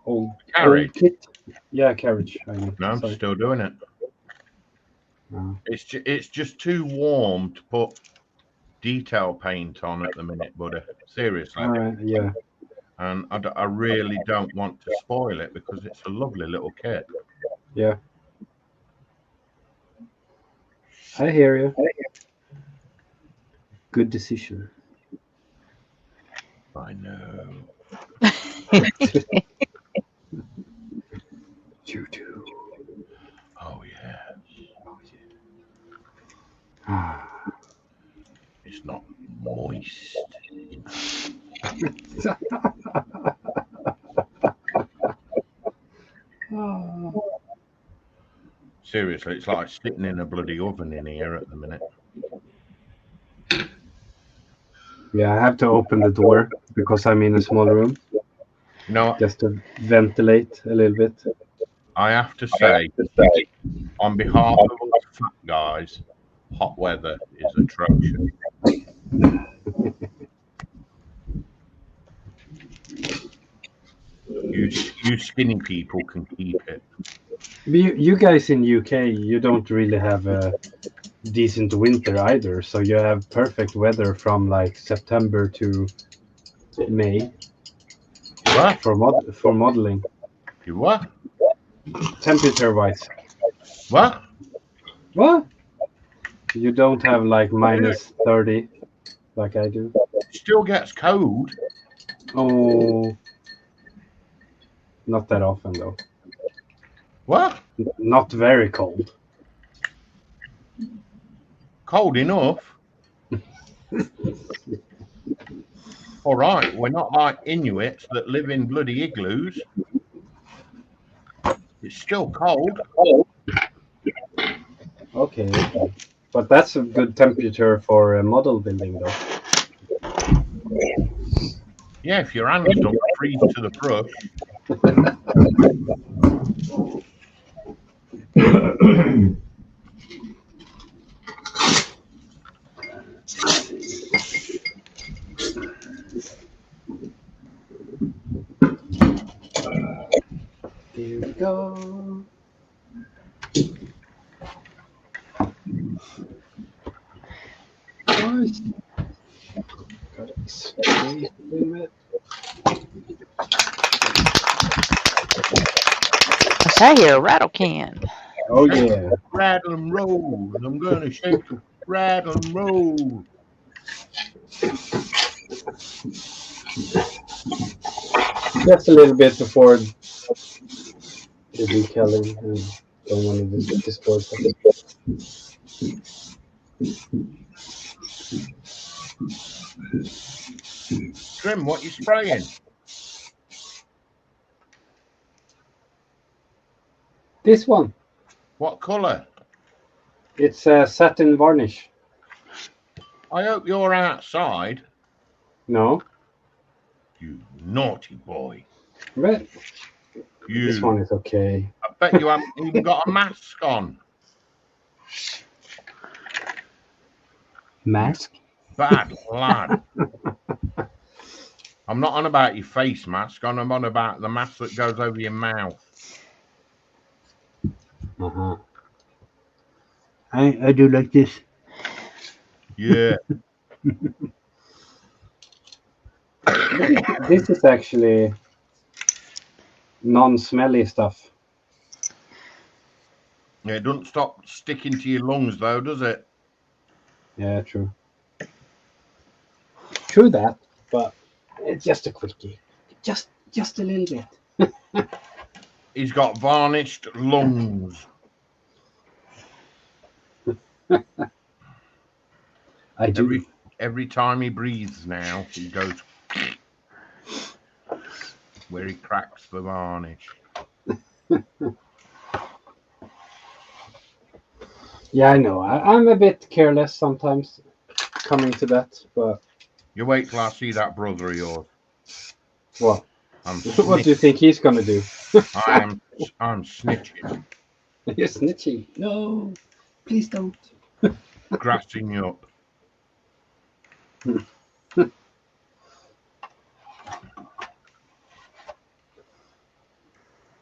old Carriage? kit? Yeah, carriage. I mean. No, I'm Sorry. still doing it. Oh. It's just too warm to put detail paint on at the minute, buddy. Seriously. All right, yeah. And I really don't want to spoil it because it's a lovely little kit. Yeah. I hear you. Good decision. I know. You do. Oh, yeah. Ah. It's not moist. Seriously, it's like sitting in a bloody oven in here at the minute. Yeah, I have to open the door because I'm in a small room. No, just to ventilate a little bit. I have to say, on behalf of us fat guys, hot weather is atrocious. You skinny people can keep it. You guys in UK, you don't really have a decent winter either, so you have perfect weather from like September to May. What? For modeling. You what? Temperature wise. What? What? You don't have like minus 30 like I do. It still gets cold. Oh, not that often though. What? Not very cold. Cold enough. All right, we're not like Inuits that live in bloody igloos. It's still cold. Okay. But that's a good temperature for a model building though. Yeah, if your hands don't freeze to the brush. Here we go. Nice. Got it. I hear a rattle can. Oh Shake, yeah. rattle, and roll. I'm gonna shake, rattle, and roll. Just a little bit before the decalling. Don't want to disturb them. Trim, what you spraying? This one, What colour? it's a satin varnish. I hope you're outside. No, You naughty boy. but You. this one is okay. I bet you haven't even got a mask on. Mask? Bad lad. I'm not on about your face mask. I'm on about the mask that goes over your mouth. Uh-huh. I do like this. Yeah. This is actually non-smelly stuff. Yeah, it doesn't stop sticking to your lungs though, does it? Yeah, true. True that, but it's just a quickie. Just a little bit. He's got varnished lungs. I do. Every time he breathes now, he goes where he cracks the varnish. Yeah, I know. I'm a bit careless sometimes coming to that, but You wait till I see that brother of yours. what? I'm What do you think he's gonna do? I'm snitching, You're snitching. No, please don't. grassing you up.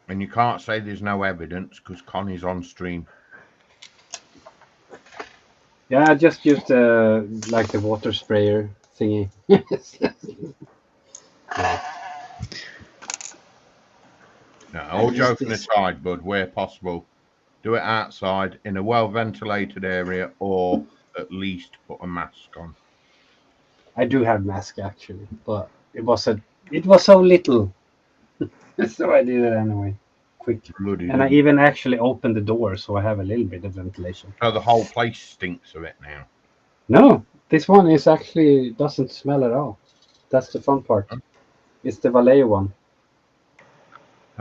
And you can't say there's no evidence because Connie's on stream. Yeah, I just used like the water sprayer thingy. No, all joking aside, bud, where possible, do it outside in a well-ventilated area or at least put a mask on. I do have mask actually, but it was so little, so I did it anyway, quick. Bloody And I hell. even actually opened the door, so I have a little bit of ventilation. So the whole place stinks of it now. No, this one is actually doesn't smell at all. That's the fun part. It's the Vallejo one,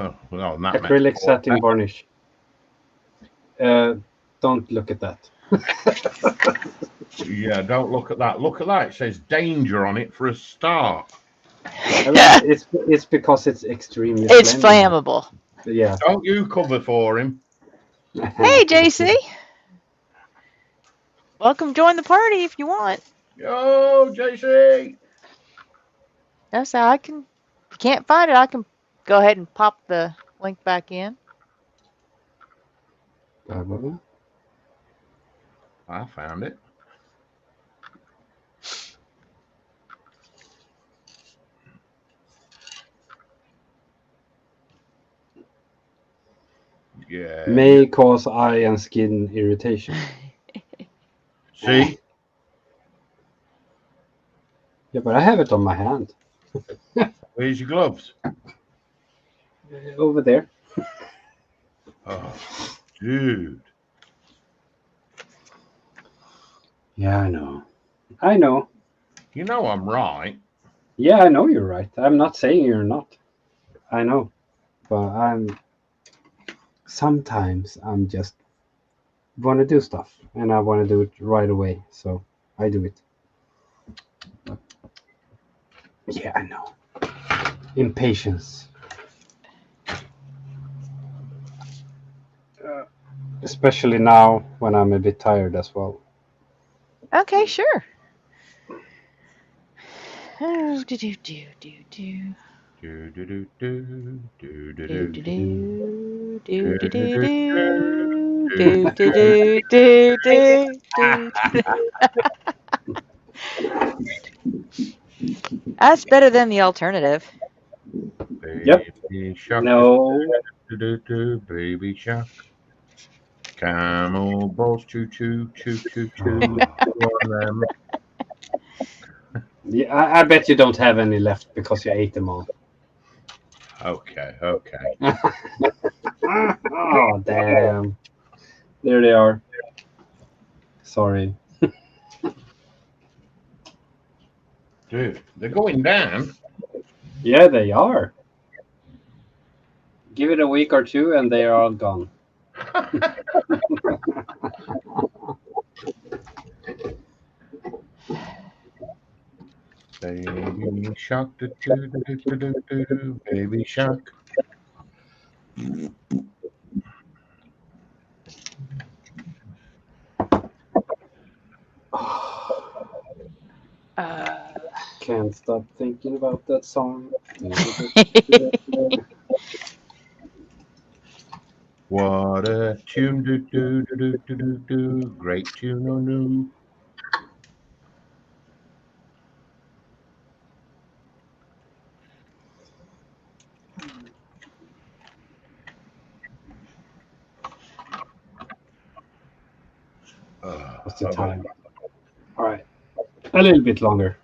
Oh, well, and that acrylic makes satin varnish. Don't look at that. Yeah, don't look at that. Look at that. It says danger on it for a start. It's because it's extremely. It's flammable. Yeah. Don't you cover for him. Hey, JC. Welcome, join the party if you want. Yo, JC. That's how I can. If you can't find it, I can go ahead and pop the link back in. I found it. Yeah. May cause eye and skin irritation. See? Yeah, but I have it on my hand. Where's your gloves? Over there. Oh, dude. Yeah, I know. I know. You know I'm right. Yeah, I know you're right. I'm not saying you're not. I know. But sometimes I'm just want to do stuff and I want to do it right away. So I do it. But, yeah, I know. Impatience. Especially now when I'm a bit tired as well. Okay, sure. Oh, do do do do do. Do, do, do, do, do, do, Do do. do do do do do do do do do do do. That's better than the alternative. Yep. Baby shark. No. Baby shark. Camel balls choo choo choo choo choo. On them. Yeah, I bet you don't have any left because you ate them all. Okay, okay. Oh, damn. There they are. Sorry. Dude, they're going down. Yeah, they are. Give it a week or two and they are all gone. Baby shark, do, do, do, do, do, do, do, baby shark. Can't stop thinking about that song. What a tune, do, do, do, do, do, do, do. Great tune, oh no. What's the time? All right. A little bit longer.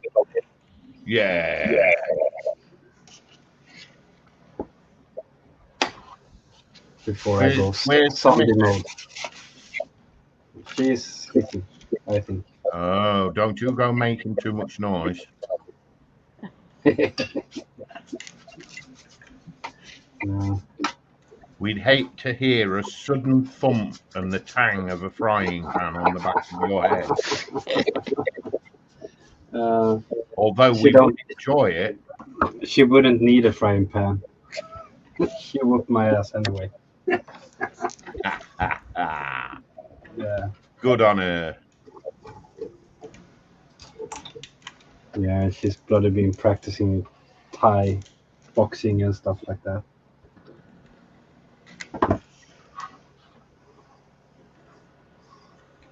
Yeah. Before I go Where's zombie the mode. She's sleeping, I think. Oh, don't you go making too much noise. No. We'd hate to hear a sudden thump and the tang of a frying pan on the back of your head. Although She we don't- would enjoy it. She wouldn't need a frying pan. She whooped my ass anyway. Yeah. Good on her. Yeah, she's bloody been practicing Thai boxing and stuff like that.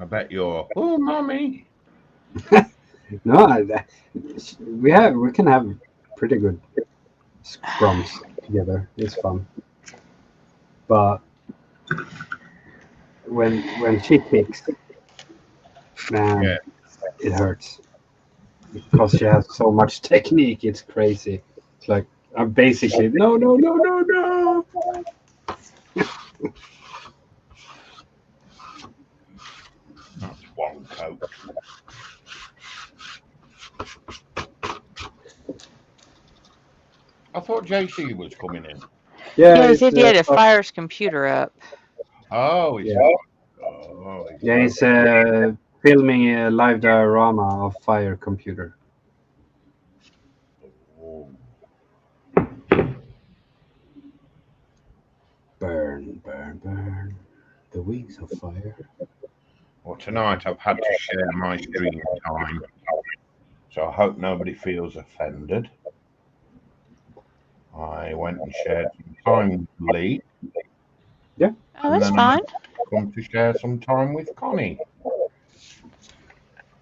I bet you're, oh, mommy. No, we can have pretty good scrums together. It's fun, but when she kicks, man, Yeah. it hurts because she has so much technique. It's crazy. It's like I'm basically no. That's one coat. I thought JC was coming in. Yeah, he said he had to fire his computer up. Oh, he's Yeah. Oh, Yeah, he's filming a live diorama of Fire Computer. Oh. Burn, burn, burn. The wings of fire. Well, tonight I've had to share my stream time, so I hope nobody feels offended. I went and shared some time with Lee. Yeah. Oh, that's fine. I've come to share some time with Connie.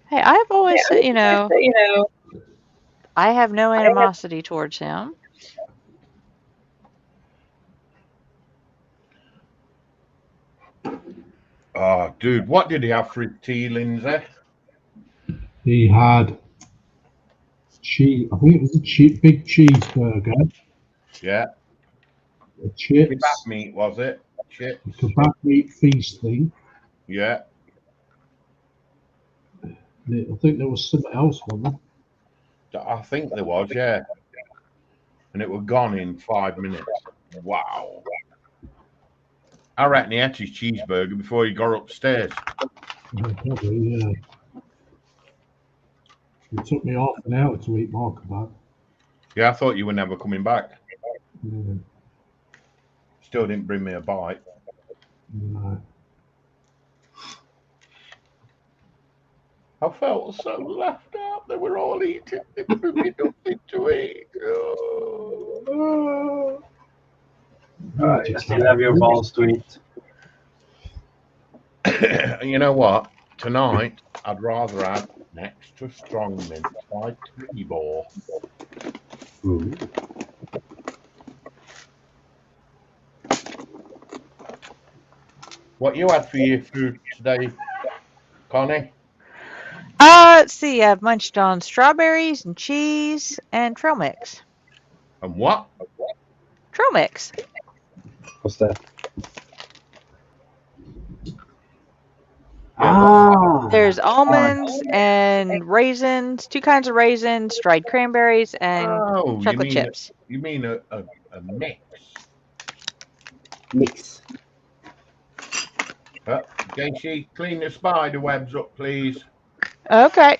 Hey, I've always said, I have no animosity towards him. Oh, dude, what did he have for his tea, Lindsay? He had cheese. I think it was a big cheeseburger. Yeah. Chips. Kebab meat, was it? Chips. Kebab meat feasting. Yeah. I think there was something else, wasn't there? I think there was, yeah. And it was gone in 5 minutes. Wow. I reckon he had his cheeseburger before he got upstairs. Yeah, probably, yeah. It took me half an hour to eat my kebab. Yeah, I thought you were never coming back. Yeah, Still didn't bring me a bite. no. I felt so left out. They were all eating. They gave me nothing to eat. Oh. You still have your balls to eat. You know what? Tonight, I'd rather have an extra strong mince by 3 ball. Ooh. What you had for your food today, Connie? Let's see. I've munched on strawberries and cheese and trail mix. And what? Trail mix. What's that? Yeah, Ah, There's almonds and raisins, 2 kinds of raisins, dried cranberries, and Oh, chocolate chips. You mean a mix? mix. JC, clean the spider webs up, please. Okay.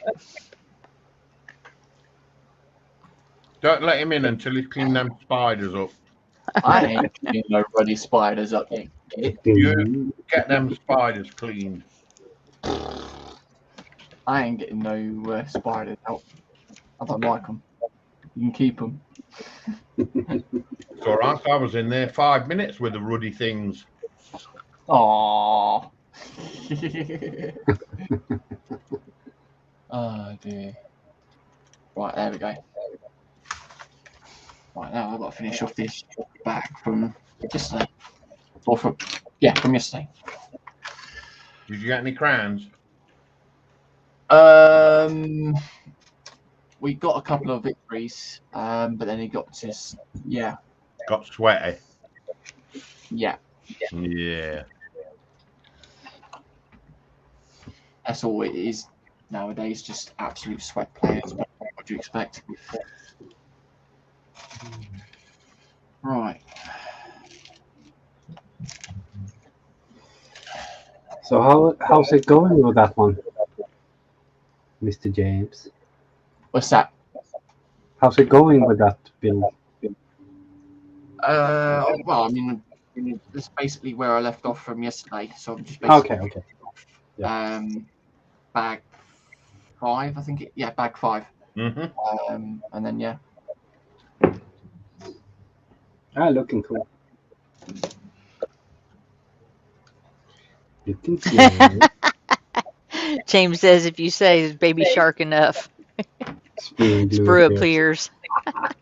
Don't let him in until he's cleaned them spiders up. I ain't getting no bloody spiders up there. You get them spiders cleaned. I ain't getting no spiders out. I don't like them. You can keep them. It's all right. I was in there 5 minutes with the ruddy things. Aww. Oh dear. Right, there we go. Right, now I've got to finish off this bag from yesterday. Or from yesterday. Did you get any crowns? We got a couple of victories, but then he got just Got sweaty. Yeah. Yeah. That's all it is nowadays, just absolute sweat players. What do you expect? Right. So how's it going with that one, Mr. James? What's that? How's it going with that build? Well, I mean, that's basically where I left off from yesterday. So I'm just basically Okay. Yeah. Bag 5, I think. Bag 5. Mm-hmm. And then Looking cool. Looking good. James says if you say is baby shark enough, sprue appears. Kind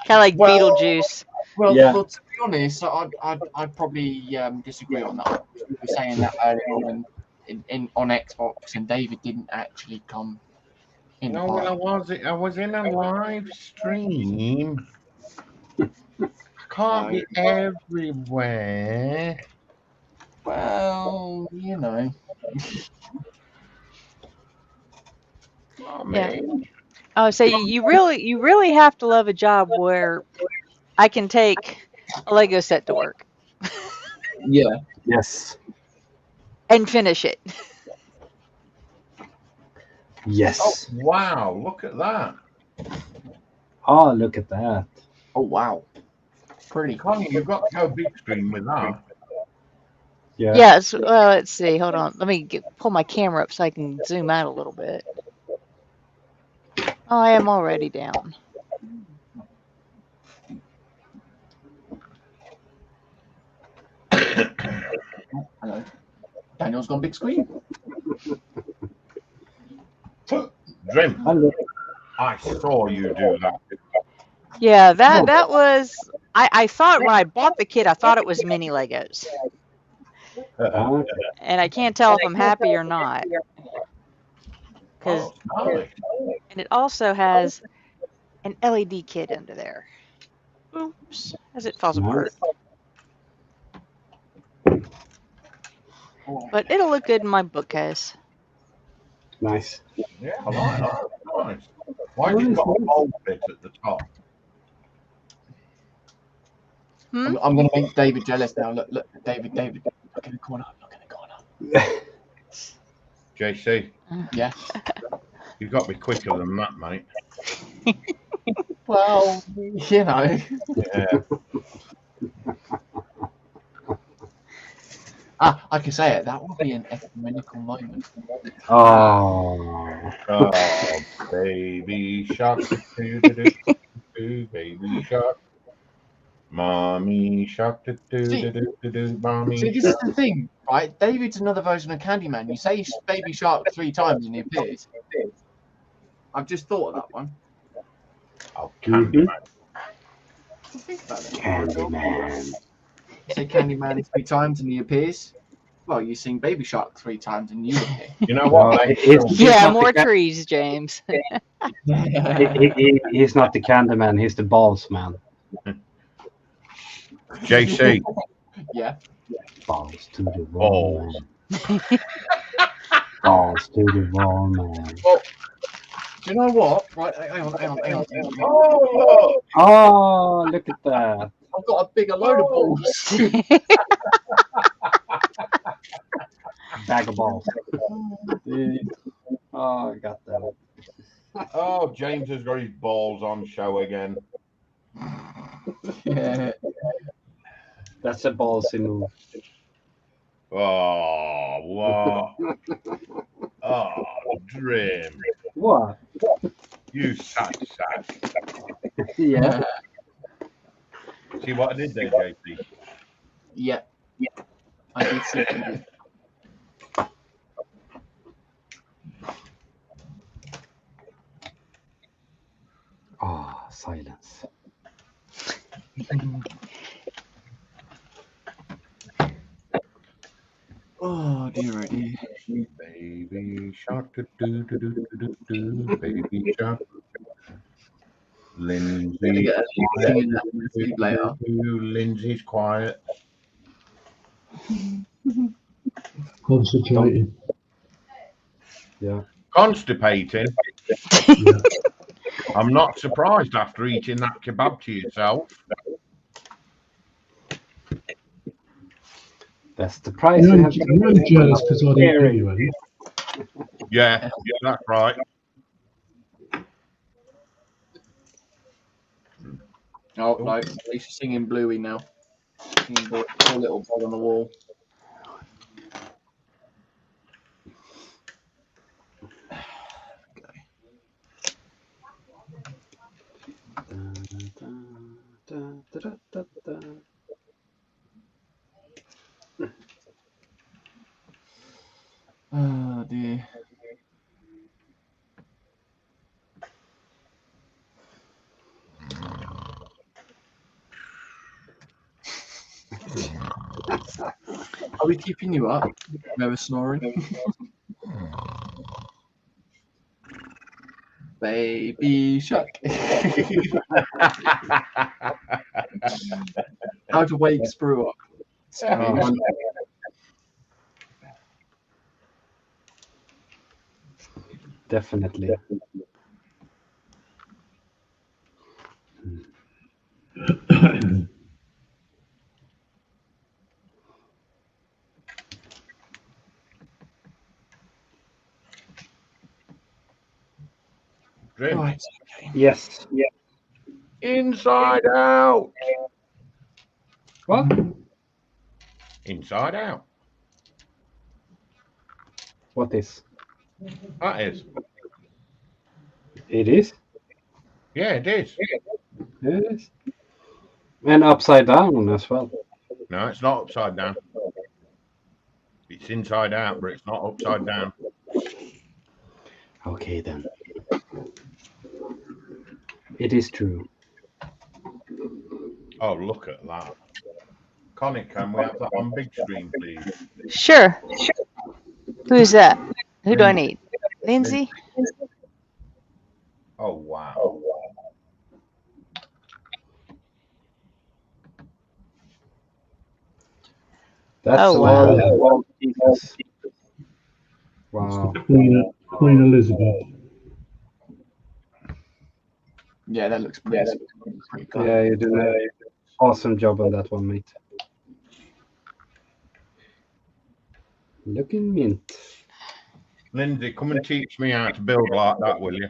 of like Beetlejuice. Well, Yeah. well, to be honest, I'd probably disagree on that. We were saying that earlier on on Xbox, and David didn't actually come in. No, well, I was in a live stream. Can't be everywhere. Well, you know. Oh, man. Oh, so you really have to love a job where I can take a Lego set to work Yeah. Yes. and finish it. Yes. Oh, wow. Look at that. Oh, look at that. Oh wow. Pretty. Connie, you've got to go big screen with that. Yeah. Yes. Well, let's see. Hold on. Let me pull my camera up so I can zoom out a little bit. Oh, I am already down. Hello. Daniel's gone big screen. Dream, Hello. I saw you do that. Yeah, that was. I thought when I bought the kit, I thought it was mini Legos, and I can't tell if I'm happy or not. Because Oh, nice. and it also has an LED kit under there. Oops, as it falls apart. But it'll look good in my bookcase. Nice. Yeah, I like that. Nice. Why have you got a bold bit at the top? Hmm? I'm going to make David jealous now. Look, David, look in the corner. Look in the corner. JC, Yeah. you've got to be quicker than that, mate. Well, you know. Yeah. I can say it. That would be an ecumenical moment. Oh. Oh, baby shark, baby shark, mommy shark, mommy. See, this is the thing, right? David's another version of Candyman. You say Baby Shark 3 times and he appears. I've just thought of that one. Oh, Candyman. Think about it. Candyman. say Candyman 3 times and he appears. Well, you sing Baby Shark 3 times and you appear. You know what? No, mate? Yeah, not more the, trees, James. he's not the Candyman. He's the balls man. JC. Yeah. Balls to the wall, Balls. man. Balls to the wall, man. Well, do you know what? Right, hang on. Oh, look. Oh, look at that. I've got a bigger load of balls. Bag of balls. Dude. Oh, I got that. Oh, James has got his balls on show again. Yeah. That's a ballsy move. Oh, what? Oh, Dream. What? You sack. Yeah. See what I did there, JP? Yeah. I did see it. Oh, silence. Oh dear, oh dear. Baby shark, do, baby shark. Gonna Lindsay, get a singing that in the sleep later. Lindsay's quiet. Concentrating. Yeah. Constipating. Yeah. I'm not surprised after eating that kebab to yourself. That's the price You're you only, have to you're only jealous because I didn't give you any. Yeah, that's right. Oh no, at least you're singing Bluey now. Singing poor little boy on the wall. Oh dear. Are we keeping you up? Never snoring. Baby shark. How to wake Sprue up. Oh, definitely. Dream. Right. Okay. Yes. Yeah. Inside out. What? Inside out. What is? That is. It is? Yeah, it is. It is. And upside down as well. No, it's not upside down. It's inside out, but it's not upside down. Okay, then. It is true. Oh, look at that. Connie, can we have that on big screen, please? Sure. Who's that? Who do I need? Lindsay? Oh, wow. That's Oh, a wow. lot of balls. Jesus. It's Wow. the Queen Elizabeth. Yeah, that looks pretty cool. Yeah, you did an awesome job on that one, mate. Looking mint. Lindsay, come and teach me how to build like that, will you?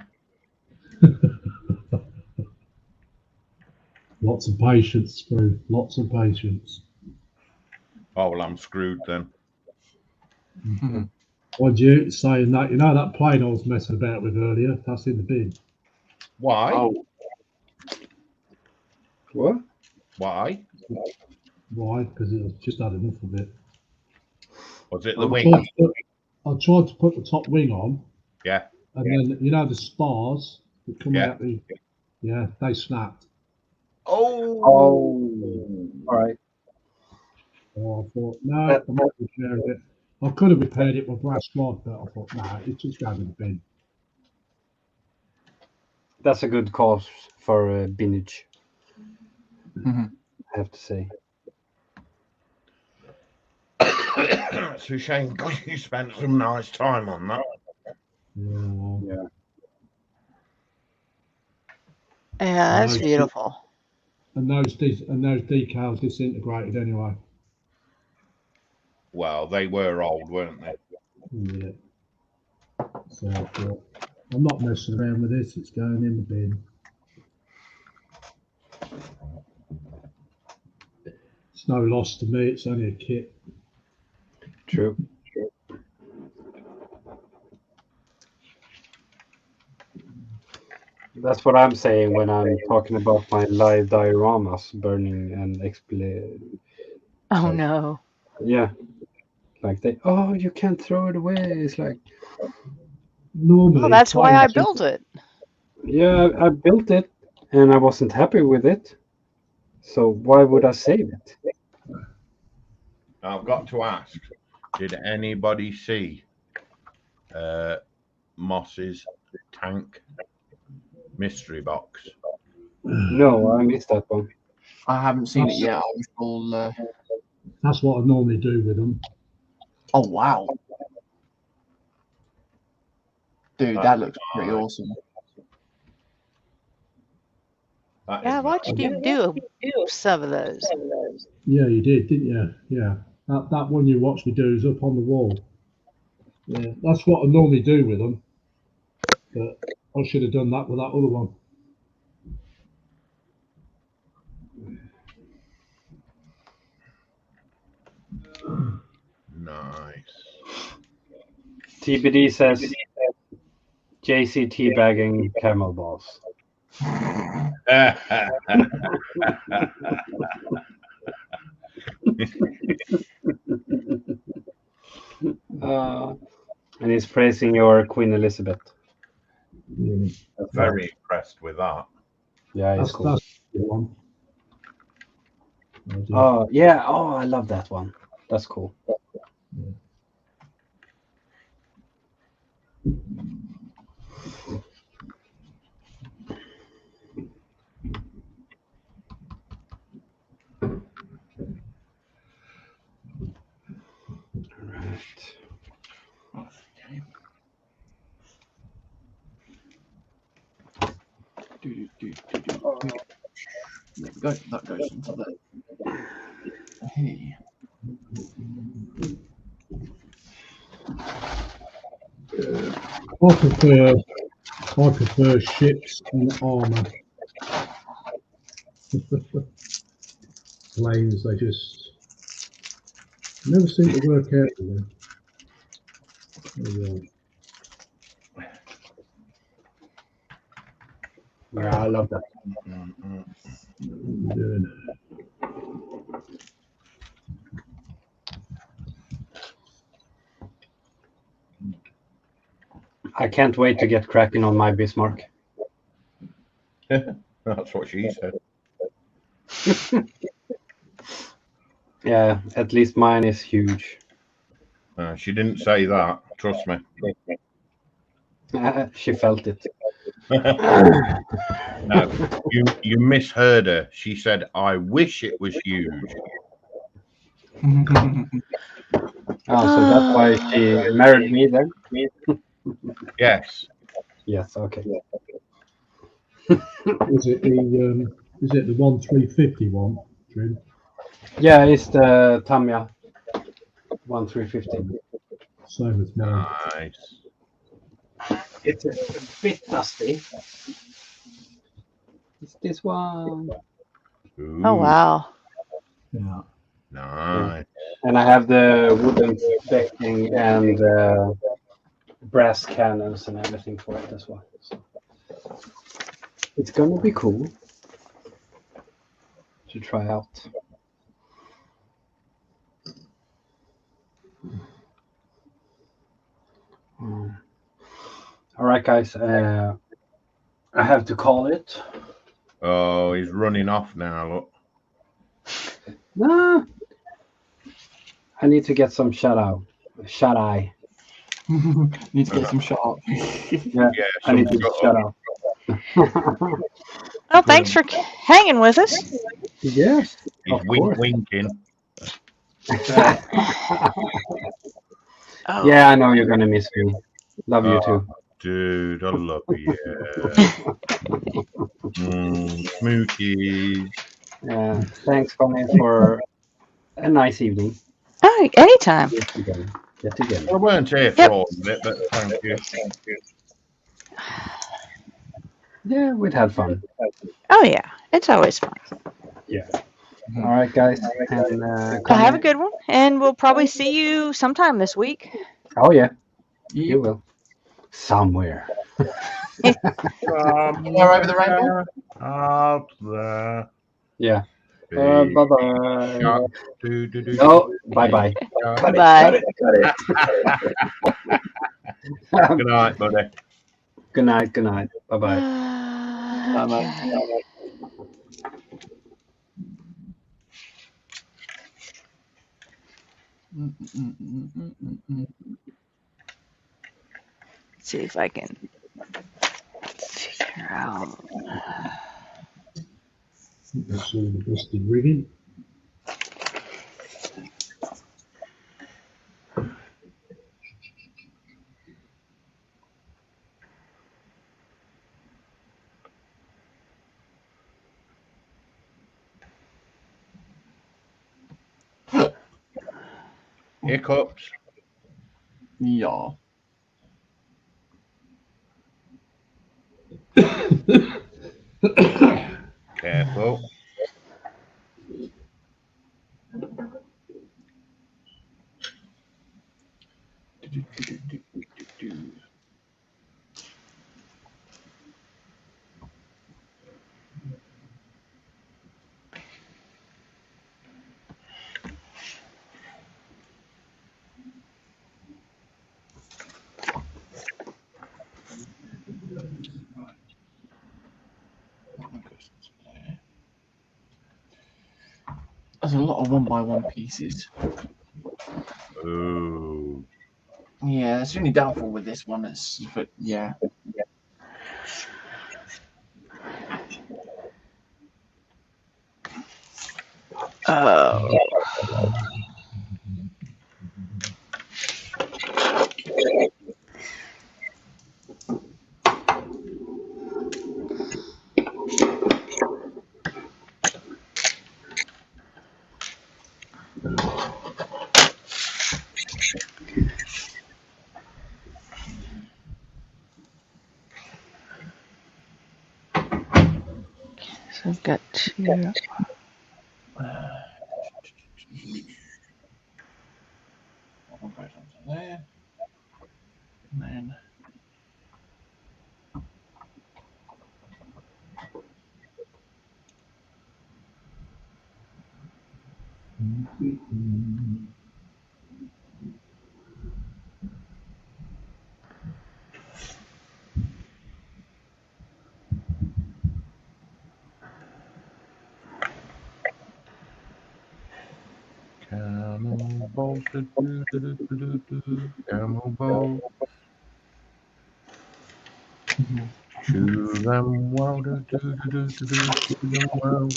Lots of patience, Sprue. Lots of patience. Oh, well, I'm screwed then. Why'd you saying that? You know that plane I was messing about with earlier? That's in the bin. Why? Oh, What? Why? Why? Because it was just had enough of it. Was it the I wing? tried to put the top wing on. Yeah. And then, you know, the spars that come Yeah. out they snapped. Oh. Oh. All right. Oh, I thought, no, I'm not repairing it. I could have repaired it with brass rod, but I thought, nah, it's just going to the bin. That's a good cause for binnage, Mhm. I have to say. It's a shame because you spent some nice time on that. Yeah. Yeah. Yeah, that's Nice. beautiful. And those decals disintegrated anyway. Well, they were old, weren't they? Yeah. So I thought, I'm not messing around with this. It's going in the bin. It's no loss to me. It's only a kit. True. That's what I'm saying when I'm talking about my live dioramas burning and explode. Oh Like, no. yeah. Like you can't throw it away. It's like, Normally, Well, that's why I paint- built it. yeah, I built it and I wasn't happy with it. So why would I save it? I've got to ask, did anybody see Moss's tank mystery box? No, I missed that one. I haven't seen it yet. I was all. That's what I normally do with them. Oh wow, dude, that looks pretty awesome. That Yeah, I is watched nice. you do some of those. Yeah, you did, didn't you? Yeah. That one you watched me do is up on the wall. Yeah, that's what I normally do with them. But I should have done that with that other one. Nice. TBD says JC bagging camel balls. And he's praising your Queen Elizabeth. Yeah. Very impressed with that. Yeah, it's That's cool. the one. I do. Oh, yeah. Oh, I love that one. That's cool. Right. Okay. There we go. That goes into there. Hey. I prefer ships and armour. Planes, they just never seem to work out with them. Oh, Yeah, I love that. Mm-mm. what are you doing? I can't wait to get cracking on my Bismarck. That's what she said. Yeah, at least mine is huge. She didn't say that. Trust me. She felt it. No, you misheard her. She said, "I wish it was huge." Oh, so that's why she married me then? Yes. Yes, okay. Is it the 1350 one, Trim? Yeah, it's the Tamiya 1350. Same as mine. Nice. It's a bit dusty. It's this one. Ooh, Oh wow. Yeah. nice. And I have the wooden decking and brass cannons and everything for it as well. So it's gonna be cool to try out. All right, guys. I have to call it. Oh, he's running off now. Look. Nah, I need to get some shut eye. Need to get some shot up. Yeah, Yeah, I need some to shut shut up. up. Well, thanks for hanging with us. Yes, He's of course. winking. Oh. Yeah, I know you're gonna miss me. Love you too. Dude, I love you. Smoochies. Yeah, thanks, Connie, for a nice evening. Oh, anytime. Yet again. Yet again. I weren't here for Yep. all of it, but thank you. Yeah, we'd had fun. Oh, yeah. It's always fun. Yeah. All right, guys. And Well, have a Connie. good one. And we'll probably see you sometime this week. Oh yeah, you Yep. will. Somewhere. Somewhere over the rainbow. Out there. Yeah. Big Bye bye. shark. Do, do, do, No. do, Bye bye. shark. Cut it. Bye. Cut it. Cut it. Good night, buddy. Good night. Good night. Bye bye. Okay. Let's see if I can figure out. That's all the busted rigging. Hiccups. Yeah. Careful. There's a lot of 1x1 pieces. Ooh. Yeah, that's the only downfall with this one. But yeah. Oh. So I've got two. One goes onto there. And then Camel do, do, do, do, do, do. Camel bolt. Chew them well, do, do, do, do, do, do. Chew them well.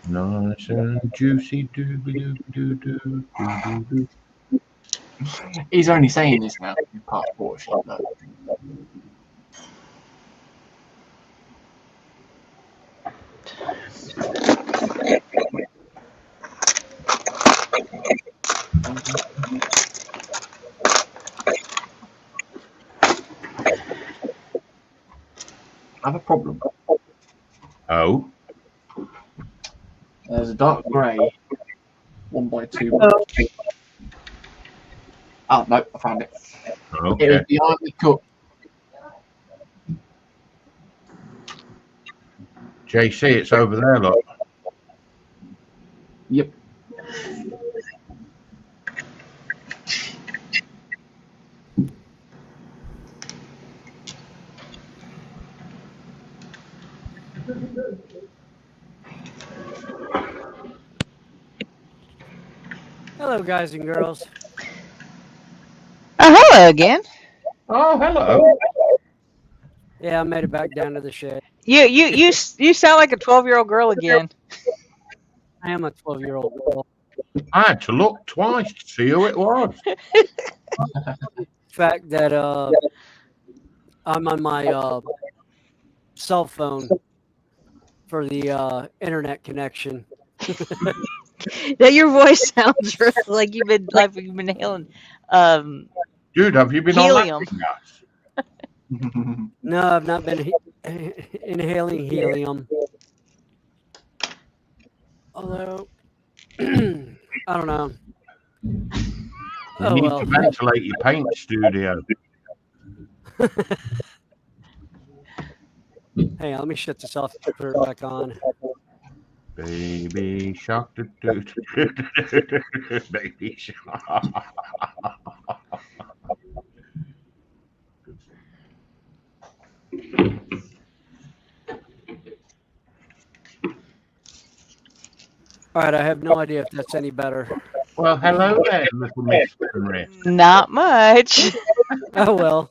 Nice and juicy, dooby doo doo doo doo doo doo. he's only saying this now. You can't watch it, but I have a problem. Oh, There's a dark grey 1x2. Oh no, I found it. It was okay. behind the cup. JC, it's over there, look. Yep. Hello, guys and girls. Oh, hello again. Oh, hello. Yeah, I made it back down to the shed. You sound like a 12-year-old girl again. I am a 12-year-old girl. I had to look twice to see who it was. The fact that I'm on my cell phone for the internet connection. That your voice sounds like you've been inhaling Dude, have you been helium. on that gas? No, I've not been inhaling helium. Although, I don't know. You Oh, need well. to ventilate your paint studio. Hang on, let me shut this off and put it back on. Baby shark. Baby shark. All right, I have no idea if that's any better. Well, hello there, little Miss Henry. Not much. Oh, well.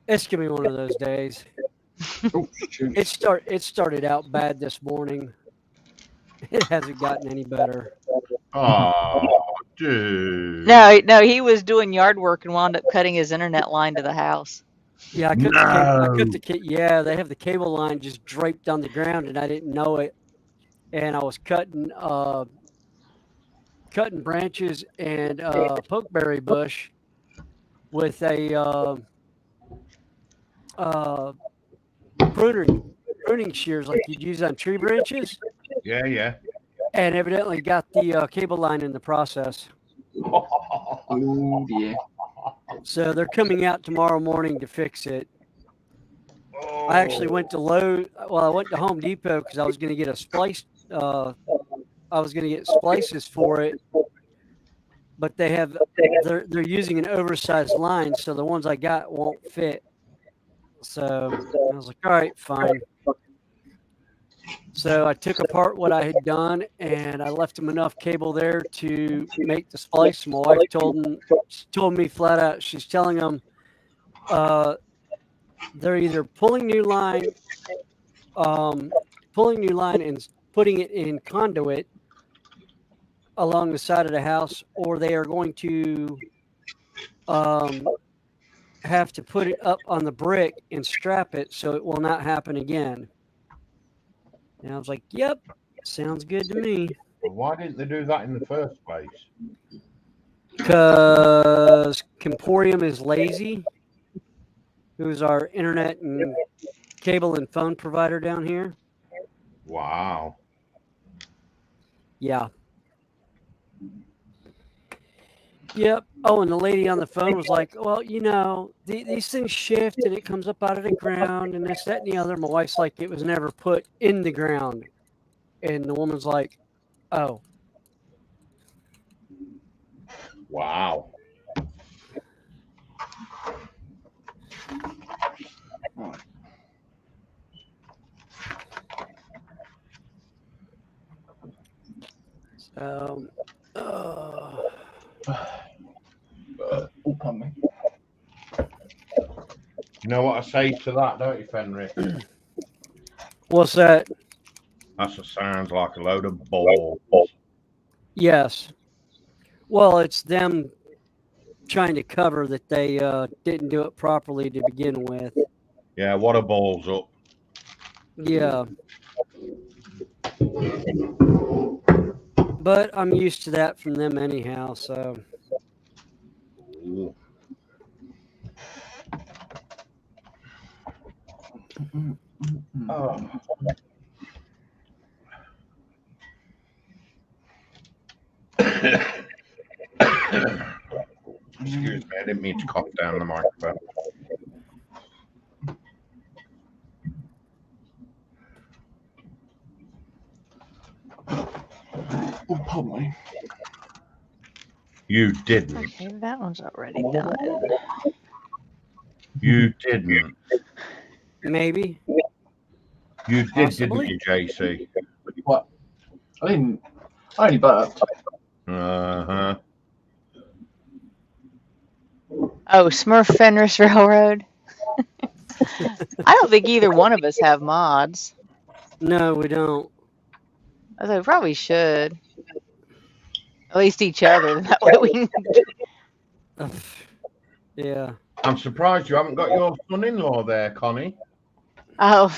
It's gonna be one of those days. Oh, shoot. It started out bad this morning. It hasn't gotten any better. Oh, dude. No, he was doing yard work and wound up cutting his internet line to the house. Yeah, I cut the cable. Yeah, they have the cable line just draped on the ground, and I didn't know it. And I was cutting branches and pokeberry bush with a pruning shears like you'd use on tree branches, Yeah, yeah. and evidently got the cable line in the process. Oh, dear. So they're coming out tomorrow morning to fix it. I actually went to I went to Home Depot because I was going to get a splice. I was going to get splices for it, but they're using an oversized line, so the ones I got won't fit. So I was like, all right, fine. So I took apart what I had done, and I left them enough cable there to make the splice. My wife told me flat out, she's telling them they're either pulling new line and putting it in conduit along the side of the house, or they are going to have to put it up on the brick and strap it so it will not happen again. And I was like, yep, sounds good to me. Well, why didn't they do that in the first place? Because Comporium is lazy, who's our internet and cable and phone provider down here. Wow. Yeah. Yep. Oh, and the lady on the phone was like, well, these things shift and it comes up out of the ground and this, that, and the other. My wife's like, it was never put in the ground. And the woman's like, oh. Wow. Oh, pardon me. You know what I say to that, don't you, Fenry? What's that? That sounds like a load of balls. Yes. Well, it's them trying to cover that they didn't do it properly to begin with. Yeah, what a balls up. Yeah. But I'm used to that from them anyhow, so. Ooh. Oh. Excuse me, I didn't mean to cough down the microphone. Oh, pardon me. You didn't. Okay, that one's already done. You didn't. Maybe. You did, Possibly. didn't you, JC? What? I didn't. I only burped. Uh-huh. Oh, Smurf Fenris Railroad. I don't think either one of us have mods. No, we don't. I was like, probably should. At least each other. That way we can... Yeah. I'm surprised you haven't got your son-in-law there, Connie. Oh,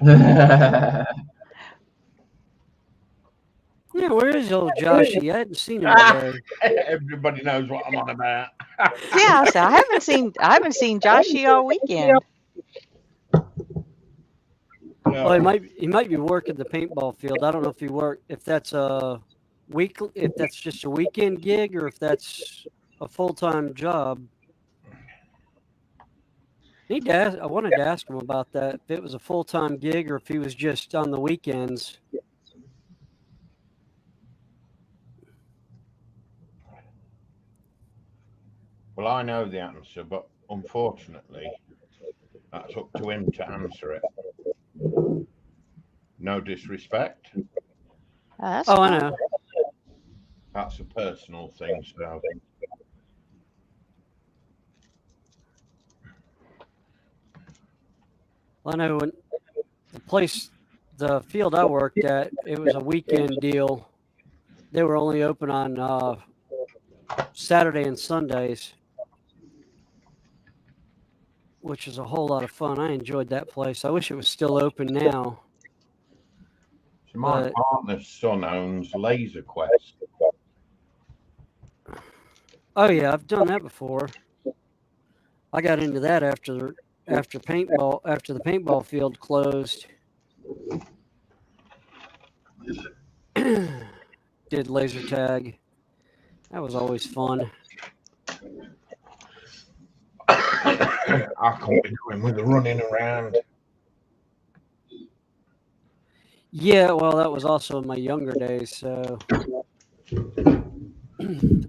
Yeah, where is old Joshy? I hadn't seen him today. Everybody knows what I'm on about. yeah. So I haven't seen Joshy all weekend. Well, he might be working the paintball field. I don't know if that's a if that's just a weekend gig or if that's a full-time job. I wanted to ask him about that. If it was a full-time gig or if he was just on the weekends. Well, I know the answer, but unfortunately, that's up to him to answer it. No disrespect. That's Oh, fine. I know. That's a personal thing, so. Well, I know when the field I worked at, it was a weekend deal. They were only open on Saturday and Sundays, which is a whole lot of fun. I enjoyed that place. I wish it was still open now. So my partner's son owns Laser Quest. Oh yeah, I've done that before. I got into that after the paintball field closed. Did laser tag. That was always fun. I can't be doing with the running around. Yeah, well, that was also in my younger days, so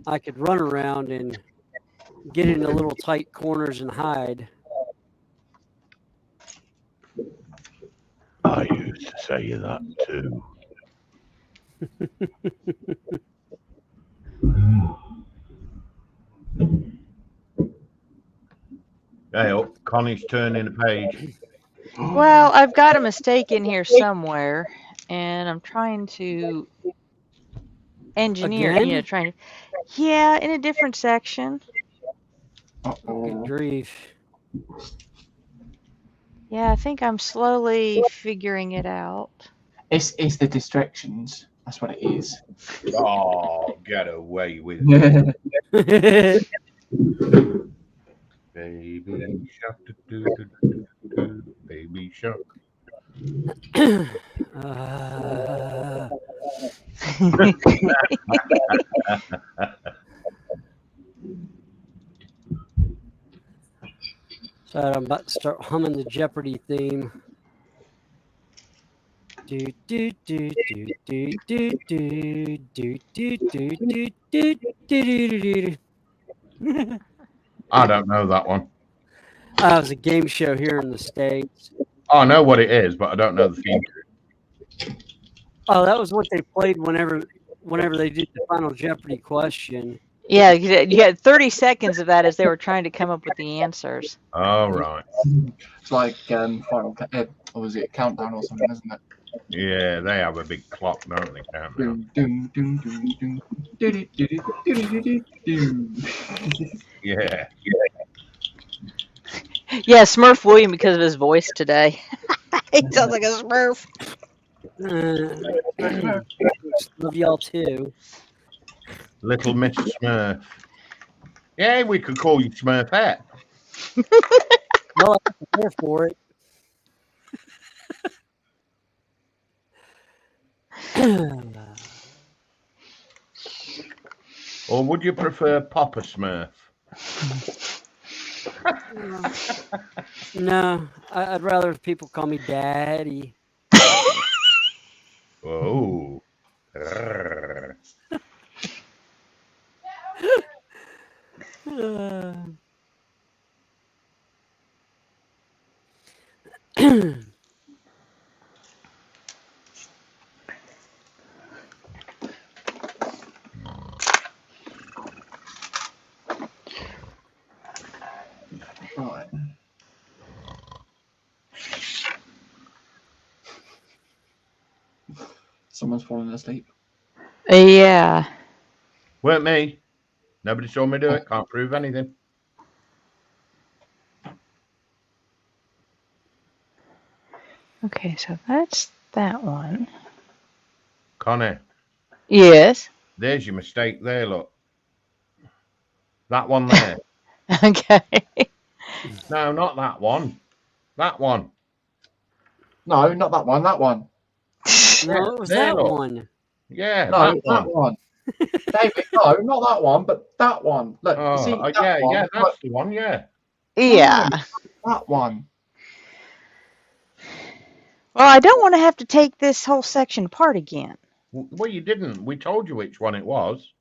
I could run around and get into little tight corners and hide. I used to say that too. Hey, oh, Connie's turning a page. Well, I've got a mistake in here somewhere, and I'm trying to engineer. Again? Yeah, in a different section. Good grief. Yeah, I think I'm slowly figuring it out. It's the distractions. That's what it is. Oh, get away with it. Baby shark, do, do, do, do, baby shark. So I'm about to start humming the Jeopardy theme. Do do do do do do do do do do do do do. I don't know that one. It was a game show here in the States. I know what it is, but I don't know the theme. Oh, that was what they played whenever they did the Final Jeopardy question. Yeah, you had 30 seconds of that as they were trying to come up with the answers. Oh, right. It's like Final, or was it Countdown or something, isn't it? Yeah, they have a big clock, don't they, Countdown? Yeah. Yeah, Smurf William because of his voice today. He sounds like a Smurf. Love y'all too. Little Miss Smurf. Yeah, we could call you Smurfette. Well, I'm there for it. Or would you prefer Papa Smurf? No, I'd rather people call me Daddy. Oh. Someone's fallen asleep. Yeah. Weren't me. Nobody saw me do it. Can't prove anything. Okay, so that's that one. Connor, Yes. there's your mistake there, look. That one there. Okay. No, not that one. That one. No, not that one. That one. No, it was there, that look. one. Yeah, No, that one. David, no, not that one, but that one. Look, you see Oh, that yeah, one? yeah, that's the one, yeah. Yeah. That one. Well, I don't want to have to take this whole section apart again. Well, you didn't. We told you which one it was.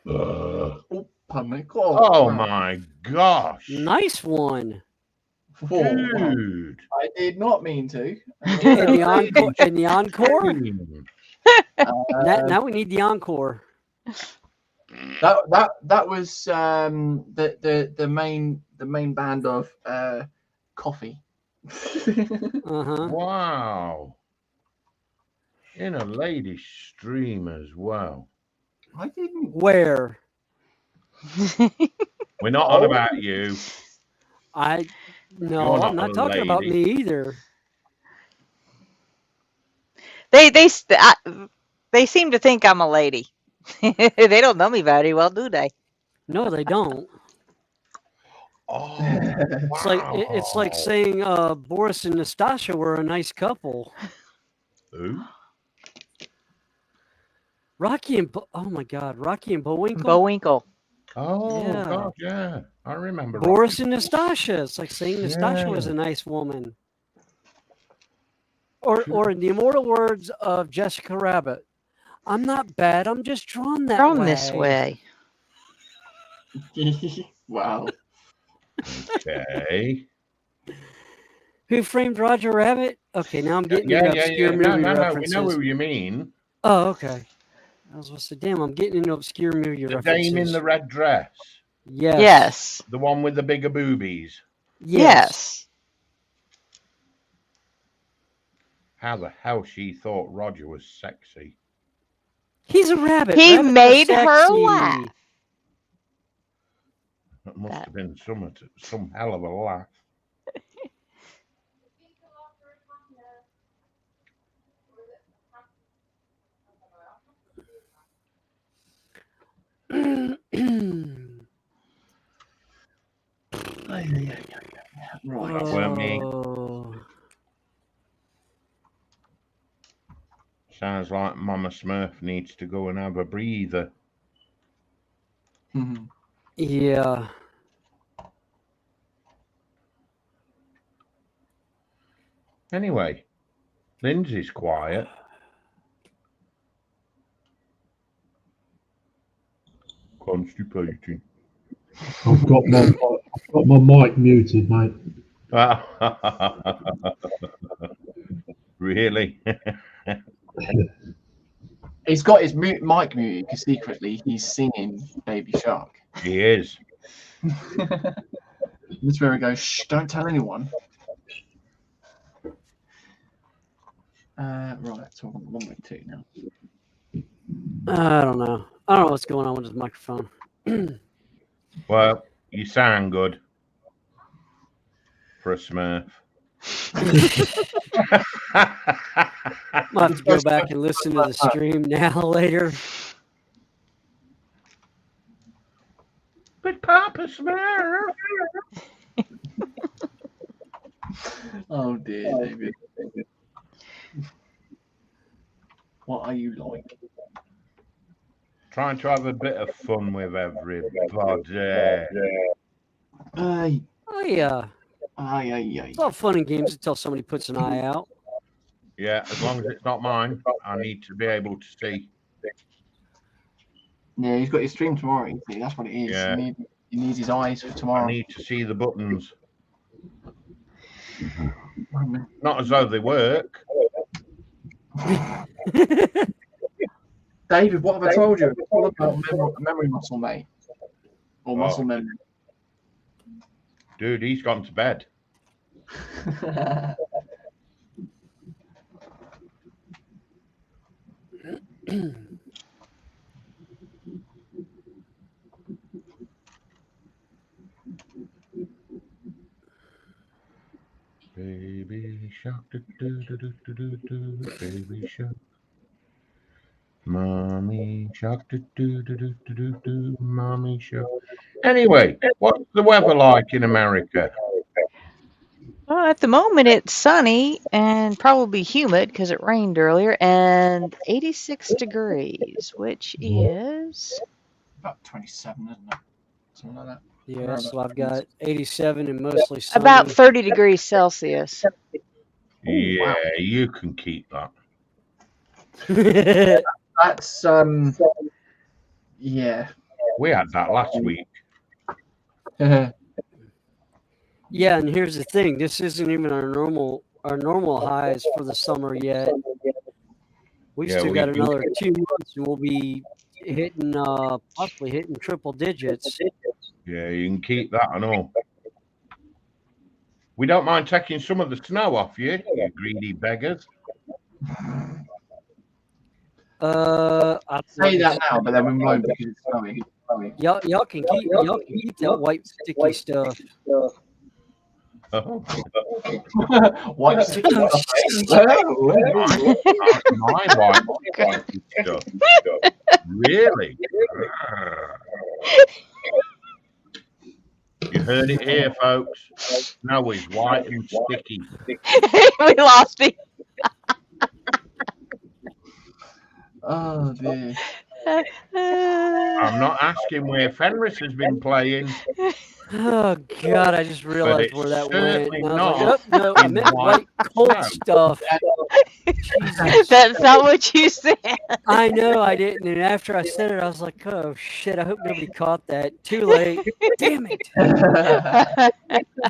Oh, pardon me. Oh my gosh. Nice one. Dude. I did not mean to. And the encore. And the encore. Uh, Now we need the encore. that was the main band of coffee. Uh-huh. Wow. In a ladies' stream as well. I didn't. Where? We're not on about you. No, You're I'm not a talking about lady. me either. They seem to think I'm a lady. They don't know me very well, do they? No, they don't. Oh, It's like saying Boris and Nastasha were a nice couple. Who? Rocky and oh my God, Rocky and Bullwinkle. Bullwinkle. Oh, Yeah. God, yeah. I remember. Boris Rocky. and Nastasha. It's like saying Nastasha was a nice woman. Or in the immortal words of Jessica Rabbit, I'm not bad, I'm just drawn that Drawn way. this way. Wow. Okay. Who Framed Roger Rabbit? Okay, now I'm getting into obscure movie No, references. we know who you mean. Oh, okay. I was going to say, damn, I'm getting into obscure movie The references. dame in the red dress. Yes. Yes. The one with the bigger boobies. Yes. How the hell she thought Roger was sexy. He's a rabbit. He Rabbits are made her sexy. laugh. That must have been some hell of a laugh. Right. That weren't me. Oh. Sounds like Mama Smurf needs to go and have a breather. Mhm. Yeah. Anyway, Lindsay's quiet. Constipating. I've got my mic muted, mate. Really? He's got his mic muted because secretly he's singing Baby Shark. He is. This is where we go, shh, don't tell anyone. Right, so I'm on 1.2 now. I don't know. I don't know what's going on with his microphone. Well, you sound good for a Smurf. I'll have to go back and listen to the stream now later. But Papa Smurf. Oh dear, David. What are you like? Trying to have a bit of fun with everybody. Aye, Oh, yeah. aye. It's all fun and games until somebody puts an eye out. Yeah, as long as it's not mine, I need to be able to see. Yeah, he's got his stream tomorrow. You see, that's what it is. Yeah. He needs his eyes for I tomorrow. need to see the buttons. Not as though they work. David, what have I told you? It's all about memory muscle, mate. or muscle memory. Dude, he's gone to bed. Baby shark, do do do do do do do, baby shark. Mommy shark, do do do do do do do, mommy shark. Anyway, what's the weather like in America? Well, at the moment, it's sunny and probably humid because it rained earlier, and 86 degrees, which is About 27, isn't it? Something like that. Yeah, so I've got 87 and mostly sunny. about 30 degrees Celsius. Yeah, wow. you can keep that. That's yeah. We had that last week. Yeah, and here's the thing: this isn't even our normal highs for the summer yet. We've Yeah, still we got do. another 2 months, and we'll be hitting possibly hitting triple digits. Yeah, you can keep that and all. We don't mind taking some of the snow off you, you greedy beggars. I Say that now, but then we won't because it's snowing. y'all can keep that white sticky stuff. Oh, White sticky stuff. my white stuff. Really? You heard it here, folks. Snow is white and sticky. We lost him. Oh dear. I'm not asking where Fenris has been playing. Oh God! I just realized it's where that went. certainly And I was like, not oh, no, I in meant white white cold snow. stuff. Jesus. That's not what you said. I know I didn't, and after I said it, I was like, "Oh shit! I hope nobody caught that." Too late. Damn it!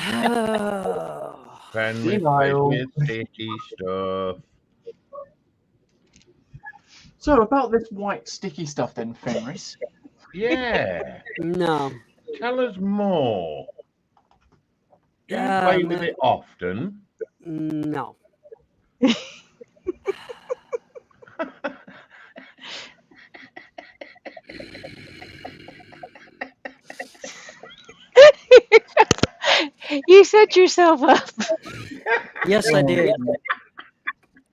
Oh. Fenris Denial. with sticky stuff. So about this white sticky stuff then, Fenris. Yeah. No. Tell us more. Do you play with it often? No. You set yourself up. Yes, I did.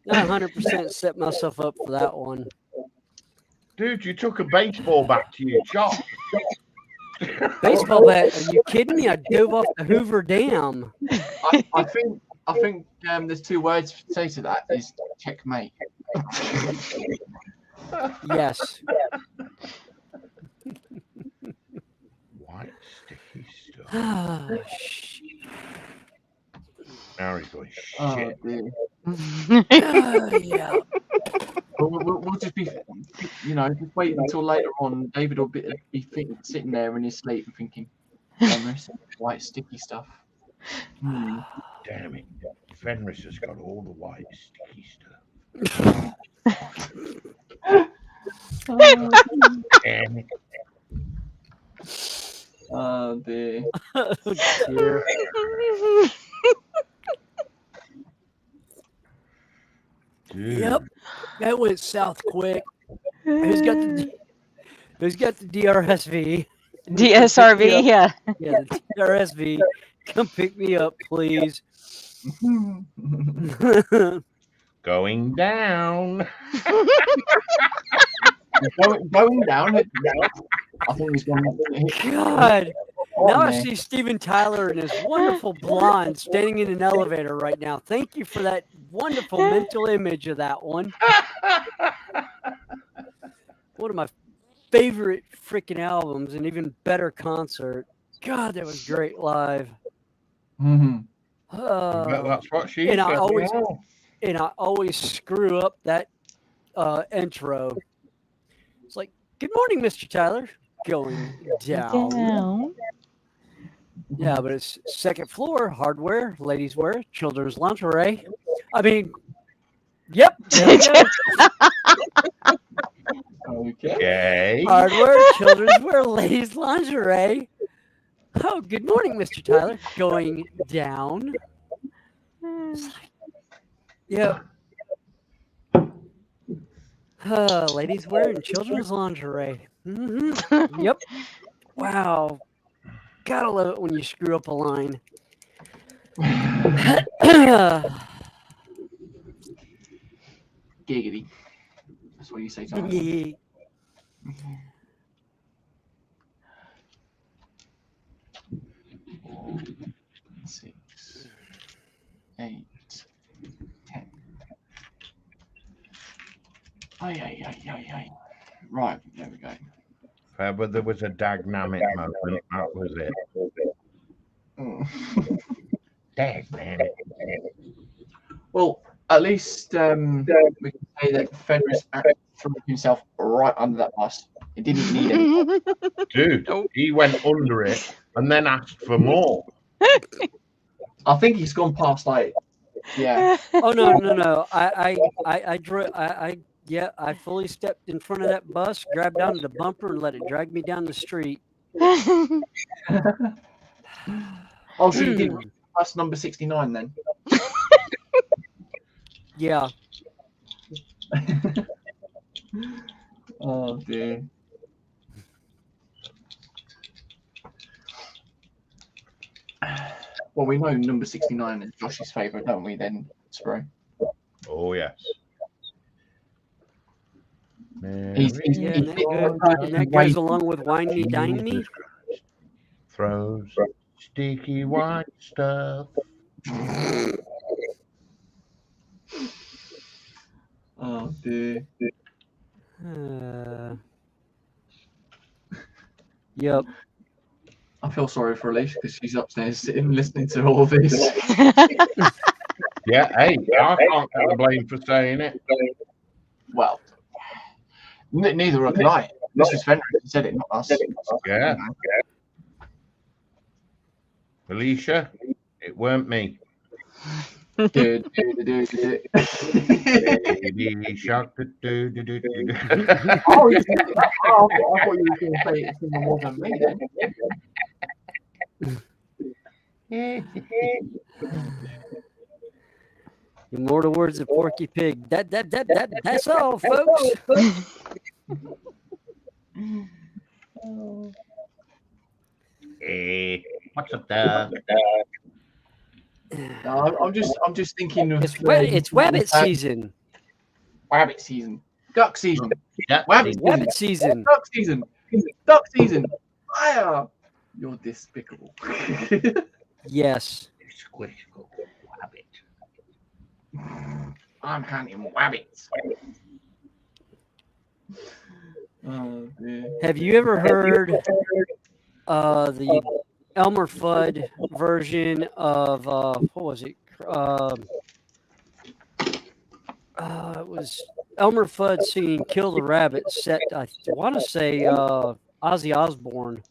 I 100% set myself up for that one. Dude, you took a baseball bat to your chop. Baseball bat? Are you kidding me? I dove off the Hoover Dam. I think there's 2 words to say to that is checkmate. Yes. White sticky stuff. Ah, shit. Now he's going, Oh shit. dear. Yeah. We'll just be, just wait until later on. David will be sitting there in his sleep and thinking, Fenris, white sticky stuff. Damn it. Fenris has got all the white sticky stuff. Damn it. Oh dear. Oh, dear. Dude. Yep. That went south quick. Who's got the DRSV? DSRV, yeah. Yeah, the DRSV. Come pick me up, please. Going down. Going down. I think he's going. God. Now I see Steven Tyler and his wonderful blonde standing in an elevator right now. Thank you for that wonderful mental image of that one. One of my favorite freaking albums and even better concert. God, that was great live. That's what she and said. I always screw up that intro. It's like, good morning, Mr. Tyler. Going down. Yeah, but it's second floor, hardware, ladies' wear, children's lingerie. I mean, yep. There we go. Okay. Okay. Hardware, children's wear, ladies' lingerie. Oh, good morning, Mr. Tyler. Going down. Yep. Ladies wearing children's lingerie. Yep. Wow. Gotta love it when you screw up a line. Giggity. That's what you say, Jonathan. 4, 6, 8, 10. Ay. Right, there we go. If ever there was a dynamic moment, that was it. Dagnabbit. Well, at least we can say that Fenris actually threw himself right under that bus. He didn't need any. Dude, he went under it and then asked for more. I think he's gone past yeah. Oh no! I fully stepped in front of that bus, grabbed onto the bumper, and let it drag me down the street. Oh, so you didn't reach bus number 69 then? Yeah. Oh dear. Well, we know number 69 is Josh's favourite, don't we? Then, Spray. Oh yes. And that goes along with Wine Me, Dine Me. Throws sticky white stuff. Oh dear. Yep. I feel sorry for Alicia because she's upstairs sitting listening to all of this. Yeah, hey, I can't get the blame for saying it. Well, neither can I. This was Fenris who said it, not us. Yeah. Alicia, it weren't me. Baby shark. Oh, I thought you were going to say it's more than me then. Immortal words of Porky Pig. That's all, folks. Hey, what's up there? No, I'm just thinking of it's Wabbit season. Wabbit season. Duck season. Wabbit season. Duck season. Duck season. Fire! You're despicable. Yes. Squishable wabbit. I'm hunting wabbits. Oh, dear. Have you ever heard the Elmer Fudd version of what was it? It was Elmer Fudd singing "Kill the Rabbit" set. I want to say Ozzy Osbourne,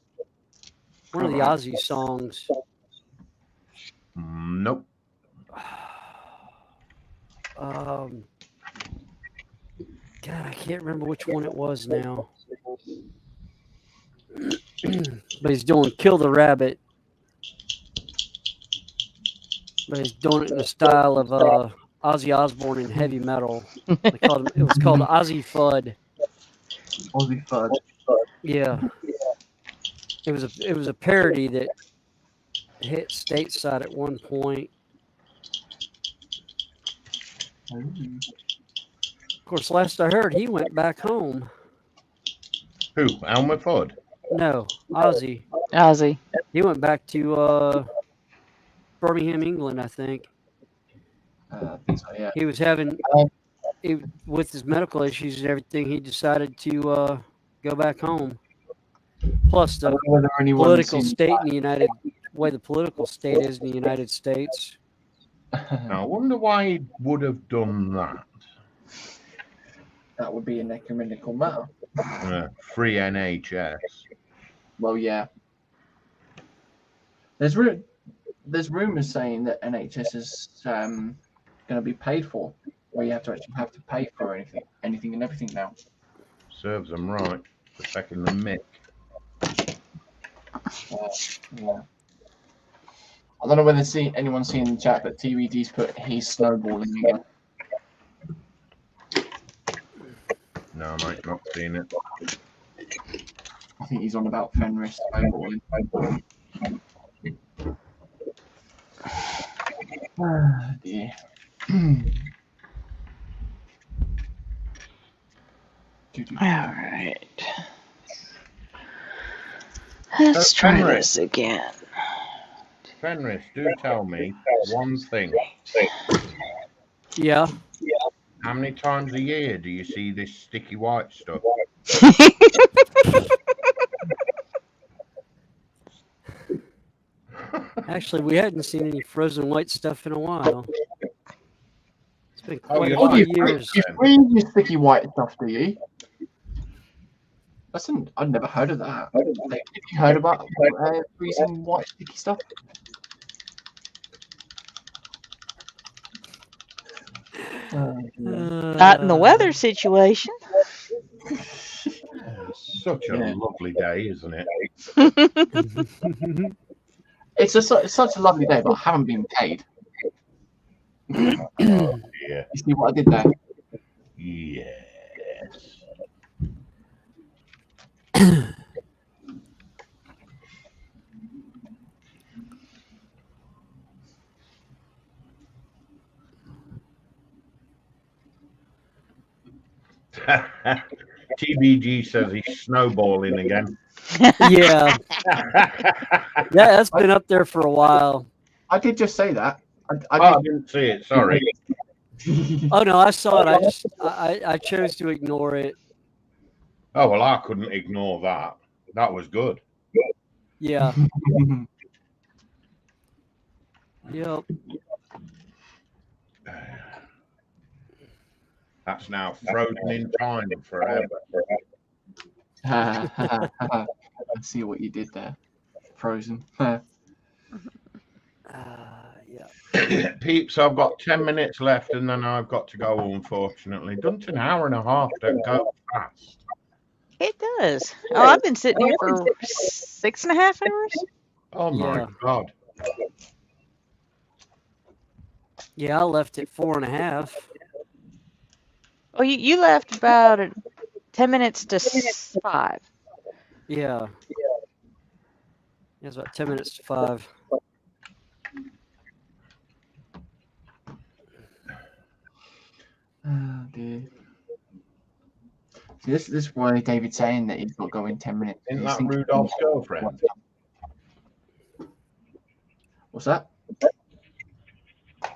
one of the Ozzy songs. Nope. God, I can't remember which one it was now. But he's doing "Kill the Rabbit," but he's doing it in the style of Ozzy Osbourne in heavy metal. It was called Ozzy Fudd. Ozzy Fudd. Yeah. It was a parody that hit stateside at one point. Of course, last I heard, he went back home. Who? Elmer Fudd? No, Ozzy. He went back to Birmingham, England, I think. I think so, yeah. He was having, with his medical issues and everything, he decided to go back home. Plus, the political state in the way the political state is in the United States. I wonder why he would have done that. That would be an ecumenical matter. Free NHS. Well, yeah. There's rumours saying that NHS is going to be paid for, where you have to pay for anything and everything now. Serves them right for taking the mick. Yeah. I don't know whether anyone's seen in the chat, but TVD's put he's snowballing again. No, mate, not seen it. I think he's on about Fenris snowballing. Oh dear. All right. Let's try this again. Fenris, do tell me one thing. Yeah. How many times a year do you see this sticky white stuff? Actually, we hadn't seen any frozen white stuff in a while. It's been Oh, quite you a like few years. You freeze your sticky white stuff, do you? I've never heard of that. Have you heard about freezing white sticky stuff? Not in the weather situation. Such a lovely day, isn't it? It's such a lovely day, but I haven't been paid. Oh, dear. You see what I did there? Yes. TBG says he's snowballing again. Yeah. Yeah, that's been up there for a while. I did just say that. I didn't see it. Sorry. Oh no, I saw it. I chose to ignore it. Oh well, I couldn't ignore that. That was good. Yeah. Yep. That's now frozen in time forever. I see what you did there. Frozen. Yeah. Peeps, I've got 10 minutes left and then I've got to go, unfortunately. Doesn't an hour and a half don't go fast? It does. Oh, I've been sitting here for 6.5 hours. Oh my Yeah. God. Yeah, I left at 4.5. Oh, you left about 10 minutes to 5. Yeah. It was about 10 minutes to 5. Oh dear. See, this is why David's saying that he's got to go in 10 minutes. Isn't He's that thinking- Rudolph's girlfriend? What's that? I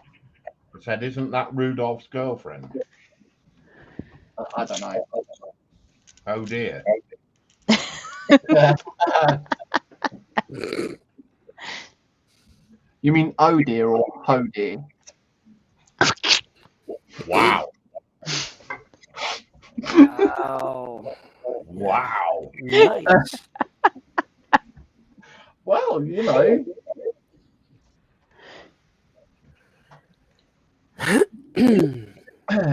said, isn't that Rudolph's girlfriend? I don't know. Oh dear. You mean oh dear or ho dear? Wow. Wow. Wow. Nice. Well, you know.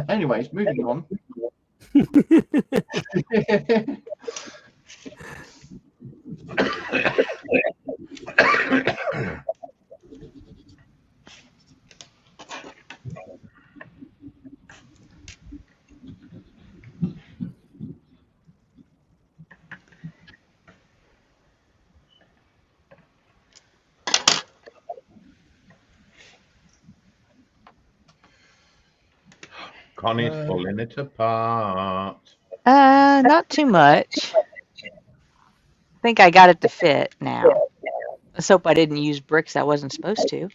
Anyways, moving on. Connie's pulling it apart. Not too much. I think I got it to fit now. Let's hope I didn't use bricks I wasn't supposed to.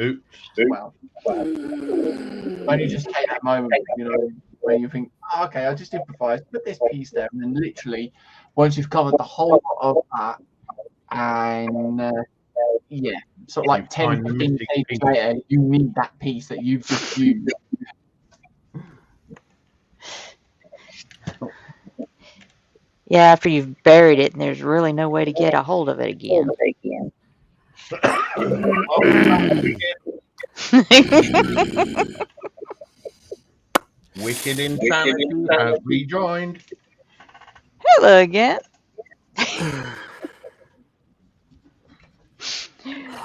Oops. Well, when you just take that moment, you know, where you think, oh, okay, I'll just improvise, put this piece there, and then literally, once you've covered the whole of that, and yeah, sort of like 10, 15 pages later, you need that piece that you've just used. Yeah, after you've buried it and there's really no way to get a hold of it again. Wicked Insanity has rejoined. Hello again.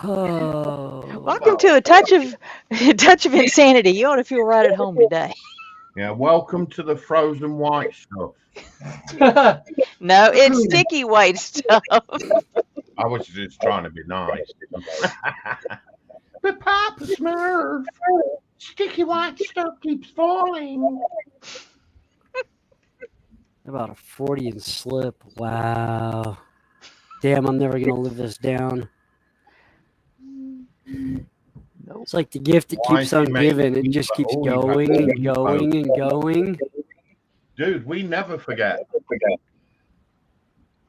Oh, Welcome to a touch of insanity. You ought to feel right at home today. Yeah, welcome to the frozen white stuff. No, it's sticky white stuff. I was just trying to be nice. But Papa Smurf, sticky white stuff keeps falling. about a 40 and slip. Wow. Damn, I'm never gonna live this down. Nope. It's like the gift that Why keeps is he on making giving. It you just keeps go? You going got and to going and going. Dude, we never forget.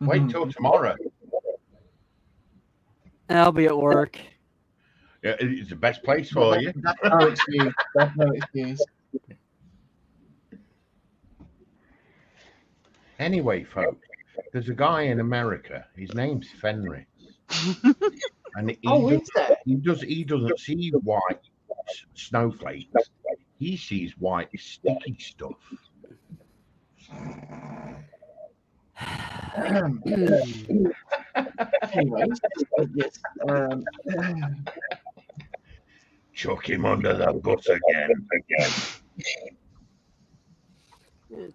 Wait till tomorrow. I'll be at work. Yeah, it's the best place for you. That's no excuse. That's no excuse. Anyway, folks, there's a guy in America. His name's Fenris, and Is there? he doesn't see white snowflakes. He sees white sticky stuff. Anyways, yes. Chuck him under the bus again.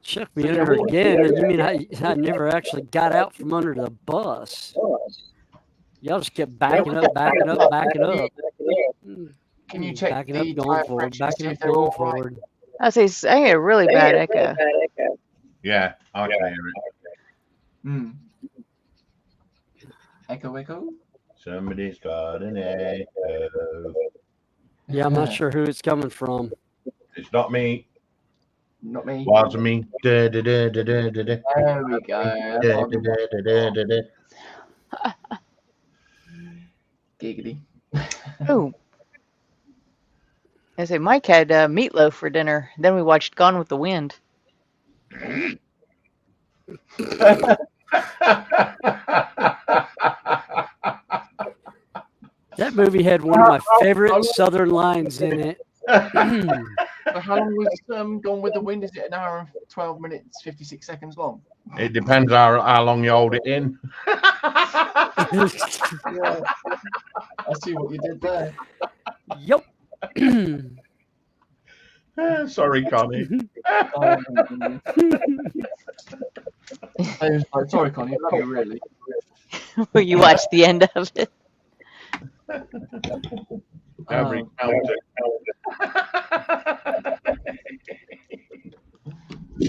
Chuck me under again. You mean I never actually got out from under the bus? Y'all just kept backing up. Can you check backing the up, going tire forward, pressures, backing see up, if they're going all right? forward. I say a really bad echo. Yeah, I can hear it. Echo. Somebody's got an echo. Yeah, I'm not sure who it's coming from. It's not me. Not me. Wasn't me. There we go. Giggity. Oh. I say Mike had meatloaf for dinner. Then we watched Gone with the Wind. That movie had one of my favorite Southern lines in it. So how long was Gone with the Wind? Is it an hour and 12 minutes, 56 seconds long? It depends how long you hold it in. Yeah. I see what you did there. Yup. Sorry, Connie. Sorry, Connie. Love you, really. Where you watched the end of it. Every counter.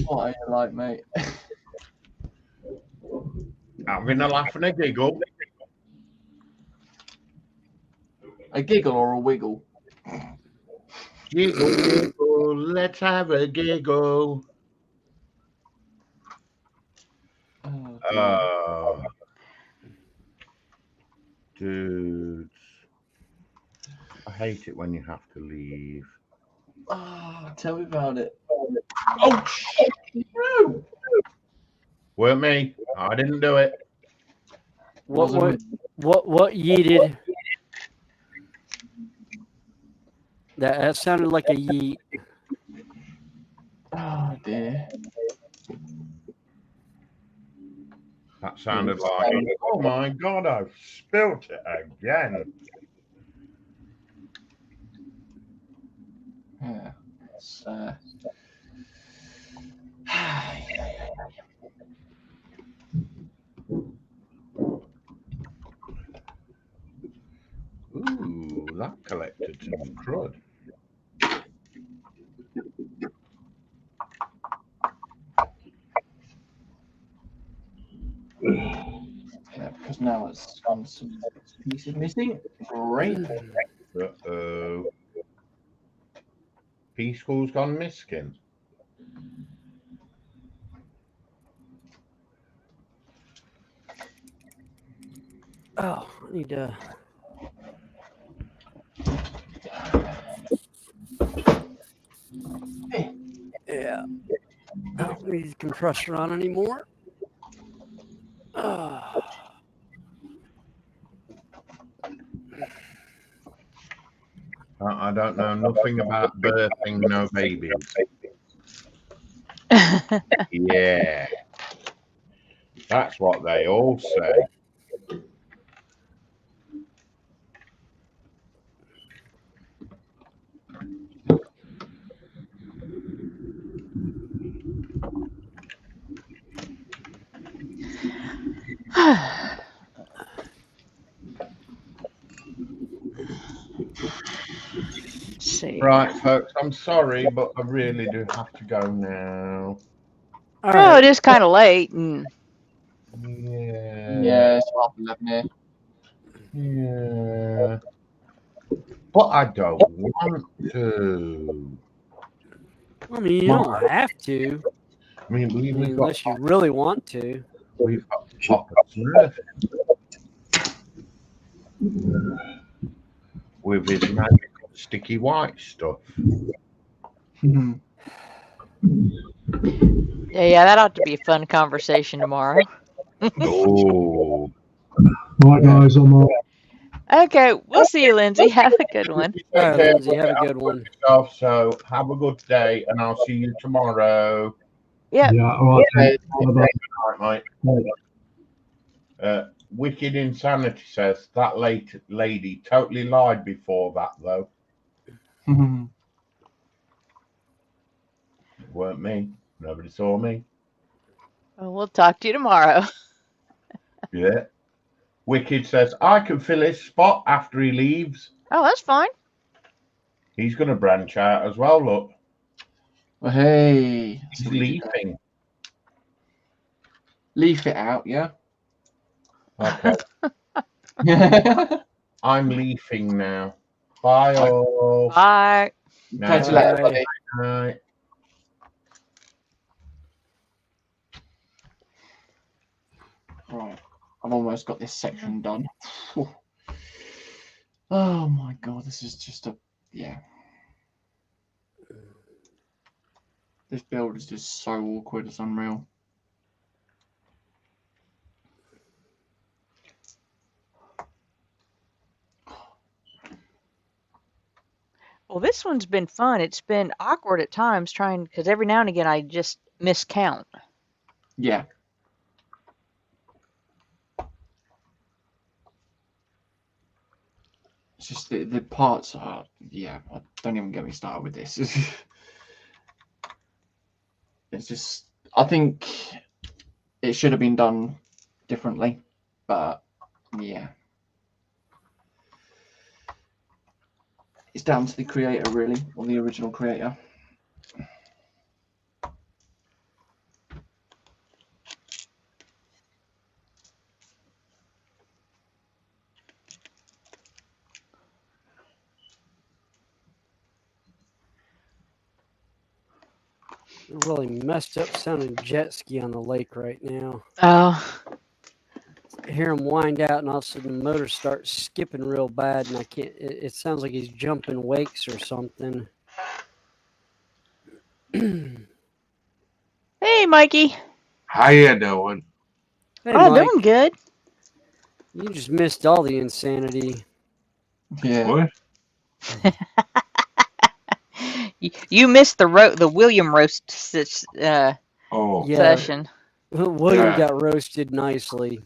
What are you like, mate? Having a laugh and a giggle. A giggle or a wiggle? Giggle, giggle, let's have a giggle. Dudes, I hate it when you have to leave. Oh, tell me about it. Oh, shit. No. Weren't me. I didn't do it. What yeeted? That sounded like a yeet. Oh, dear. That sounded like, oh my God, I've spilt it again. Yeah. It's, Ooh, that collected some crud. yeah, because now it's on some pieces missing. Great. Uh-oh. Peaceful's gone missing. Oh, I need to. Yeah. I don't need the compressor on anymore. I don't know nothing about birthing no babies. Yeah. That's what they all say. see. Right, folks, I'm sorry, but I really do have to go now. All Oh, right. it is kind of late. And Yeah, it's 11:30 here. Yeah. But I don't want to. I mean, you don't have to. I mean, I mean, we've got unless you really want to. Papa Smurf with his magical sticky white stuff. yeah, that ought to be a fun conversation tomorrow. Oh. Right, guys, I'm off. Okay, we'll see you, Lindsay. Have a good one. All right, Lindsay, have a good one. Yourself, so have a good day, and I'll see you tomorrow. Yep. Yeah, all right. Yeah. Bye-bye. All right, mate. Wicked Insanity says that lady totally lied before that, though. It weren't me. Nobody saw me. Well, we'll talk to you tomorrow. Yeah. Wicked says I can fill his spot after he leaves. Oh, that's fine. He's going to branch out as well. Look, Well, hey. he's leaving. Leaf it out, yeah? Okay, I'm leafing now. Bye all. Bye. Catch you later, buddy. Night. Right. I've almost got this section done. Oh my god, this is just a yeah. This build is just so awkward, it's unreal. Well, this one's been fun. It's been awkward at times trying, because every now and again I just miscount. Yeah. It's just the parts are, yeah, don't even get me started with this. It's just, I think it should have been done differently, but yeah. It's down to the creator, really, or the original creator. A really messed up sounding jet ski on the lake right now. Oh, I hear him wind out, and all of a sudden the motor starts skipping real bad, and I can't. It sounds like he's jumping wakes or something. hey, Mikey. How you doing? Hey, Oh, Mike, doing good. you just missed all the insanity. Yeah. What? You missed the William roast Oh, Yeah. session. William Yeah. got roasted nicely.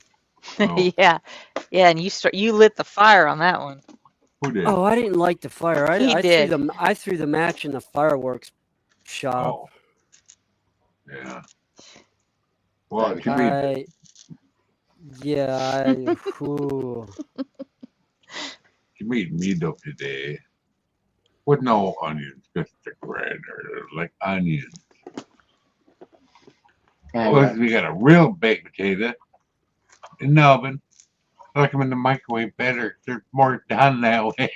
Oh. yeah, and you lit the fire on that one. Who did? Oh, I didn't like the fire. He I did. threw the match in the fireworks shop. Oh. Yeah. Well, There we you mean Whew. you made meat up today with no onions, just the bread or like onions. Well, we got a real baked potato in the oven. I like them in the microwave better. They're more done that way.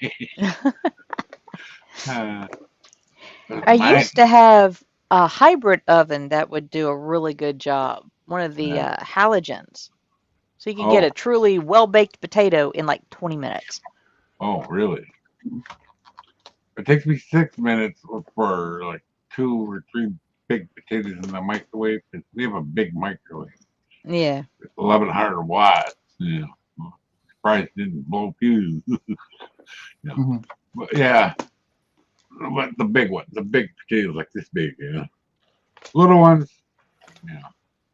I used to have a hybrid oven that would do a really good job. One of the halogens. So you can get a truly well-baked potato in like 20 minutes. Oh, really? It takes me 6 minutes for like 2 or 3 big potatoes in the microwave. We have a big microwave. Yeah. 1,100 watts. Yeah. Surprised it didn't blow fuse. Yeah. But yeah. But the big one, the big potatoes like this big, yeah. Little ones, yeah.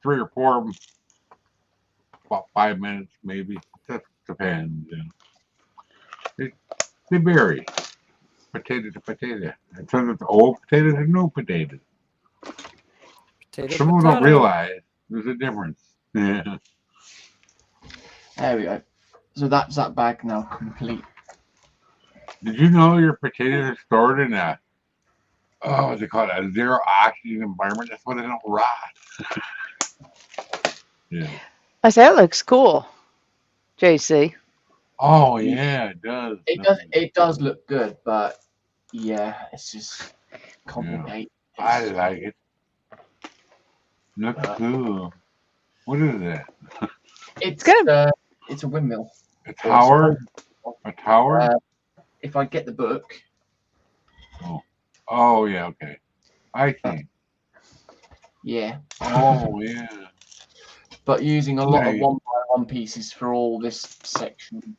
3 or 4 of them. About 5 minutes maybe. That depends. Yeah. They vary. Potato to potato. And so it's old potatoes and new potatoes. Some people don't realize there's a difference. Yeah. There we go. So that's that bag now complete. Did you know your potatoes are stored in a what's it called? A zero oxygen environment? That's why they don't rot. Yeah. I said, that looks cool, JC. Oh yeah, it does. It does look good, but yeah, it's just complicated. I like it. Looks cool. What is that? It's good. it's a windmill. A tower? A tower? If I get the book. Oh yeah, okay. I see. Yeah. Oh yeah. But using a lot of 1x1 pieces for all this section.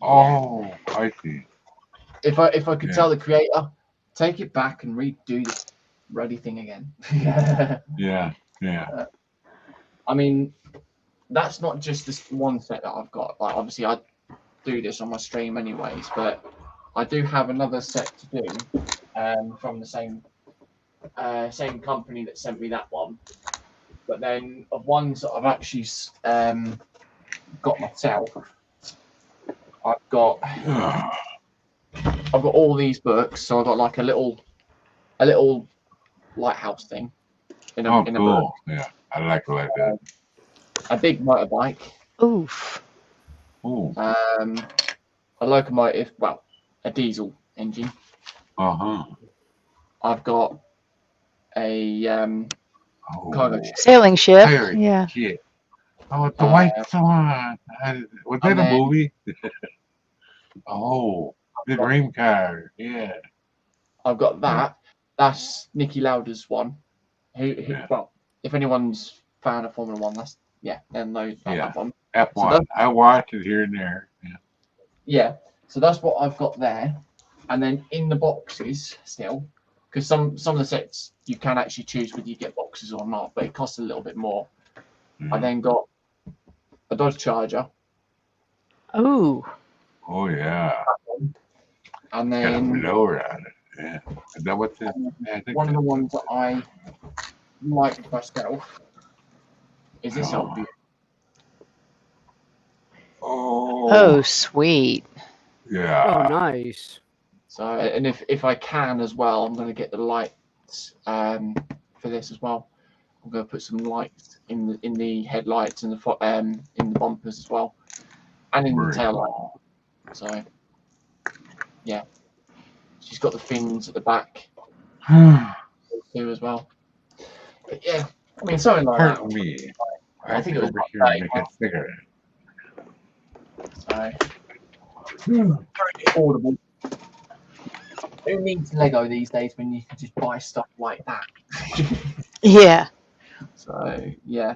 Oh, I see. If I could tell the creator, take it back and redo this bloody thing again. Yeah. I mean, that's not just this one set that I've got. Like, obviously, I do this on my stream anyways, but I do have another set to do from the same company that sent me that one. But then of ones that I've actually got myself, I've got all these books. So I've got like a little lighthouse thing in a cool. book. Yeah, I like that. A big motorbike. Oof. Ooh. A locomotive, well, a diesel engine. I've got a cargo ship. Sailing ship. Pirate Yeah. ship. Oh, the White Swan. Was that a movie? Oh, the dream car. Yeah. I've got that. That's Nicky Lauda's one. Who well, if anyone's fan of Formula One, that's they'll know that one. F1. So I watch it here and there. Yeah. So that's what I've got there. And then in the boxes still, because some of the sets you can actually choose whether you get boxes or not, but it costs a little bit more. I then got a Dodge Charger. Ooh. Oh yeah. And then blower on it. Yeah. Is that what's it? One of the ones that I like myself is this Hobbyist. Oh, sweet. Yeah. Oh, nice. So, and if I can as well, I'm going to get the lights for this as well. I'm going to put some lights in the headlights and in the bumpers as well, and in the tail light. So, yeah, she's got the fins at the back too as well. But yeah, I mean something like that. Me. I think it was over here and make it bigger. So, very affordable. Who needs Lego these days when you can just buy stuff like that? Yeah. So yeah.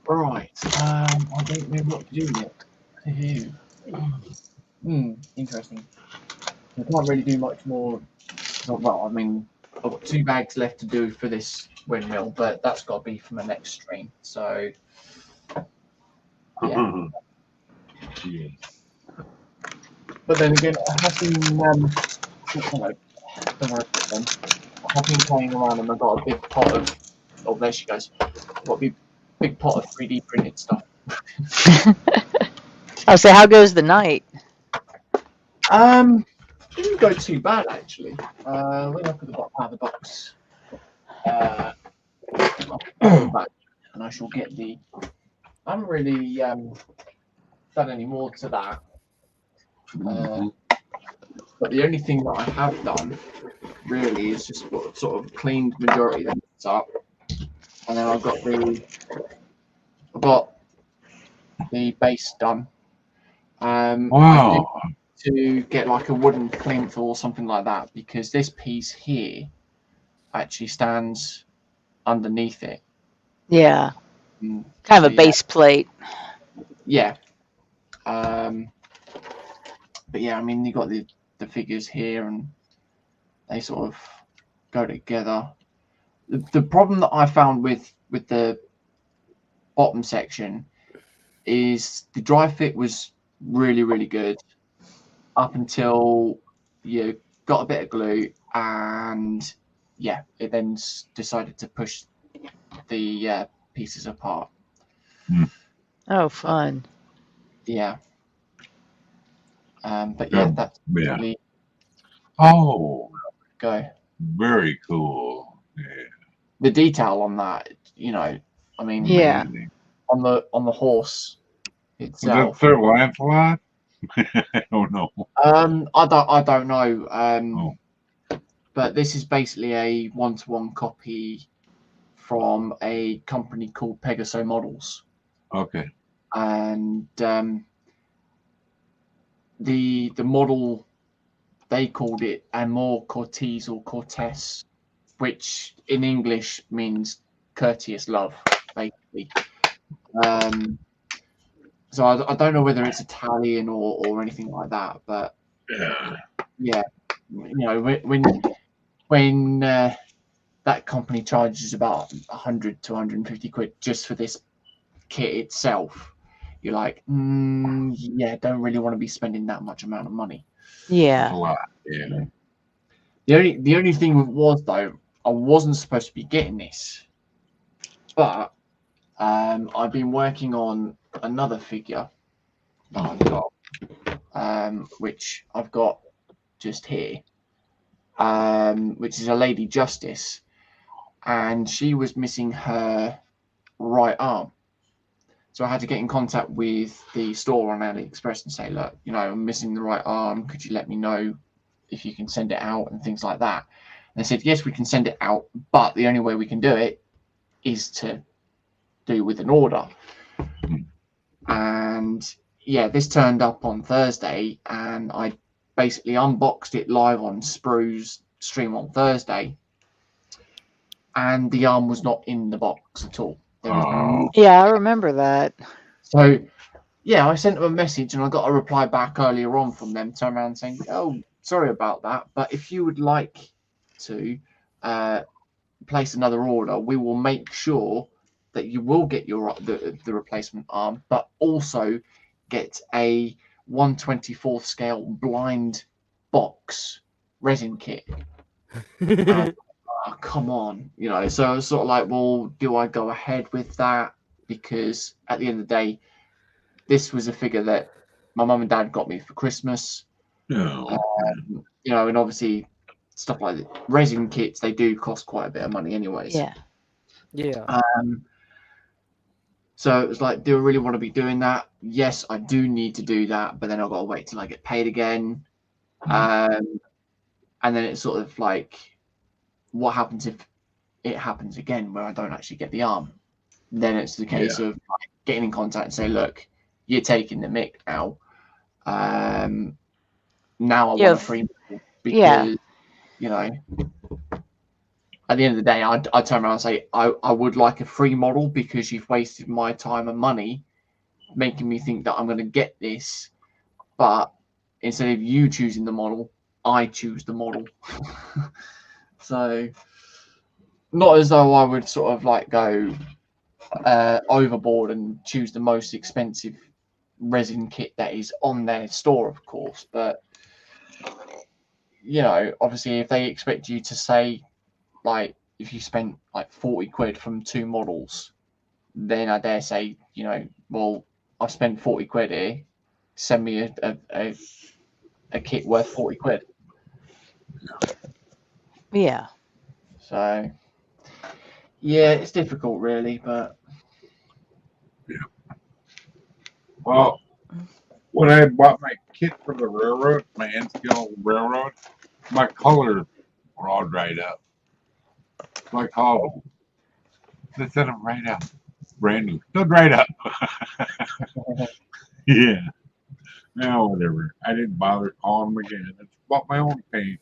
Right. I don't know what to do yet. Interesting. I can't really do much more. Well, I mean, I've got 2 bags left to do for this windmill, but that's got to be for my next stream. So, yeah. But then again, I have been, I have been playing around and I've got a big pot of. Oh, there she goes. I've got a big pot of 3D printed stuff. I'll say, how goes the night? Didn't go too bad actually. When I put the bottom of the box, I'll back and I shall get the. I haven't really done any more to that. But the only thing that I have done really is just sort of cleaned majority of it up, and then I've got the base done. Wow. To get like a wooden plinth or something like that, because this piece here actually stands underneath it. Yeah. Kind of a base plate. Yeah. But yeah, I mean, you got the figures here and they sort of go together. The problem that I found with the bottom section is the dry fit was really, really good up until you got a bit of glue and yeah, it then decided to push the pieces apart. Oh, fun. Yeah. But yeah, that's Yeah. really Oh, go. very cool. Yeah. The detail on that, I mean, Yeah. Amazing. on the horse Was that itself. Sir Lancelot? I don't know. I don't know. Oh. But this is basically a one-to-one copy from a company called Pegaso Models, Okay. and the model, they called it Amor Cortese or Cortes, which in English means courteous love, basically. So I don't know whether it's Italian or anything like that, but Yeah. when that company charges about 100 to 150 quid just for this kit itself, you're like, yeah, don't really want to be spending that much amount of money. That's Yeah. a lot. Yeah. The only thing was, though, I wasn't supposed to be getting this, but I've been working on another figure that I've got, which I've got just here, which is a Lady Justice, and she was missing her right arm. So I had to get in contact with the store on AliExpress and say, look, I'm missing the right arm. Could you let me know if you can send it out and things like that? And they said, yes, we can send it out, but the only way we can do it is to do with an order. And yeah, this turned up on Thursday, and I basically unboxed it live on Sprue's stream on Thursday, and the arm was not in the box at all. There was no. Yeah, I remember that. So yeah, I sent them a message, and I got a reply back earlier on from them, turning around saying, oh, sorry about that, but if you would like to place another order, we will make sure that you will get the replacement arm, but also get a 1/24th scale blind box resin kit. Oh, come on, so I was sort of like, well, do I go ahead with that? Because at the end of the day, this was a figure that my mum and dad got me for Christmas. No. And obviously stuff like that, resin kits, they do cost quite a bit of money anyways. Yeah. So it was like, do I really want to be doing that? Yes, I do need to do that, but then I've got to wait till I get paid again. And then it's sort of like, what happens if it happens again where I don't actually get the arm? Then it's the case of like, getting in contact and say, look, you're taking the mick now. Now I want a free model because, at the end of the day, I turn around and say, I would like a free model because you've wasted my time and money making me think that I'm going to get this. But instead of you choosing the model, I choose the model. So not as though I would sort of like go overboard and choose the most expensive resin kit that is on their store, of course. But, obviously if they expect you to say, like, if you spent like 40 quid from 2 models, then I dare say, well, I've spent 40 quid here, send me a kit worth 40 quid. Yeah. So yeah, it's difficult really, but Well, when I bought my kit for the railroad, my N-scale railroad, my colors were all dried up. So I called them. They sent them right out. Brand new. Still dried up. Yeah. Now, whatever. I didn't bother calling them again. I just bought my own paint.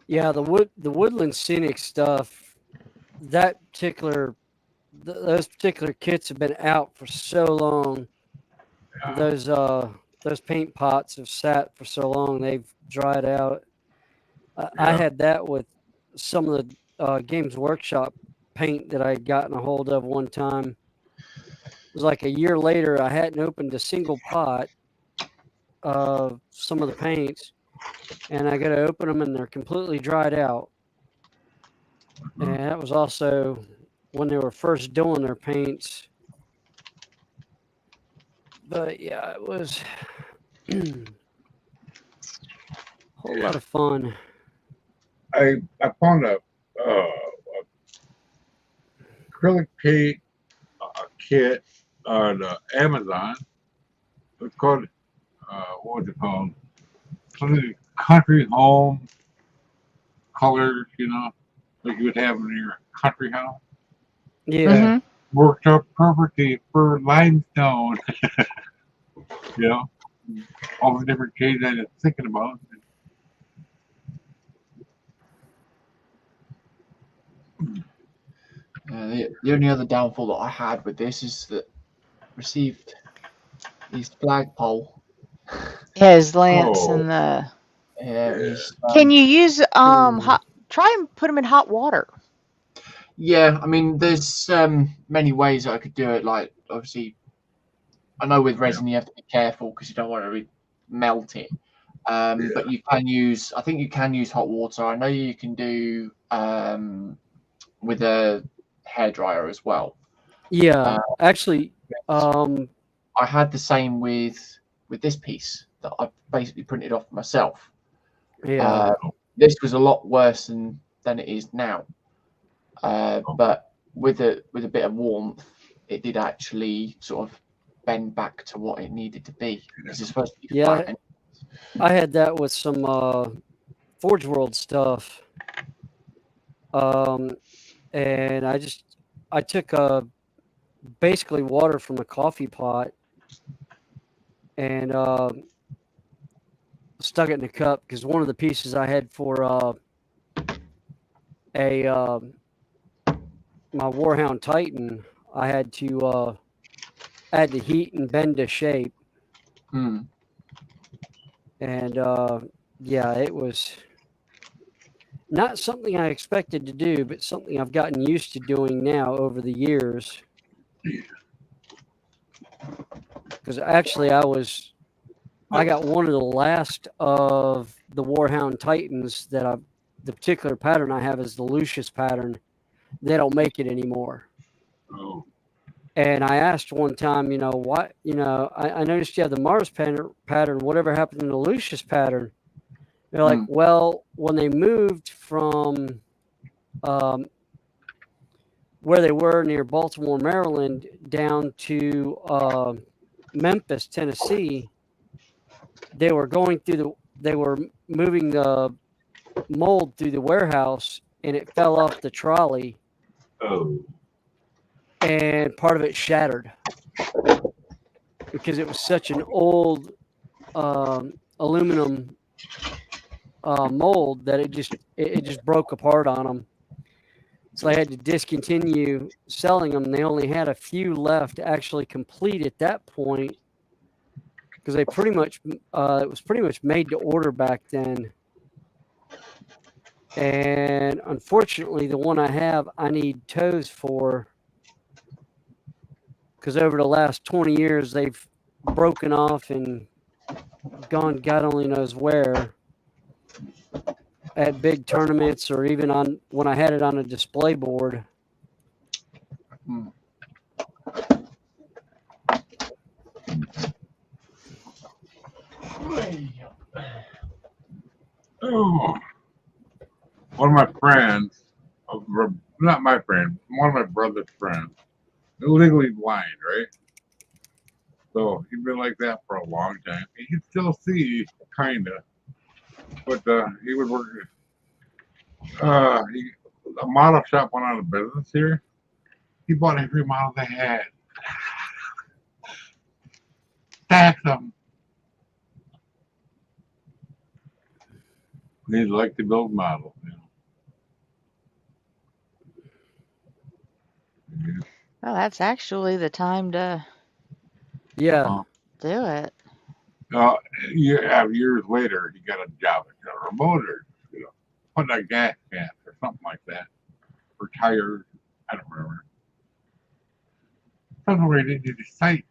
Yeah, the Woodland Scenic stuff, those particular kits have been out for so long. Yeah. Those paint pots have sat for so long they've dried out. I had that with some of the Games Workshop paint that I had gotten a hold of one time. It was like a year later. I hadn't opened a single pot of some of the paints, and I got to open them, and they're completely dried out. And that was also, when they were first doing their paints. But yeah, it was a whole lot of fun. I found a acrylic paint kit on Amazon. It's called what was it called? Something country home colors, you know, like you would have in your country house. Yeah. Worked up perfectly for limestone. You know, all the different shades I was thinking about. The only other downfall that I had with this is that received his flagpole. His lance Oh. and the. Yeah, his, Can you use try and put them in hot water? yeah, I mean, there's many ways that I could do it. Like, obviously, I know with resin you have to be careful because you don't want to really melt it. But you can use, I think you can use hot water. I know you can do with a hairdryer as well. Yeah, actually, I had the same with this piece that I basically printed off myself. yeah, This was a lot worse than it is now. But with a bit of warmth, it did actually sort of bend back to what it needed to be. Because it's supposed to be flat. And I had that with some Forge World stuff. And I took basically water from a coffee pot and stuck it in a cup because one of the pieces I had for my Warhound Titan, I had to add the heat and bend to shape. And yeah, it was not something I expected to do, but something I've gotten used to doing now over the years. Because actually, I got one of the last of the Warhound Titans that the particular pattern I have is the Lucius pattern. They don't make it anymore. Oh. And I asked one time, what, I noticed you have the Mars pattern. Whatever happened to the Lucius pattern? They're like, well, when they moved from where they were near Baltimore, Maryland, down to Memphis, Tennessee, they were moving the mold through the warehouse, and it fell off the trolley. Oh. And part of it shattered because it was such an old aluminum mold that it just broke apart on them. So I had to discontinue selling them. They only had a few left actually complete at that point because they pretty much it was pretty much made to order back then. And unfortunately, the one I have, I need toes for because over the last 20 years, they've broken off and gone God only knows where at big tournaments or even on when I had it on a display board. Oh. One of my friends, not my friend, one of my brother's friends, legally blind, right? So he's been like that for a long time. He can still see, kind of, but he would work. A model shop went out of business here. He bought every model they had, stacked them. He'd like to build models, Well, that's actually the time to do it. Years later, he got a job at General Motors, putting a gas can or something like that, for tires. I don't remember. Something where he didn't decide,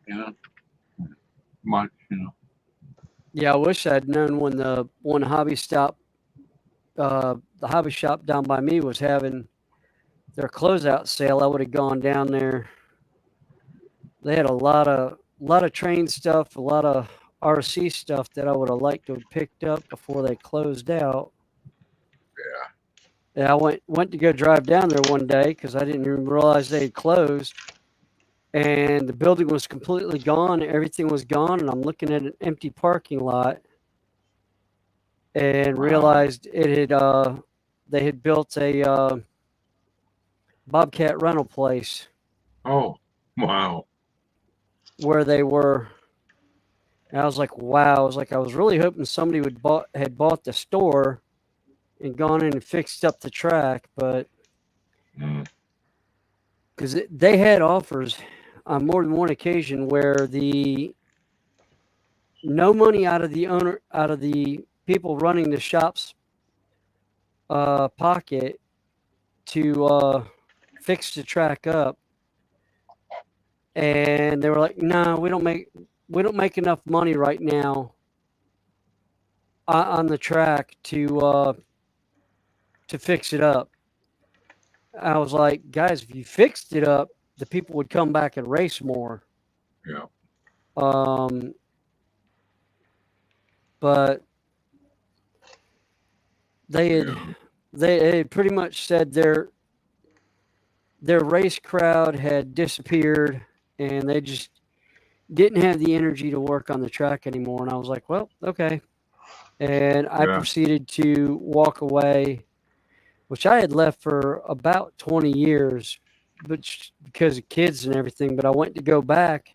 much, Yeah, I wish I'd known when the hobby shop down by me was having their closeout sale, I would have gone down there. They had a lot of train stuff, a lot of RC stuff that I would have liked to have picked up before they closed out. Yeah. And I went to go drive down there one day because I didn't even realize they had closed. And the building was completely gone. Everything was gone. And I'm looking at an empty parking lot and realized it had they had built a Bobcat rental place Oh, wow. where they were. And I was like, wow. I was like, I was really hoping somebody had bought the store and gone in and fixed up the track, but because they had offers on more than one occasion where no money out of the people running the shop's pocket to fix the track up, and they were like, no, we don't make enough money right now on the track to fix it up. I was like, guys, if you fixed it up, the people would come back and race more. Yeah. But they had pretty much said their race crowd had disappeared and they just didn't have the energy to work on the track anymore. And I was like, well, okay. And I proceeded to walk away, which I had left for about 20 years, but because of kids and everything. But I went to go back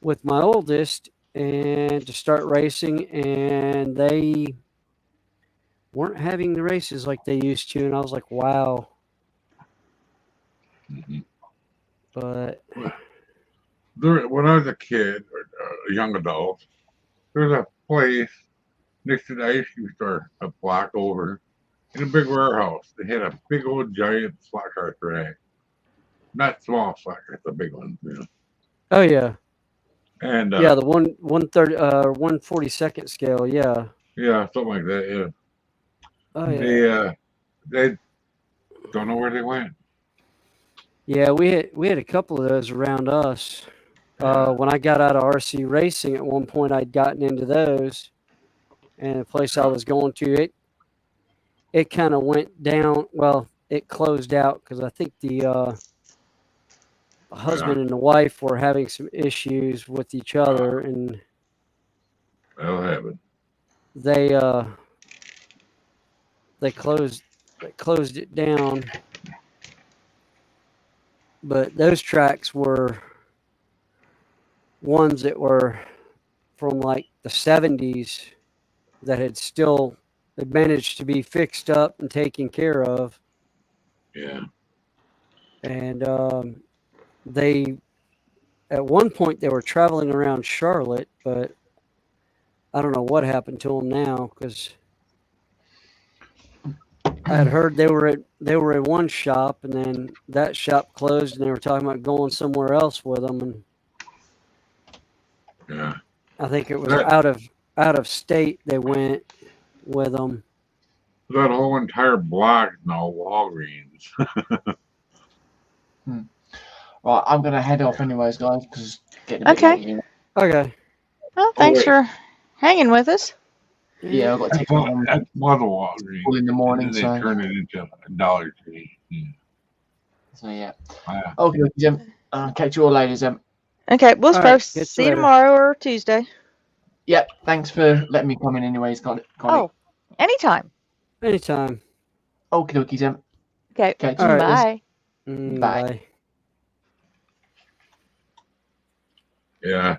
with my oldest and to start racing, and they weren't having the races like they used to. And I was like, wow. But when I was a kid or a young adult, there was a place next to the ice cream store a block over in a big warehouse. They had a big old giant slot car track. Not small slot cars, the big ones, you know. Oh yeah. And yeah, the 1/42nd scale, yeah. Yeah, something like that, yeah. Oh yeah. They don't know where they went. Yeah, we had a couple of those around us. When I got out of RC racing, at one point I'd gotten into those, and the place I was going to, it kind of went down. Well, it closed out because I think the husband and the wife were having some issues with each other, and that'll happen. They closed it down. But those tracks were ones that were from like the 70s that had managed to be fixed up and taken care of. Yeah. And at one point they were traveling around Charlotte, but I don't know what happened to them now, because I had heard they were at one shop, and then that shop closed, and they were talking about going somewhere else with them. And yeah, I think it was out of state they went with them. That whole entire block now Walgreens. Right, I'm gonna head off anyways, guys, because it's getting a bit Okay. late here. Okay. Well, thanks for hanging with us. Yeah, I've got to take it home That's one of Walgreens. in the morning, And then so they turn it into a Dollar Tree. Yeah. so yeah. Wow. Okay, Jim. I'll catch you all later, Jim. Okay, we'll All right, supposed catch you see you later. tomorrow or Tuesday. Yep. Thanks for letting me come in. Anyways, got it. Oh, anytime. Anytime. Okay, dokie, Jim. Okay, Catch All you. right. bye. Bye. Yeah.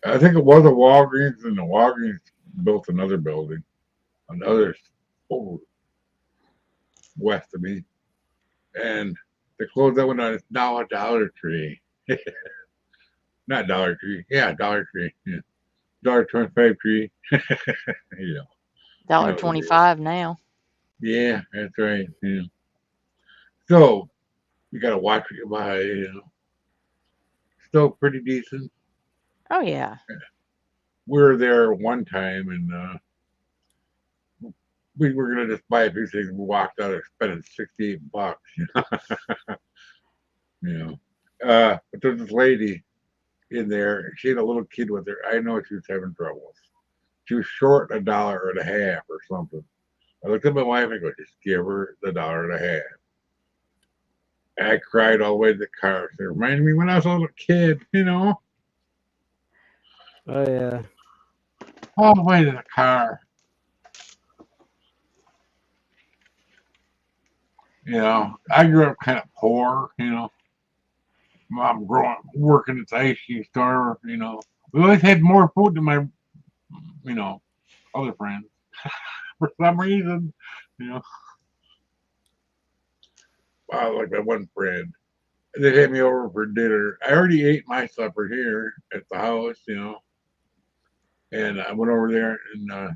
I think it was a Walgreens, and the Walgreens built another building, another west of me. And they closed that one down. It's now a Dollar Tree. Not Dollar Tree. Yeah, Dollar Tree. Yeah. $1.25 tree. You know. $1.25 now. Yeah, that's right. Yeah. So you gotta watch what you buy, you know. Still pretty decent. Oh yeah. We were there one time, and we were gonna just buy a few things. We walked out of spending $68. You know, but there's this lady in there. And she had a little kid with her. I know she was having troubles. She was short $1.50 or something. I looked at my wife and go, just give her the $1.50. And I cried all the way to the car. It reminded me when I was a little kid, you know, Oh yeah. all the way to the car. You know, I grew up kind of poor, you know. Mom working at the ice cream store, you know. We always had more food than my, you know, other friends. For some reason, you know. Like my one friend. They had me over for dinner. I already ate my supper here at the house, you know. And I went over there and,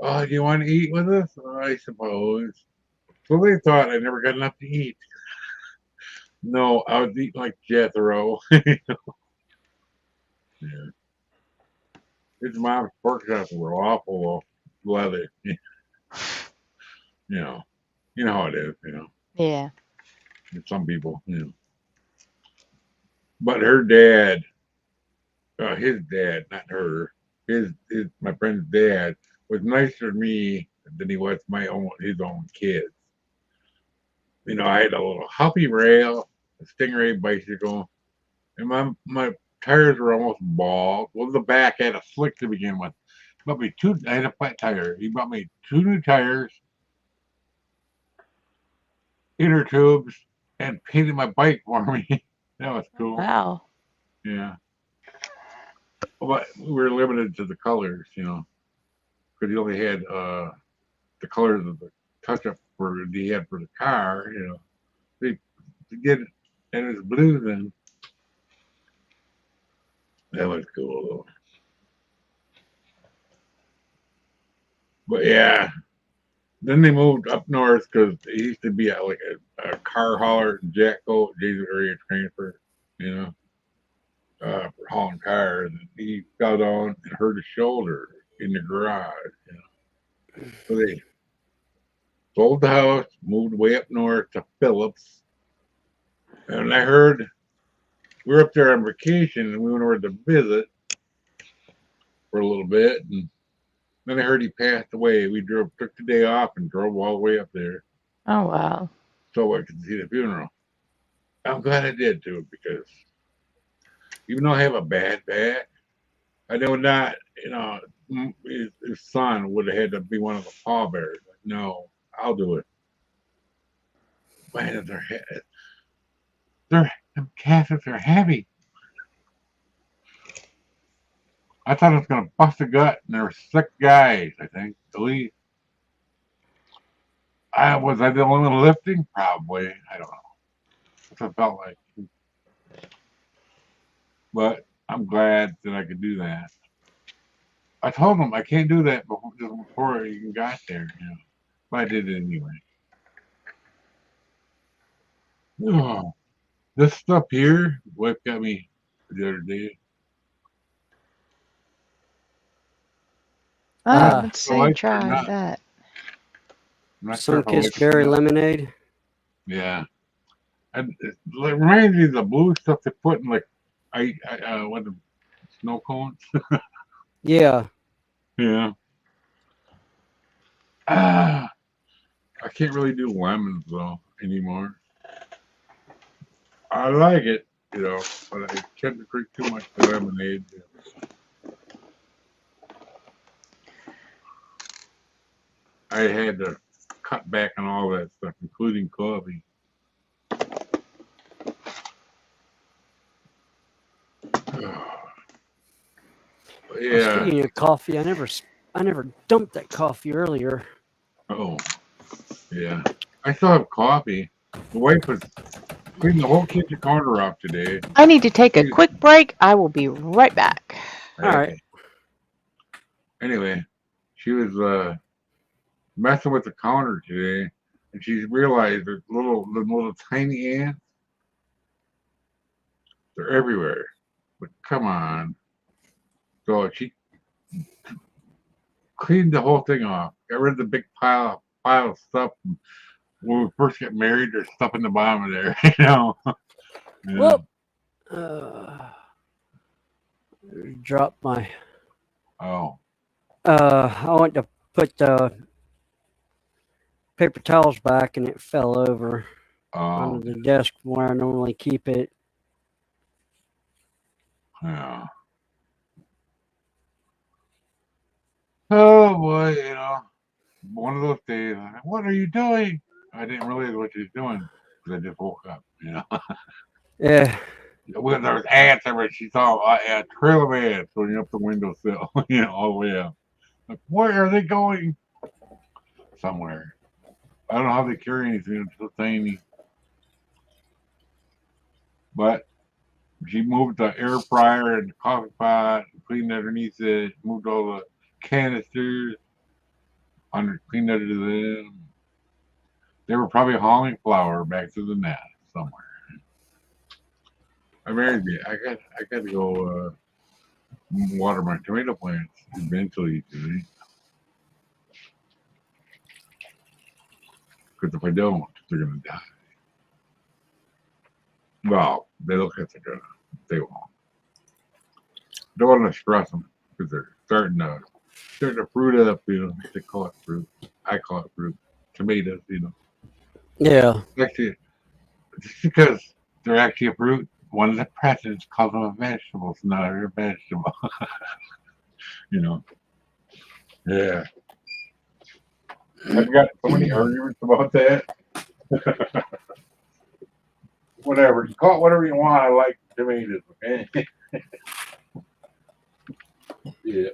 oh, do you want to eat with us? I suppose. So they thought I never got enough to eat. No, I was eating like Jethro. Yeah. His mom's pork chops were awful leather. You know. You know how it is, you know. Yeah. Some people, you know. But her dad, his dad, not her, his my friend's dad was nicer to me than he was his own kids. You know, I had a little hoppy rail, a Stingray bicycle, and my tires were almost bald. Well, the back had a slick to begin with. I had a flat tire. He bought me 2 new tires, inner tubes, and painted my bike for me. That was cool. Wow. Yeah. But we were limited to the colors, you know, because he only had the colors of the touch-up he had for the car, you know. To get it, and it's blue then. That was cool, though. But yeah, then they moved up north because it used to be a car hauler in Jacko, Jason area transfer, you know, for hauling cars. And he fell down and hurt his shoulder in the garage, you know. So they sold the house, moved way up north to Phillips. And I heard we were up there on vacation and we went over to visit for a little bit. And then I heard he passed away. We took the day off and drove all the way up there Oh, wow. so I could see the funeral. I'm glad I did too, because even though I have a bad back, I know not, you know, his son would have had to be one of the pallbearers. No, I'll do it. Man, them caskets are heavy. I thought it was gonna bust a gut, and there were 6 guys, I think, at least. Was I the only one lifting? Probably. I don't know. That's what it felt like. But I'm glad that I could do that. I told him I can't do that before I even got there, you know. But I did it anyway. Oh, this stuff here, wife got me the other day. Oh, let's I like see. it or Try not. that. I'm not sure if I like Sun-kissed it or berry not. lemonade. Yeah. It reminds me of the blue stuff they put in like what the snow cones. Yeah. Yeah. I can't really do lemons though anymore. I like it, you know, but I tend to drink too much lemonade. I had to cut back on all that stuff, including coffee. Well, Yeah. speaking of coffee, I never dumped that coffee earlier. Oh, yeah. I still have coffee. The wife was cleaning the whole kitchen counter off today. I need to take a quick break. I will be right back. All right. Anyway, she was messing with the counter today, and she realized that the little tiny ants, they're everywhere. But come on. So she cleaned the whole thing off. Got rid of the big pile of stuff. When we first get married, there's stuff in the bottom of there, you know. Yeah. Well, dropped my. Oh. I went to put the paper towels back, and it fell over Oh. onto the desk where I normally keep it. Yeah. Oh boy, you know, one of those days. What are you doing? I didn't realize what she was doing because I just woke up. You know, Yeah. when there was ants everywhere, she saw a trail of ants going up the windowsill. You know, all the way up. Like, where are they going? Somewhere. I don't know how they carry anything. It's so tiny. But she moved the air fryer and the coffee pot, cleaned underneath it, moved all the canisters, cleaned under them. They were probably hauling flour back to the nest somewhere. I married me. I got to go water my tomato plants eventually today. Because if I don't, they're gonna die. Well, they look like they're gonna. They won't. Don't want to stress them because they're starting to fruit up. You know, they call it fruit. I call it fruit. Tomatoes. You know. Yeah. Actually, just because they're actually a fruit, one of the presidents calls them a vegetable. It's not a vegetable. You know. Yeah. I've got so many arguments about that. Whatever. You call it whatever you want. I like tomatoes. Okay. Yeah.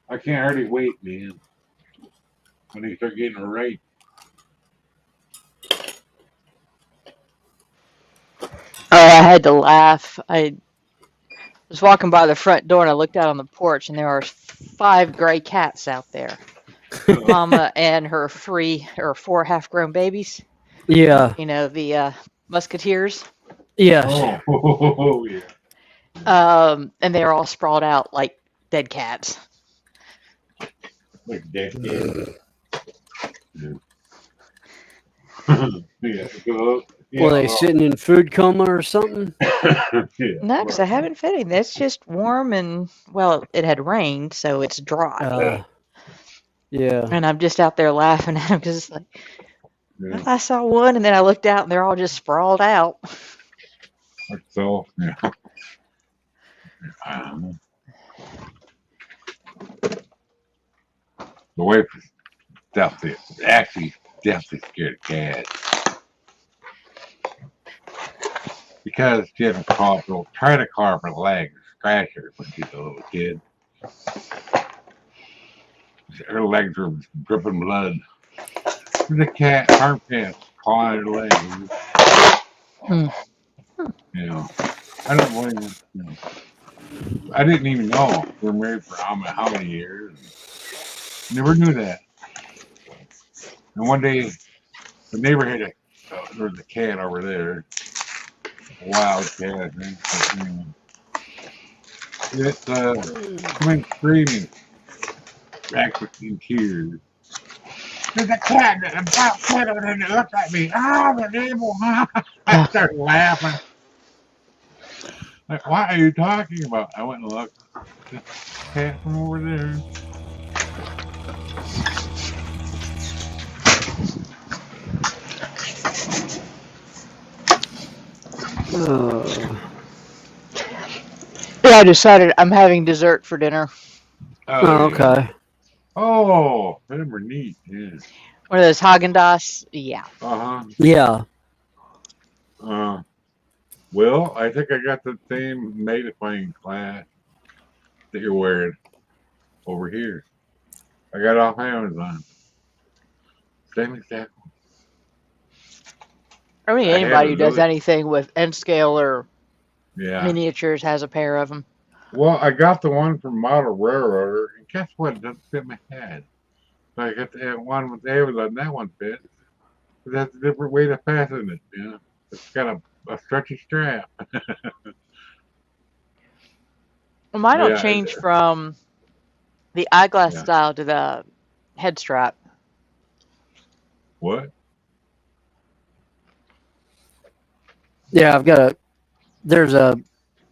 I can't hardly wait, man. When they start getting it right. Oh, I had to laugh. I was walking by the front door and I looked out on the porch and there are 5 gray cats out there. Mama and her 3 or 4 half-grown babies. Yeah. You know, the musketeers. Yes. Oh, yeah. And they're all sprawled out like dead cats. Like dead kid. Yeah. Were they sitting in food coma or something? Yeah. No, because I haven't fed him. It's just warm and, well, it had rained, so it's dry. Yeah. And I'm just out there laughing at him because it's like, Yeah. well, I saw one, and then I looked out, and they're all just sprawled out. Like so, yeah. The wife is definitely scared of cats. Because she had try to carve her leg or scratch her when she was a little kid. Her legs were dripping blood. The cat, farm cat, clawing her legs. You know, I don't blame her. You know. I didn't even know we were married for how many years. Never knew that. And one day, the neighbor had there was a cat over there, a wild cat. It went screaming, in tears. There's a cat over there that looks at me. The neighbor. I started laughing. Like, what are you talking about? I went and looked. The cat from over there. Yeah, I decided I'm having dessert for dinner. Oh, okay. Oh, them were neat. Yeah. One of those Haagen-Dazs. Yeah. Yeah. Well, I think I got the same magnifying glass that you're wearing over here. I got it off Amazon. Same exact one. I mean, anybody who does anything with N scale or Yeah. miniatures has a pair of them. Well, I got the one from Model Railroader, and guess what? It doesn't fit my head. So I got the one with Amazon. That one fits. But that's a different way to fasten it. You know, it's got a stretchy strap. Well, mine will Yeah, change from the eyeglass yeah. style to the head strap. What? Yeah, I've got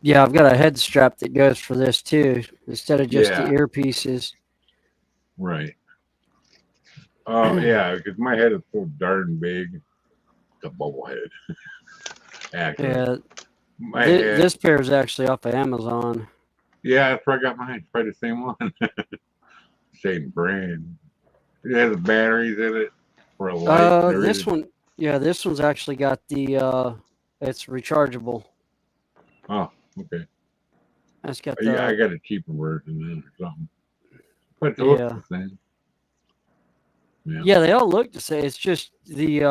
a head strap that goes for this too, instead of just the Yeah, earpieces. right. Yeah, because my head is so darn big. It's a bubble head. Actually, Yeah, my head. this pair is actually off of Amazon. Yeah, that's where I got mine. It's probably the same one. Same brand. It has batteries in it for a light and This everything. one, this one's actually got the it's rechargeable. Oh, okay. That's got Yeah, I the got a cheaper version then or something. But it looks yeah. the same. Yeah. Yeah, they all look the same. It's just the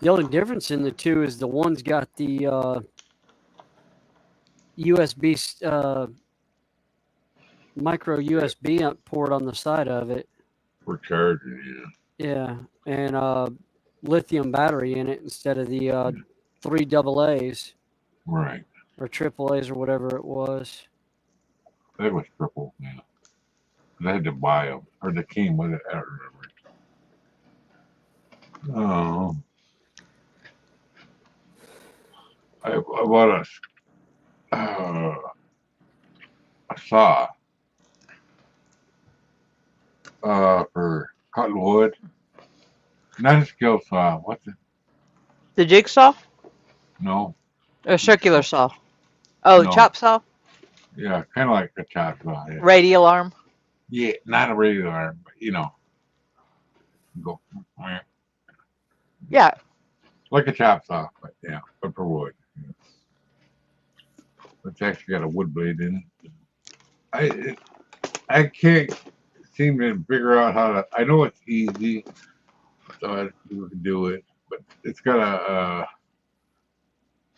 only difference in the two is the one's got the USB micro USB port on the side of it. For charging, Yeah, and lithium battery in it instead of the 3 AA's right. or triple A's or whatever it was. That was triple, yeah. I had to buy them, or they came with it. I don't remember. Oh, I bought a saw for cutting wood. Not a skill saw. What's it? The jigsaw No, or circular saw? Oh, no. chop saw, Yeah, kind of like a chop saw. Yeah. radial arm. Yeah, not a regular arm, but go Yeah, like a chop saw, but yeah, but for wood. It's actually got a wood blade in it. I can't seem to figure out how to. I know it's easy, so you can do it, but it's got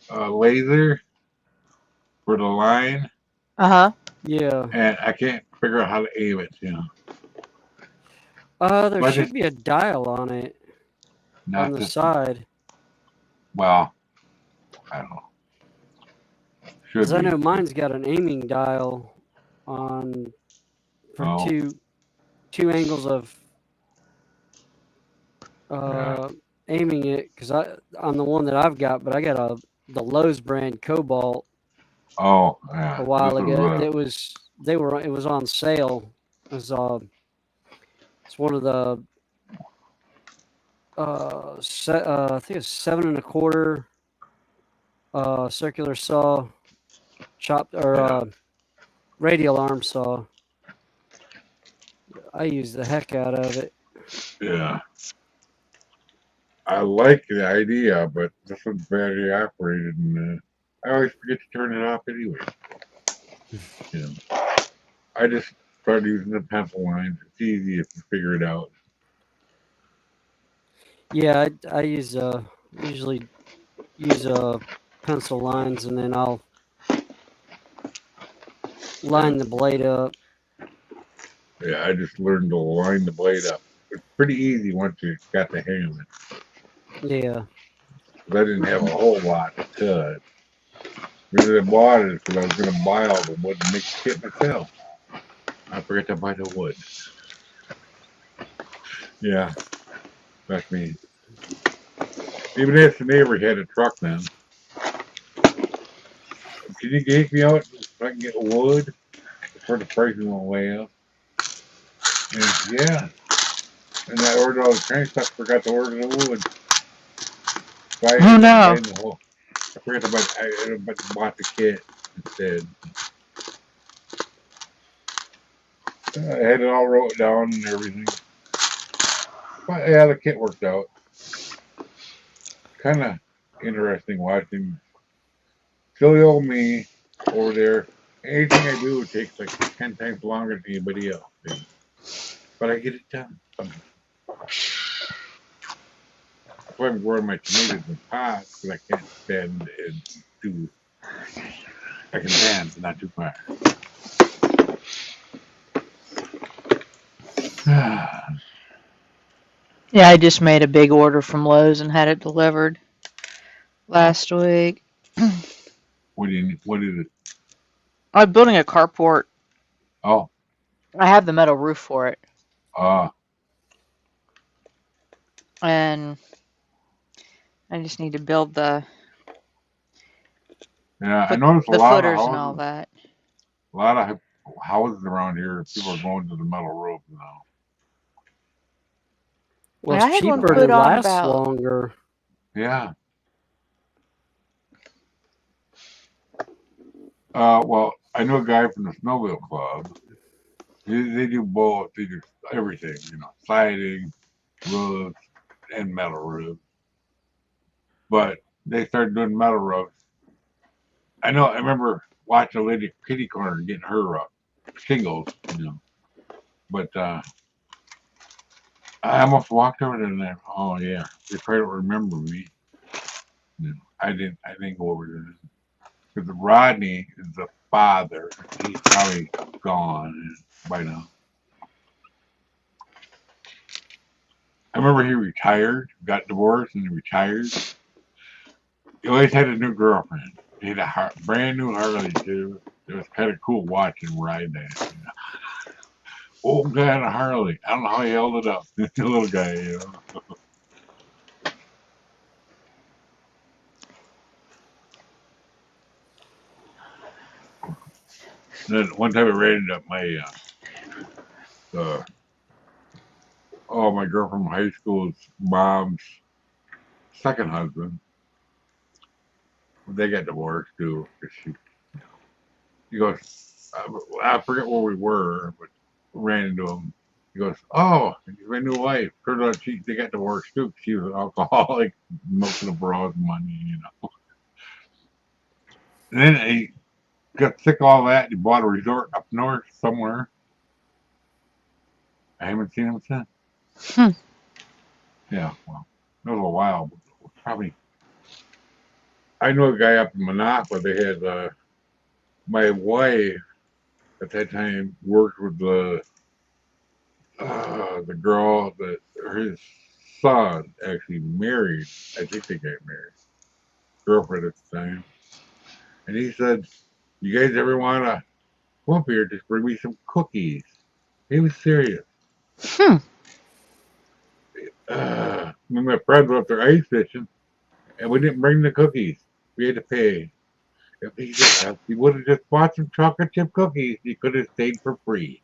a laser for the line, Yeah. and I can't figure out how to aim it. There But should be a dial on it not on the this. side. Well, I don't know. Should Because I be. know mine's got an aiming dial on for Oh, two angles of yeah. aiming it. Because on the one that I've got, but I got the Lowe's brand Cobalt Oh, yeah. a while This ago. was It was on sale. It was it's one of the I think it's 7 1/4 circular saw, chopped or Yeah. radial arm saw. I use the heck out of it. Yeah. I like the idea, but this one's battery operated, and I always forget to turn it off anyway. I just started using the pencil lines. It's easy if you figure it out. Yeah, I use usually use pencil lines, and then I'll line the blade up. Yeah, I just learned to line the blade up. It's pretty easy once you got the hang of it. Yeah. But I didn't have a whole lot to cut. The reason I bought it is because I was going to buy all the wood and make shit myself. I forgot to buy the wood. Yeah, that's me. Even if the neighbor had a truck then. Can you gauge me out so I can get wood before the prices went way up? And yeah. And I ordered all the train stuff, forgot to order the wood. So Oh, no. I forgot to buy, I bought the kit instead. I had it all wrote down and everything. But yeah, the kit worked out. Kind of interesting watching silly old me over there. Anything I do takes like 10 times longer than anybody else. But I get it done. That's why I'm growing my tomatoes in pots, because I can't bend and do. I can bend, but not too far. Yeah, I just made a big order from Lowe's and had it delivered last week. What is it? I'm building a carport. Oh, I have the metal roof for it, uh, and I just need to build yeah. I noticed the footers and all that. a lot of houses around here. People are going to the metal roof now. Well, I it's had one cheaper and put it on lasts about longer. Yeah. Well, I know a guy from the snowmobile club. They do both. They do everything, siding, roofs, and metal roofs. But they started doing metal roofs. I remember watching a lady at kitty corner getting her shingles. But I almost walked over there and there. Oh yeah, they probably don't remember me. I didn't go over there because Rodney is the father. He's probably gone by now. I remember he retired, got divorced, and he retired. He always had a new girlfriend. He had a brand new Harley too. It was kind of cool watching him ride that. Old guy on a Harley. I don't know how he held it up. The little guy. Then one time I ran into my girlfriend from high school's mom's second husband. They got divorced too. He goes, I forget where we were, but ran into him. He goes, "Oh, my new wife." Turned out they got divorced too. She was an alcoholic, milking the broad money. And then he got sick of all that. He bought a resort up north somewhere. I haven't seen him since. Hmm. Yeah, well, it was a while. Probably. I know a guy up in Monaco. They had my wife at that time worked with the girl that his son actually married. I think they got married. Girlfriend at the time. And he said, "You guys ever want to come up here? Just bring me some cookies." He was serious. Hmm. Me and my friends went up there ice fishing, and we didn't bring the cookies. We had to pay. If he would have just bought some chocolate chip cookies, he could have stayed for free.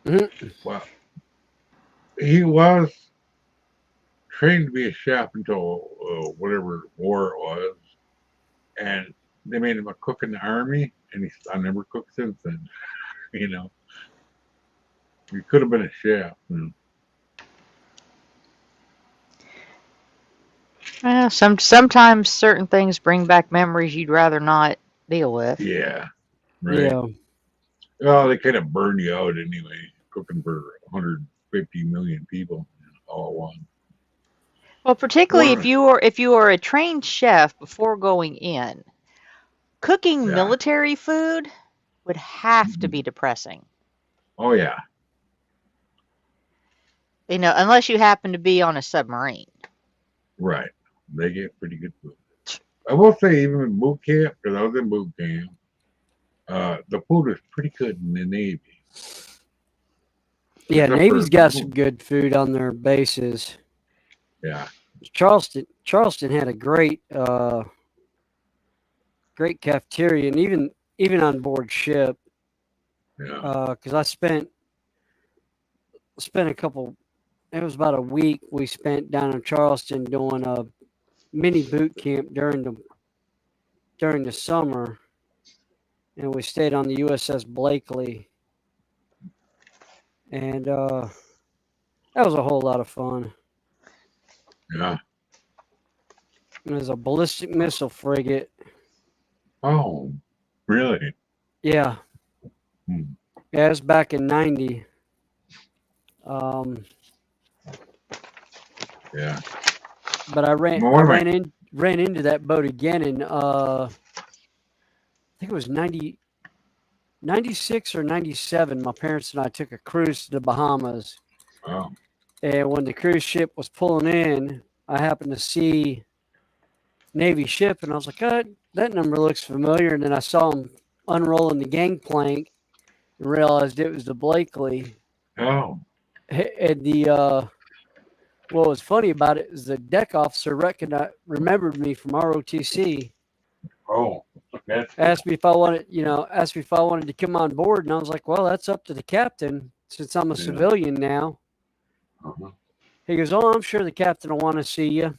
Mm-hmm. Well, he was trained to be a chef until whatever war it was, and they made him a cook in the army, and I never cooked since then. He could have been a chef. Well, sometimes certain things bring back memories you'd rather not deal with. Yeah, right. Yeah. Well, they kind of burn you out anyway, cooking for 150 million people all at once. Well, particularly if you are a trained chef before going in, cooking Yeah. military food would have to be depressing. Oh yeah, Unless you happen to be on a submarine. right. They get pretty good food. I will say, even in boot camp, because I was in boot camp, the food is pretty good in the Navy. Yeah, Except Navy's for- got some good food on their bases. Yeah, Charleston had a great cafeteria, and even on board ship. yeah, Because I spent a couple. It was about a week we spent down in Charleston doing a mini boot camp during the summer, and we stayed on the USS Blakely, and that was a whole lot of fun. yeah. It was a ballistic missile frigate. Oh, really? Yeah. Hmm. Yeah, it was back in '90. Yeah. But I ran Well, ran into that boat again in I think it was 96 or 97. My parents and I took a cruise to the Bahamas. Oh, And when the cruise ship was pulling in, I happened to see Navy ship, and I was like, "God, that number looks familiar." And then I saw them unrolling the gangplank and realized it was the Blakely. Oh. And what was funny about it is the deck officer remembered me from ROTC. Oh. That's Asked me if I wanted to come on board, and I was like, well, that's up to the captain since I'm a Yeah. civilian now. uh-huh. He goes, oh, I'm sure the captain will want to see you.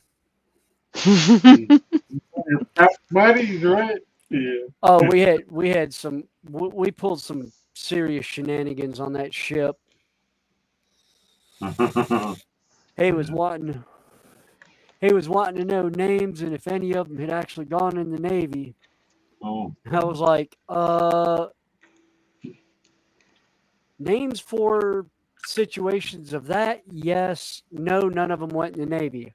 That's buddies, right? Yeah. Oh, we pulled some serious shenanigans on that ship. He was wanting to know names and if any of them had actually gone in the Navy. Oh. I was like, names for situations of that? Yes. No, none of them went in the Navy.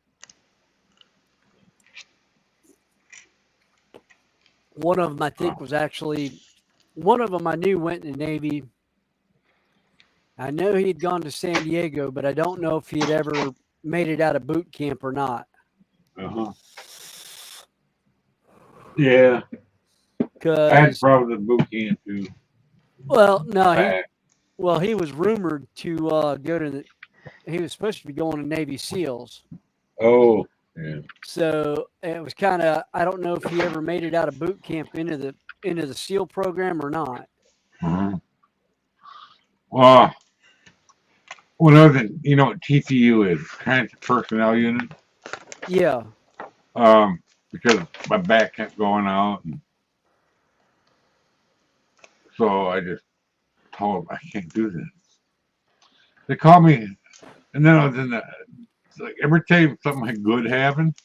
One of them, I think, one of them I knew went in the Navy. I know he had gone to San Diego, but I don't know if he had ever made it out of boot camp or not. Uh-huh. Yeah. I had problems with boot camp too. Well, no, he was rumored to he was supposed to be going to Navy SEALs. Oh, yeah. So it was kind of, I don't know if he ever made it out of boot camp into the SEAL program or not. Uh-huh. Well, when I was in, you know what TCU is, Transit Personnel Unit. Yeah. Because my back kept going out, and so I just told them I can't do this. They called me, and then I was in it's like every time something good happened,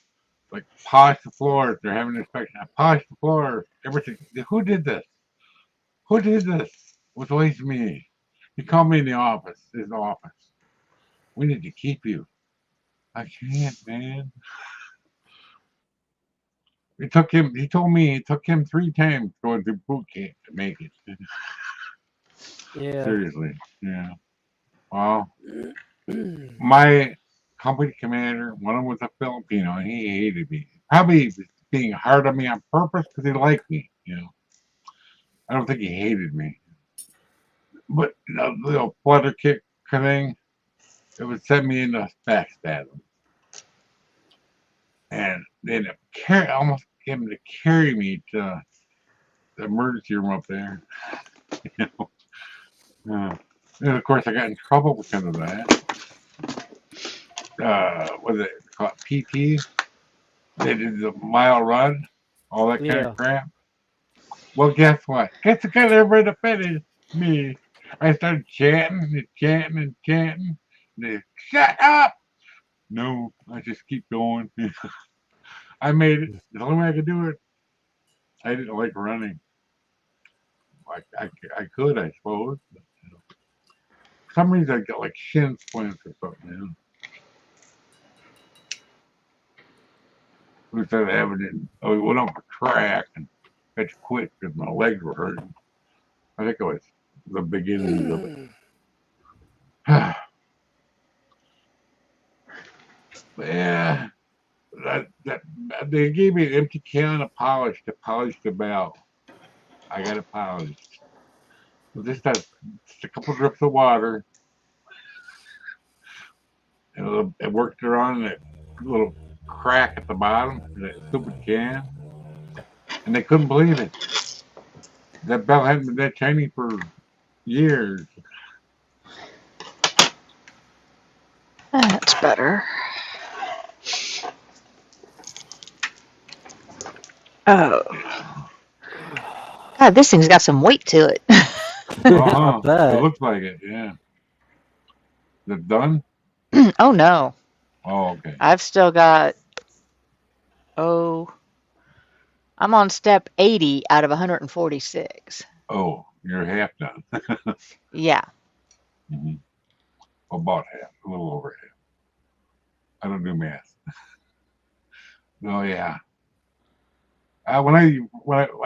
like polish the floors, they're having an inspection. I polish the floors, everything. Who did this? Who did this? It was always me. He called me in his office. We need to keep you. I can't, man. He told me it took him 3 times going through boot camp to make it. Yeah. Seriously. Yeah. Well, my company commander, one of them was a Filipino, and he hated me. Probably being hard on me on purpose because he liked me, you know. I don't think he hated me. But the little flutter kick thing, it would send me into backstabbing. And then almost get him to carry me to the emergency room up there. You know. And of course, I got in trouble because of that. Was it called PT? They did the mile run, all that kind of crap. Well, guess what? Guess who got everybody to finish? Me. I started chanting and chanting and chanting. And they, shut up! No, I just keep going. I made it. The only way I could do it. I didn't like running. I could, I suppose. But, you know. For some reason, I got like shin splints or something. You know? We started having it. We went on for track and had to quit because my legs were hurting. I think it was the beginning of it. Yeah, they gave me an empty can of polish to polish the bell. I got it polished. So just a couple drips of water, and it worked around that little crack at the bottom of that stupid can, and they couldn't believe it. That bell hadn't been that shiny for years. That's better. Oh. God, this thing's got some weight to it. It looks like it, yeah. Is it done? Oh, no. Oh, okay. I've still got, I'm on step 80 out of 146. Oh, you're half done. Yeah. Mm-hmm. About half, a little over half. I don't do math. Oh, yeah. When I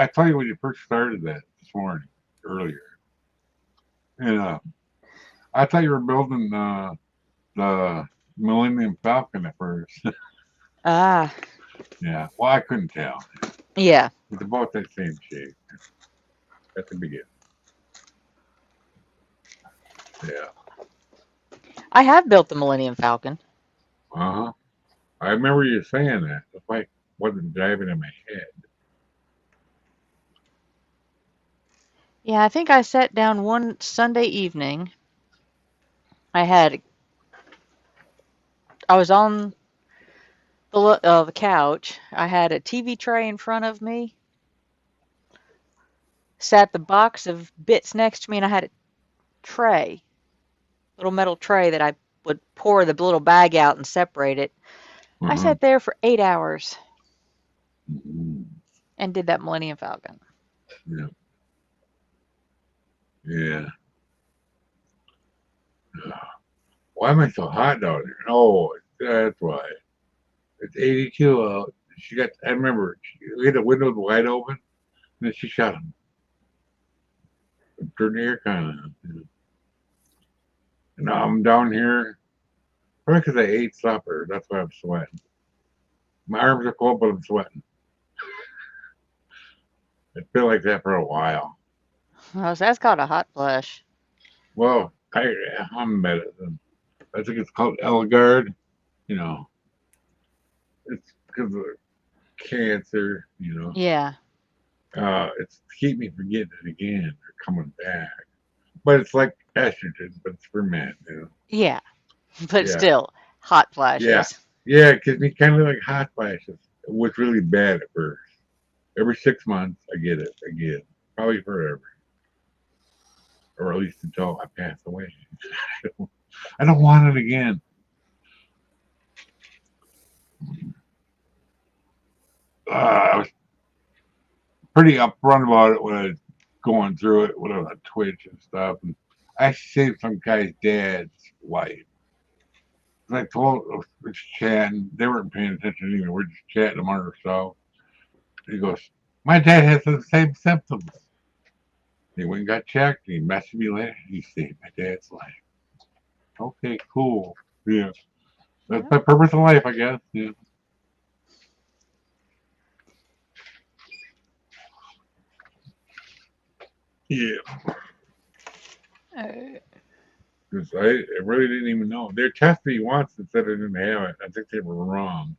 tell you when you first started that this morning, earlier, and I thought you were building the Millennium Falcon at first. Ah. Yeah. Well, I couldn't tell. Yeah. It's about that same shape. at the beginning. Yeah. I have built the Millennium Falcon. Uh-huh. I remember you saying that. It's like wasn't driving in my head. Yeah, I think I sat down one Sunday evening. I was on the couch. I had a TV tray in front of me. Sat the box of bits next to me, and I had a tray, little metal tray that I would pour the little bag out and separate it. I Uh-huh. sat there for 8 hours Mhm. and did that Millennium Falcon. Yeah. Yeah. Why am I so hot down here? Oh, that's why. It's 82 out. I remember, we had the windows wide open, and then she shut them. Turned the air con on. And now I'm down here, probably because I ate supper. That's why I'm sweating. My arms are cold, but I'm sweating. It's been like that for a while. Oh, so that's called a hot flush. Well, I'm medicine. I think it's called Eligard. You know, it's because of cancer. You know, Yeah. it's to keep me from getting it again or coming back. But it's like estrogen, but it's for men. You know. Yeah. But Yeah, still, hot yeah, flashes. yeah. It gives me kind of like hot flashes. It was really bad at first. Every 6 months, I get it again, probably forever, or at least until I pass away. I don't want it again. I was pretty upfront about it when I was going through it, when I was on Twitch and stuff. And I saved some guy's dad's wife. And I told, I was chatting. They weren't paying attention anyway. We're just chatting among ourselves. He goes, "My dad has the same symptoms." He went and got checked. He messaged me later. He saved my dad's life. Okay, cool. Yeah. That's Yeah. my purpose in life, I guess. Yeah. Yeah. Uh, Because I really didn't even know. They tested me once and said I didn't have it. I think they were wrong.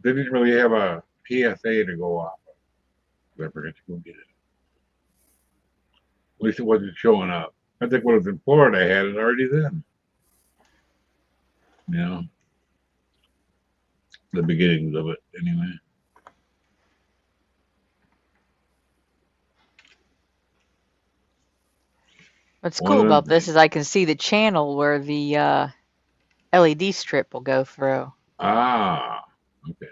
They didn't really have a PSA to go off of. I forgot to go get it. At least it wasn't showing up. I think when it was in Florida, I had it already then. You know, the beginnings of it, anyway. What's One cool of about the this things. is I can see the channel where the LED strip will go through. Ah, okay.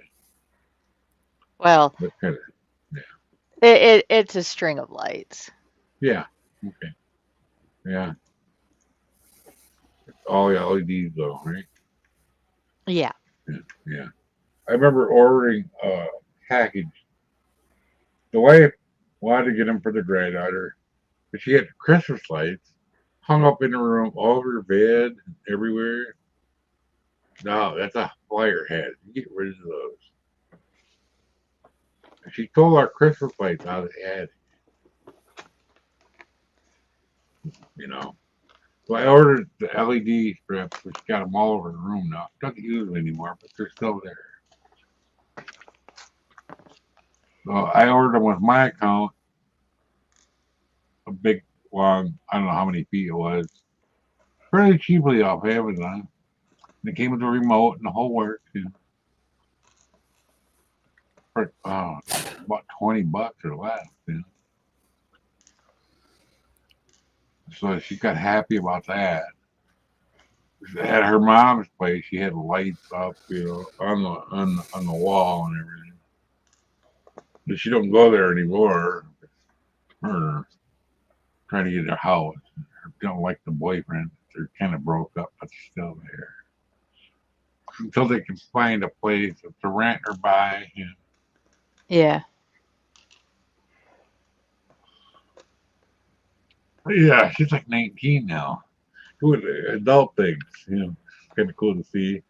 Well, That kind of, yeah. it's a string of lights. Yeah, okay. Yeah. All the LEDs, though, right? Yeah. Yeah, yeah. I remember ordering a package. The wife wanted to get them for the granddaughter, but she had Christmas lights hung up in the room, all over her bed, everywhere. No, that's a fire hazard. You get rid of those. And she stole our Christmas lights out of the attic, you know. So I ordered the LED strips, which got them all over the room now. Doesn't use them anymore, but they're still there. So I ordered them with my account, a big, long, I don't know how many feet it was, fairly cheaply off Amazon. And it came with a remote and the whole works. You know, for about $20 or less. You know? So she got happy about that. At her mom's place, she had lights up, you know, on the wall and everything. But she don't go there anymore. Her trying to get her house. Her don't like the boyfriend. They're kind of broke up, but she's still there until they can find a place to rent or buy. You know. Yeah. But yeah, she's like 19 now. Doing adult things, you know. Kind of cool to see.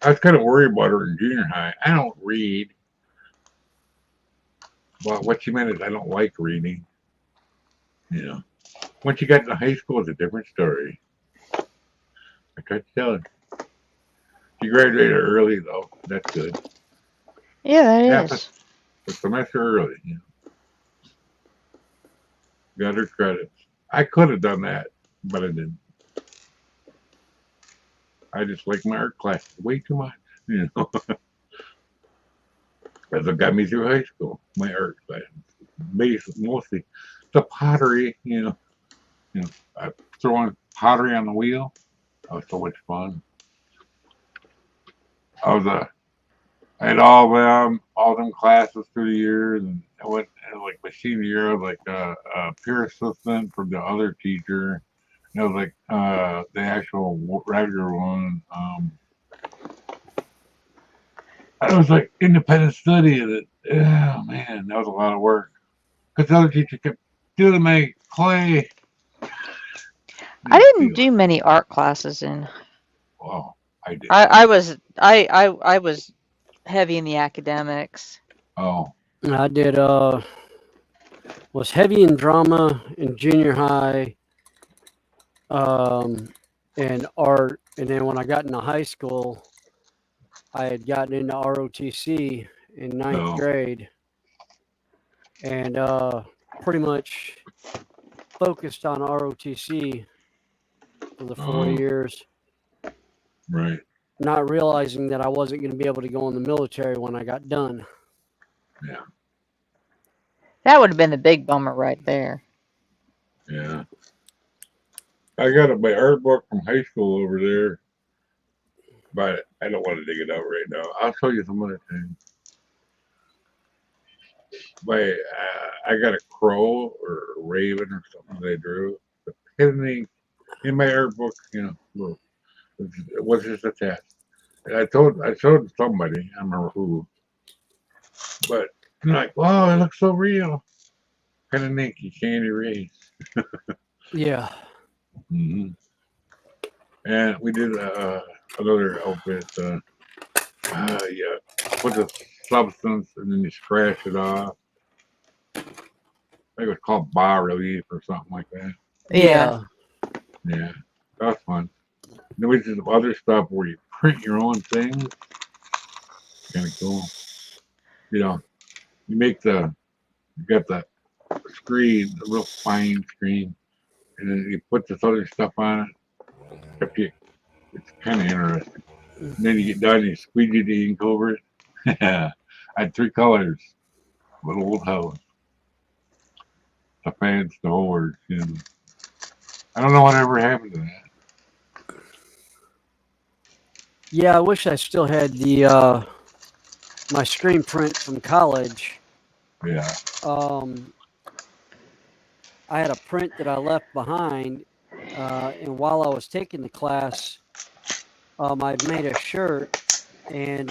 I was kind of worried about her in junior high. I don't read. Well, what she meant is I don't like reading. You know, once you get into high school, it's a different story. I tried to tell her. She graduated early, though. That's good. Yeah, that Half is. a semester early. You know, got her credits. I could have done that, but I didn't. I just like my art class way too much. You know, that's what got me through high school. My art class, mostly the pottery. I throwing pottery on the wheel. That was so much fun. I had all them classes through the years, and I went like my senior year, I was like a peer assistant from the other teacher. And it was like the actual regular one. I was like independent study, and oh man, that was a lot of work. Because the other teacher kept doing my clay. I didn't do many art classes in. Oh, I did. I was heavy in the academics. Oh, I did was heavy in drama in junior high, and art, and then when I got into high school, I had gotten into ROTC in ninth grade, and pretty much focused on ROTC for the 4 years. right. Not realizing that I wasn't going to be able to go in the military when I got done. Yeah. That would have been the big bummer right there. Yeah. I got my art book from high school over there, but I don't want to dig it out right now. I'll show you some other time. I got a crow or a raven or something that I drew. The pen in my art book, it was just a test. And I showed somebody, I don't remember who, but they're like, wow, it looks so real. Kind of neat. You can't erase. Yeah. Mm-hmm. And we did another outfit. Yeah, put the substance and then you scratch it off. I think it was called bas relief or something like that. Yeah. Yeah, that was fun. Then we did some other stuff where you print your own things. Kind of cool. You know, you got the screen, the real fine screen, and then you put this other stuff on it. It's kind of interesting. And then you get done, you squeegee the ink over it. I had 3 colors. Little old house. The fans, the horse. I don't know what ever happened to that. Yeah, I wish I still had the my screen print from college. Yeah. I had a print that I left behind, and while I was taking the class, I'd made a shirt, and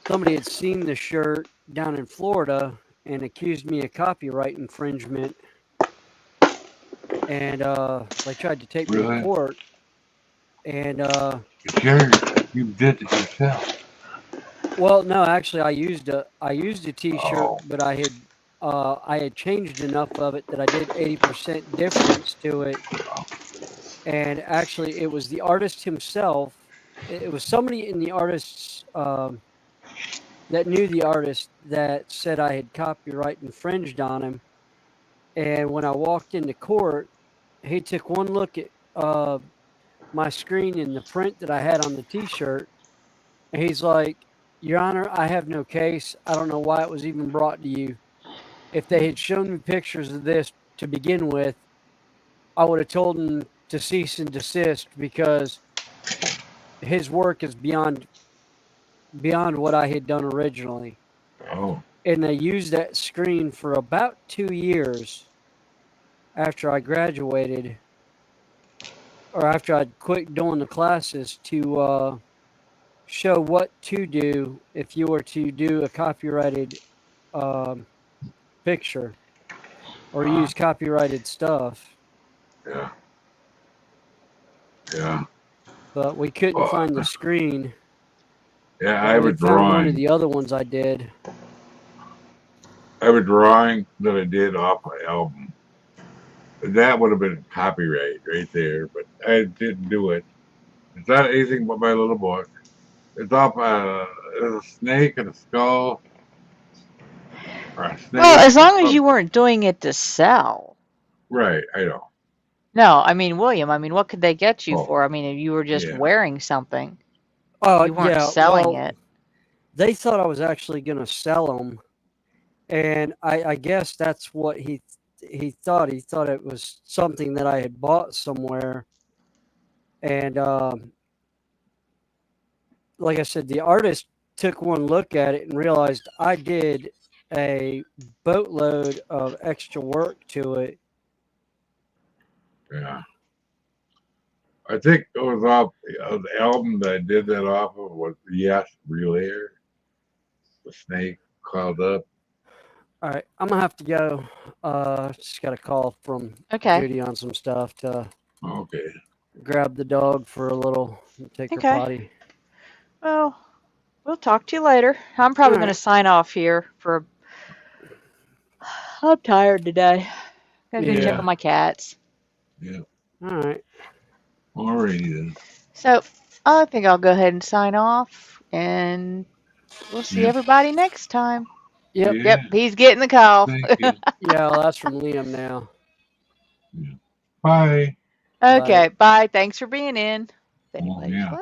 somebody had seen the shirt down in Florida and accused me of copyright infringement, and they tried to take me to court. And you did it yourself. Well, no, actually, I used a T-shirt, but I had changed enough of it that I did 80% difference to it. And actually, it was the artist himself. It was somebody in the artist's that knew the artist that said I had copyright infringed on him. And when I walked into court, he took one look at my screen and the print that I had on the T-shirt, and he's like, "Your Honor, I have no case. I don't know why it was even brought to you. If they had shown me pictures of this to begin with, I would have told him to cease and desist because his work is beyond what I had done originally." Oh. And they used that screen for about 2 years after I graduated, or after I'd quit doing the classes, to show what to do if you were to do a copyrighted picture or use copyrighted stuff. Yeah. Yeah. But we couldn't find the screen. Yeah, I have a found one of drawing. the other ones I did. I have a drawing that I did off my album. That would have been copyright right there, but I didn't do it. It's not anything but my little book. It's off there's a snake and a skull, or a Well, snake as and long as some. you weren't doing it to sell. Right, I know. No, I mean, William, I mean, what could they get you Oh, for? I mean, if you were just yeah. wearing something, Oh you weren't yeah, selling well, it. they thought I was actually going to sell them, and I guess that's what he thought. He thought it was something that I had bought somewhere, and like I said, the artist took one look at it and realized I did a boatload of extra work to it. Yeah. I think it was off the album that I did that off of was Yes, Real Air. The snake cloud up. All right, I'm gonna have to go. Just got a call from Okay. Judy on some stuff to Okay. grab the dog for a little, take her Okay. potty. Well, we'll talk to you later. I'm probably going to Alright. sign off here for. I'm tired today. Gotta go check Yeah. on my cats. Yeah. All right. Alrighty then. So I think I'll go ahead and sign off, and we'll see Yeah. everybody next time. Yep. Yeah. Yep, he's getting the call. Thank you. Yeah, well, that's from Liam now. Yeah. Bye. Okay, bye. Thanks for being in. Oh, yeah.